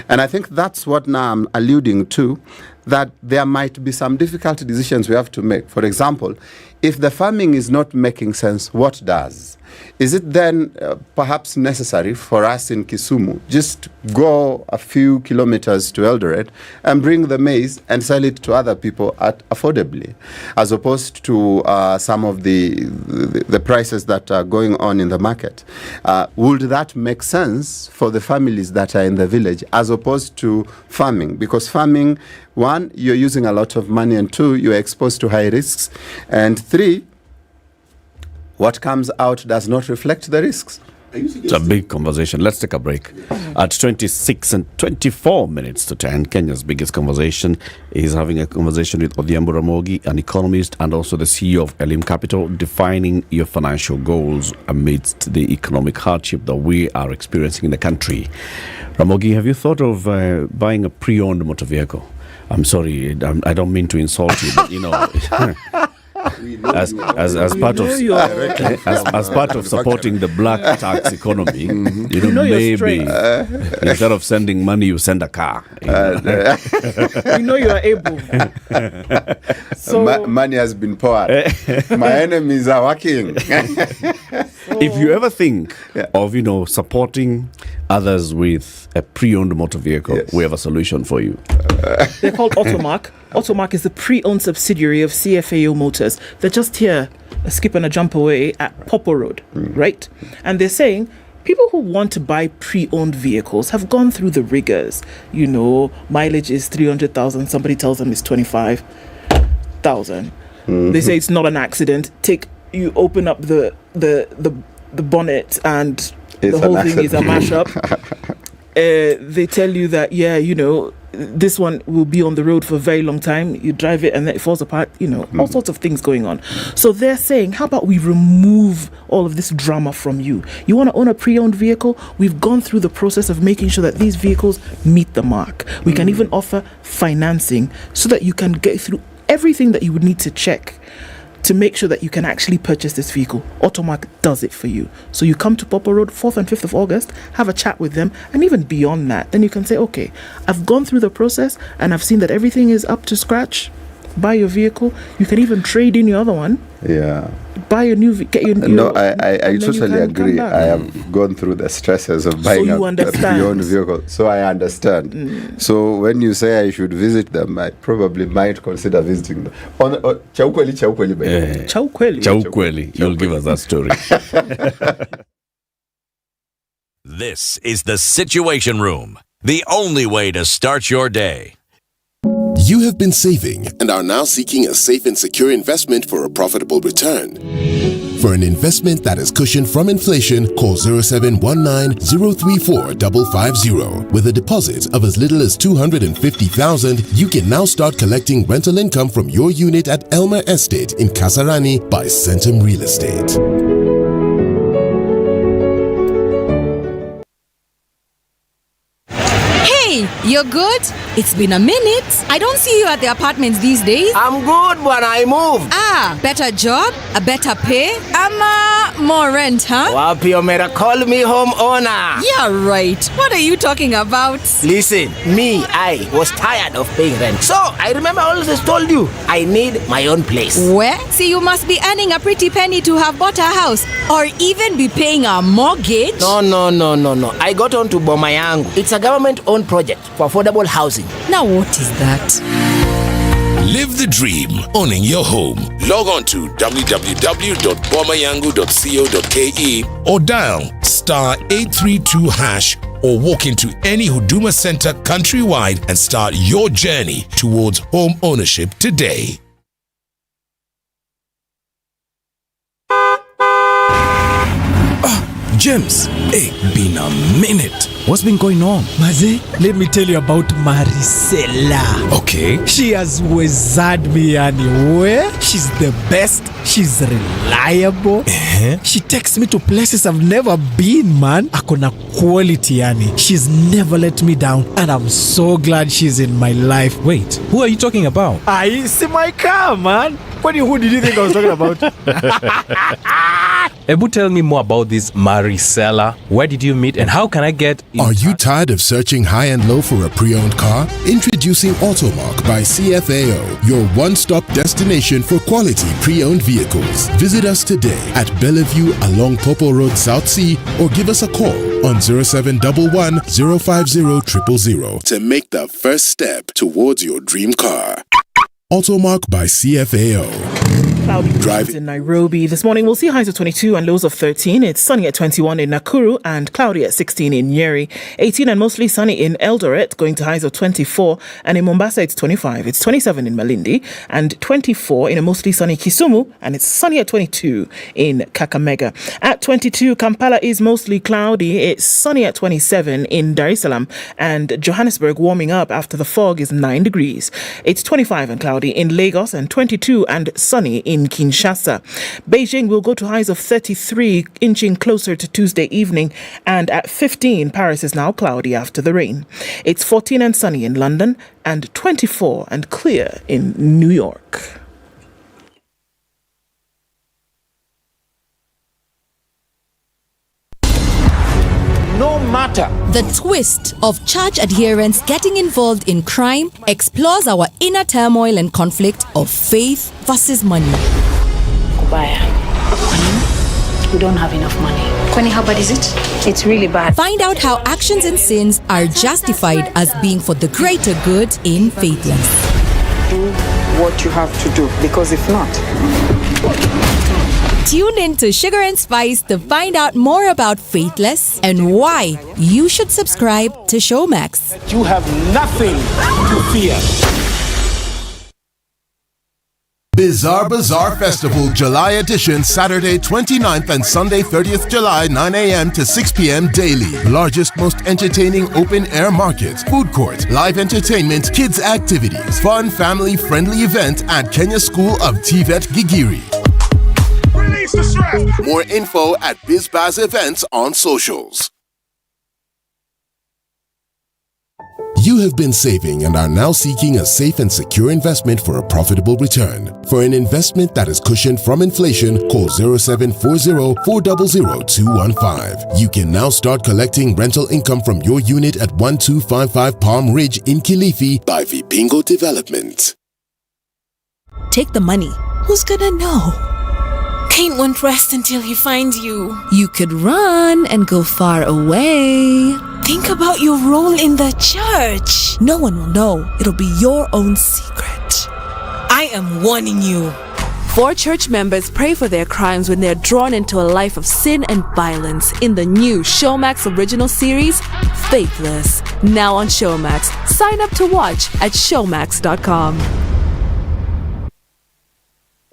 [SPEAKER 8] And I think that's what now I'm alluding to, that there might be some difficult decisions we have to make. For example, if the farming is not making sense, what does? Is it then perhaps necessary for us in Kisumu just go a few kilometers to Eldoret and bring the maize and sell it to other people affordably, as opposed to some of the prices that are going on in the market? Would that make sense for the families that are in the village as opposed to farming? Because farming, one, you're using a lot of money, and two, you're exposed to high risks, and three, what comes out does not reflect the risks.
[SPEAKER 18] It's a big conversation. Let's take a break. At 26 and 24 minutes to 10, Kenya's biggest conversation is having a conversation with Odhiambo Ramogi, an economist and also the CEO of Elim Capital, defining your financial goals amidst the economic hardship that we are experiencing in the country. Ramogi, have you thought of buying a pre-owned motor vehicle? I'm sorry, I don't mean to insult you, but you know... As part of supporting the black tax economy, you know maybe instead of sending money, you send a car.
[SPEAKER 17] You know you are able.
[SPEAKER 8] So money has been poured. My enemies are working.
[SPEAKER 18] If you ever think of supporting others with a pre-owned motor vehicle, we have a solution for you.
[SPEAKER 17] They're called Automark. Automark is the pre-owned subsidiary of CFAO Motors. They're just here, a skip and a jump away at Popo Road, right? And they're saying people who want to buy pre-owned vehicles have gone through the rigors. Mileage is 300,000. Somebody tells them it's 25,000. They say it's not an accident. You open up the bonnet and the whole thing is a mashup. They tell you that, this one will be on the road for a very long time. You drive it and then it falls apart, all sorts of things going on. So they're saying, how about we remove all of this drama from you? You want to own a pre-owned vehicle? We've gone through the process of making sure that these vehicles meet the mark. We can even offer financing so that you can get through everything that you would need to check to make sure that you can actually purchase this vehicle. Automark does it for you. So you come to Popo Road 4th and 5th of August, have a chat with them, and even beyond that, then you can say, okay, I've gone through the process and I've seen that everything is up to scratch. Buy your vehicle. You can even trade in your other one.
[SPEAKER 8] Yeah.
[SPEAKER 17] Buy a new get your
[SPEAKER 8] No, I totally agree. I have gone through the stresses of buying a pre-owned vehicle, so I understand. So when you say I should visit them, I probably might consider visiting them.
[SPEAKER 18] Chaukweli, you'll give us that story.
[SPEAKER 6] This is the Situation Room, the only way to start your day.
[SPEAKER 9] You have been saving and are now seeking a safe and secure investment for a profitable return. For an investment that is cushioned from inflation, call 0719-034-550. With a deposit of as little as 250,000, you can now start collecting rental income from your unit at Elmer Estate in Kasarani by Centum Real Estate.
[SPEAKER 20] Hey, you're good? It's been a minute. I don't see you at the apartments these days.
[SPEAKER 21] I'm good when I moved.
[SPEAKER 20] Better job, a better pay, more rent, huh?
[SPEAKER 21] Wapi Omera, call me homeowner.
[SPEAKER 20] Yeah, right. What are you talking about?
[SPEAKER 21] Listen, I was tired of paying rent. So, I remember I always told you, I need my own place.
[SPEAKER 20] Where? See, you must be earning a pretty penny to have bought a house or even be paying a mortgage.
[SPEAKER 21] No. I got on to Boma Yangu. It's a government-owned project for affordable housing.
[SPEAKER 20] Now, what is that?
[SPEAKER 9] Live the dream, owning your home. Log on to www.bomayangu.co.ke or dial *832# or walk into any Huduma Center countrywide and start your journey towards home ownership today.
[SPEAKER 24] James, been a minute. What's been going on?
[SPEAKER 25] Maze, let me tell you about Maricela.
[SPEAKER 24] Okay.
[SPEAKER 25] She has wizard me anywhere. She's the best. She's reliable. She takes me to places I've never been, man. Akona quality, yani. She's never let me down. And I'm so glad she's in my life.
[SPEAKER 24] Wait, who are you talking about?
[SPEAKER 25] I see my car, man. Who did you think I was talking about?
[SPEAKER 24] Ebu, tell me more about this Maricela. Where did you meet and how can I get in?
[SPEAKER 9] Are you tired of searching high and low for a pre-owned car? Introducing Automark by CFAO, your one-stop destination for quality pre-owned vehicles. Visit us today at Bellevue along Popo Road South Sea or give us a call on 0711 050 000 to make the first step towards your dream car. Automark by CFAO.
[SPEAKER 17] Cloudy conditions in Nairobi. This morning we'll see highs of 22 and lows of 13. It's sunny at 21 in Nakuru and cloudy at 16 in Nyeri. 18 and mostly sunny in Eldoret, going to highs of 24. And in Mombasa it's 25. It's 27 in Malindi and 24 in a mostly sunny Kisumu, and it's sunny at 22 in Kakamega. At 22, Kampala is mostly cloudy. It's sunny at 27 in Dar es Salaam, and Johannesburg warming up after the fog is 9 degrees. It's 25 and cloudy in Lagos and 22 and sunny in Kinshasa. Beijing will go to highs of 33, inching closer to Tuesday evening, and at 15, Paris is now cloudy after the rain. It's 14 and sunny in London and 24 and clear in New York.
[SPEAKER 21] No matter.
[SPEAKER 20] The twist of church adherents getting involved in crime explores our inner turmoil and conflict of faith versus money.
[SPEAKER 26] Kubaya. We don't have enough money. Kwani, how bad is it? It's really bad.
[SPEAKER 20] Find out how actions and sins are justified as being for the greater good in Faithless.
[SPEAKER 27] Do what you have to do, because if not...
[SPEAKER 20] Tune in to Sugar and Spice to find out more about Faithless and why you should subscribe to Showmax.
[SPEAKER 21] You have nothing to fear.
[SPEAKER 9] Bizarre Bazaar Festival July edition Saturday 29th and Sunday 30th July 9 a.m. to 6 p.m. daily. Largest, most entertaining open air market, food court, live entertainment, kids activities, fun family friendly event at Kenya School of TVET Gigiri.
[SPEAKER 2] Release the strap.
[SPEAKER 9] More info at BizBaz Events on socials. You have been saving and are now seeking a safe and secure investment for a profitable return. For an investment that is cushioned from inflation, call 0740-400-215. You can now start collecting rental income from your unit at 1255 Palm Ridge in Kilifi by Vipingo Development.
[SPEAKER 20] Take the money. Who's gonna know? Cain won't rest until he finds you. You could run and go far away. Think about your role in the church. No one will know. It'll be your own secret. I am warning you.
[SPEAKER 3] 4 church members pray for their crimes when they're drawn into a life of sin and violence in the new Showmax original series, Faithless. Now on Showmax. Sign up to watch at showmax.com.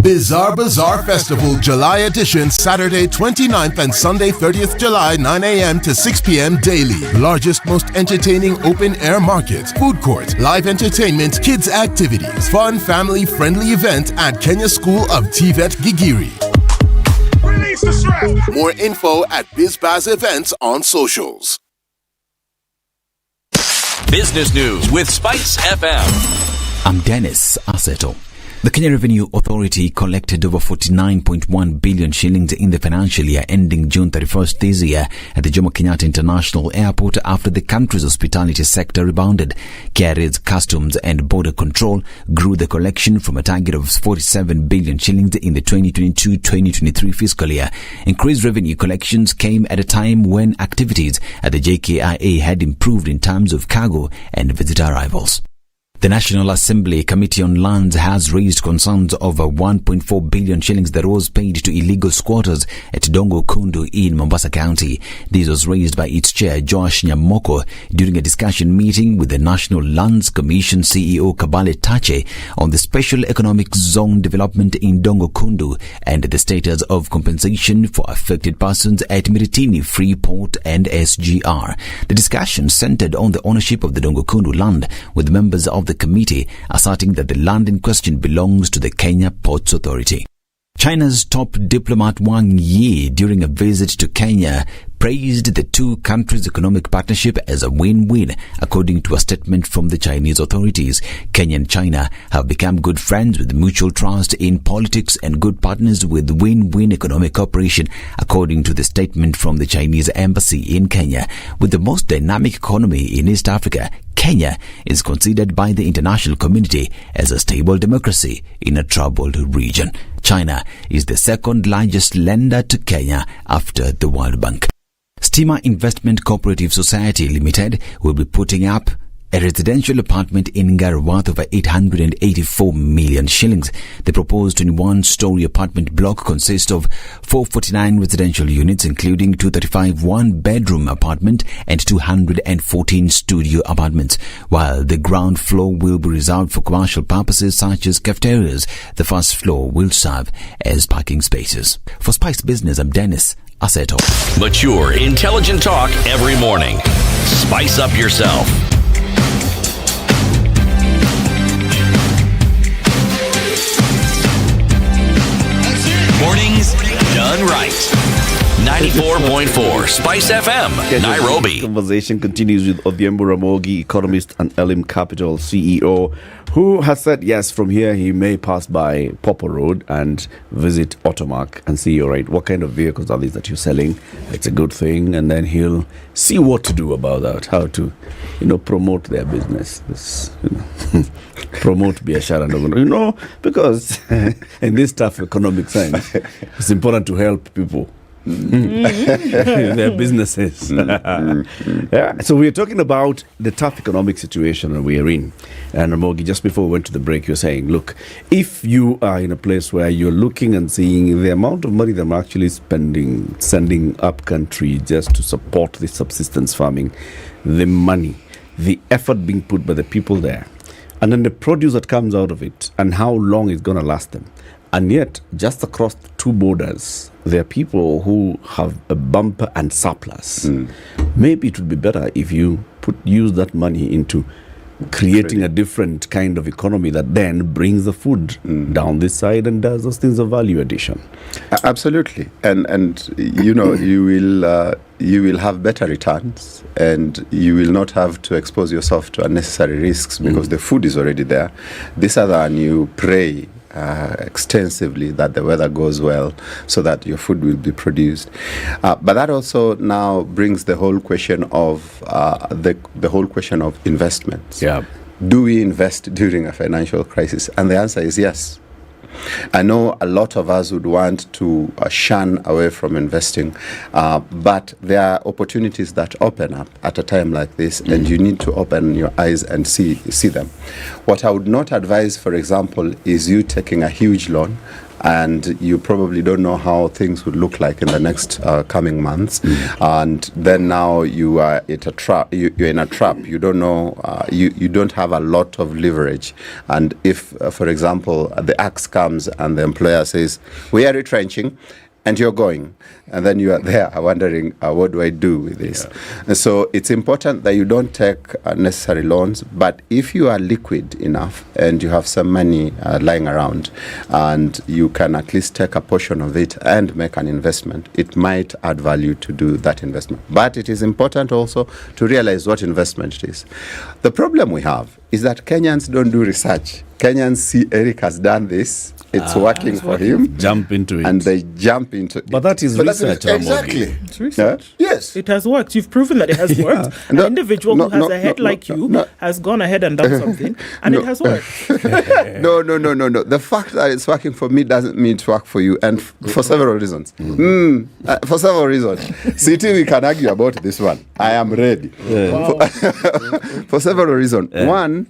[SPEAKER 9] Bizarre Bazaar Festival July edition Saturday 29th and Sunday 30th July 9 a.m. to 6 p.m. daily. Largest, most entertaining open air market, food court, live entertainment, kids activities, fun family friendly event at Kenya School of TVET Gigiri.
[SPEAKER 2] Release the strap.
[SPEAKER 9] More info at BizBaz Events on socials.
[SPEAKER 6] Business News with Spice FM.
[SPEAKER 1] I'm Dennis Aseto. The Kenya Revenue Authority collected over 49.1 billion shillings in the financial year ending June 31st this year at the Jomo Kenyatta International Airport after the country's hospitality sector rebounded. KRA's Customs and Border Control grew the collection from a target of 47 billion shillings in the 2022-2023 fiscal year. Increased revenue collections came at a time when activities at the JKIA had improved in terms of cargo and visitor arrivals. The National Assembly Committee on Lands has raised concerns over 1.4 billion shillings that was paid to illegal squatters at Dongo Kundu in Mombasa County. This was raised by its chair, Josh Nyamoko, during a discussion meeting with the National Lands Commission CEO Kabale Tache on the Special Economic Zone development in Dongo Kundu and the status of compensation for affected persons at Miritini, Freeport and SGR. The discussion centered on the ownership of the Dongo Kundu land, with members of the committee asserting that the land in question belongs to the Kenya Ports Authority. China's top diplomat Wang Yi, during a visit to Kenya, praised the two countries' economic partnership as a win-win, according to a statement from the Chinese authorities. Kenya and China have become good friends with mutual trust in politics and good partners with win-win economic cooperation, according to the statement from the Chinese embassy in Kenya. With the most dynamic economy in East Africa, Kenya is considered by the international community as a stable democracy in a troubled region. China is the second largest lender to Kenya after the World Bank. Stima Investment Cooperative Society Limited will be putting up a residential apartment in Ngara worth over 884 million shillings. The proposed 21-story apartment block consists of 449 residential units, including 235 one-bedroom apartment and 214 studio apartments, while the ground floor will be reserved for commercial purposes such as cafeterias. The first floor will serve as parking spaces. For Spice Business, I'm Dennis Aseto.
[SPEAKER 6] Mature, intelligent talk every morning. Spice up yourself. Mornings done right. 94.4 Spice FM, Nairobi.
[SPEAKER 18] Conversation continues with Odhiambo Ramogi, economist and Elim Capital CEO, who has said, yes, from here he may pass by Popo Road and visit Automark and see, all right, what kind of vehicles are these that you're selling? It's a good thing. And then he'll see what to do about that, how to, promote their business. Promote biashara ndogo, because in this tough economic science, it's important to help people. Their businesses. Yeah. So we're talking about the tough economic situation that we are in. And Ramogi, just before we went to the break, you're saying, look, if you are in a place where you're looking and seeing the amount of money that I'm actually spending, sending up country just to support the subsistence farming, the money, the effort being put by the people there, And then the produce that comes out of it and how long it's going to last them. And yet, just across the two borders, there are people who have a bumper and surplus. Maybe it would be better if you use that money into creating a different kind of economy that then brings the food down this side and does those things of value addition.
[SPEAKER 8] Absolutely, and you know you will have better returns, and you will not have to expose yourself to unnecessary risks because the food is already there. This other one, you pray extensively that the weather goes well so that your food will be produced. But that also now brings the whole question of the whole question of investments.
[SPEAKER 18] Yeah.
[SPEAKER 8] Do we invest during a financial crisis? And the answer is yes. I know a lot of us would want to shun away from investing, but there are opportunities that open up at a time like this, and you need to open your eyes and see them. What I would not advise, for example, is you taking a huge loan, and you probably don't know how things would look like in the next coming months, and then now you are at a trap. You're in a trap. You don't know. You don't have a lot of leverage, and if, for example, the axe comes and the employer says, "We are retrenching," and you're going, and then you are there wondering, what do I do with this? And so it's important that you don't take necessary loans, but if you are liquid enough and you have some money lying around and you can at least take a portion of it and make an investment, it might add value to do that investment. But it is important also to realize what investment it is. The problem we have is that Kenyans don't do research. Kenyans see Eric has done this, it's working for him.
[SPEAKER 18] Jump into it.
[SPEAKER 8] And they jump into it.
[SPEAKER 18] But that is research.
[SPEAKER 8] Exactly.
[SPEAKER 17] It's research.
[SPEAKER 8] Yes.
[SPEAKER 17] It has worked. You've proven that it has worked. An individual who has a head like you has gone ahead and done something, and it has worked.
[SPEAKER 8] No. The fact that it's working for me doesn't mean to work for you, and for several reasons. For several reasons. City, we can argue about this one. I am ready. For several reasons. One,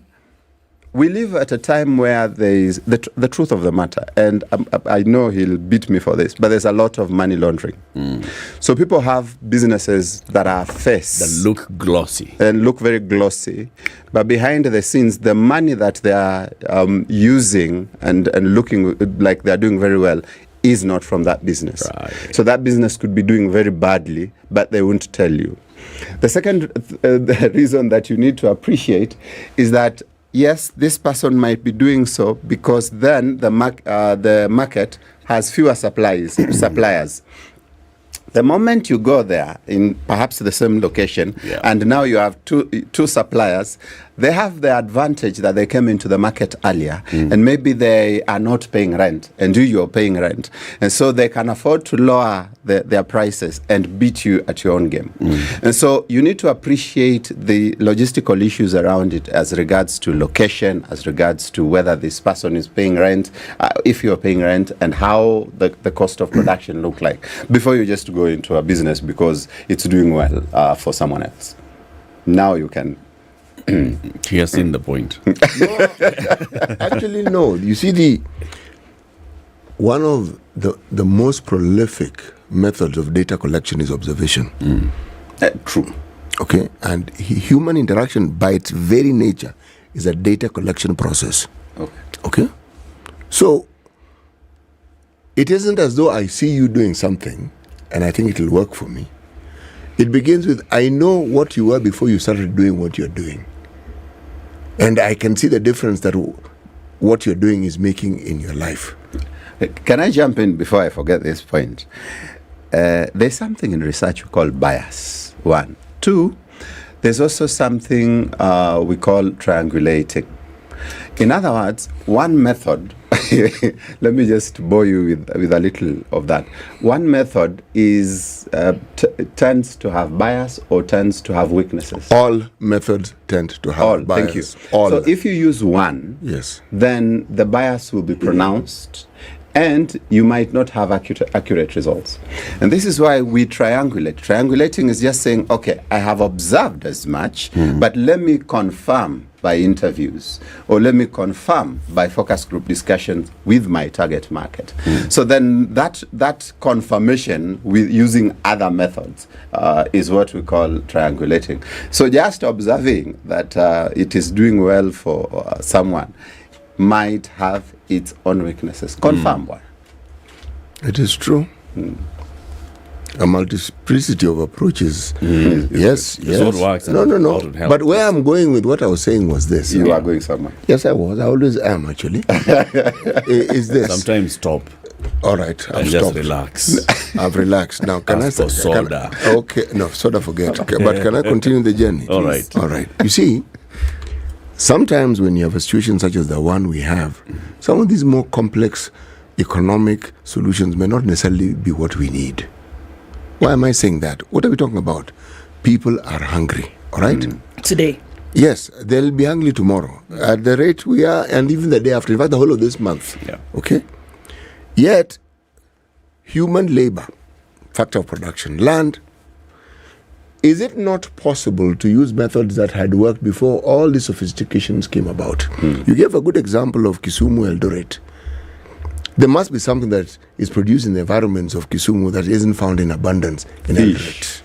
[SPEAKER 8] we live at a time where there is the truth of the matter, and I know he'll beat me for this, but there's a lot of money laundering. So people have businesses that are face.
[SPEAKER 18] That look glossy.
[SPEAKER 8] And look very glossy. But behind the scenes, the money that they are using and looking like they're doing very well is not from that business.
[SPEAKER 18] Right.
[SPEAKER 8] So that business could be doing very badly, but they won't tell you. The second the reason that you need to appreciate is that yes, this person might be doing so because then the market has fewer suppliers. The moment you go there in perhaps the same location, and now you have two suppliers, they have the advantage that they came into the market earlier, and maybe they are not paying rent, and you're paying rent. And so they can afford to lower their prices and beat you at your own game. And so you need to appreciate the logistical issues around it as regards to location, as regards to whether this person is paying rent, if you're paying rent, and how the cost of production look like, before you just go into a business because it's doing well for someone else. Now you can...
[SPEAKER 18] He has seen the point.
[SPEAKER 19] Actually, no. You see, one of the most prolific methods of data collection is observation.
[SPEAKER 8] True.
[SPEAKER 19] Okay, and human interaction by its very nature is a data collection process. Okay? So, it isn't as though I see you doing something and I think it will work for me. It begins with, I know what you were before you started doing what you're doing. And I can see the difference that what you're doing is making in your life.
[SPEAKER 8] Can I jump in before I forget this point? There's something in research we call bias, one. Two, there's also something we call triangulating. In other words, one method, let me just bore you with a little of that. One method is tends to have bias or tends to have weaknesses.
[SPEAKER 19] All methods tend to have bias.
[SPEAKER 8] Thank you. So if you use one,
[SPEAKER 19] yes,
[SPEAKER 8] then the bias will be pronounced and you might not have accurate results. And this is why we triangulate. Triangulating is just saying, okay, I have observed as much, but let me confirm by interviews, or let me confirm by focus group discussions with my target market. So then that confirmation with using other methods is what we call triangulating. So just observing that it is doing well for someone might have its own weaknesses. Confirm one.
[SPEAKER 19] It is true. A multiplicity of approaches. Yes.
[SPEAKER 18] what works.
[SPEAKER 19] No. But where I'm going with what I was saying was this.
[SPEAKER 8] You are going somewhere.
[SPEAKER 19] Yes, I was. I always am, actually. Is this.
[SPEAKER 18] Sometimes stop.
[SPEAKER 19] All right, I've
[SPEAKER 18] just
[SPEAKER 19] stopped.
[SPEAKER 18] relax.
[SPEAKER 19] I've relaxed. Now, can I say
[SPEAKER 18] soda?
[SPEAKER 19] Okay, no, soda forget. Okay, but can I continue the journey?
[SPEAKER 18] All right.
[SPEAKER 19] All right. You see, sometimes when you have a situation such as the one we have, some of these more complex economic solutions may not necessarily be what we need. Why am I saying that? What are we talking about? People are hungry, all right?
[SPEAKER 17] Today.
[SPEAKER 19] Yes, they'll be hungry tomorrow. At the rate we are, and even the day after, in fact, the whole of this month.
[SPEAKER 18] Yeah.
[SPEAKER 19] Okay? Yet, human labor, factor of production, land, is it not possible to use methods that had worked before all these sophistications came about? You gave a good example of Kisumu, Eldoret. There must be something that is produced in the environments of Kisumu that isn't found in abundance in Eldoret.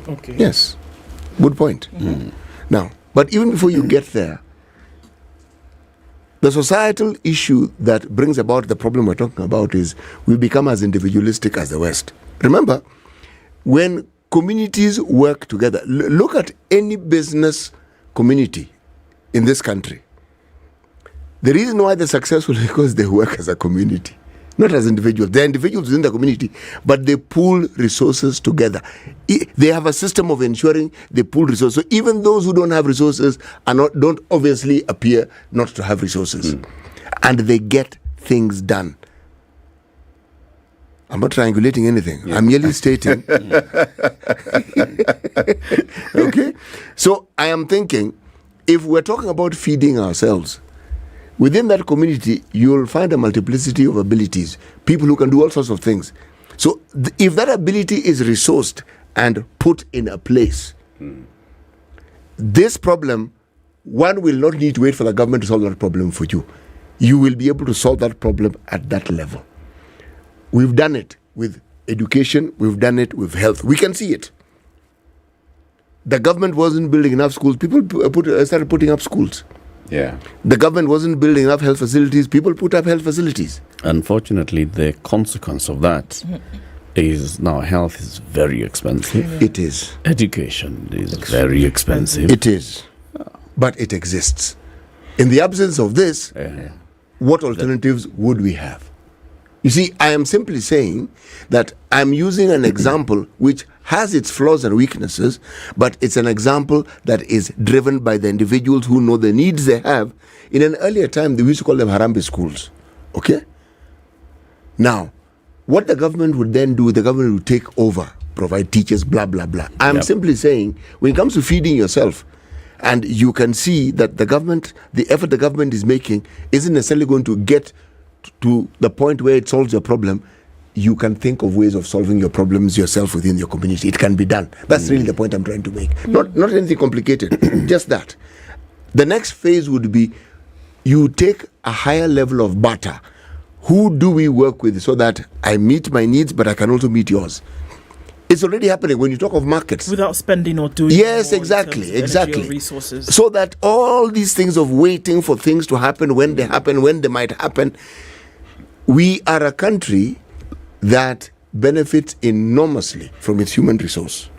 [SPEAKER 19] Okay? Yes. Good point. Now, but even before you get there, the societal issue that brings about the problem we're talking about is we become as individualistic as the West. Remember, when communities work together, look at any business community in this country. The reason why they're successful is because they work as a community, not as individuals. They're individuals within the community, but they pool resources together. They have a system of ensuring they pool resources. So even those who don't have resources don't obviously appear not to have resources. And they get things done. I'm not triangulating anything. I'm merely stating. Okay? So I am thinking, if we're talking about feeding ourselves, within that community, you'll find a multiplicity of abilities, people who can do all sorts of things. So if that ability is resourced and put in a place, this problem, one will not need to wait for the government to solve that problem for you. You will be able to solve that problem at that level. We've done it with education, we've done it with health. We can see it. The government wasn't building enough schools. People started putting up schools.
[SPEAKER 8] Yeah.
[SPEAKER 19] The government wasn't building enough health facilities. People put up health facilities.
[SPEAKER 18] Unfortunately, the consequence of that is now health is very expensive.
[SPEAKER 19] It is.
[SPEAKER 18] Education is very expensive.
[SPEAKER 19] It is. But it exists. In the absence of this, what alternatives would we have? You see, I am simply saying that I'm using an example which has its flaws and weaknesses, but it's an example that is driven by the individuals who know the needs they have. In an earlier time, they used to call them Harambee schools. Okay? Now, what the government would then do, the government would take over, provide teachers, blah, blah, blah. I'm simply saying, when it comes to feeding yourself, and you can see that the government, the effort the government is making isn't necessarily going to get to the point where it solves your problem. You can think of ways of solving your problems yourself within your community. It can be done. That's really the point I'm trying to make. Not anything complicated, just that. The next phase would be you take a higher level of barter. Who do we work with so that I meet my needs, but I can also meet yours? It's already happening when you talk of markets.
[SPEAKER 17] Without spending or doing.
[SPEAKER 19] Yes, exactly.
[SPEAKER 17] Resources.
[SPEAKER 19] So that all these things of waiting for things to happen, when they might happen. We are a country that benefits enormously from its human resource.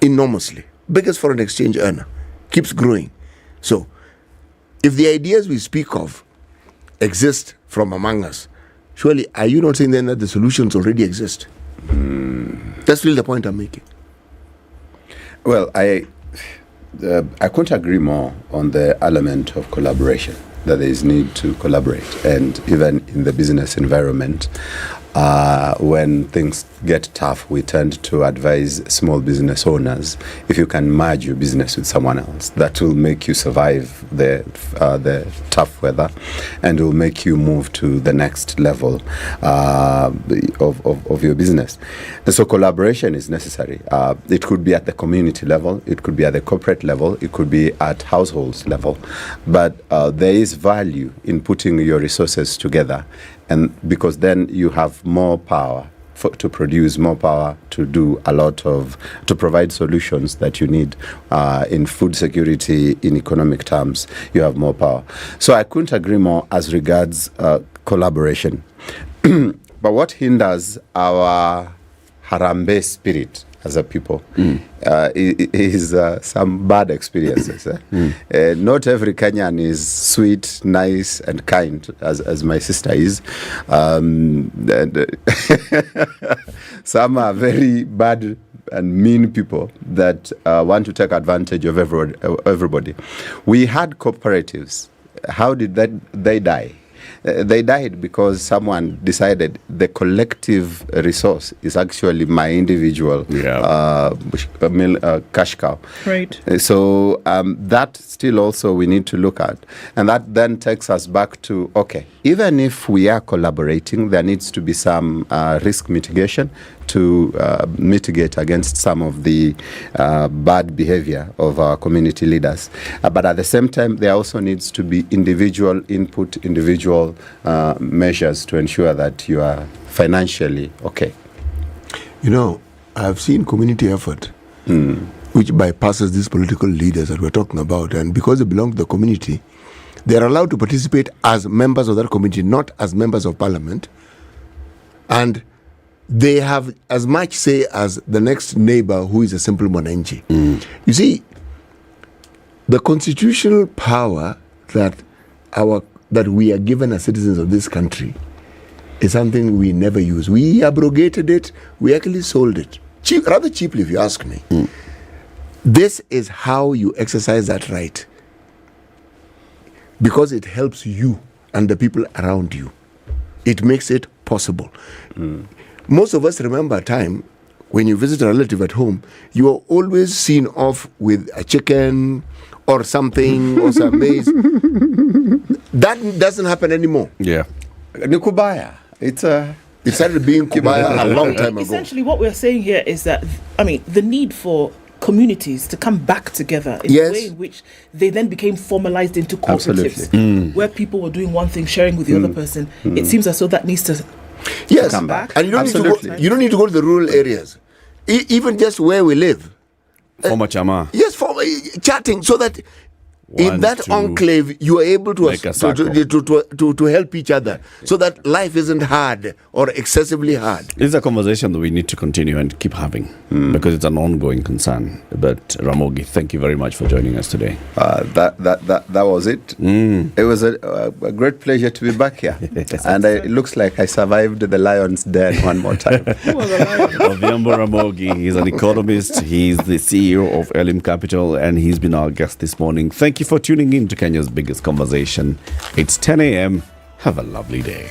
[SPEAKER 19] Enormously. Biggest foreign exchange earner. Keeps growing. So, if the ideas we speak of exist from among us, surely are you not saying then that the solutions already exist? That's really the point I'm making.
[SPEAKER 8] Well, I couldn't agree more on the element of collaboration, that there is need to collaborate. And even in the business environment, when things get tough, we tend to advise small business owners, if you can merge your business with someone else, that will make you survive the tough weather, and will make you move to the next level of your business. And so collaboration is necessary. It could be at the community level, it could be at the corporate level, it could be at households level, but there is value in putting your resources together, and because then you have more power to produce, more power to do to provide solutions that you need in food security, in economic terms. You have more power. So I couldn't agree more as regards collaboration. But what hinders our Harambe spirit as a people is some bad experiences. Not every Kenyan is sweet, nice, and kind, as my sister is. And some are very bad and mean people that want to take advantage of everybody. We had cooperatives. How did they die? They died because someone decided the collective resource is actually my individual cash cow.
[SPEAKER 17] Right.
[SPEAKER 8] So that still also we need to look at. And that then takes us back to, okay, even if we are collaborating, there needs to be some risk mitigation to mitigate against some of the bad behavior of our community leaders. But at the same time, there also needs to be individual input, individual measures to ensure that you are financially okay.
[SPEAKER 19] You know, I've seen community effort which bypasses these political leaders that we're talking about, and because they belong to the community, they're allowed to participate as members of that community, not as members of parliament, and they have as much say as the next neighbor who is a simple mwananchi. You see, the constitutional power that we are given as citizens of this country is something we never use. We abrogated it. We actually sold it rather cheaply, if you ask me. This is how you exercise that right, because it helps you and the people around you. It makes it possible. Most of us remember a time when you visit a relative at home, you are always seen off with a chicken or something or some maize. That doesn't happen anymore.
[SPEAKER 18] Yeah.
[SPEAKER 8] Nikubaya. It
[SPEAKER 19] started being kubaya a long time ago.
[SPEAKER 17] Essentially, what we're saying here is that, the need for communities to come back together in a way in which they then became formalized into cooperatives, where people were doing one thing, sharing with the other person. It seems as though that needs to come back.
[SPEAKER 19] And you don't need to go to the rural areas, even just where we live.
[SPEAKER 18] Former chama.
[SPEAKER 19] Yes, chatting, so that in that enclave you are able to help each other, so that life isn't hard or excessively hard.
[SPEAKER 18] This is a conversation that we need to continue and keep having because it's an ongoing concern. But Ramogi, thank you very much for joining us today.
[SPEAKER 8] That was it. It was a great pleasure to be back here. And it looks like I survived the lion's den one more time.
[SPEAKER 18] Obiambo Ramogi, he's an economist. He's the CEO of Elim Capital, and he's been our guest this morning. Thank you for tuning in to Kenya's biggest conversation. It's 10 a.m. Have a lovely day.